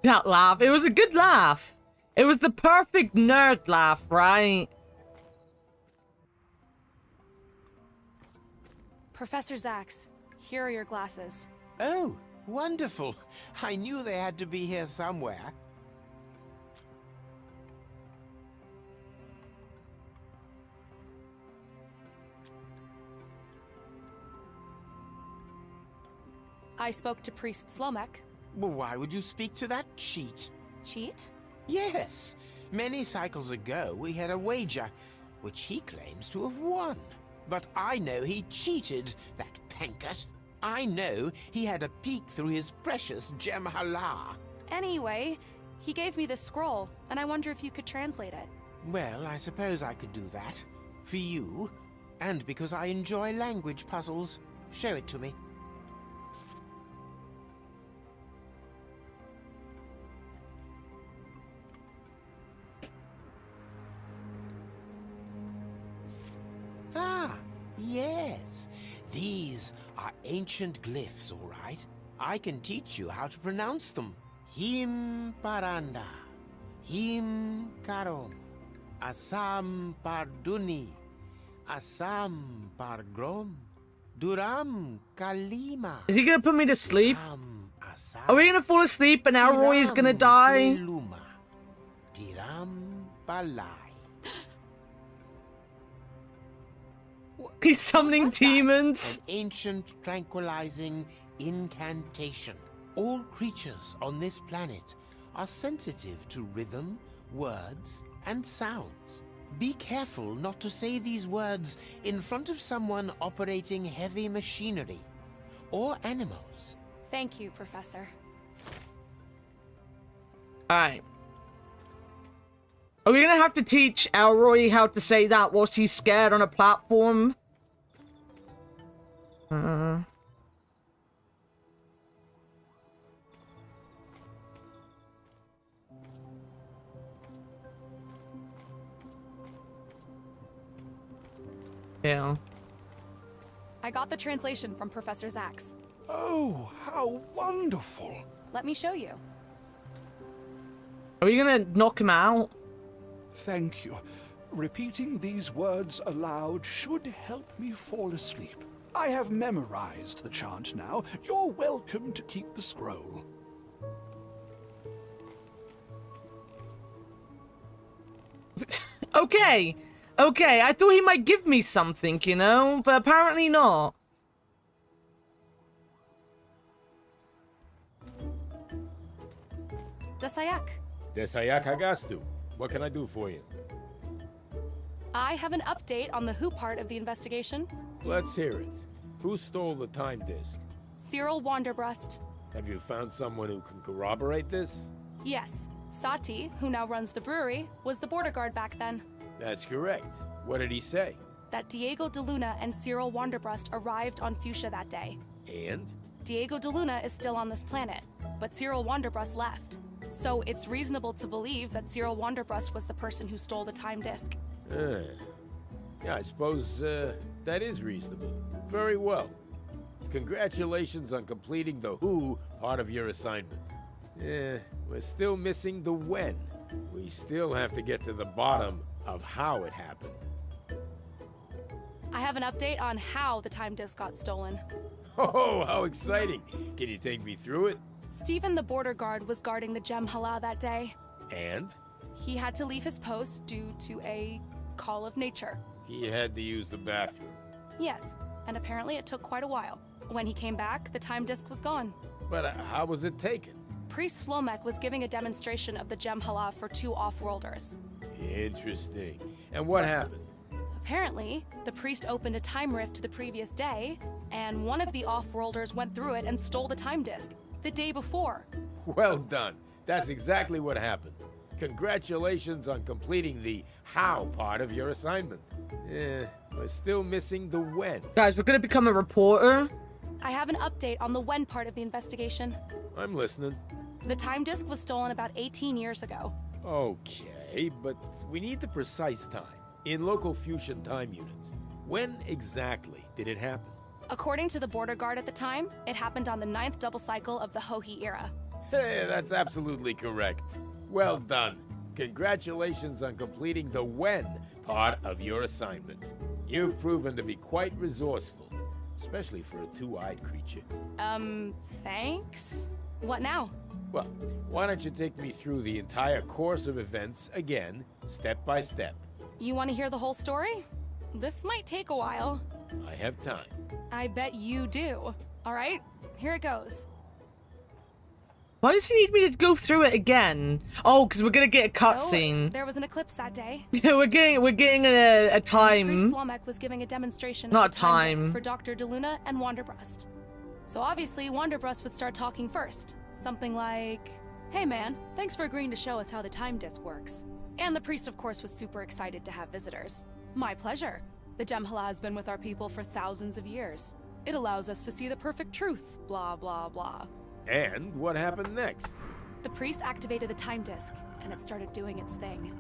That laugh. It was a good laugh. It was the perfect nerd laugh, right? Professor Zax, here are your glasses. Oh, wonderful. I knew they had to be here somewhere. I spoke to Priest Slomek. Well, why would you speak to that cheat? Cheat? Yes. Many cycles ago, we had a wager, which he claims to have won. But I know he cheated, that pankert. I know he had a peek through his precious gem hala. Anyway, he gave me this scroll, and I wonder if you could translate it. Well, I suppose I could do that. For you, and because I enjoy language puzzles. Show it to me. Ah, yes. These are ancient glyphs, all right. I can teach you how to pronounce them. Him paranda, him karom, asam parduni, asam pargrom, duram kalima. Is he gonna put me to sleep? Are we gonna fall asleep and Elroy is gonna die? Diram balai. He's summoning demons. An ancient tranquilizing incantation. All creatures on this planet are sensitive to rhythm, words, and sounds. Be careful not to say these words in front of someone operating heavy machinery or animals. Thank you, Professor. Alright. Are we gonna have to teach Elroy how to say that whilst he's scared on a platform? Yeah. I got the translation from Professor Zax. Oh, how wonderful. Let me show you. Are we gonna knock him out? Thank you. Repeating these words aloud should help me fall asleep. I have memorized the chant now. You're welcome to keep the scroll. Okay, I thought he might give me something, you know, but apparently not. Desayak, Desayak Hagastu. What can I do for you? I have an update on the who part of the investigation. Let's hear it. Who stole the time disk? Cyril Wanderbrust. Have you found someone who can corroborate this? Yes, Sati, who now runs the brewery, was the border guard back then. That's correct. What did he say? That Diego de Luna and Cyril Wanderbrust arrived on Fuchsia that day. And? Diego de Luna is still on this planet, but Cyril Wanderbrust left. So it's reasonable to believe that Cyril Wanderbrust was the person who stole the time disk. Yeah, I suppose that is reasonable. Very well. Congratulations on completing the who part of your assignment. We're still missing the when. We still have to get to the bottom of how it happened. I have an update on how the time disk got stolen. Oh, how exciting! Can you take me through it? Stephen the border guard was guarding the Gem Hala that day. And? He had to leave his post due to a call of nature. He had to use the bathroom. Yes, and apparently it took quite a while. When he came back, the time disk was gone. But how was it taken? Priest Slomek was giving a demonstration of the Gem Hala for 2 off-worlders. Interesting. And what happened? Apparently, the priest opened a time rift the previous day, and one of the off-worlders went through it and stole the time disk the day before. Well done. That's exactly what happened. Congratulations on completing the how part of your assignment. We're still missing the when. Guys, we're gonna become a reporter. I have an update on the when part of the investigation. I'm listening. The time disk was stolen about 18 years ago. Okay, but we need the precise time. In local fusion time units. When exactly did it happen? According to the border guard at the time, it happened on the 9th double cycle of the Hohi era. Hey, that's absolutely correct. Well done. Congratulations on completing the when part of your assignment. You've proven to be quite resourceful, especially for a two-eyed creature. Thanks? What now? Well, why don't you take me through the entire course of events again, step by step? You want to hear the whole story? This might take a while. I have time. I bet you do. All right, here it goes. Why does he need me to go through it again? Oh, because we're gonna get a cutscene. So, there was an eclipse that day. we're getting a time. Priest Slomek was giving a demonstration Not of the time disk time. for Dr. de Luna and Wanderbrust. So obviously Wanderbrust would start talking first. Something like, "Hey man, thanks for agreeing to show us how the time disk works." And the priest, of course, was super excited to have visitors. "My pleasure. The Gem Hala has been with our people for thousands of years. It allows us to see the perfect truth, blah, blah, blah." And what happened next? The priest activated the time disk, and it started doing its thing.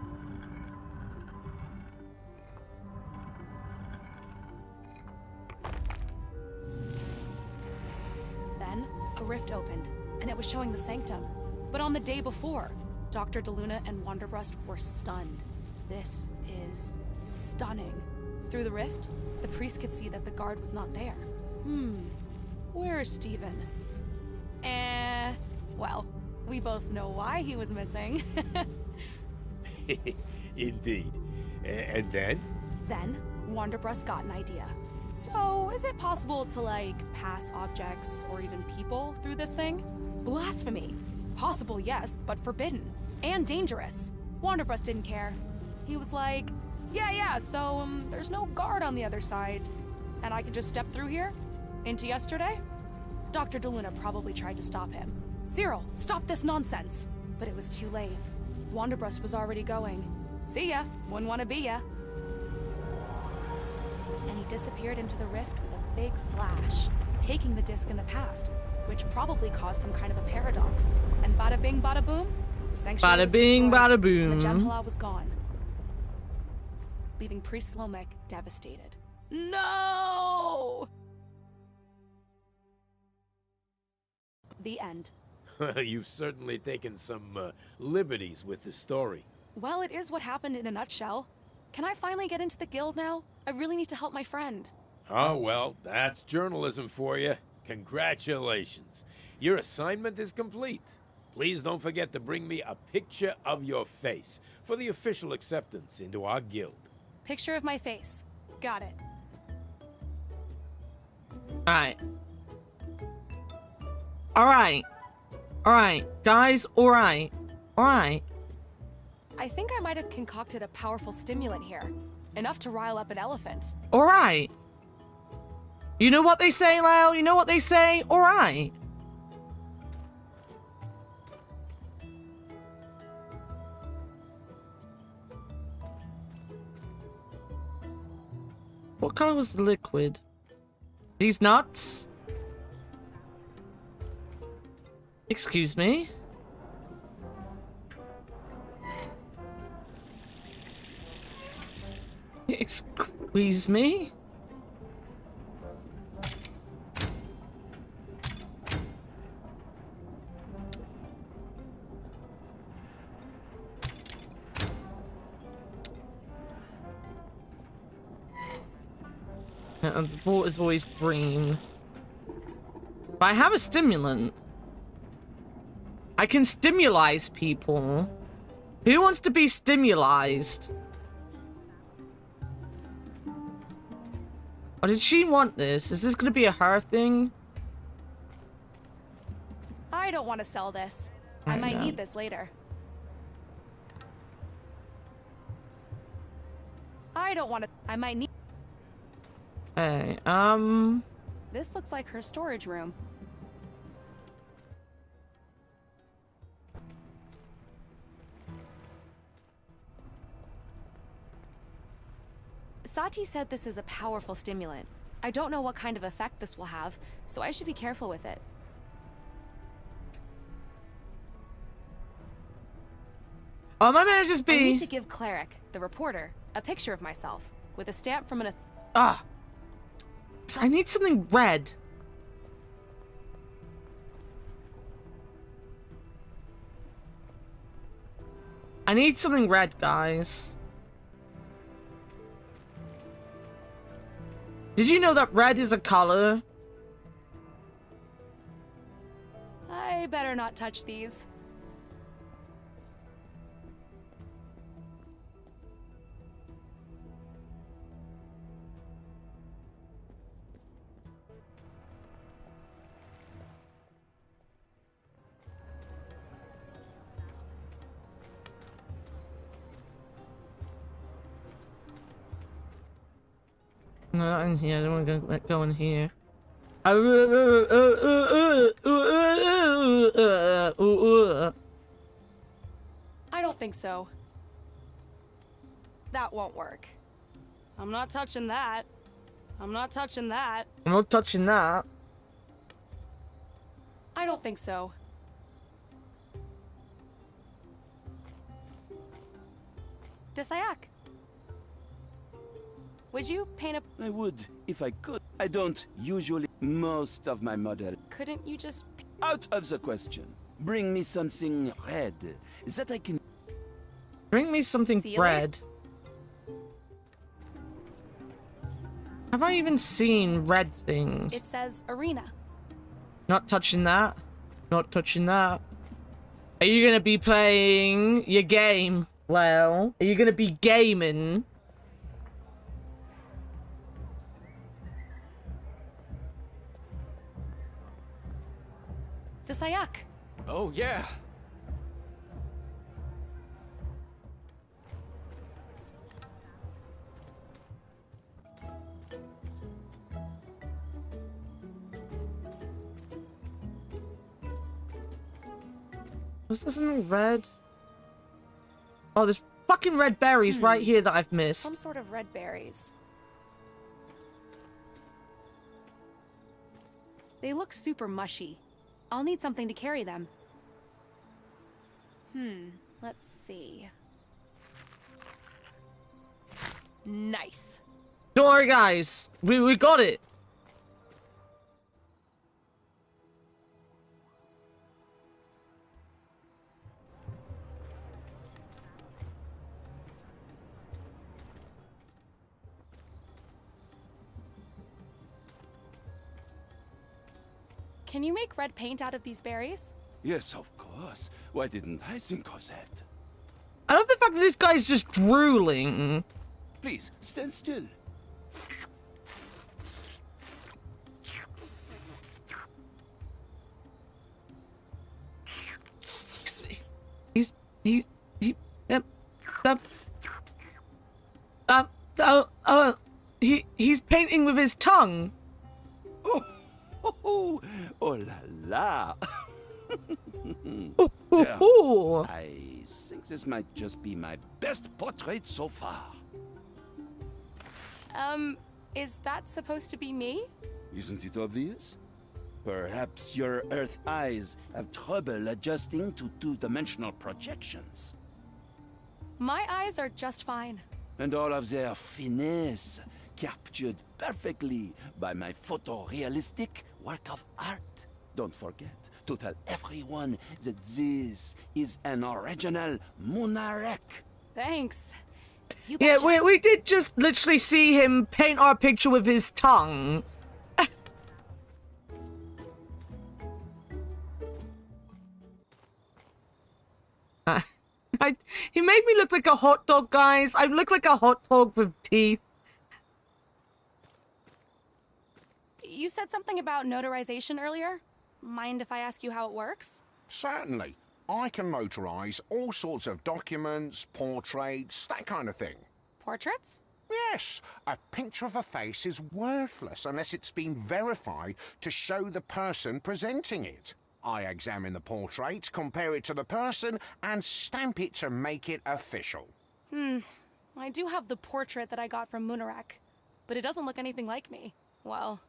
Then, a rift opened, and it was showing the sanctum. But on the day before, Dr. de Luna and Wanderbrust were stunned. This is stunning. Through the rift, the priest could see that the guard was not there. Where is Stephen? Well, we both know why he was missing. Indeed. And then? Then, Wanderbrust got an idea. So, is it possible to, like, pass objects or even people through this thing? Blasphemy. Possible, yes, but forbidden. And dangerous. Wanderbrust didn't care. He was like, yeah, so, there's no guard on the other side. And I can just step through here? Into yesterday? Dr. de Luna probably tried to stop him. "Cyril, stop this nonsense!" But it was too late. Wanderbrust was already going. "See ya, wouldn't want to be ya." And he disappeared into the rift with a big flash, taking the disc in the past, which probably caused some kind of a paradox. And bada bing, bada boom, the sanctuary was Bada bing, destroyed, bada boom. and the Gem Hala was gone, leaving Priest Slomek devastated. No! The end. You've certainly taken some liberties with the story. Well, it is what happened in a nutshell. Can I finally get into the guild now? I really need to help my friend. Oh, well, that's journalism for you. Congratulations. Your assignment is complete. Please don't forget to bring me a picture of your face for the official acceptance into our guild. Picture of my face. Got it. Alright. Alright. Alright. Guys, alright. Alright. I think I might have concocted a powerful stimulant here. Enough to rile up an elephant. Alright. You know what they say, Lyle? You know what they say? Alright. What color was the liquid? These nuts? Excuse me? Excuse me? And the ball is always green. But I have a stimulant. I can stimulize people. Who wants to be stimulized? Or did she want this? Is this gonna be a her thing? I don't want to sell this. I might need this later. I don't want to. I might need. Hey, This looks like her storage room. Sati said this is a powerful stimulant. I don't know what kind of effect this will have, so I should be careful with it. Oh, my man, just be. I need to give Cleric, the reporter, a picture of myself with a stamp from an. Ah. I need something red. I need something red, guys. Did you know that red is a color? I better not touch these. No, not in here. I don't want to go in here. I don't think so. That won't work. I'm not touching that. I'm not touching that. I'm not touching that. I don't think so. Desayak. Would you paint a... I would, if I could. I don't usually. Most of my model. Couldn't you just... Out of the question. Bring me something red that I can... Bring me something red. Have I even seen red things? It says arena. Not touching that. Not touching that. Are you gonna be playing your game? Well, are you gonna be gaming? Desayak. Oh, yeah. Was there something red? Oh, there's fucking red berries right here that I've missed. Some sort of red berries. They look super mushy. I'll need something to carry them. Let's see. Nice. Don't worry, guys. We got it. Can you make red paint out of these berries? Yes, of course. Why didn't I think of that? I love the fact that this guy's just drooling. Please, stand still. He's painting with his tongue. Oh la la. I think this might just be my best portrait so far. Is that supposed to be me? Isn't it obvious? Perhaps your Earth eyes have trouble adjusting to two-dimensional projections. My eyes are just fine. And all of their finesse captured perfectly by my photorealistic work of art. Don't forget to tell everyone that this is an original Munarek. Thanks. Yeah, we did just literally see him paint our picture with his tongue. He made me look like a hot dog, guys. I look like a hot dog with teeth. You said something about notarization earlier. Mind if I ask you how it works? Certainly. I can notarize all sorts of documents, portraits, that kind of thing. Portraits? Yes. A picture of a face is worthless unless it's been verified to show the person presenting it. I examine the portrait, compare it to the person, and stamp it to make it official. I do have the portrait that I got from Munarek, but it doesn't look anything like me. Well,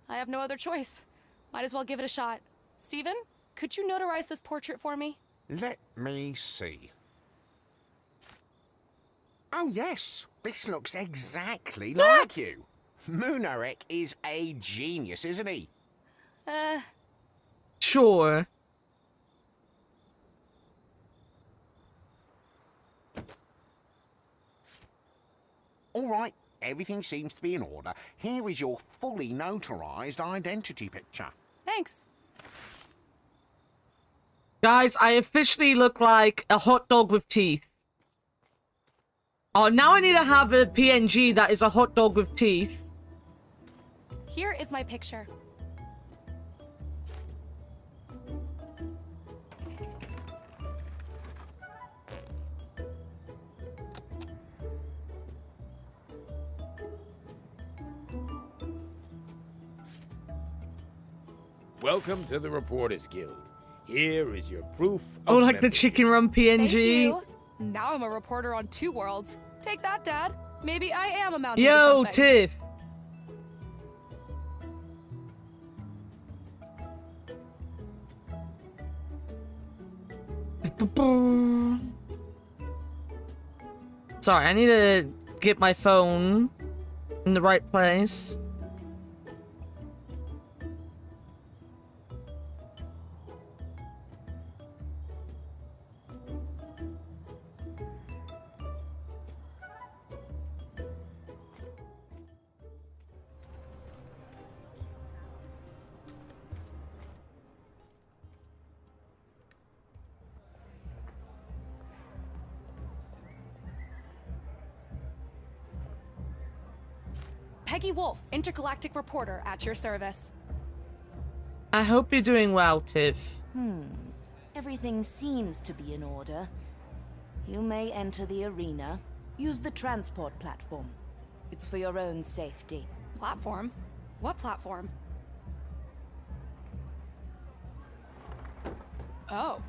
I have no other choice. Might as well give it a shot. Steven, could you notarize this portrait for me? Let me see. Oh yes, this looks exactly like you. Munarek is a genius, isn't he? Sure. All right, everything seems to be in order. Here is your fully notarized identity picture. Thanks. Guys, I officially look like a hot dog with teeth. Oh, now I need to have a PNG that is a hot dog with teeth. Here is my picture. Welcome to the Reporters Guild. Here is your proof Oh, of like the membership. chicken run PNG. Thank you. Now I'm a reporter on 2 worlds. Take that, Dad. Maybe I am amounting to Yo, something. Tiff. Sorry, I need to get my phone in the right place. Peggy Wolf, intergalactic reporter, at your service. I hope you're doing well, Tiff. Everything seems to be in order. You may enter the arena. Use the transport platform. It's for your own safety. Platform? What platform? Oh.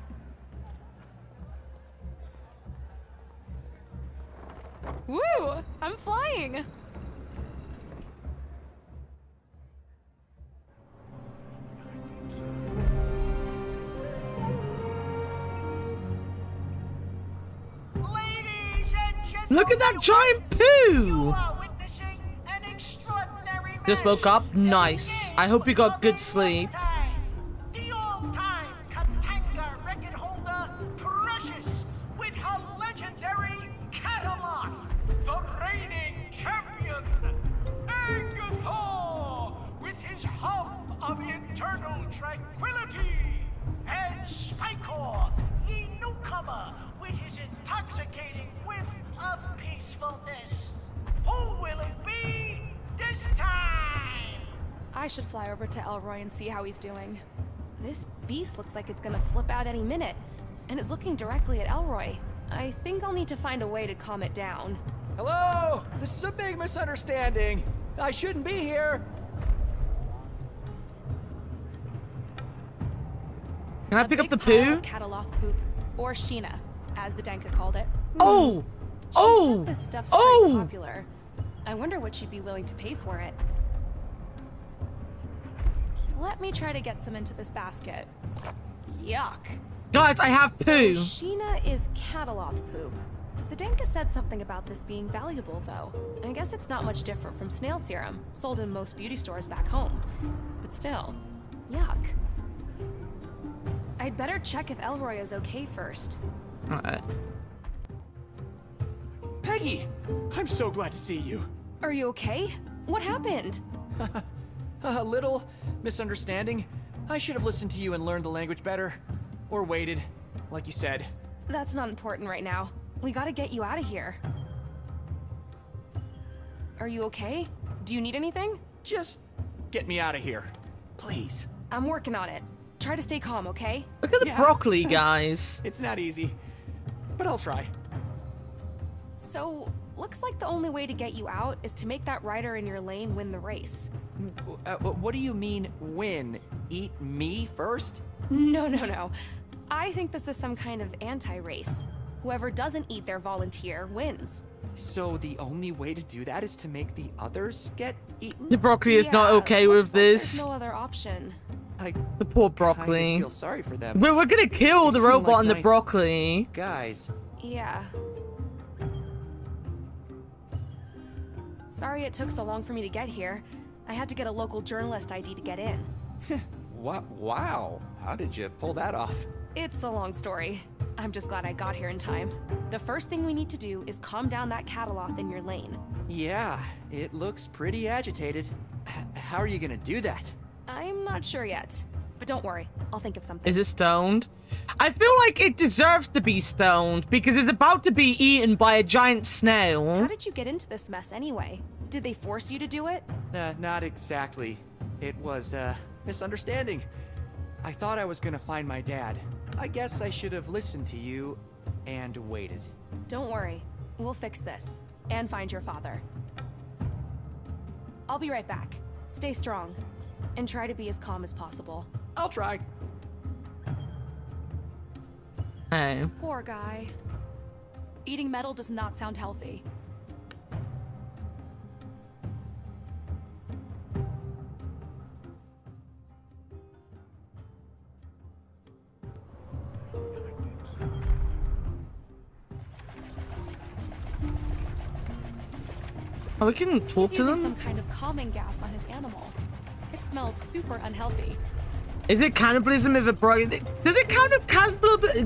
Woo! I'm flying! Look at that giant poo! Just woke up? Nice. I hope you got good sleep. The all-time Katanga record holder, Precious, with her legendary Catalan, the reigning champion, Angathor, with his hum of internal tranquility, and pulsating whiff of peacefulness. Who will it be this time? I should fly over to Elroy and see how he's doing. This beast looks like it's gonna flip out any minute, and it's looking directly at Elroy. I think I'll need to find a way to calm it down. Hello? This is a big misunderstanding. I shouldn't be here. Can I pick up the Big pile poo? of Cataloth poop, or Sheena, as Zdenka called it. Oh! She Oh! said this stuff's Oh! pretty popular. I wonder what she'd be willing to pay for it. Let me try to get some into this basket. Yuck. Guys, I have So poo. Sheena is Cataloth poop. Zdenka said something about this being valuable, though. I guess it's not much different from snail serum, sold in most beauty stores back home. But still, yuck. I'd better check if Elroy is okay first. Alright. Peggy! I'm so glad to see you. Are you okay? What happened? A little misunderstanding. I should have listened to you and learned the language better. Or waited, like you said. That's not important right now. We gotta get you out of here. Are you okay? Do you need anything? Just get me out of here. Please. I'm working on it. Try to stay calm, okay? Look at the broccoli, guys. It's not easy, but I'll try. So, looks like the only way to get you out is to make that rider in your lane win the race. What do you mean, win? Eat me first? No. I think this is some kind of anti-race. Whoever doesn't eat their volunteer wins. So the only way to do that is to make the others get eaten? The broccoli is not okay with this. There's no other option. The poor broccoli. Kind of feel sorry for them. We're gonna kill They the seem robot like and the nice broccoli. Guys. Yeah. Sorry it took so long for me to get here. I had to get a local journalist ID to get in. Wow. How did you pull that off? It's a long story. I'm just glad I got here in time. The first thing we need to do is calm down that Cataloth in your lane. Yeah, it looks pretty agitated. How are you gonna do that? I'm not sure yet. But don't worry, I'll think of something. Is it stoned? I feel like it deserves to be stoned because it's about to be eaten by a giant snail. How did you get into this mess anyway? Did they force you to do it? Not exactly. It was a misunderstanding. I thought I was gonna find my dad. I guess I should have listened to you and waited. Don't worry, we'll fix this. And find your father. I'll be right back. Stay strong. And try to be as calm as possible. I'll try. Oh. Poor guy. Eating metal does not sound healthy. Oh, we can talk He's to using them? some kind of calming gas on his animal. It smells super unhealthy. Is it cannibalism if it bro? Does it count as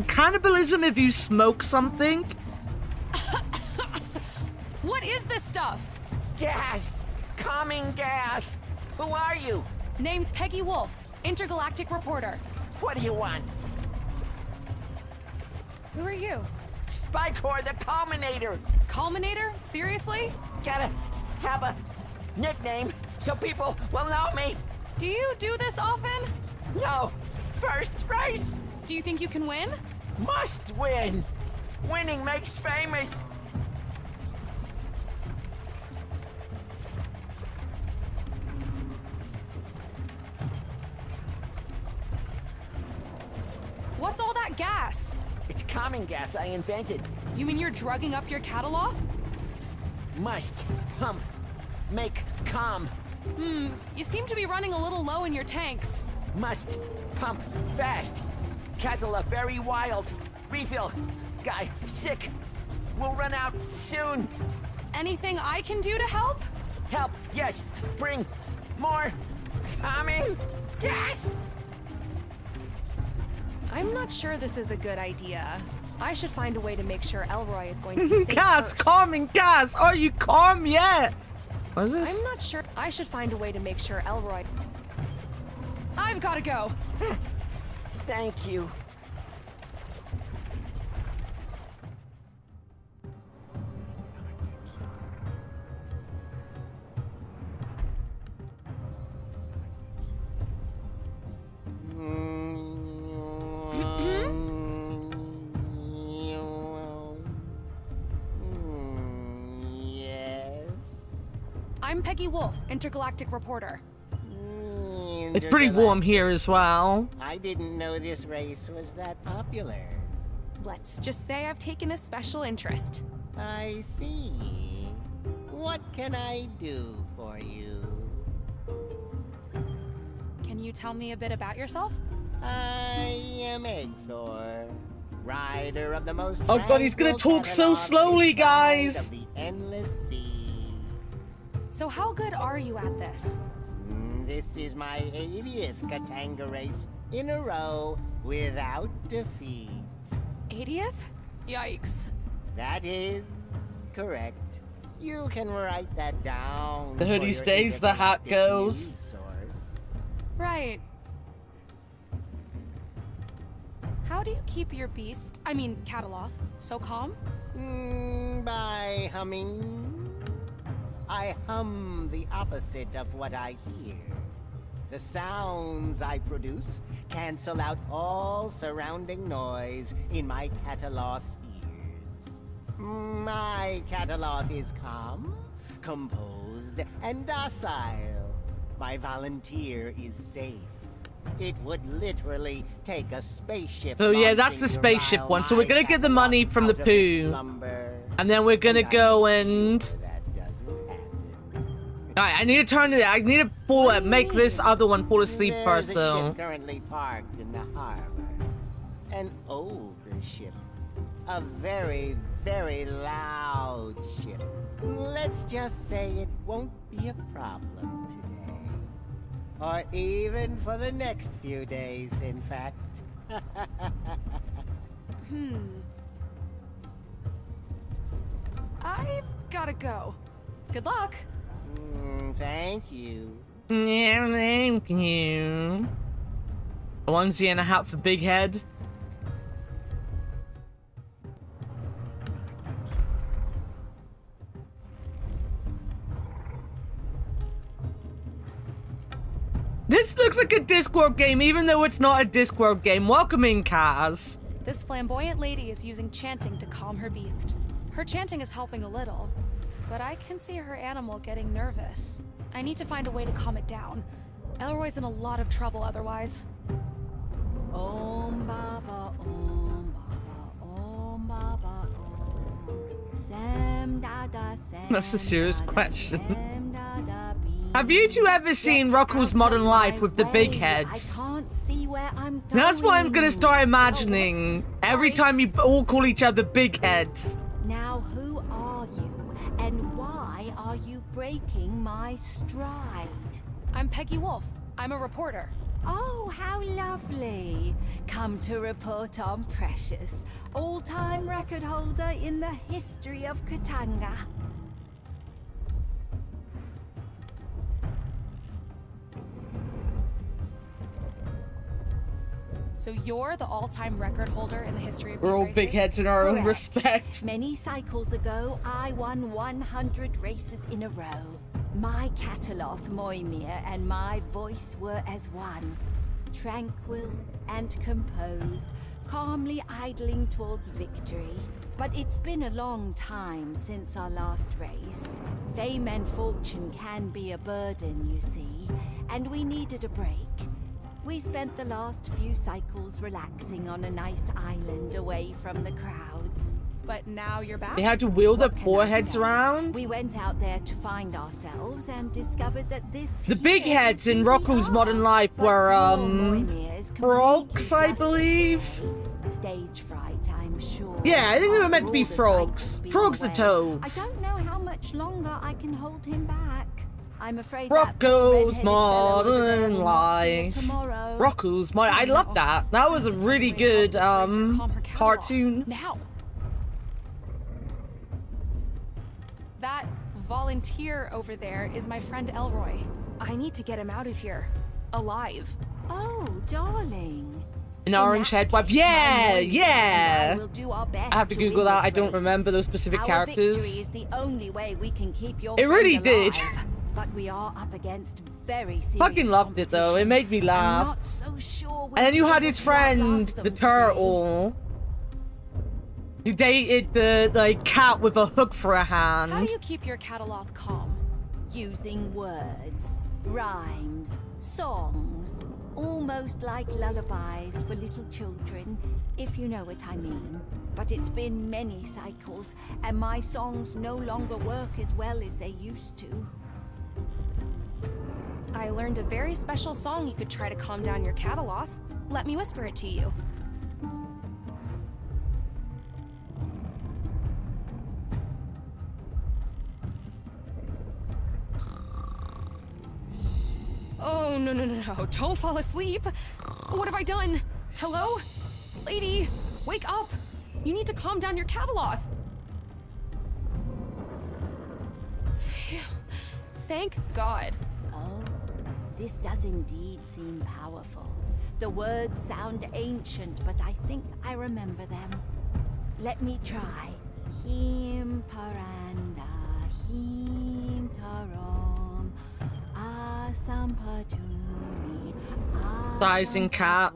cannibalism if you smoke something? What is this stuff? Gas! Calming gas! Who are you? Name's Peggy Wolf, intergalactic reporter. What do you want? Who are you? Spycore the Culminator! Culminator? Seriously? Gotta have a nickname so people will know me. Do you do this often? No. First race. Do you think you can win? Must win. Winning makes famous. What's all that gas? It's calming gas I invented. You mean you're drugging up your Cataloth? Must pump. Make calm. You seem to be running a little low in your tanks. Must pump fast. Catala very wild. Refill. Guy sick. We'll run out soon. Anything I can do to help? Help, yes. Bring more calming gas. I'm not sure this is a good idea. I should find a way to make sure Elroy is going to be safe Gas, first. calming gas. Are you calm yet? What is this? I'm not sure. I should find a way to make sure Elroy... I've got to go. Thank you. I'm Peggy Wolf, intergalactic reporter. It's pretty warm here as well. I didn't know this race was that popular. Let's just say I've taken a special interest. I see. What can I do for you? Can you tell me a bit about yourself? I am Egthor, rider of the most Oh god, he's gonna talk so slowly, guys! of the endless sea. So how good are you at this? This is my 80th Katanga race in a row without defeat. 80th? Yikes. That is correct. You can write that down. The hoodie stays, the hat goes. Right. How do you keep your beast, Cataloth, so calm? By humming. I hum the opposite of what I hear. The sounds I produce cancel out all surrounding noise in my Cataloth's ears. My Cataloth is calm, composed, and docile. My volunteer is safe. It would literally take a spaceship. So yeah, that's the spaceship one. So we're gonna get the money from the poo. And then we're gonna go and... Alright, I need to turn it. I need to make this other one fall asleep first, There's a though. ship currently parked in the harbor. An old ship. A very, very loud ship. Let's just say it won't be a problem today. Or even for the next few days, in fact. I've gotta go. Good luck. Thank you. Yeah, thank you. A onesie and a hat for Big Head. This looks like a Discworld game, even though it's not a Discworld game. Welcome in, Kaz. This flamboyant lady is using chanting to calm her beast. Her chanting is helping a little, but I can see her animal getting nervous. I need to find a way to calm it down. Elroy's in a lot of trouble otherwise. Om Baba, Om Baba, Om Baba, Om. Sam Dada, Sam. That's a serious question. Have you two ever seen Rocco's Modern Life with the big heads? I can't see where I'm going. That's what I'm gonna start imagining every time you all call each other big heads. Now who are you, and why are you breaking my stride? I'm Peggy Wolf. I'm a reporter. Oh, how lovely. Come to report on Precious, all-time record holder in the history of Katanga. So you're the all-time record holder in the history of these We're all races? big heads in our own Correct. respect. Many cycles ago, I won 100 races in a row. My Cataloth Moimir and my voice were as one. Tranquil and composed, calmly idling towards victory. But it's been a long time since our last race. Fame and fortune can be a burden, you see, and we needed a break. We spent the last few cycles relaxing on a nice island away from the crowds. But now you're back? They had to wheel their foreheads around? We went out there to find ourselves and discovered that this The big heads in Rocco's Modern Life were, frogs, I believe? Stage fright, I'm sure. Yeah, I think they were meant to be frogs. Frogs are toads. I don't know how much longer I can hold him back. I'm afraid Rocco's Modern Life. Rocco's Modern... I love that. That was a really good, cartoon. Now. That volunteer over there is my friend Elroy. I need to get him out of here. Alive. Oh, darling. An orange head wife. Yeah, yeah. I have to Google that. I don't remember those specific characters. Victory is the only way we can keep your It really friend did. alive. But we are up against very serious Fucking loved it though. It made me laugh. not so sure And then you had his friend, blast the them turtle, who dated the cat with a hook for a How hand. do you keep your Cataloth calm? using words, rhymes, songs, almost like lullabies for little children, if you know what I mean. But it's been many cycles, and my songs no longer work as well as they used to. I learned a very special song you could try to calm down your cataloth. Let me whisper it to you. Oh, no, no, no, no. Don't fall asleep. What have I done? Hello? Lady, wake up. You need to calm down your cataloth. Phew. Thank God. Oh, this does indeed seem powerful. The words sound ancient, but I think I remember them. Let me try. Him paranda, him karom, asampatumi, Sizing cat.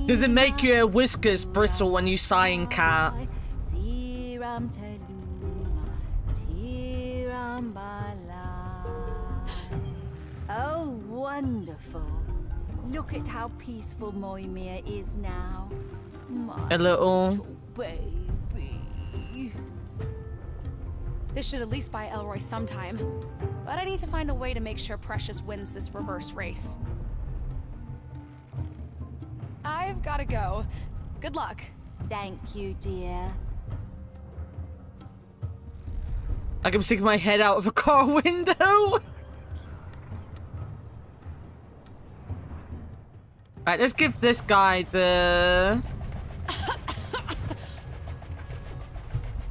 Does it make your whiskers bristle when you sigh in cat? Siram teluma, tiram balai. Oh, wonderful. Look at how peaceful Moimir is now. My A little. baby. This should at least buy Elroy some time. But I need to find a way to make sure Precious wins this reverse race. I've gotta go. Good luck. Thank you, dear. I can stick my head out of a car window. Right, let's give this guy the...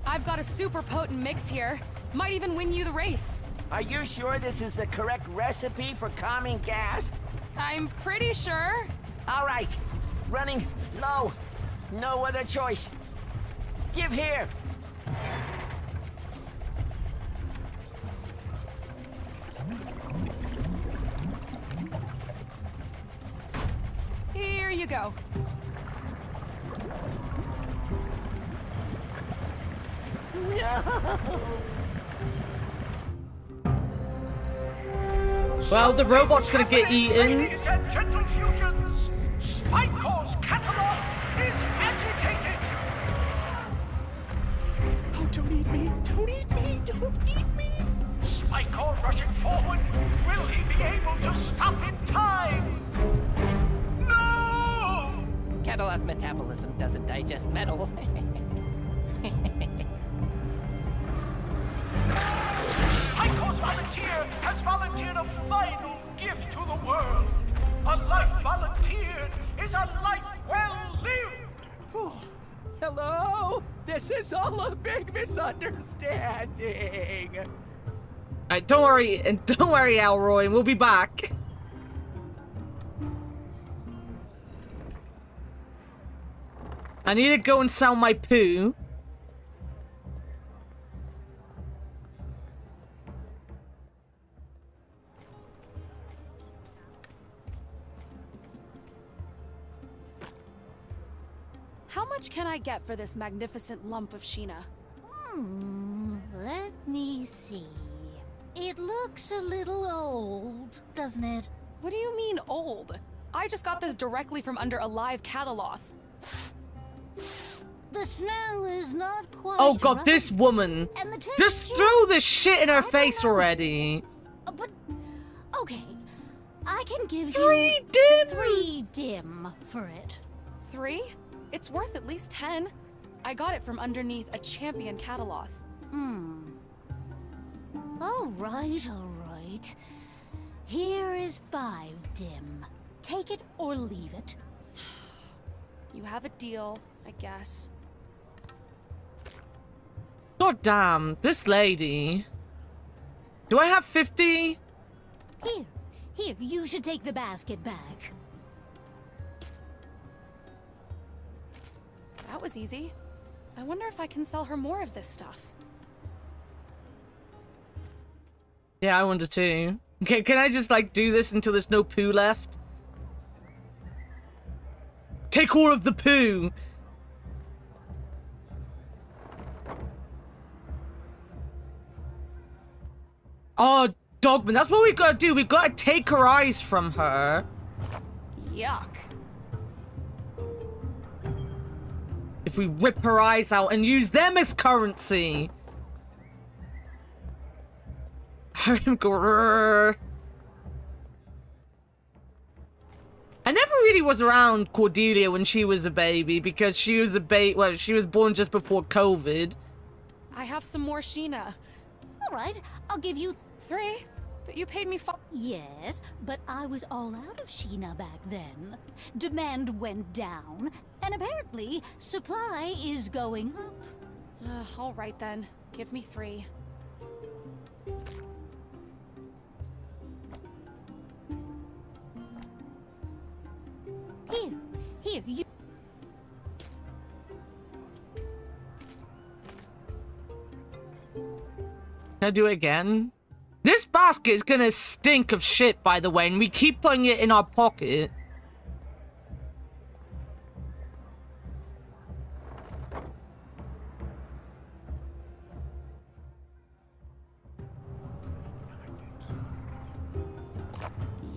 I've got a super potent mix here. Might even win you the race. Are you sure this is the correct recipe for calming gas? I'm pretty sure. All right. Running low. No other choice. Give here. Here you go. Well, the robot's gonna get eaten. Ladies and gentle fusions, Spycore's catalog is agitated. Oh, don't eat me! Don't eat me! Don't eat me! Spycore rushing forward. Will he be able to stop in time? No! Cataloth metabolism doesn't digest metal. Spycore's volunteer has volunteered a final gift to the world. A life volunteered is a life well lived. Hello? This is all a big misunderstanding. Alright, don't worry, Elroy, we'll be back. I need to go and sell my poo. How much can I get for this magnificent lump of Sheena? Let me see. It looks a little old, doesn't it? What do you mean old? I just got this directly from under a live cataloth. The smell is not quite Oh god, right. this woman. And the Just texture- throw this shit in her face already. But, okay. I can give Three you... dim? 3 dim for it. 3? It's worth at least 10. I got it from underneath a champion cataloth. All right. Here is 5 dim. Take it or leave it. You have a deal, I guess. God damn, this lady. Do I have 50? Here, you should take the basket back. That was easy. I wonder if I can sell her more of this stuff. Yeah, I wonder too. Okay, can I just like do this until there's no poo left? Take all of the poo! Oh, Dogman, that's what we've got to do. We've got to take her eyes from her. Yuck. If we rip her eyes out and use them as currency. I never really was around Cordelia when she was a baby because she was she was born just before COVID. I have some more Sheena. All right, I'll give you 3. But you paid me 5. Yes, but I was all out of Sheena back then. Demand went down, and apparently supply is going up. All right then. Give me 3. Here, you... Can I do it again? This basket is gonna stink of shit, by the way, and we keep putting it in our pocket.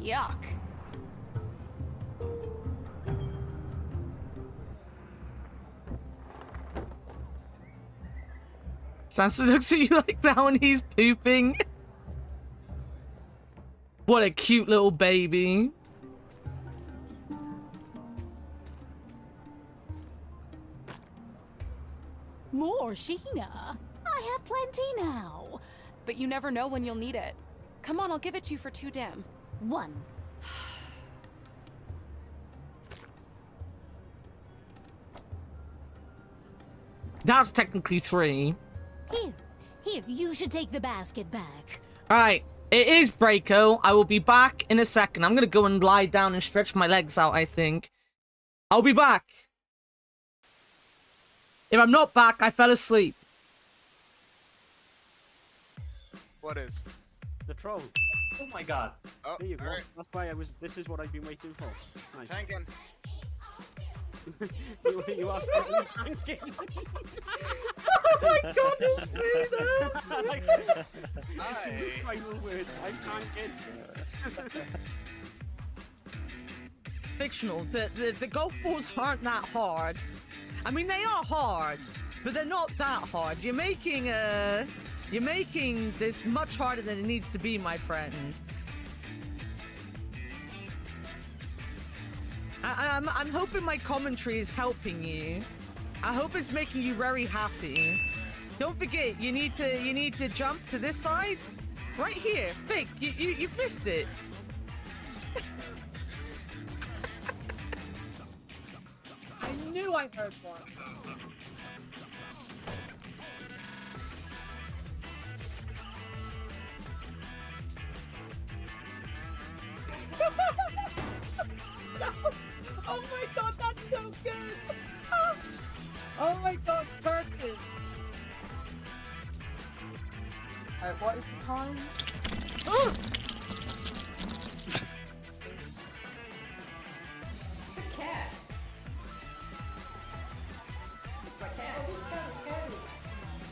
Yuck. Sansa looks at you like that when he's pooping. What a cute little baby. More Sheena. I have plenty now. But you never know when you'll need it. Come on, I'll give it to you for 2 dim. 1. That's technically 3. Here, you should take the basket back. Alright, it is Braco. I will be back in a second. I'm gonna go and lie down and stretch my legs out, I think. I'll be back. If I'm not back, I fell asleep. What is? The troll. Oh my god. Oh, there you go. alright. That's why this is what I've been waiting for. Nice. Tanking. you asked me tanking. Oh my god, you'll see that! This is his final words. I'm tanking. Fictional. The golf balls aren't that hard. I mean, they are hard, but they're not that hard. You're making this much harder than it needs to be, my friend. I'm hoping my commentary is helping you. I hope it's making you very happy. Don't forget, you need to jump to this side, right here. Fig, you missed it. I knew I heard one. No. Oh my god, that's so good! Oh my god, perfect! Alright, what is the time? Oh! The cat! It's my cat! This cat is heavy!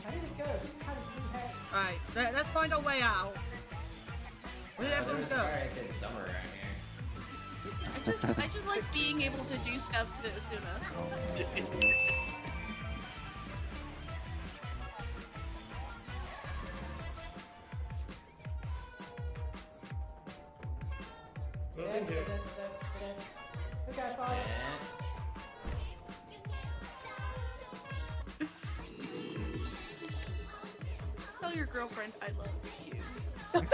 I need to go, this cat is too heavy! Alright, let's find our way out. Where did everyone go? Somewhere around here. I just like being able to do stuff to Asuna. Tell your girlfriend I love you. What?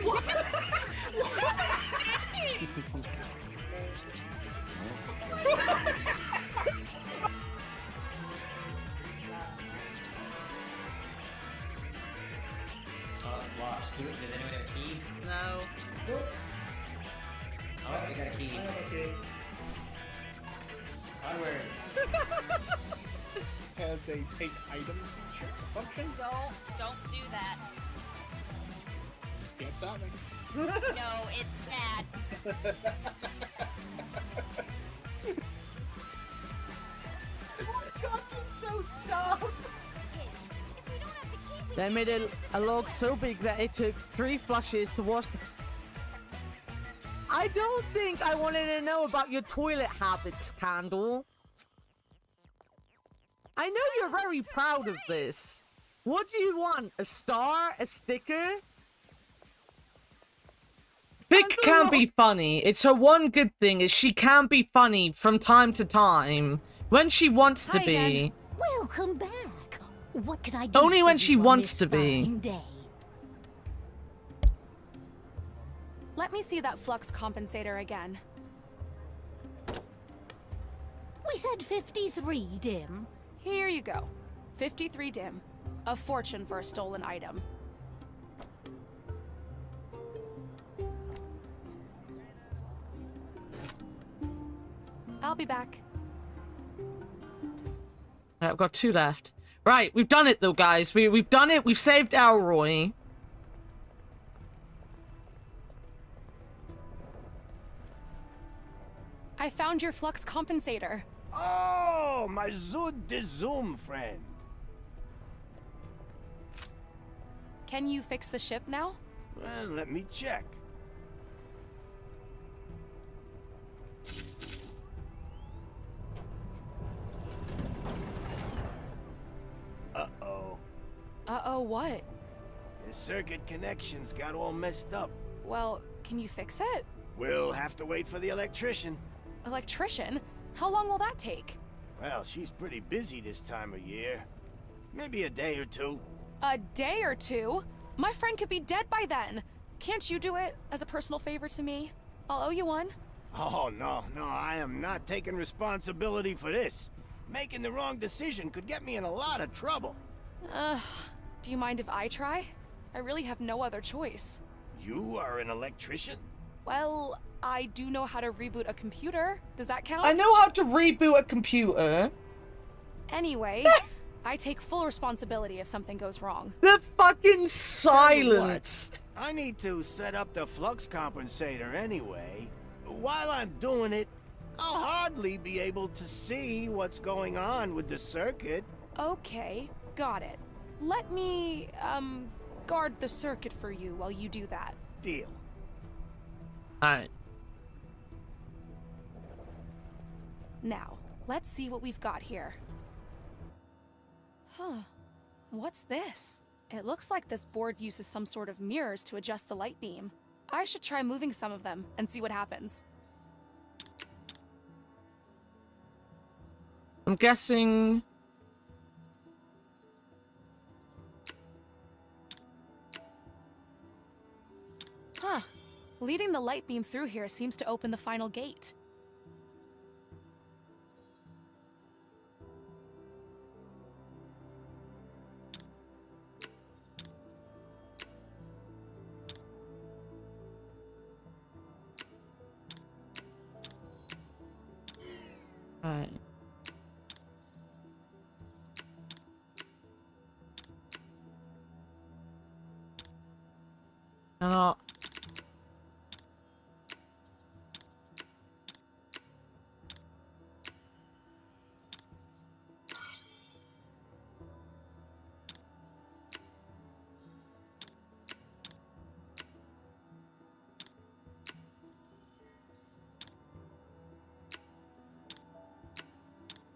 What? What am I saying? Oh, it's locked. Does anyone have a key? No. Oh, we got a key. Okay. Onwards. Has a take item feature function. Don't do that. Can't stop me. No, it's bad. Oh my god, you're so dumb! If we don't have the key, we They made a log so big that it took 3 flushes to wash the... I don't think I wanted to know about your toilet habits, Candle. I know you're very proud of this. What do you want? A star? A sticker? Vic can be funny. It's her one good thing is she can be funny from time to time. When she wants to be. Again. Welcome back. What can I do? Only when for she you on wants this to be. fine day? Let me see that flux compensator again. We said 53, Dim. Here you go. 53 dim. A fortune for a stolen item. I'll be back. I've got 2 left. Right, we've done it though, guys. We've done it. We've saved Elroy. I found your flux compensator. Oh, my Zud de Zoom friend. Can you fix the ship now? Well, let me check. Uh-oh. Uh-oh, what? The circuit connections got all messed up. Well, can you fix it? We'll have to wait for the electrician. Electrician? How long will that take? Well, she's pretty busy this time of year. Maybe a day or 2. A day or 2? My friend could be dead by then. Can't you do it as a personal favor to me? I'll owe you one. Oh, no, I am not taking responsibility for this. Making the wrong decision could get me in a lot of trouble. Do you mind if I try? I really have no other choice. You are an electrician? Well, I do know how to reboot a computer. Does that count? I know how to reboot a computer. Anyway, I take full responsibility if something goes wrong. The fucking silence. I need to set up the flux compensator anyway. While I'm doing it, I'll hardly be able to see what's going on with the circuit. Okay, got it. Let me, guard the circuit for you while you do that. Deal. Alright. Now, let's see what we've got here. Huh. What's this? It looks like this board uses some sort of mirrors to adjust the light beam. I should try moving some of them and see what happens. I'm guessing... Huh. Leading the light beam through here seems to open the final gate. Alright. Cannot.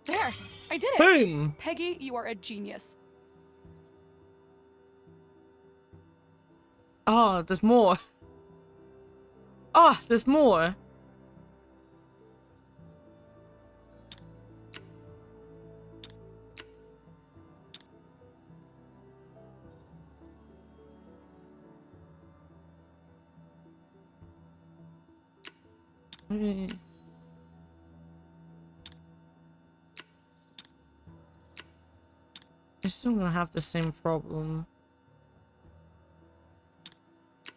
There! I did it! Boom! Peggy, you are a genius. Oh, there's more. Oh, there's more. You're still gonna have the same problem.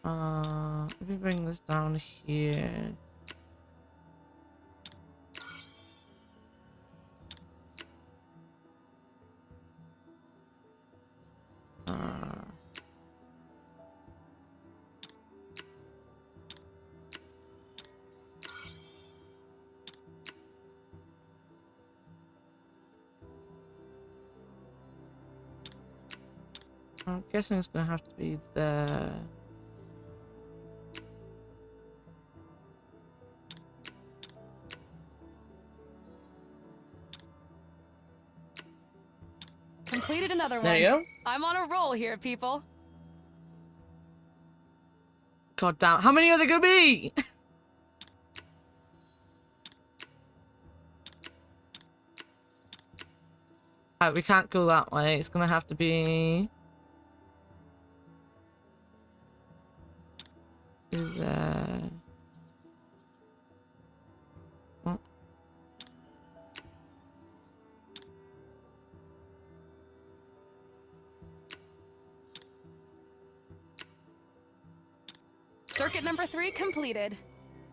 Let me bring this down here. I'm guessing it's gonna have to be there. Completed another one. There you go. I'm on a roll here, people. God damn, how many are there gonna be? Right, we can't go that way. It's gonna have to be... there. Oh. Circuit number 3 completed.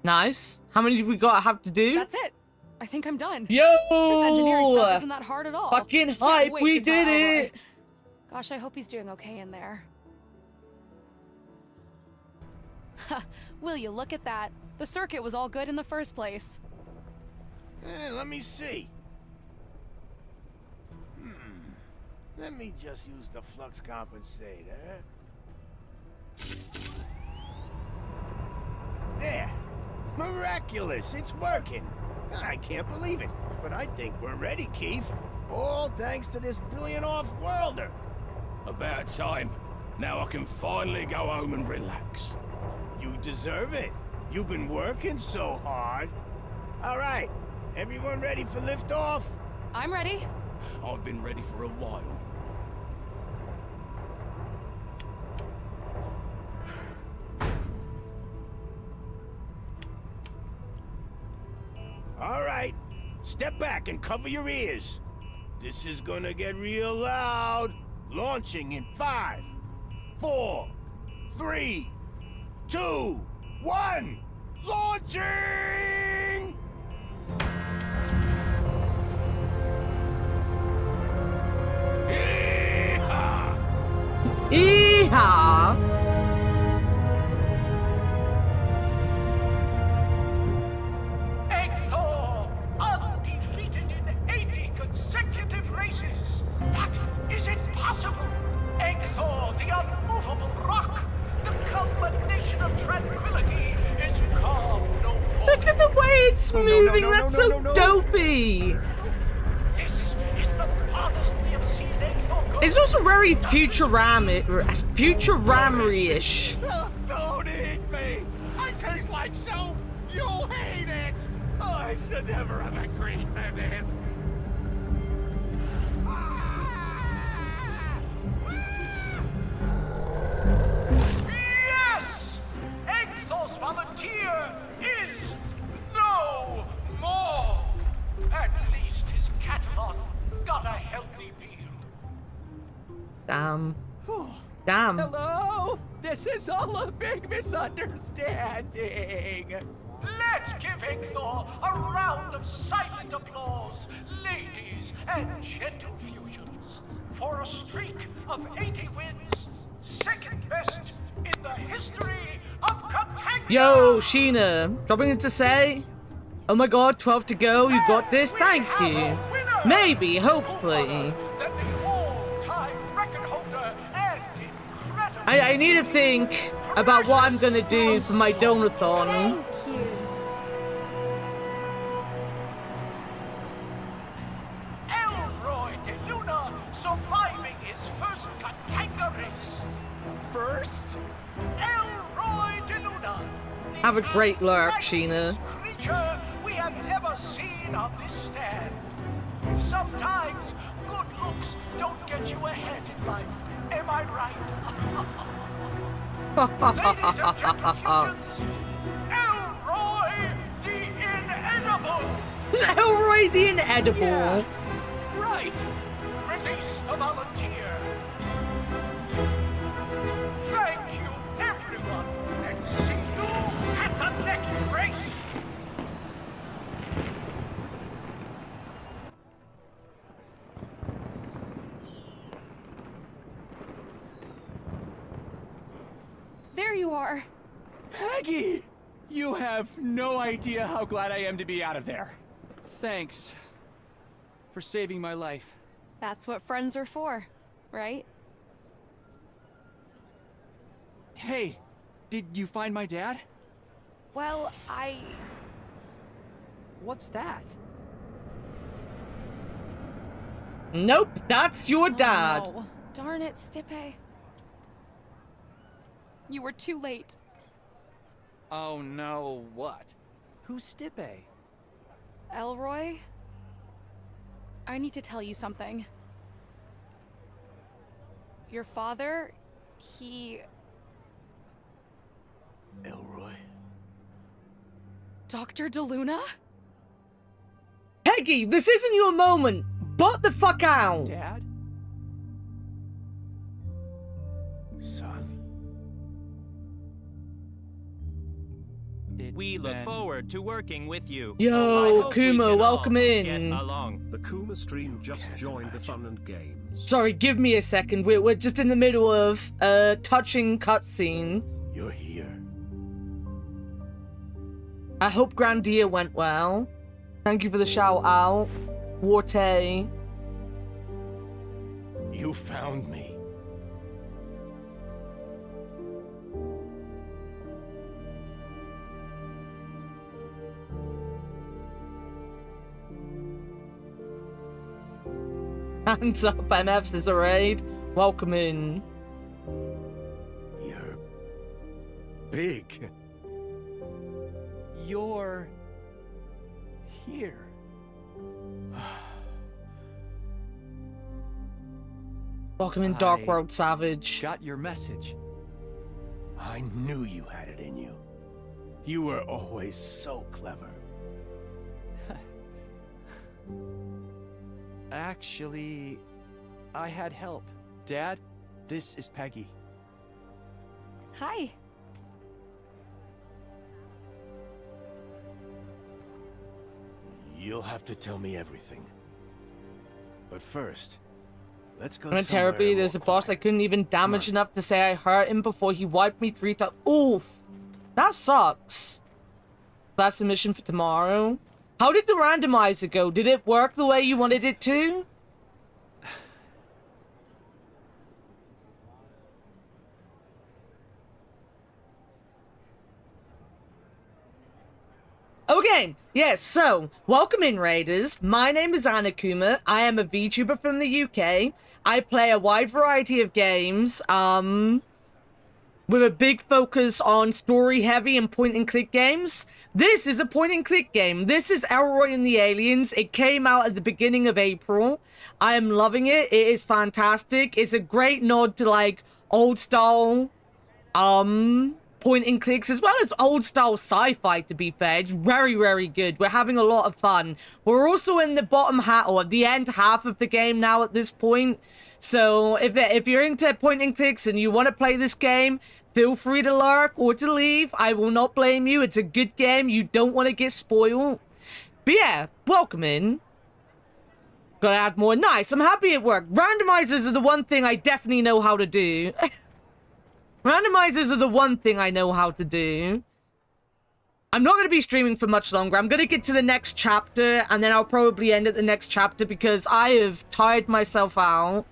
Nice. How many do we have to do? That's it. I think I'm done. Yo! This engineering stuff isn't that hard at all. Fucking Can't hype, wait we to did tell it! Elroy. Gosh, I hope he's doing okay in there. Will you look at that? The circuit was all good in the first place. Let me see. Let me just use the flux compensator. There. Miraculous, it's working. I can't believe it, but I think we're ready, Keith. All thanks to this brilliant off-worlder. About time. Now I can finally go home and relax. You deserve it. You've been working so hard. All right, everyone ready for liftoff? I'm ready. I've been ready for a while. All right, step back and cover your ears. This is gonna get real loud. Launching in 5, 4, 3, 2, 1. Launching! Yeehaw! Yeehaw! Undefeated in 80 consecutive races. That is impossible. Exor, the unmovable rock, the culmination of tranquility, is calm no more. Look at the way it's moving. That's so dopey. This is the farthest we have seen Exor go. It's also very Futurama-ish. Don't eat me! I taste like soap! You'll hate it! I should never have agreed to this. Yes! Exor's volunteer is no more. At least his catalog got a healthy meal. Damn. Damn. Hello? This is all a big misunderstanding. Let's give Exor a round of silent applause, ladies and gentle fusions, for a streak of 80 wins, second best in the history of Katanga. Yo, Sheena, dropping in to say, oh my god, 12 to go, you got this, thank you. Maybe, hopefully. I need to think about what I'm gonna do for my donathon. Thank you. Elroy de Luna surviving his first Katanga race. First? Elroy de Luna. Have a great lurk, Sheena. Creature we have ever seen on this stand. Sometimes good looks don't get you ahead in life. Am I right? Ladies and gentlemen, Elroy the Inedible. Elroy the Inedible. Yeah. Right. Release the volunteer. Thank you, everyone, and see you at the next race. There you are. Peggy! You have no idea how glad I am to be out of there. Thanks for saving my life. That's what friends are for, right? Hey, did you find my dad? Well, What's that? Nope, that's your dad. Oh, no. Darn it, Stipe. You were too late. Oh no, what? Who's Stipe? Elroy? I need to tell you something. Your father, he... Elroy? Dr. DeLuna? Peggy, this isn't your moment. Butt the fuck out. Dad? Son. We look forward to working with you. Yo, Kuma, welcome in. The Kuma stream just joined the fun and games. Sorry, give me a second. We're just in the middle of a touching cutscene. You're here. I hope Grandia went well. Thank you for the shout out. Warte. You found me. Hands up, MFs is a raid. Welcome in. You're big. You're here. Welcome in, Dark World Savage. Got your message. I knew you had it in you. You were always so clever. Actually, I had help. Dad, this is Peggy. Hi. You'll have to tell me everything. But first, let's go I'm somewhere terribly. There's a more boss I couldn't even damage enough to say I hurt him before he wiped me 3 times. Oof. That sucks. That's the mission for tomorrow. How did the randomizer go? Did it work the way you wanted it to? Okay, yes, so, welcome in, Raiders. My name is Annakumaa. I am a VTuber from the UK. I play a wide variety of games, with a big focus on story-heavy and point-and-click games. This is a point-and-click game. This is Elroy and the Aliens. It came out at the beginning of April. I am loving it. It is fantastic. It's a great nod to, like, old-style, point and clicks, as well as old style sci-fi, to be fair. It's very, very good. We're having a lot of fun. We're also in the bottom half, or the end half of the game now at this point. So if you're into point and clicks and you want to play this game, feel free to lurk or to leave. I will not blame you. It's a good game. You don't want to get spoiled. But yeah, welcome in. Gotta add more. Nice. I'm happy it worked. Randomizers are the one thing I definitely know how to do. Randomizers are the one thing I know how to do. I'm not going to be streaming for much longer. I'm going to get to the next chapter, and then I'll probably end at the next chapter because I have tired myself out.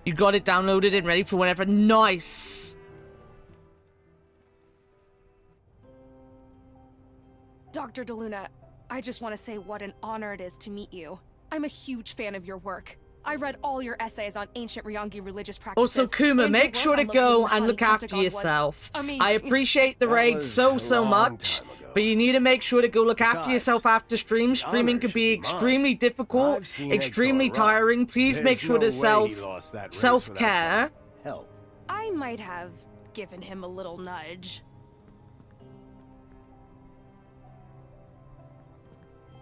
You got it downloaded and ready for whenever. Nice. Dr. DeLuna, I just want to say what an honor it is to meet you. I'm a huge fan of your work. I read all your essays on ancient Ryongi religious practices. Also, Kuma, make sure to go and look after yourself. I appreciate the raid so much, but you need to make sure to go look after yourself after stream. Streaming can be extremely difficult, extremely tiring. Please make sure to self-care. I might have given him a little nudge.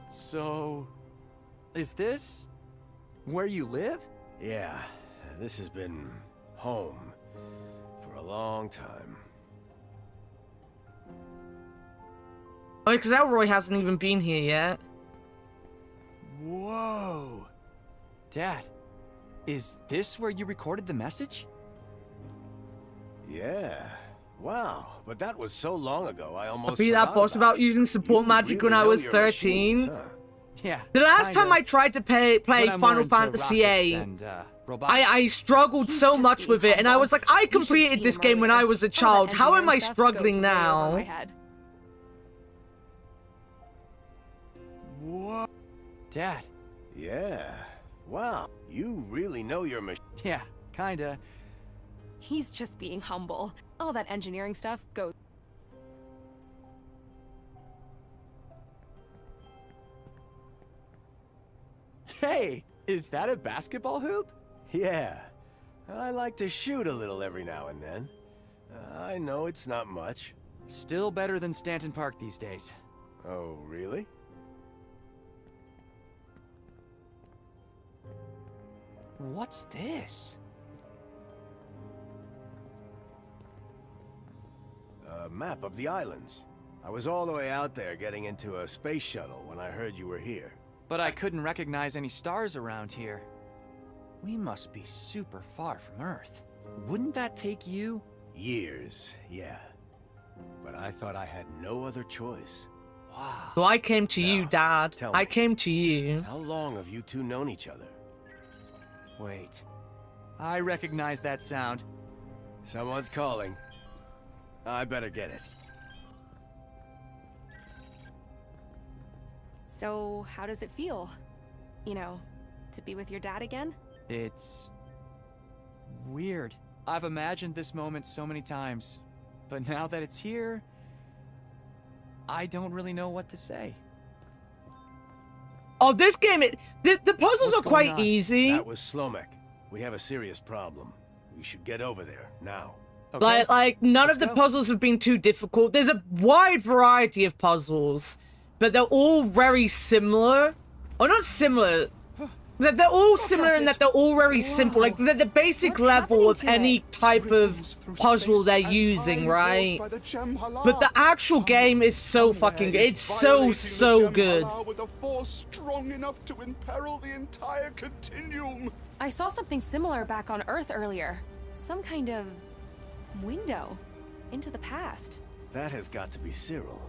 So, is this where you live? Yeah, this has been home for a long time. Oh, because Elroy hasn't even been here yet. Whoa. Dad, is this where you recorded the message? Yeah. Wow, but that was so long ago, I almost I beat that boss without using support magic when I was 13. Machines, huh? Yeah. The last time I tried to play But I'm more Final into Fantasy rockets VIII, and, I struggled so much with it, and I was like, I completed this game when I was a child. How am I struggling now? What? Dad. Yeah. Wow, you really know your machine. Yeah, kinda. He's just being humble. All that engineering stuff goes. Hey, is that a basketball hoop? Yeah. I like to shoot a little every now and then. I know it's not much. Still better than Stanton Park these days. Oh, really? What's this? A map of the islands. I was all the way out there getting into a space shuttle when I heard you were here. But I couldn't recognize any stars around here. We must be super far from Earth. Wouldn't that take you? Years, yeah. But I thought I had no other choice. Wow. So I came to you, Dad. I came to you. How long have you two known each other? Wait. I recognize that sound. Someone's calling. I better get it. So, how does it feel? You know, to be with your dad again? It's weird. I've imagined this moment so many times, but now that it's here, I don't really know what to say. Oh, this game, the puzzles are quite easy. That was Slomek. We have a serious problem. We should get over there, now. Okay. Like none of the puzzles have been too difficult. There's a wide variety of puzzles, but they're all very similar. Or not similar. They're all similar in that they're all very simple. Like, they're the basic level of any type of puzzle they're using, right? But the actual game is so fucking good. It's so good. With a force strong enough to imperil the entire continuum. I saw something similar back on Earth earlier. Some kind of window into the past. That has got to be Cyril.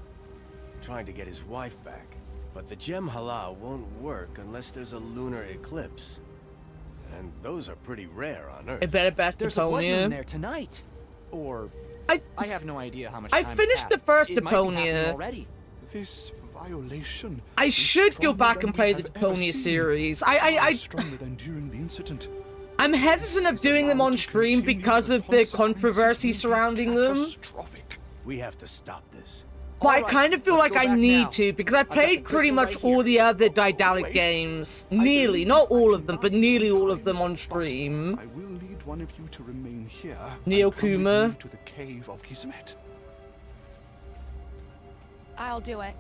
Trying to get his wife back. But the Gem Halal won't work unless there's a lunar eclipse. And those are pretty rare on Earth. I bet There's a blood moon there tonight. Or I have no idea how much time I finished the first Deponia already. This violation. I should go back and play the Deponia series. Stronger than during the incident. I'm hesitant of doing them on stream because of the controversy surrounding them. We have to stop this. But I kind of feel like I need to, because I've played pretty much all the other Daedalic games. Nearly, not all of them, but nearly all of them on stream. I will need one of you to remain here. Neokuma. To the cave of Kismet. I'll do it.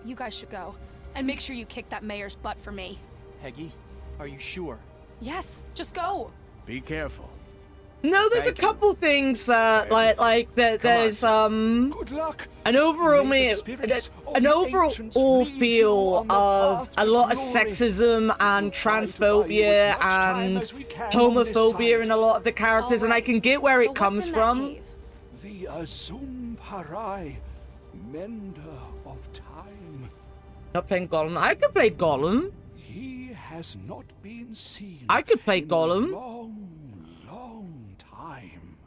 You guys should go. And make sure you kick that mayor's butt for me. Peggy, are you sure? Yes, just go. Be careful. No, there's a couple things that, there's, Good luck. an overall feel of a lot of sexism and transphobia and homophobia in a lot of the characters, and I can get where it comes from. The Azum Parai, mender of time. Not playing Gollum. I could play Gollum. He has not been seen. I could play Gollum. Long time.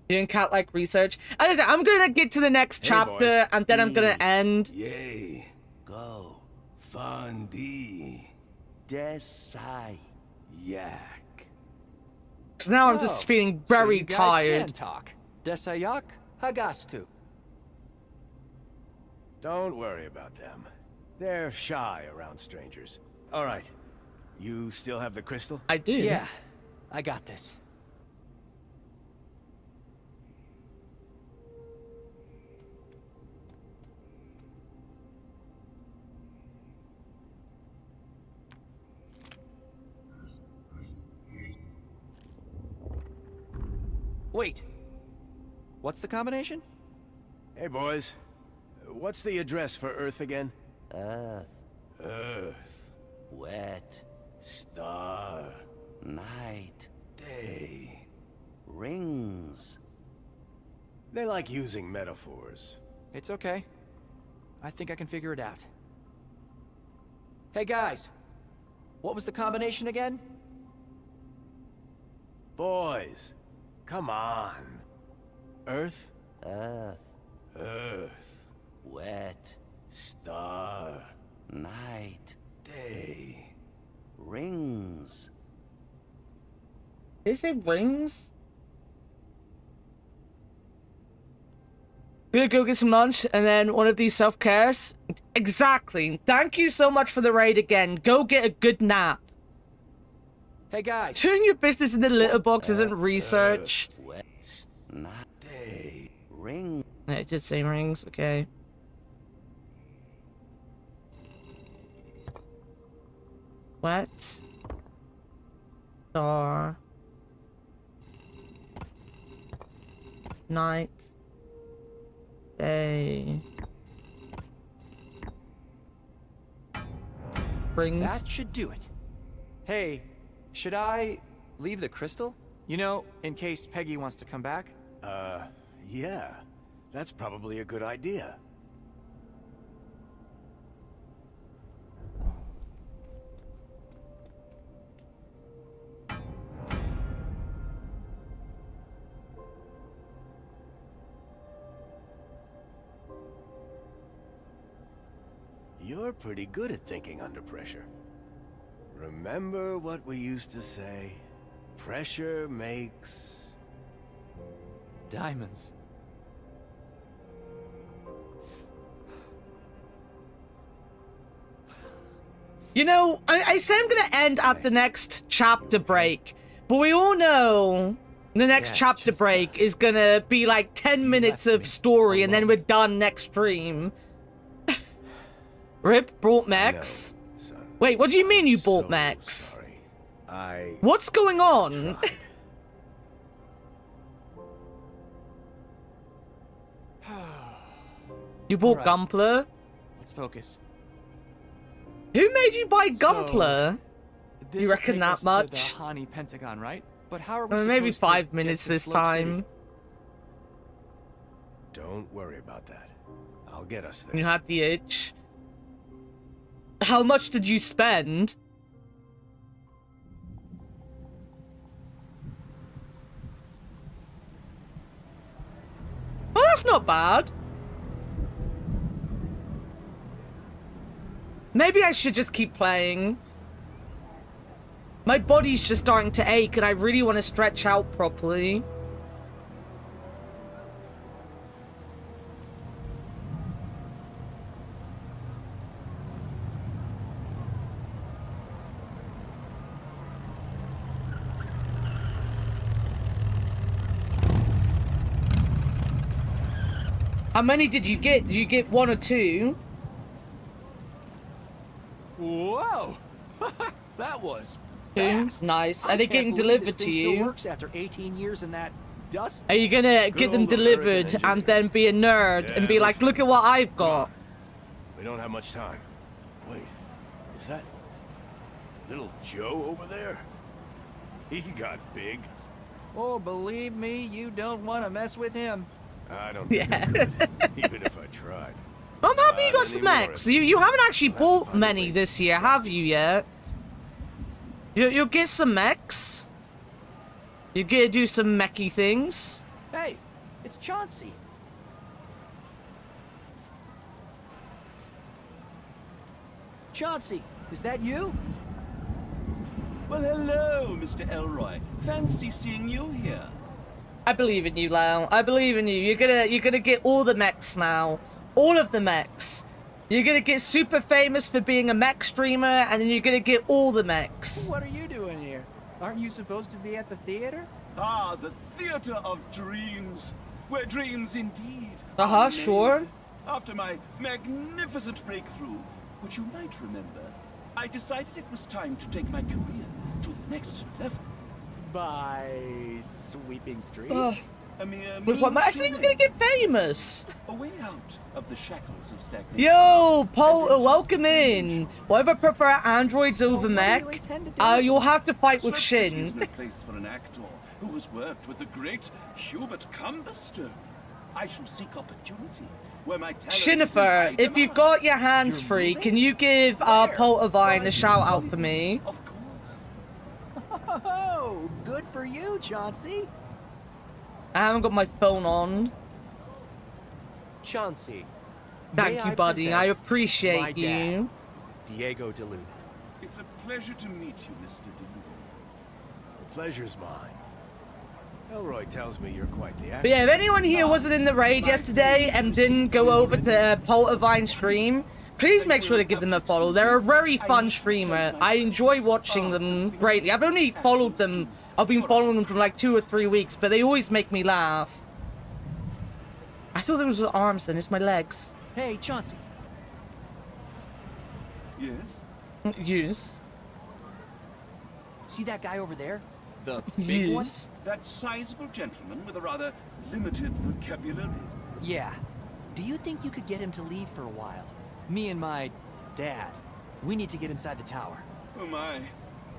You didn't count like research. As I said, I'm gonna get to the next chapter and then I'm gonna end. Yay. Go. Fundi. Desai. Yak. Because now I'm just feeling very so you guys tired. Can talk. Desayak Hagastu. Don't worry about them. They're shy around strangers. All right. You still have the crystal? I do. Yeah. I got this. Wait. What's the combination? Hey, boys. What's the address for Earth again? Earth. Earth. Wet. Star. Night. Day. Rings. They like using metaphors. It's okay. I think I can figure it out. Hey guys, what was the combination again? Boys, come on. Earth? Earth. Earth. Wet. Star. Night. Day. Rings. Did you say rings? We're gonna go get some lunch and then one of these self-cares. Exactly. Thank you so much for the raid again. Go get a good nap. Hey guys. Doing your business in the litter box isn't research. Wet. Night. Day. Ring. It did say rings. Okay. Wet. Star. Night. Day. Rings. That should do it. Hey, should I leave the crystal? You know, in case Peggy wants to come back? Yeah. That's probably a good idea. You're pretty good at thinking under pressure. Remember what we used to say? Pressure makes... diamonds. You know, I say I'm gonna end at the next chapter break, but we all know the next chapter break is gonna be like 10 minutes of story and then we're done next stream. Rip brought Max. Wait, what do you mean you bought Max? What's going on? You bought Gumpler? Let's focus. Who made you buy Gumpler? You reckon that To much? the Hani Pentagon, right? But how are we Maybe supposed to 5 get minutes to this Slope City? time. Don't worry about that. I'll get us there. You had the itch. How much did you spend? Well, that's not bad. Maybe I should just keep playing. My body's just starting to ache and I really want to stretch out properly. How many did you get? Did you get 1 or 2? Whoa! That was Two? fast. Nice. I Are they can't getting believe delivered this to thing still you? works after 18 years in that dust. Are you gonna get them delivered and then be a nerd and be like, look at what I've got? We don't have much time. Wait, is that little Joe over there? He got big. Oh, believe me, you don't want to mess with him. I don't think I could, even if I tried. I'm happy you got some X. You haven't actually bought many this year, have you yet? You'll get some mechs. You get to do some mechy things. Hey, it's Chauncey. Chauncey, is that you? Well, hello, Mr. Elroy. Fancy seeing you here. I believe in you, Lyle. I believe in you. You're gonna get all the mechs now. All of the mechs. You're gonna get super famous for being a mech streamer, and then you're gonna get all the mechs. What are you doing here? Aren't you supposed to be at the theater? Ah, the theater of dreams, where dreams indeed Uh-huh, are made. sure. After my magnificent breakthrough, which you might remember, I decided it was time to take my career to the next level. By sweeping streets? Ugh. A mere With what? means I to think you're an gonna end. get famous. A way out of the shackles of stagnation. Yo, Paul, welcome in. Whatever prefer androids over mech, you'll have to fight with Slope City is Shin. no place for an actor who has worked with the great Hubert Cumberstone. I shall seek opportunity where my talent is in Shinifer, high if you've demand. got your hands free, can you give Poltervine a shout out for me? Of course. Oh, good for you, Chauncey. I haven't got my phone on. Chauncey. Thank you, buddy. I appreciate you. Diego de Luna. It's a pleasure to meet you, Mr. de Luna. The pleasure's mine. Elroy tells me you're quite the actor. But yeah, if anyone here wasn't in the raid yesterday and didn't go over to Poltervine stream, please make sure to give them a follow. They're a very fun streamer. I enjoy watching them greatly. I've only followed them. I've been following them for like 2 or 3 weeks, but they always make me laugh. I thought there was arms then. It's my legs. Hey, Chauncey. Yes? Yes. See that guy over there? The big one? That sizable gentleman with a rather limited vocabulary? Yeah. Do you think you could get him to leave for a while? Me and my dad. We need to get inside the tower. Oh my.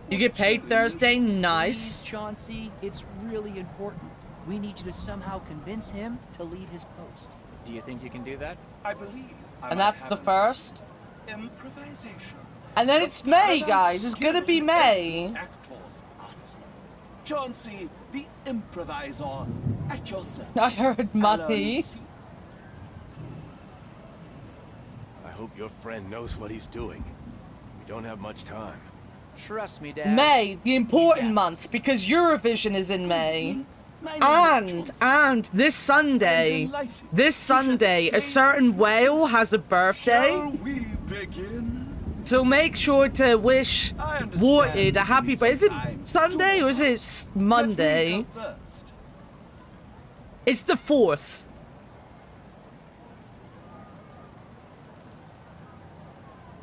You get paid Thursday? Nice. Please, Chauncey, it's really important. We need you to somehow convince him to leave his post. Do you think you can do that? I believe. And that's the first. Improvisation. And then it's May, guys. It's gonna be May. Actors us. Chauncey, the improviser, at your service. I heard money. I hope your friend knows what he's doing. We don't have much time. Trust me, Dad. May, the important month, because Eurovision is in May. And this Sunday, a certain whale has a birthday. Shall we begin? So make sure to wish Warted a happy birthday. Is it Sunday or is it Monday? It's the 4th.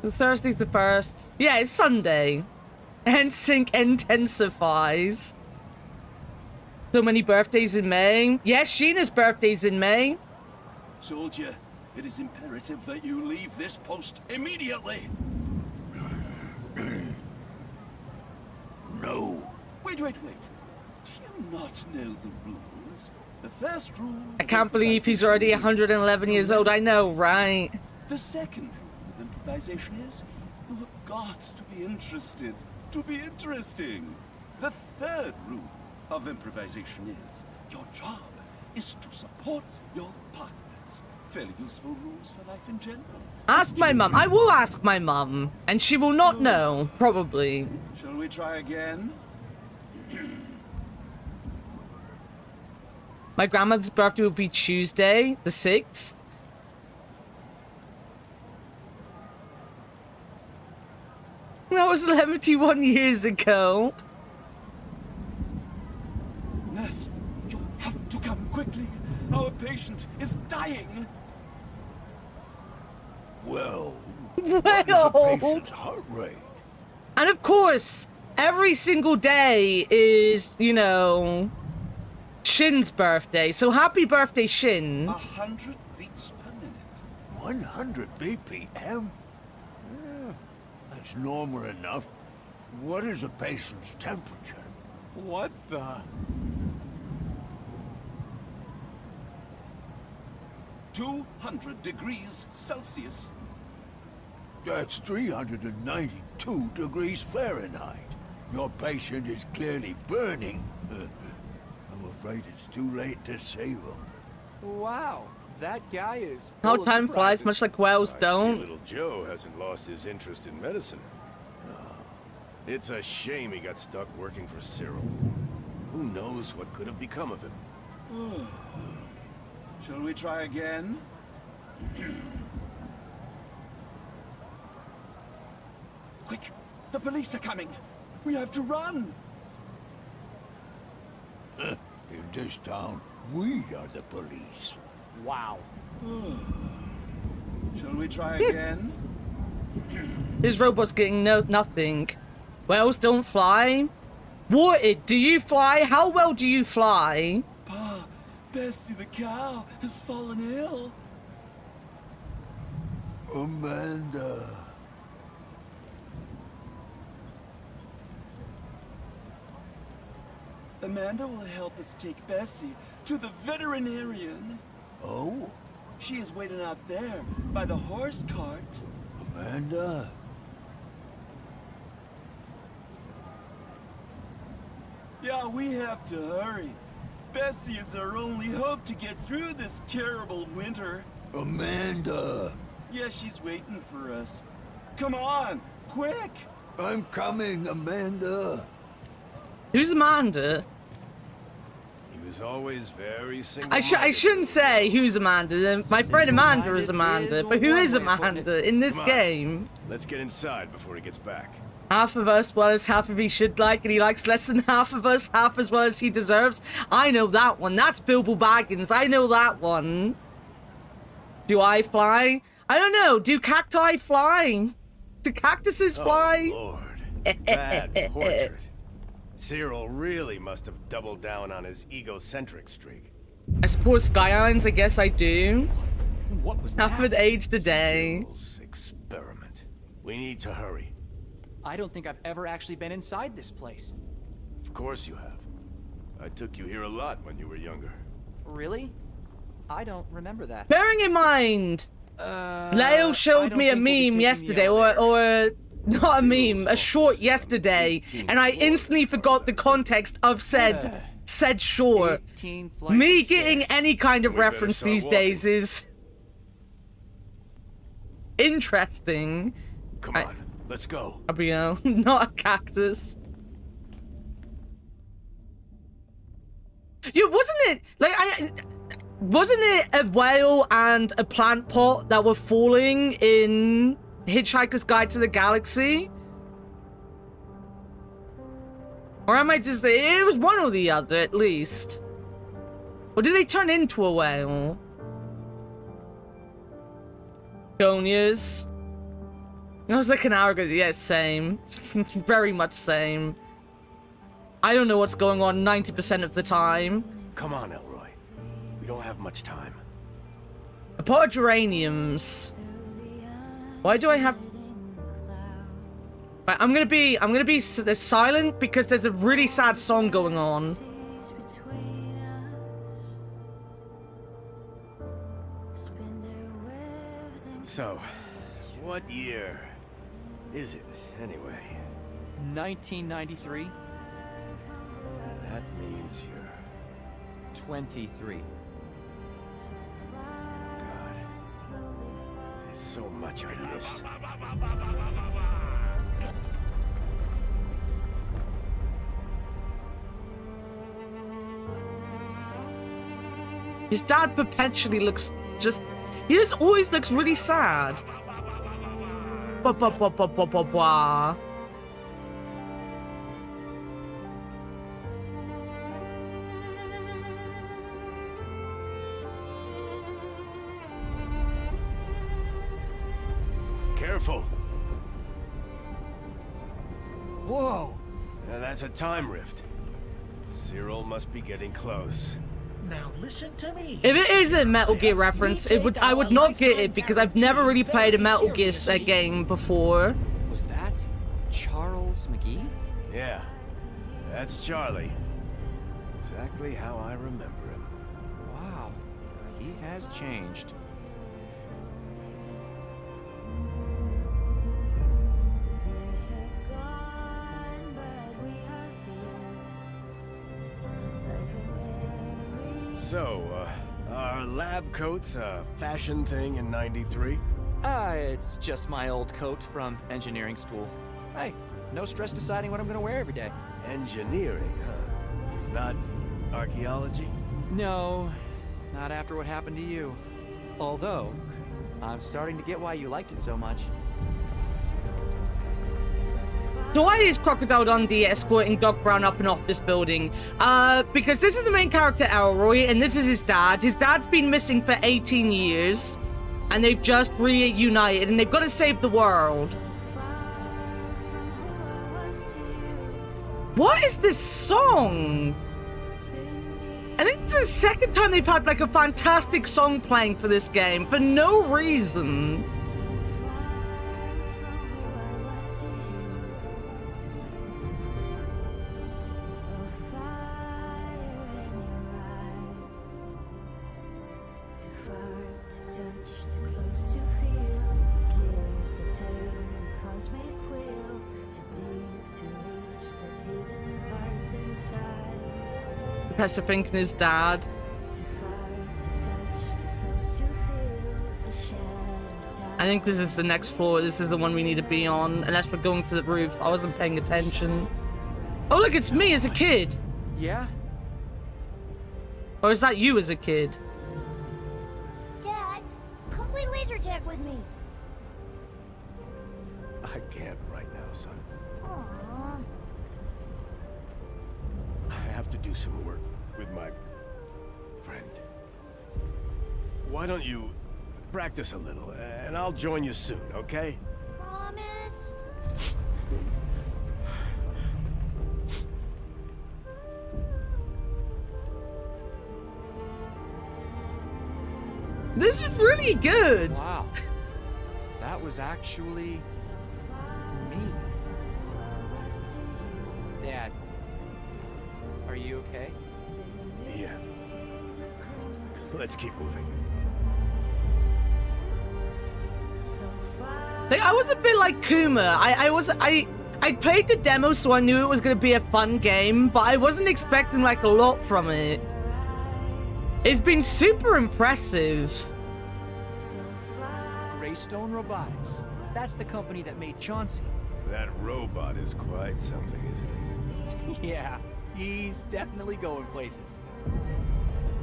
The Thursday's the 1st. Yeah, it's Sunday. NSYNC intensifies. So many birthdays in May. Yes, Sheena's birthday's in May. Soldier, it is imperative that you leave this post immediately. No. Wait. Do you not know the rules? The first rule... I can't believe he's already 111 years old. I know, right? The second rule of improvisation is you have got to be interested to be interesting. The third rule of improvisation is your job is to support your partners. Fairly useful rules for life in general. Ask my mum. I will ask my mum. And she will not know, probably. Shall we try again? My grandmother's birthday will be Tuesday, the 6th. That was 71 years ago. Nurse, you have to come quickly. Our patient is dying. Well, what is a patient's heart rate? And of course, every single day is, you know, Shin's birthday. So happy birthday, Shin. 100 beats per minute. 100 BPM? That's normal enough. What is a patient's temperature? What the? 200 degrees Celsius. That's 392 degrees Fahrenheit. Your patient is clearly burning. I'm afraid it's too late to save him. Wow, that guy is How full of time flies, surprises. much like whales don't. Little Joe hasn't lost his interest in medicine. It's a shame he got stuck working for Cyril. Who knows what could have become of him? Shall we try again? Quick! The police are coming! We have to run! In this town, we are the police. Wow. Shall we try again? His robot's getting nothing. Whales don't fly. Warted, do you fly? How well do you fly? Pa, Bessie the cow has fallen ill. Amanda. Amanda will help us take Bessie to the veterinarian. Oh? She is waiting out there by the horse cart. Amanda? Yeah, we have to hurry. Bessie is our only hope to get through this terrible winter. Amanda! Yeah, she's waiting for us. Come on, quick! I'm coming, Amanda. Who's Amanda? He was always very single. I shouldn't say who's Amanda. My friend Amanda is Amanda, but who is Amanda in this game? Let's get inside before he gets back. Half of us well as half of he should like, and he likes less than half of us, half as well as he deserves. I know that one. That's Bilbo Baggins. I know that one. Do I fly? I don't know. Do cacti fly? Do cactuses fly? Oh, Lord. Bad portrait. Cyril really must have doubled down on his egocentric streak. I support Sky Islands, I guess I do. What was Half aged a day. Cyril's experiment. We need to hurry. I don't think I've ever actually been inside this place. Of course you have. I took you here a lot when you were younger. Really? I don't remember that. Bearing in mind, Leo showed me a meme yesterday, or not a meme, a short yesterday, and I instantly forgot the context of said short. Me getting any kind of reference these days is interesting. Come on, let's go. Gabriel, not a cactus. Yeah, wasn't it like wasn't it a whale and a plant pot that were falling in Hitchhiker's Guide to the Galaxy? Or am I just... It was one or the other, at least. Or did they turn into a whale? Gonias. I was like an hour ago. Yeah, same. Very much same. I don't know what's going on 90% of the time. Come on, Elroy. We don't have much time. A pot of geraniums. Why do I have... Right, I'm gonna be silent because there's a really sad song going on. So, what year is it, anyway? 1993. That means you're... 23. God. There's so much I missed. His dad perpetually looks just... He just always looks really sad. Ba ba ba ba ba ba ba. Careful. Whoa. Now that's a time rift. Cyril must be getting close. Now listen to me. If it is a Metal Gear reference, I would not get it because I've never really played a Metal Gear game before. Was that Charles McGee? Yeah, that's Charlie. Exactly how I remember him. Wow, he has changed. So, are lab coats a fashion thing in '93? It's just my old coat from engineering school. Hey, no stress deciding what I'm gonna wear every day. Engineering, huh? Not archaeology? No, not after what happened to you. Although, I'm starting to get why you liked it so much. So why is Crocodile Dundee escorting Doc Brown up and off this building? Because this is the main character, Elroy, and this is his dad. His dad's been missing for 18 years, and they've just reunited, and they've got to save the world. What is this song? I think it's the second time they've had, like, a fantastic song playing for this game, for no reason. Cosmic will, too deep to reach that hidden part inside. Professor Fink and his dad. I think this is the next floor. This is the one we need to be on, unless we're going to the roof. I wasn't paying attention. Oh, look, it's me as a kid. Yeah? Or is that you as a kid? Dad, come play laser tag with me. I can't right now, son. Aww. I have to do some work with my friend. Why don't you practice a little, and I'll join you soon, okay? Promise? This is really good. Wow. That was actually me. Dad, are you okay? Yeah. Let's keep moving. I was a bit like Kuma. I played the demo, so I knew it was gonna be a fun game, but I wasn't expecting like a lot from it. It's been super impressive. Greystone Robotics. That's the company that made Chauncey. That robot is quite something, isn't he? Yeah, he's definitely going places.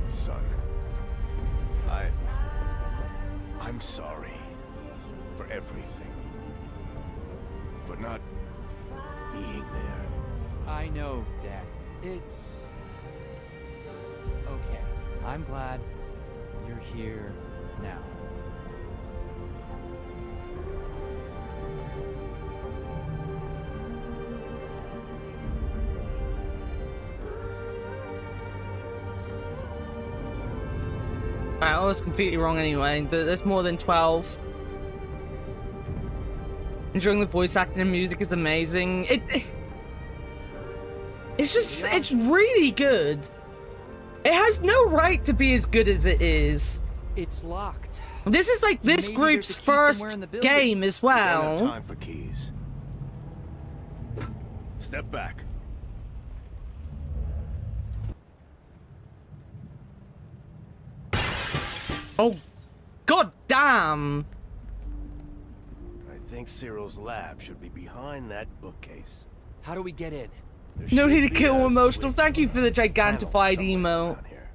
Son, I'm sorry for everything. For not being there. I know, Dad. It's okay. I'm glad you're here now. I was completely wrong anyway. There's more than 12. Enjoying the voice acting and music is amazing. It's really good. It has no right to be as good as it is. It's locked. This is like this Maybe group's there's a key first somewhere in the building. game as We don't have well. time for keys. Step back. Oh, god damn. I think Cyril's lab should be behind that bookcase. How do we get in? There No should need to be kill a emotional. switch Thank you on for the the panel gigantified somewhere emo. around here.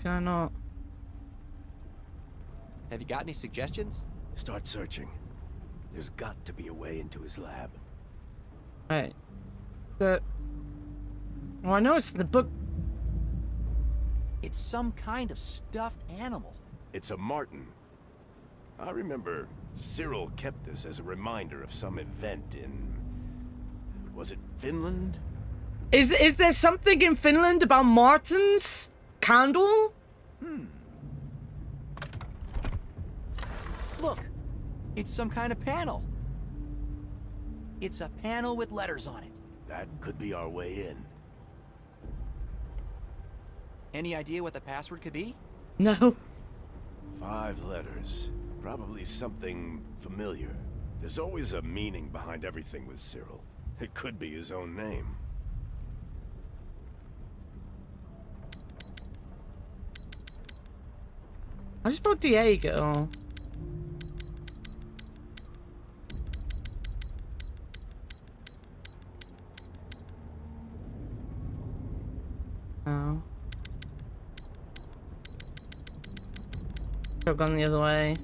Can I not? Have you got any suggestions? Start searching. There's got to be a way into his lab. Alright. Well, I know it's in the book. It's some kind of stuffed animal. It's a marten. I remember Cyril kept this as a reminder of some event in... was it Finland? Is there something in Finland about Martin's candle? Look, it's some kind of panel. It's a panel with letters on it. That could be our way in. Any idea what the password could be? No. 5 letters. Probably something familiar. There's always a meaning behind everything with Cyril. It could be his own name. I just bought Diego. Oh. Could've gone the other way.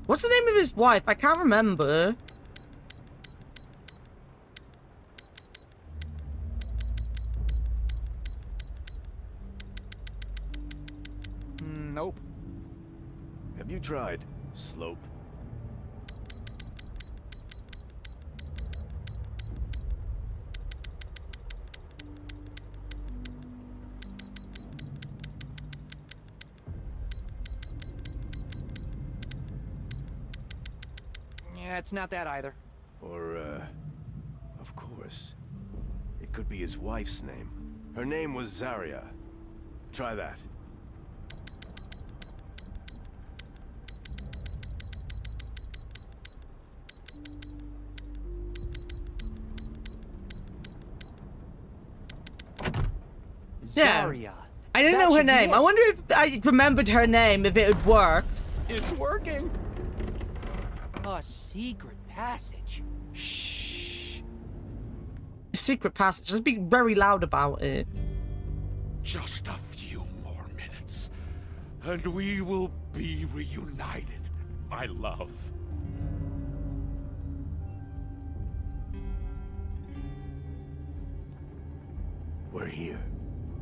What's the name of his wife? I can't remember. Nope. Have you tried Slope? Yeah, it's not that either. Or, of course. It could be his wife's name. Her name was Zarya. Try that. Yeah. Zarya. I didn't know her name. I wonder if I remembered her name, if it had worked. It's working. A secret passage. Shh. A secret passage. Just be very loud about it. Just a few more minutes, and we will be reunited, my love. We're here.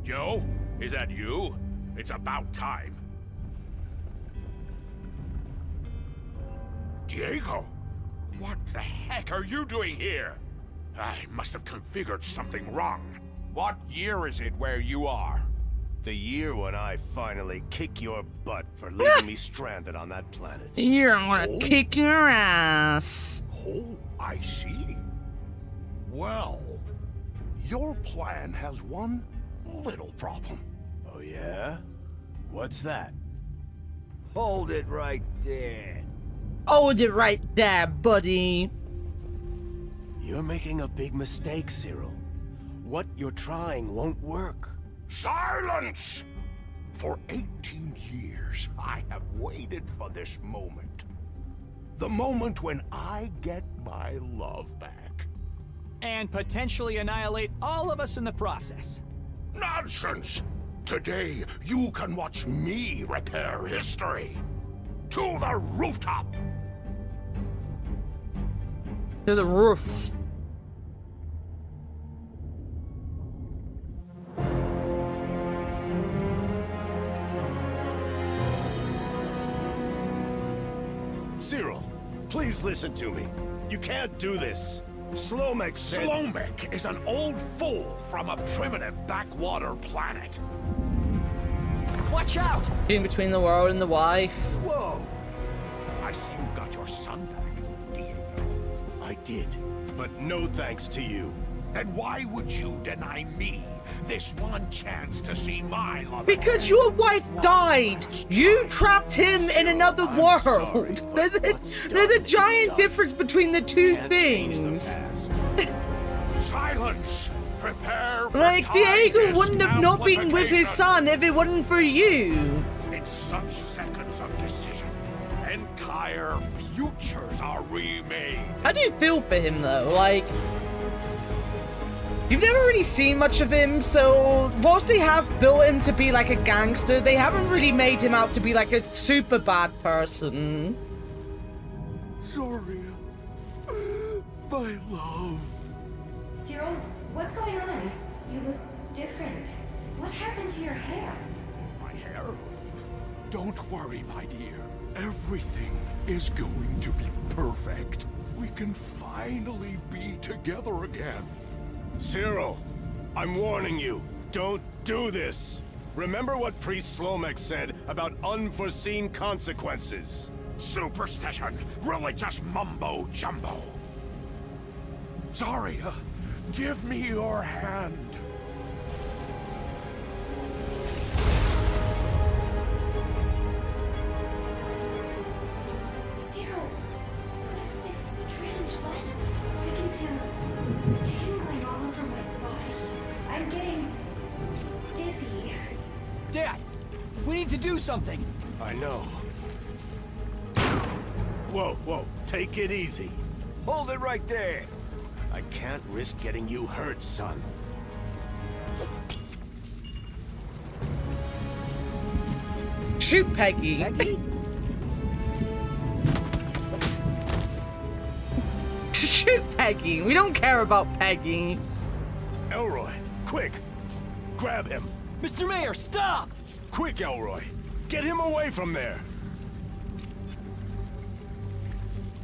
Joe, is that you? It's about time. Diego, what the heck are you doing here? I must have configured something wrong. What year is it where you are? The year when I finally kick your butt for leaving me stranded on that planet. You're gonna kick your ass. Oh, I see. Well, your plan has one little problem. Oh yeah? What's that? Hold it right there. Hold it right there, buddy. You're making a big mistake, Cyril. What you're trying won't work. Silence! For 18 years, I have waited for this moment. The moment when I get my love back. And potentially annihilate all of us in the process. Nonsense! Today, you can watch me repair history. To the rooftop! To the roof. Cyril, please listen to me. You can't do this. Slomek said... Slomek is an old fool from a primitive backwater planet. Watch out! In between the world and the wife. Whoa! I see you got your son back, Diego. I did, but no thanks to you. Then why would you deny me this one chance to see my love? Because your wife died. You trapped him in another world. There's a giant difference between the two things. Silence. Prepare for like Diego wouldn't have not been with his son if it wasn't for you. In such seconds of decision, entire futures are remade. How do you feel for him though? Like, you've never really seen much of him, so whilst they have built him to be like a gangster, they haven't really made him out to be like a super bad person. Sorry, my love. Cyril, what's going on? You look different. What happened to your hair? My hair? Don't worry, my dear. Everything is going to be perfect. We can finally be together again. Cyril, I'm warning you. Don't do this. Remember what Priest Slomek said about unforeseen consequences. Superstition, religious mumbo-jumbo. Zarya, give me your hand. Cyril, what's this strange light? I can feel tingling all over my body. I'm getting dizzy. Dad, we need to do something. I know. Whoa, whoa, take it easy. Hold it right there. I can't risk getting you hurt, son. Shoot Peggy. Peggy? Shoot Peggy. We don't care about Peggy. Elroy, quick! Grab him! Mr. Mayor, stop! Quick, Elroy! Get him away from there!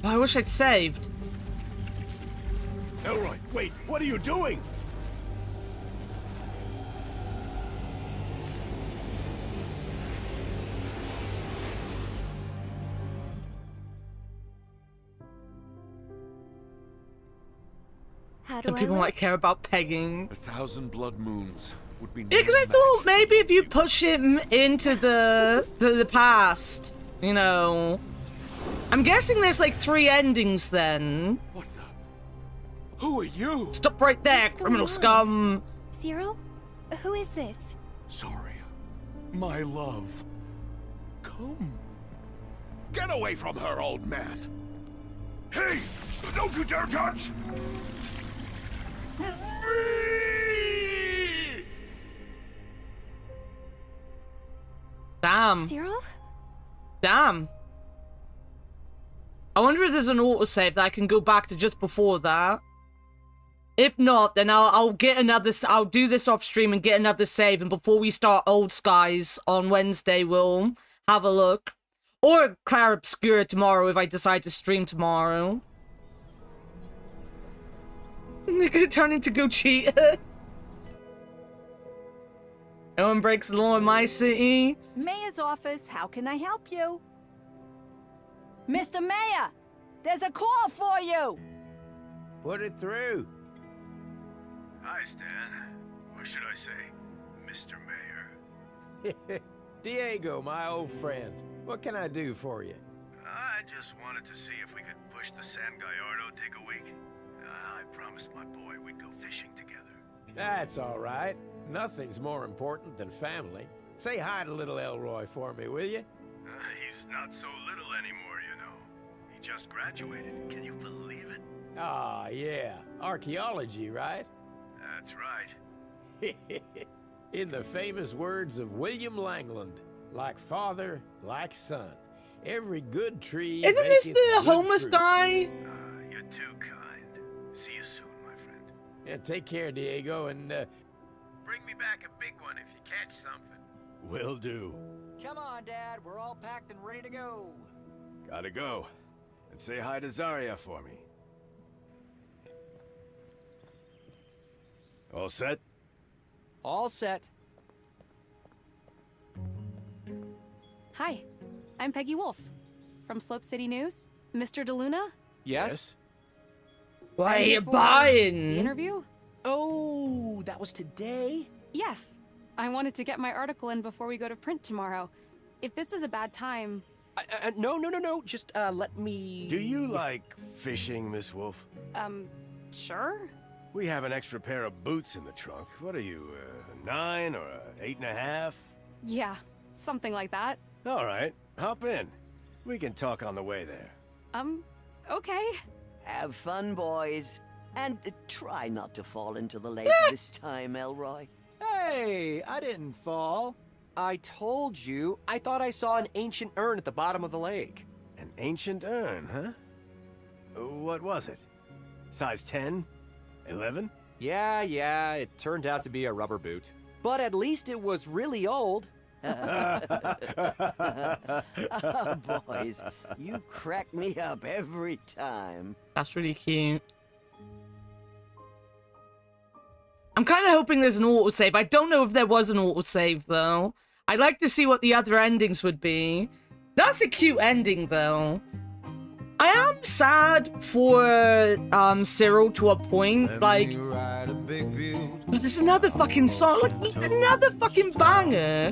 I wish I'd saved. Elroy, wait! What are you doing? How do And people might care about pegging. 1,000 blood moons would be. Yeah, because I thought maybe if you push him into the past, you know. I'm guessing there's like 3 endings then. What the? Who are you? Stop right there, What's criminal going on? scum. Cyril? Who is this? Zarya, my love, come. Get away from her, old man. Hey, don't you dare touch me! Damn. Cyril? Damn. I wonder if there's an autosave that I can go back to just before that. If not, then I'll get another. I'll do this off stream and get another save, and before we start Old Skies on Wednesday, we'll have a look, or Clair Obscura tomorrow if I decide to stream tomorrow. They're gonna turn into Gogeta. No one breaks the law in my city. Mayor's office, how can I help you? Mr. Mayor, there's a call for you. Put it through. Hi, Stan. Or should I say, Mr. Mayor? Diego, my old friend. What can I do for you? I just wanted to see if we could push the San Gallardo dig a week. I promised my boy we'd go fishing together. That's all right. Nothing's more important than family. Say hi to little Elroy for me, will you? He's not so little anymore, you know. He just graduated. Can you believe it? Ah, yeah. Archaeology, right? That's right. In the famous words of William Langland, like father, like son. Every good tree. Isn't this the homeless guy? You're too kind. See you soon, my friend. Yeah, take care, Diego, and bring me back a big one if you catch something. Will do. Come on, Dad. We're all packed and ready to go. Gotta go. And say hi to Zarya for me. All set? All set. Hi, I'm Peggy Wolf from Slope City News. Mr. DeLuna? Yes? Why are And you for buying? The interview? Oh, that was today? Yes. I wanted to get my article in before we go to print tomorrow. If this is a bad time... No. Just, let me... Do you like fishing, Miss Wolf? Sure? We have an extra pair of boots in the trunk. What are you, 9 or 8.5? Yeah, something like that. All right, hop in. We can talk on the way there. Okay. Have fun, boys. And try not to fall into the lake this time, Elroy. Hey, I didn't fall. I told you, I thought I saw an ancient urn at the bottom of the lake. An ancient urn, huh? What was it? Size 10? 11? Yeah, it turned out to be a rubber boot. But at least it was really old. Oh, boys, you crack me up every time. That's really cute. I'm kind of hoping there's an autosave. I don't know if there was an autosave, though. I'd like to see what the other endings would be. That's a cute ending, though. I am sad for Cyril to a point, like... But there's another fucking song, like, another fucking banger.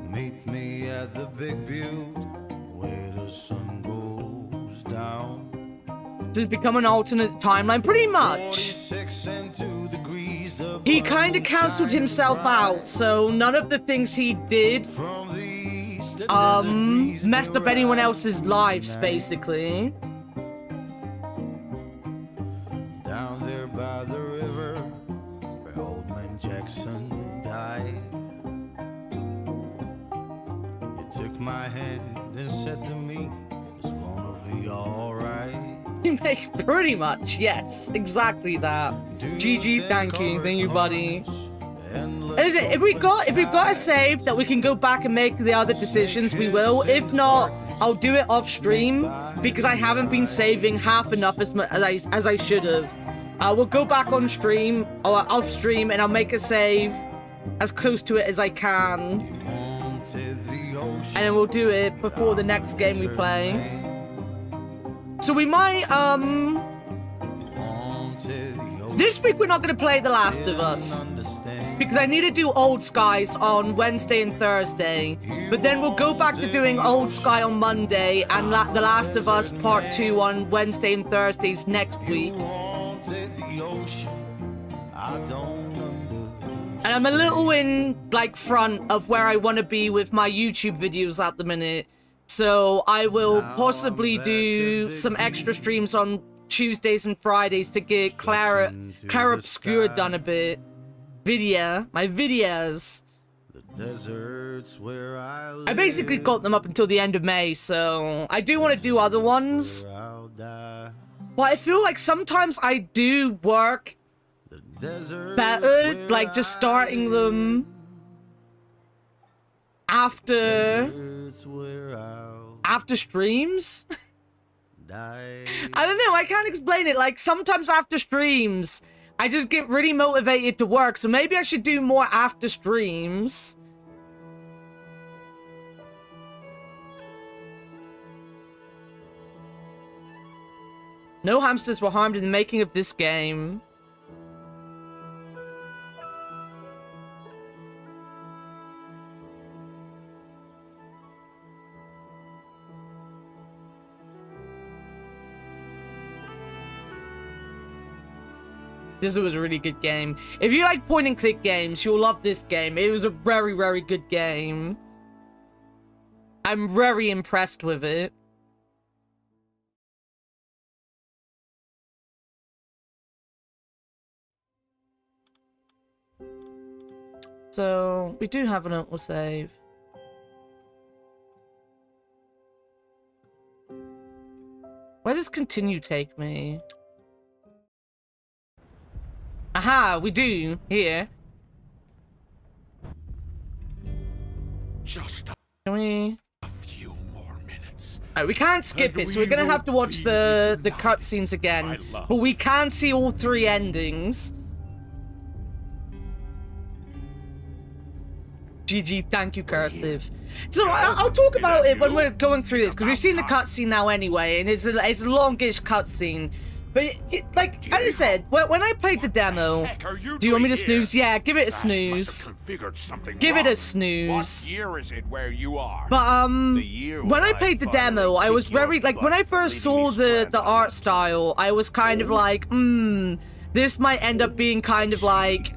Meet me at the big butte where the sun goes down. To become an alternate timeline, pretty much. He kind of cancelled himself out, so none of the things he did messed up anyone else's lives, basically. Down there by the river where old man Jackson died. You took my hand and said to me, it's gonna be alright. You make pretty much, yes, exactly that. GG, thank you, buddy. Is it, if we've got a save that we can go back and make the other decisions, we will. If not, I'll do it off stream because I haven't been saving half enough as I should have. We'll go back on stream or off stream, and I'll make a save as close to it as I can, and then we'll do it before the next game we play. So we might, this week we're not going to play The Last of Us, because I need to do Old Skies on Wednesday and Thursday, but then we'll go back to doing Old Sky on Monday and The Last of Us Part 2 on Wednesday and Thursdays next week. And I'm a little in, like, front of where I want to be with my YouTube videos at the minute. So I will possibly do some extra streams on Tuesdays and Fridays to get Clara Obscura done a bit. My videos. Deserts where I basically got them up until the end of May, so I do want to do other ones. But I feel like sometimes I do work better, like just starting them after streams. I don't know, I can't explain it. Like sometimes after streams, I just get really motivated to work, so maybe I should do more after streams. No hamsters were harmed in the making of this game. This was a really good game. If you like point and click games, you'll love this game. It was a very, very good game. I'm very impressed with it. So, we do have an autosave. Where does continue take me? Aha, we do, here. Just Can we... a few more minutes. Alright, we can't skip it, so we're gonna have to watch the cutscenes again. But we can see all 3 endings. GG, thank you, Cursive. So I'll talk about it when we're going through this, because we've seen the cutscene now anyway, and it's a longish cutscene. But, like, as I said, when I played the demo... Do you want me to snooze? Yeah, give it a snooze. Give it a snooze. What year is it where you are? But, when I played the demo, I was very... Like, when I first saw the art style, I was kind of like, this might end up being kind of like...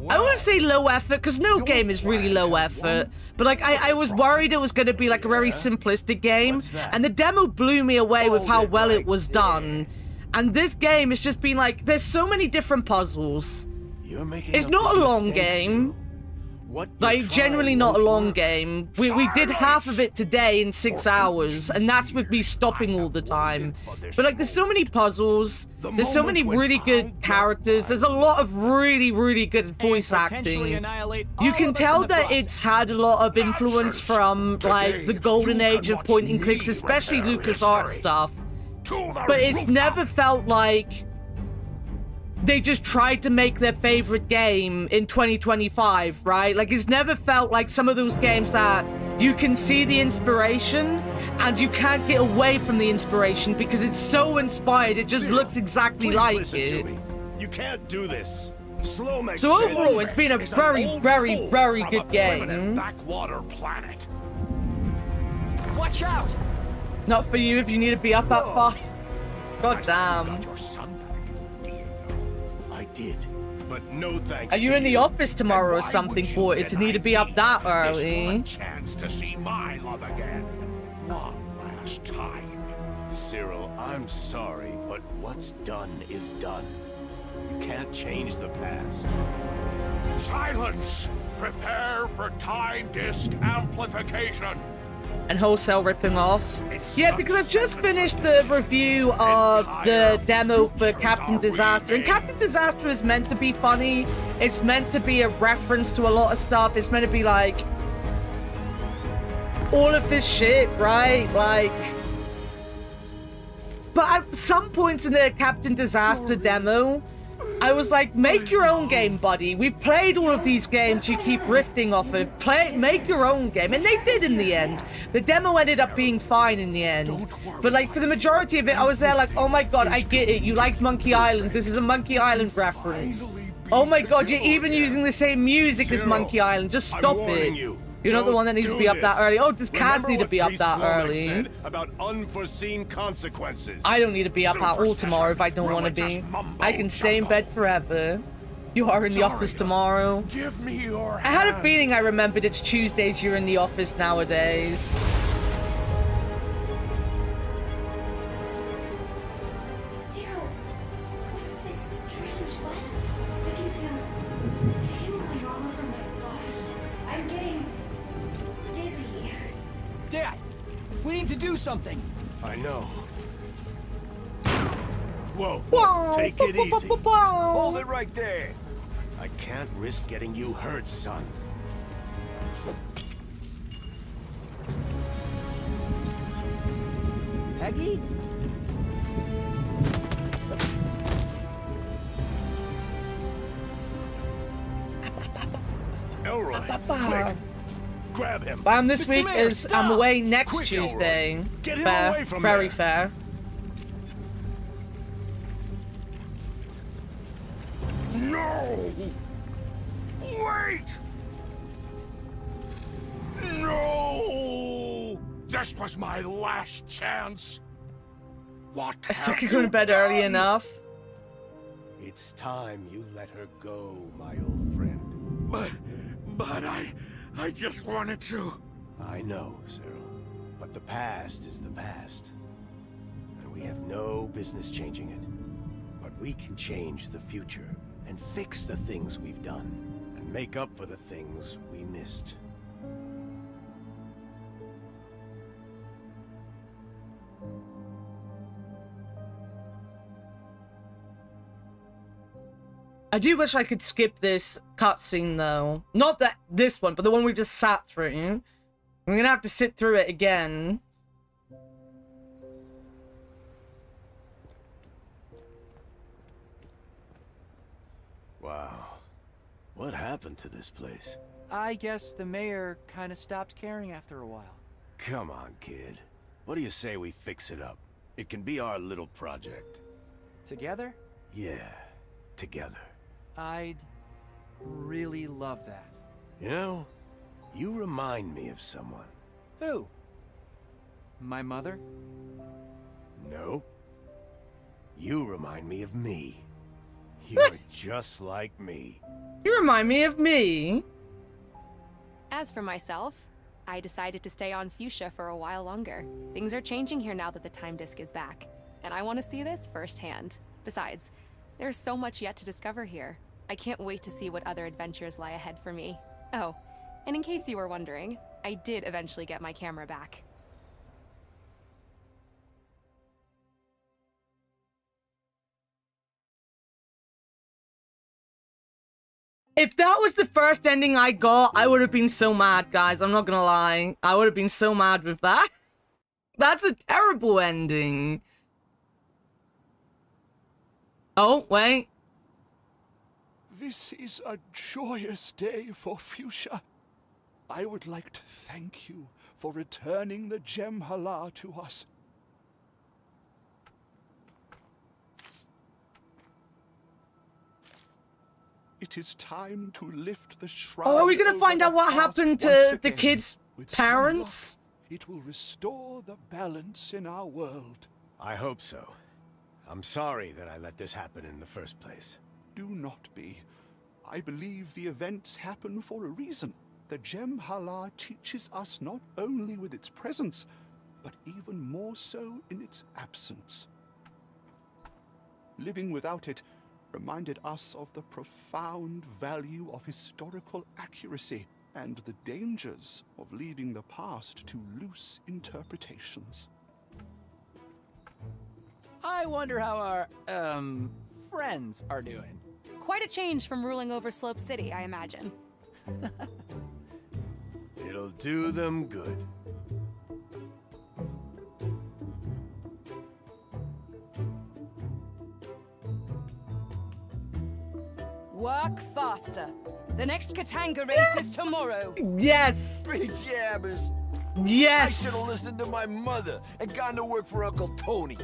I don't want to say low effort, because no game is really low effort. But, like, I was worried it was going to be, like, a very simplistic game. And the demo blew me away with how well it was done. And this game has just been, like, there's so many different puzzles. It's not a long game. Like, generally not a long game. We did half of it today in 6 hours, and that's with me stopping all the time. But, like, there's so many puzzles, there's so many really good characters, there's a lot of really, really good voice acting. You can tell that it's had a lot of influence from, like, the golden age of point and clicks, especially LucasArts stuff. But it's never felt like they just tried to make their favorite game in 2025, right? Like, it's never felt like some of those games that you can see the inspiration and you can't get away from the inspiration because it's so inspired, it just looks exactly like it. You can't do this. Slow makes so overall, it's been a very, very, very good game. Backwater planet. Watch out! Not for you if you need to be up at 5. God damn. Did, but no thanks. Are you in the office tomorrow or something for it to need to be up that early? Chance to see my love again. One last time. Cyril, I'm sorry, but what's done is done. You can't change the past. Silence! Prepare for time disk amplification. And wholesale ripping off. Yeah, because I've just finished the review of the demo for Captain Disaster, and Captain Disaster is meant to be funny. It's meant to be a reference to a lot of stuff. It's meant to be like all of this shit, right? Like, but at some points in the Captain Disaster demo, I was like, make your own game, buddy. We've played all of these games you keep riffing off of. Make your own game. And they did in the end. The demo ended up being fine in the end. But, like, for the majority of it, I was there like, oh my god, I get it. You like Monkey Island. This is a Monkey Island reference. Oh my god, you're even using the same music as Monkey Island. Just stop it. You're not the one that needs to be up that early. Oh, does Kaz need to be up that early? About unforeseen consequences. I don't need to be up at all tomorrow if I don't want to be. I can stay in bed forever. You are in the office tomorrow. Give me your I had a feeling I remembered it's Tuesdays you're in the office nowadays. Cyril, what's this strange light? I can feel tingling all over my body. I'm getting dizzy. Dad, we need to do something. I know. Whoa, take it easy. Hold it right there. I can't risk getting you hurt, son. Peggy? Elroy, quick. Grab him. Bam, this Mr. week Mayor, is stop. I'm away next Quick, Elroy. Tuesday. Get him Fair. away from Very there. fair. No! Wait! No! This was my last chance. What I still have could go to you bed early done? enough. It's time you let her go, my old friend. But I just wanted to. I know, Cyril. But the past is the past. And we have no business changing it. But we can change the future and fix the things we've done and make up for the things we missed. I do wish I could skip this cutscene though. Not that this one, but the one we just sat through. We're gonna have to sit through it again. Wow. What happened to this place? I guess the mayor kind of stopped caring after a while. Come on, kid. What do you say we fix it up? It can be our little project. Together? Yeah, together. I'd really love that. You know, you remind me of someone. Who? My mother? No. You remind me of me. You're just like me. You remind me of me. As for myself, I decided to stay on Fuchsia for a while longer. Things are changing here now that the time disk is back, and I want to see this firsthand. Besides, there's so much yet to discover here. I can't wait to see what other adventures lie ahead for me. Oh, and in case you were wondering, I did eventually get my camera back. If that was the first ending I got, I would have been so mad, guys. I'm not gonna lie. I would have been so mad with that. That's a terrible ending. Oh, wait. This is a joyous day for Fuchsia. I would like to thank you for returning the Gem Hala to us. It is time to lift the shrine. Oh, are we gonna over find the out what past happened once to the again. kids' With some parents? luck, it will restore the balance in our world. I hope so. I'm sorry that I let this happen in the first place. Do not be. I believe the events happen for a reason. The Gem Hala teaches us not only with its presence, but even more so in its absence. Living without it reminded us of the profound value of historical accuracy and the dangers of leaving the past to loose interpretations. I wonder how our, friends are doing. Quite a change from ruling over Slope City, I imagine. It'll do them good. Work faster. The next Katanga race is tomorrow. Yes. Three jabbers. Yes. I should have listened to my mother and gone to work for Uncle Tony.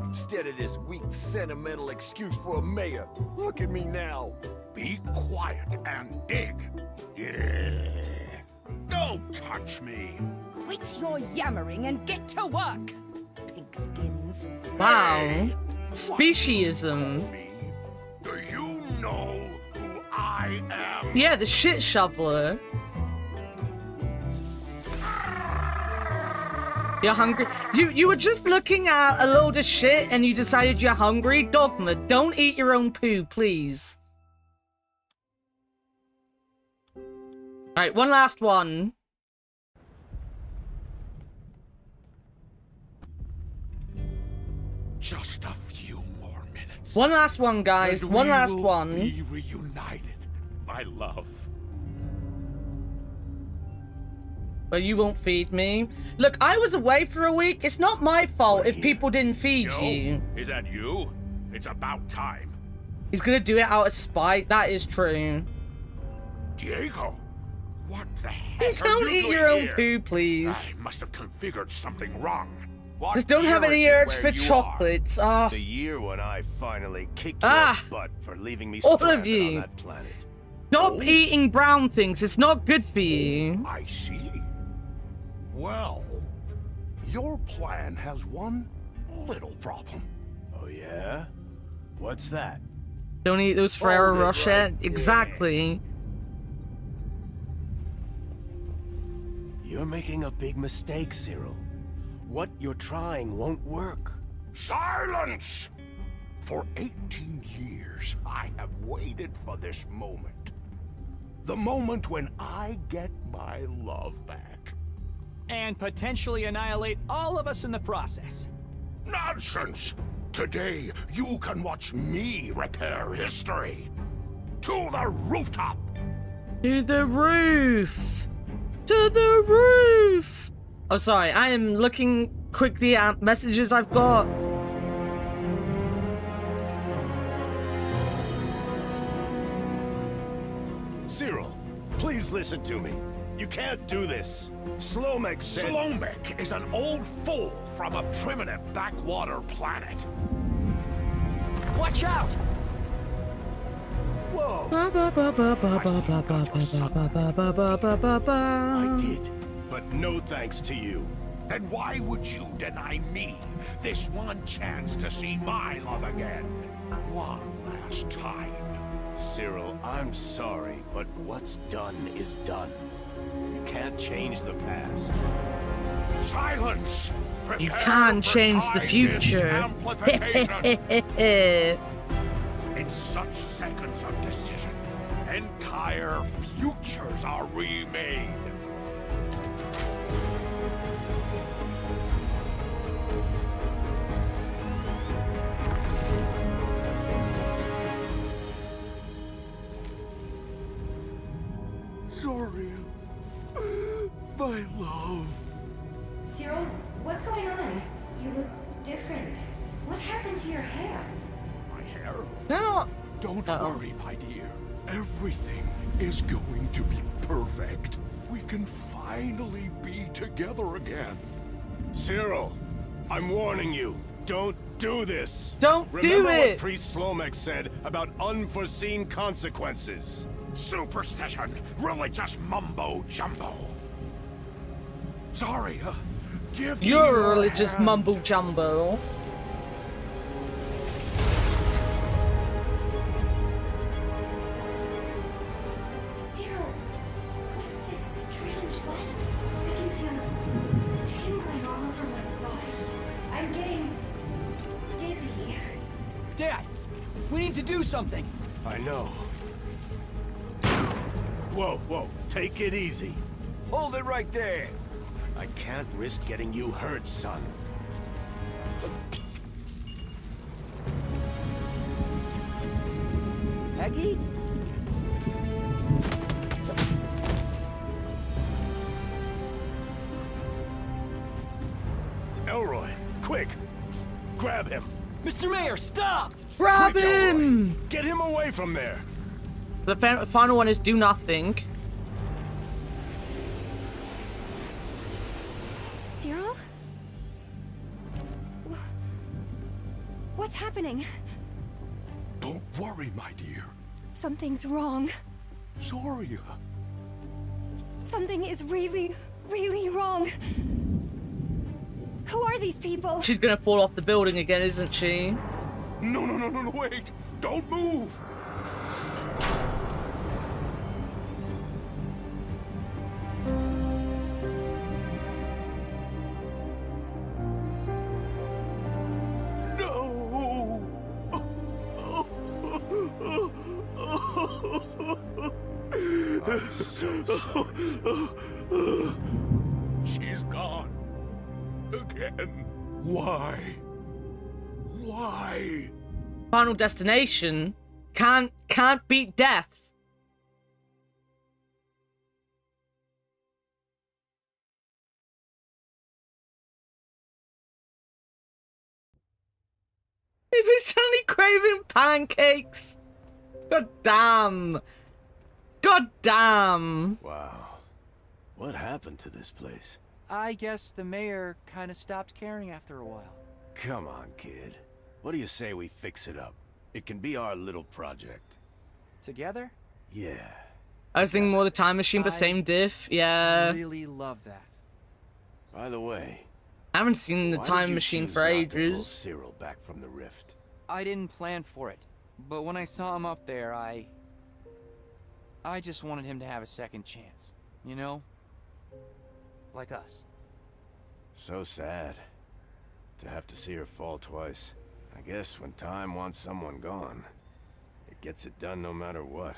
Instead of this weak, sentimental excuse for a mayor. Look at me now. Be quiet and dig. Yeah. Don't touch me. Quit your yammering and get to work. Pigskins. Wow. Speciesism. Do you know who I am. Yeah, the shit shoveler. You're hungry? You were just looking at a load of shit and you decided you're hungry? Dogma, don't eat your own poo, please. Alright, one last one. Just a few more minutes. One last one, guys. And one we last will one. Be reunited, my love. But you won't feed me. Look, I was away for a week. It's not my fault if people didn't feed Joe, you. is that you? It's about time. He's gonna do it out of spite. That is true. Diego, what the heck Don't are you eat doing your own here? poo, please. I must have configured something wrong. What Just don't have year any is it urge where for you chocolates. Ah, The year when I finally kicked your Ah, butt for leaving me all of stranded you. on that planet. stop eating brown things. It's not good for you. I see. Well, your plan has one little problem. Oh yeah? What's that? Don't eat those Ferrero Hold it Rocher. right Exactly. You're making a big mistake, Cyril. What you're trying won't work. Silence! For 18 years, I have waited for this moment. The moment when I get my love back. And potentially annihilate all of us in the process. Nonsense! Today, you can watch me repair history. To the rooftop! To the roof. To the roof. Oh, sorry. I am looking quickly at messages I've got. Cyril, please listen to me. You can't do this. Slomek said... Slomek is an old fool from a primitive backwater planet. Watch out! Whoa! I did, but no thanks to you. Then why would you deny me this one chance to see my love again? One last time. Cyril, I'm sorry, but what's done is done. You can't change the past. Silence! You Prepare can for change the time future. amplification. In such seconds of decision, entire futures are remade. Sorry, my love. Cyril, what's going on? You look different. What happened to your hair? My hair? No. Don't worry, my dear. Everything is going to be perfect. We can finally be together again. Cyril, I'm warning you. Don't do this. Don't do Remember what it. Priest Slomek said about unforeseen consequences. Superstition, religious mumbo jumbo. Sorry, give me You're a your religious hand. mumbo jumbo. Cyril, what's this strange light? I can feel tingling all over my body. I'm getting dizzy. Dad, we need to do something. I know. Whoa, whoa, take it easy. Hold it right there. I can't risk getting you hurt, son. Peggy? Elroy, quick! Grab him! Mr. Mayor, stop! Grab Quick, Elroy. him! Get him away from there! The final one is do nothing. Cyril? What's happening? Don't worry, my dear. Something's wrong. Sorry. Something is really, really wrong. Who are these people? She's gonna fall off the building again, isn't she? No, wait! Don't move! I'm so sorry. She's gone. Again. Why? Why? Final Destination can't beat death. If it's only craving pancakes. God damn. God damn. Wow. What happened to this place? I guess the mayor kind of stopped caring after a while. Come on, kid. What do you say we fix it up? It can be our little project. Together? Yeah. I was thinking more the time machine, but same diff. Yeah. I really love that. By the way, I haven't seen the time machine for ages. Cyril back from the rift. I didn't plan for it, but when I saw him up there, I just wanted him to have a second chance, you know? Like us. So sad to have to see her fall twice. I guess when time wants someone gone, it gets it done no matter what.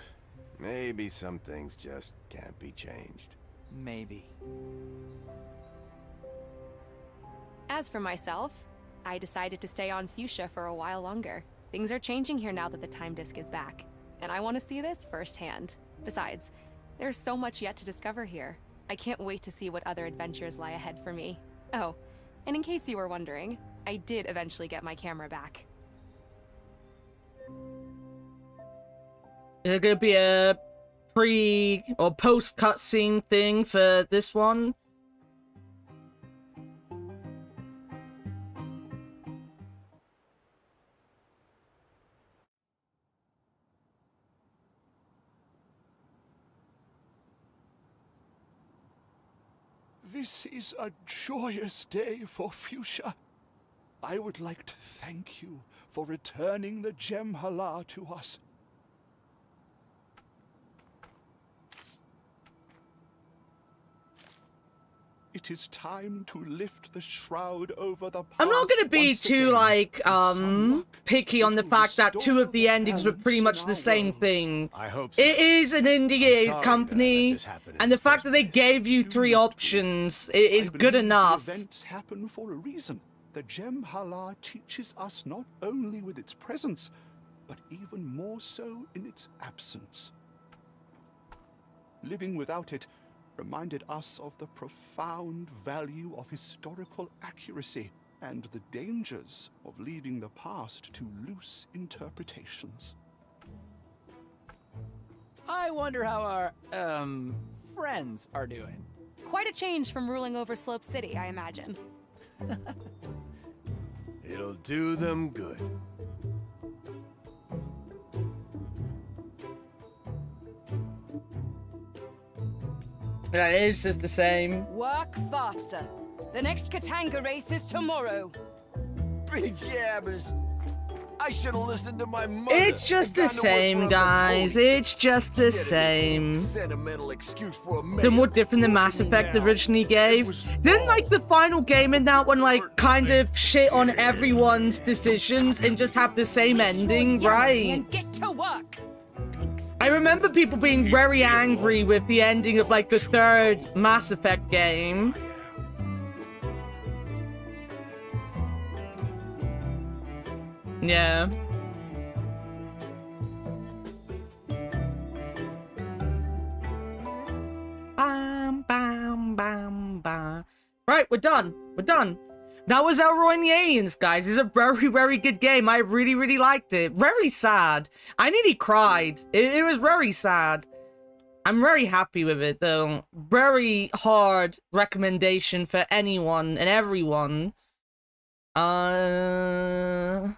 Maybe some things just can't be changed. Maybe. As for myself, I decided to stay on Fuchsia for a while longer. Things are changing here now that the time disk is back, and I want to see this firsthand. Besides, there's so much yet to discover here. I can't wait to see what other adventures lie ahead for me. Oh, and in case you were wondering, I did eventually get my camera back. Is there gonna be a pre or post cutscene thing for this one? This is a joyous day for Fuchsia. I would like to thank you for returning the Gem Hala to us. It is time to lift the shroud over the past. I'm not gonna be too like picky on the fact that two of the endings were pretty much the same thing. I hope so. It is an indie company, and the fact that they gave you three options is good enough. Events happen for a reason. The Gem Hala teaches us not only with its presence, but even more so in its absence. Living without it reminded us of the profound value of historical accuracy and the dangers of leaving the past to loose interpretations. I wonder how our, friends are doing. Quite a change from ruling over Slope City, I imagine. It'll do them good. Yeah, it's just the same. Work faster. The next Katanga race is tomorrow. Big jabbers. I should have listened to my mother. It's just the same, guys. It's just the same. Sentimental excuse for a They're more different than Mass Effect originally gave. Didn't like the final game in that one like kind of shit on everyone's decisions and just have the same ending, right? And get to work. I remember people being very angry with the ending of like the third Mass Effect game. Yeah. Bam, bam, bam, bam. Right, we're done. We're done. That was Elroy and the Aliens, guys. It's a very, very good game. I really, really liked it. Very sad. I nearly cried. It was very sad. I'm very happy with it, though. Very hard recommendation for anyone and everyone. Let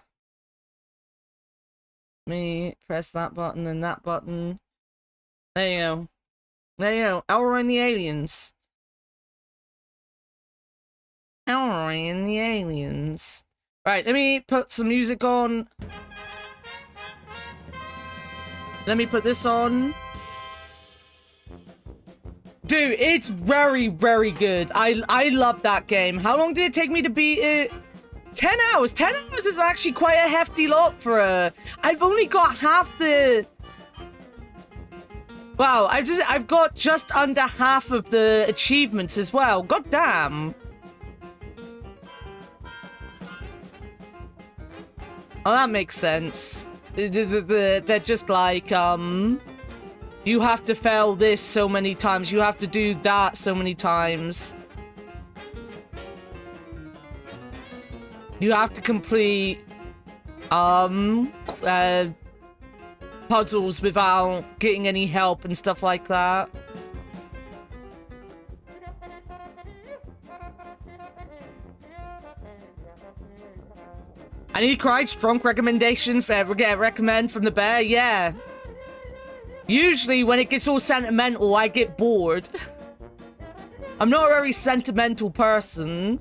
me press that button and that button. There you go. There you go. Elroy and the Aliens. Elroy and the Aliens. Right, let me put some music on. Let me put this on. Dude, it's very, very good. I love that game. How long did it take me to beat it? 10 hours. 10 hours is actually quite a hefty lot for a... I've only got half the... Wow, I've got just under half of the achievements as well. God damn. Oh, that makes sense. They're just like, you have to fail this so many times. You have to do that so many times. You have to complete, puzzles without getting any help and stuff like that. I need cried strong recommendation for recommend from the bear. Yeah. Usually when it gets all sentimental, I get bored. I'm not a very sentimental person.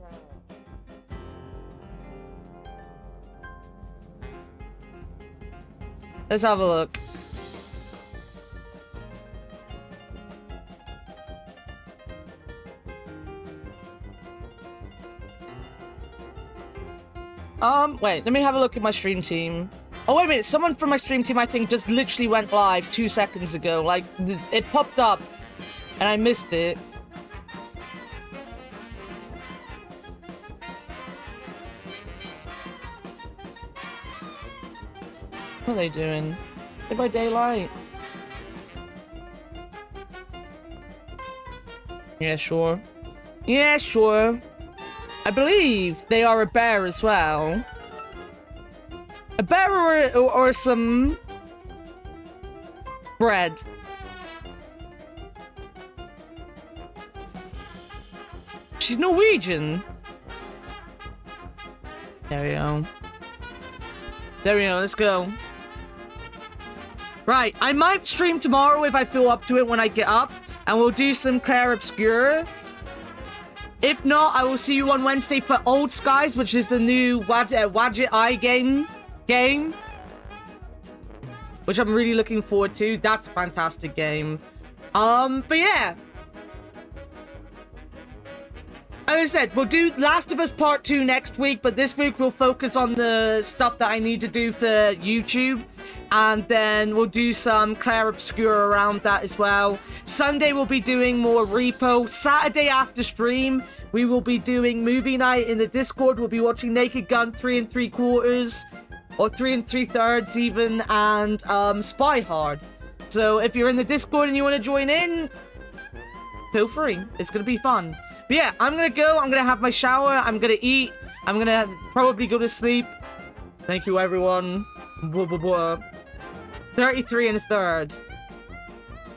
Let's have a look. Wait, let me have a look at my stream team. Oh, wait a minute. Someone from my stream team, I think, just literally went live 2 seconds ago. Like, it popped up, and I missed it. What are they doing? Dead by Daylight. Yeah, sure. Yeah, sure. I believe they are a bear as well. A bear or some bread. She's Norwegian. There we go. There we go, let's go. Right, I might stream tomorrow if I feel up to it when I get up. And we'll do some Clair Obscur. If not, I will see you on Wednesday for Old Skies, which is the new Wadget Eye game. Which I'm really looking forward to. That's a fantastic game. But yeah. As I said, we'll do Last of Us Part 2 next week, but this week we'll focus on the stuff that I need to do for YouTube. And then we'll do some Clair Obscur around that as well. Sunday we'll be doing more Repo. Saturday after stream, we will be doing movie night in the Discord. We'll be watching Naked Gun 3 3/4, or 3 3/3 even, and Spy Hard. So if you're in the Discord and you want to join in, feel free. It's going to be fun. But yeah, I'm going to go. I'm going to have my shower. I'm going to eat. I'm going to probably go to sleep. Thank you, everyone. 33 1/3.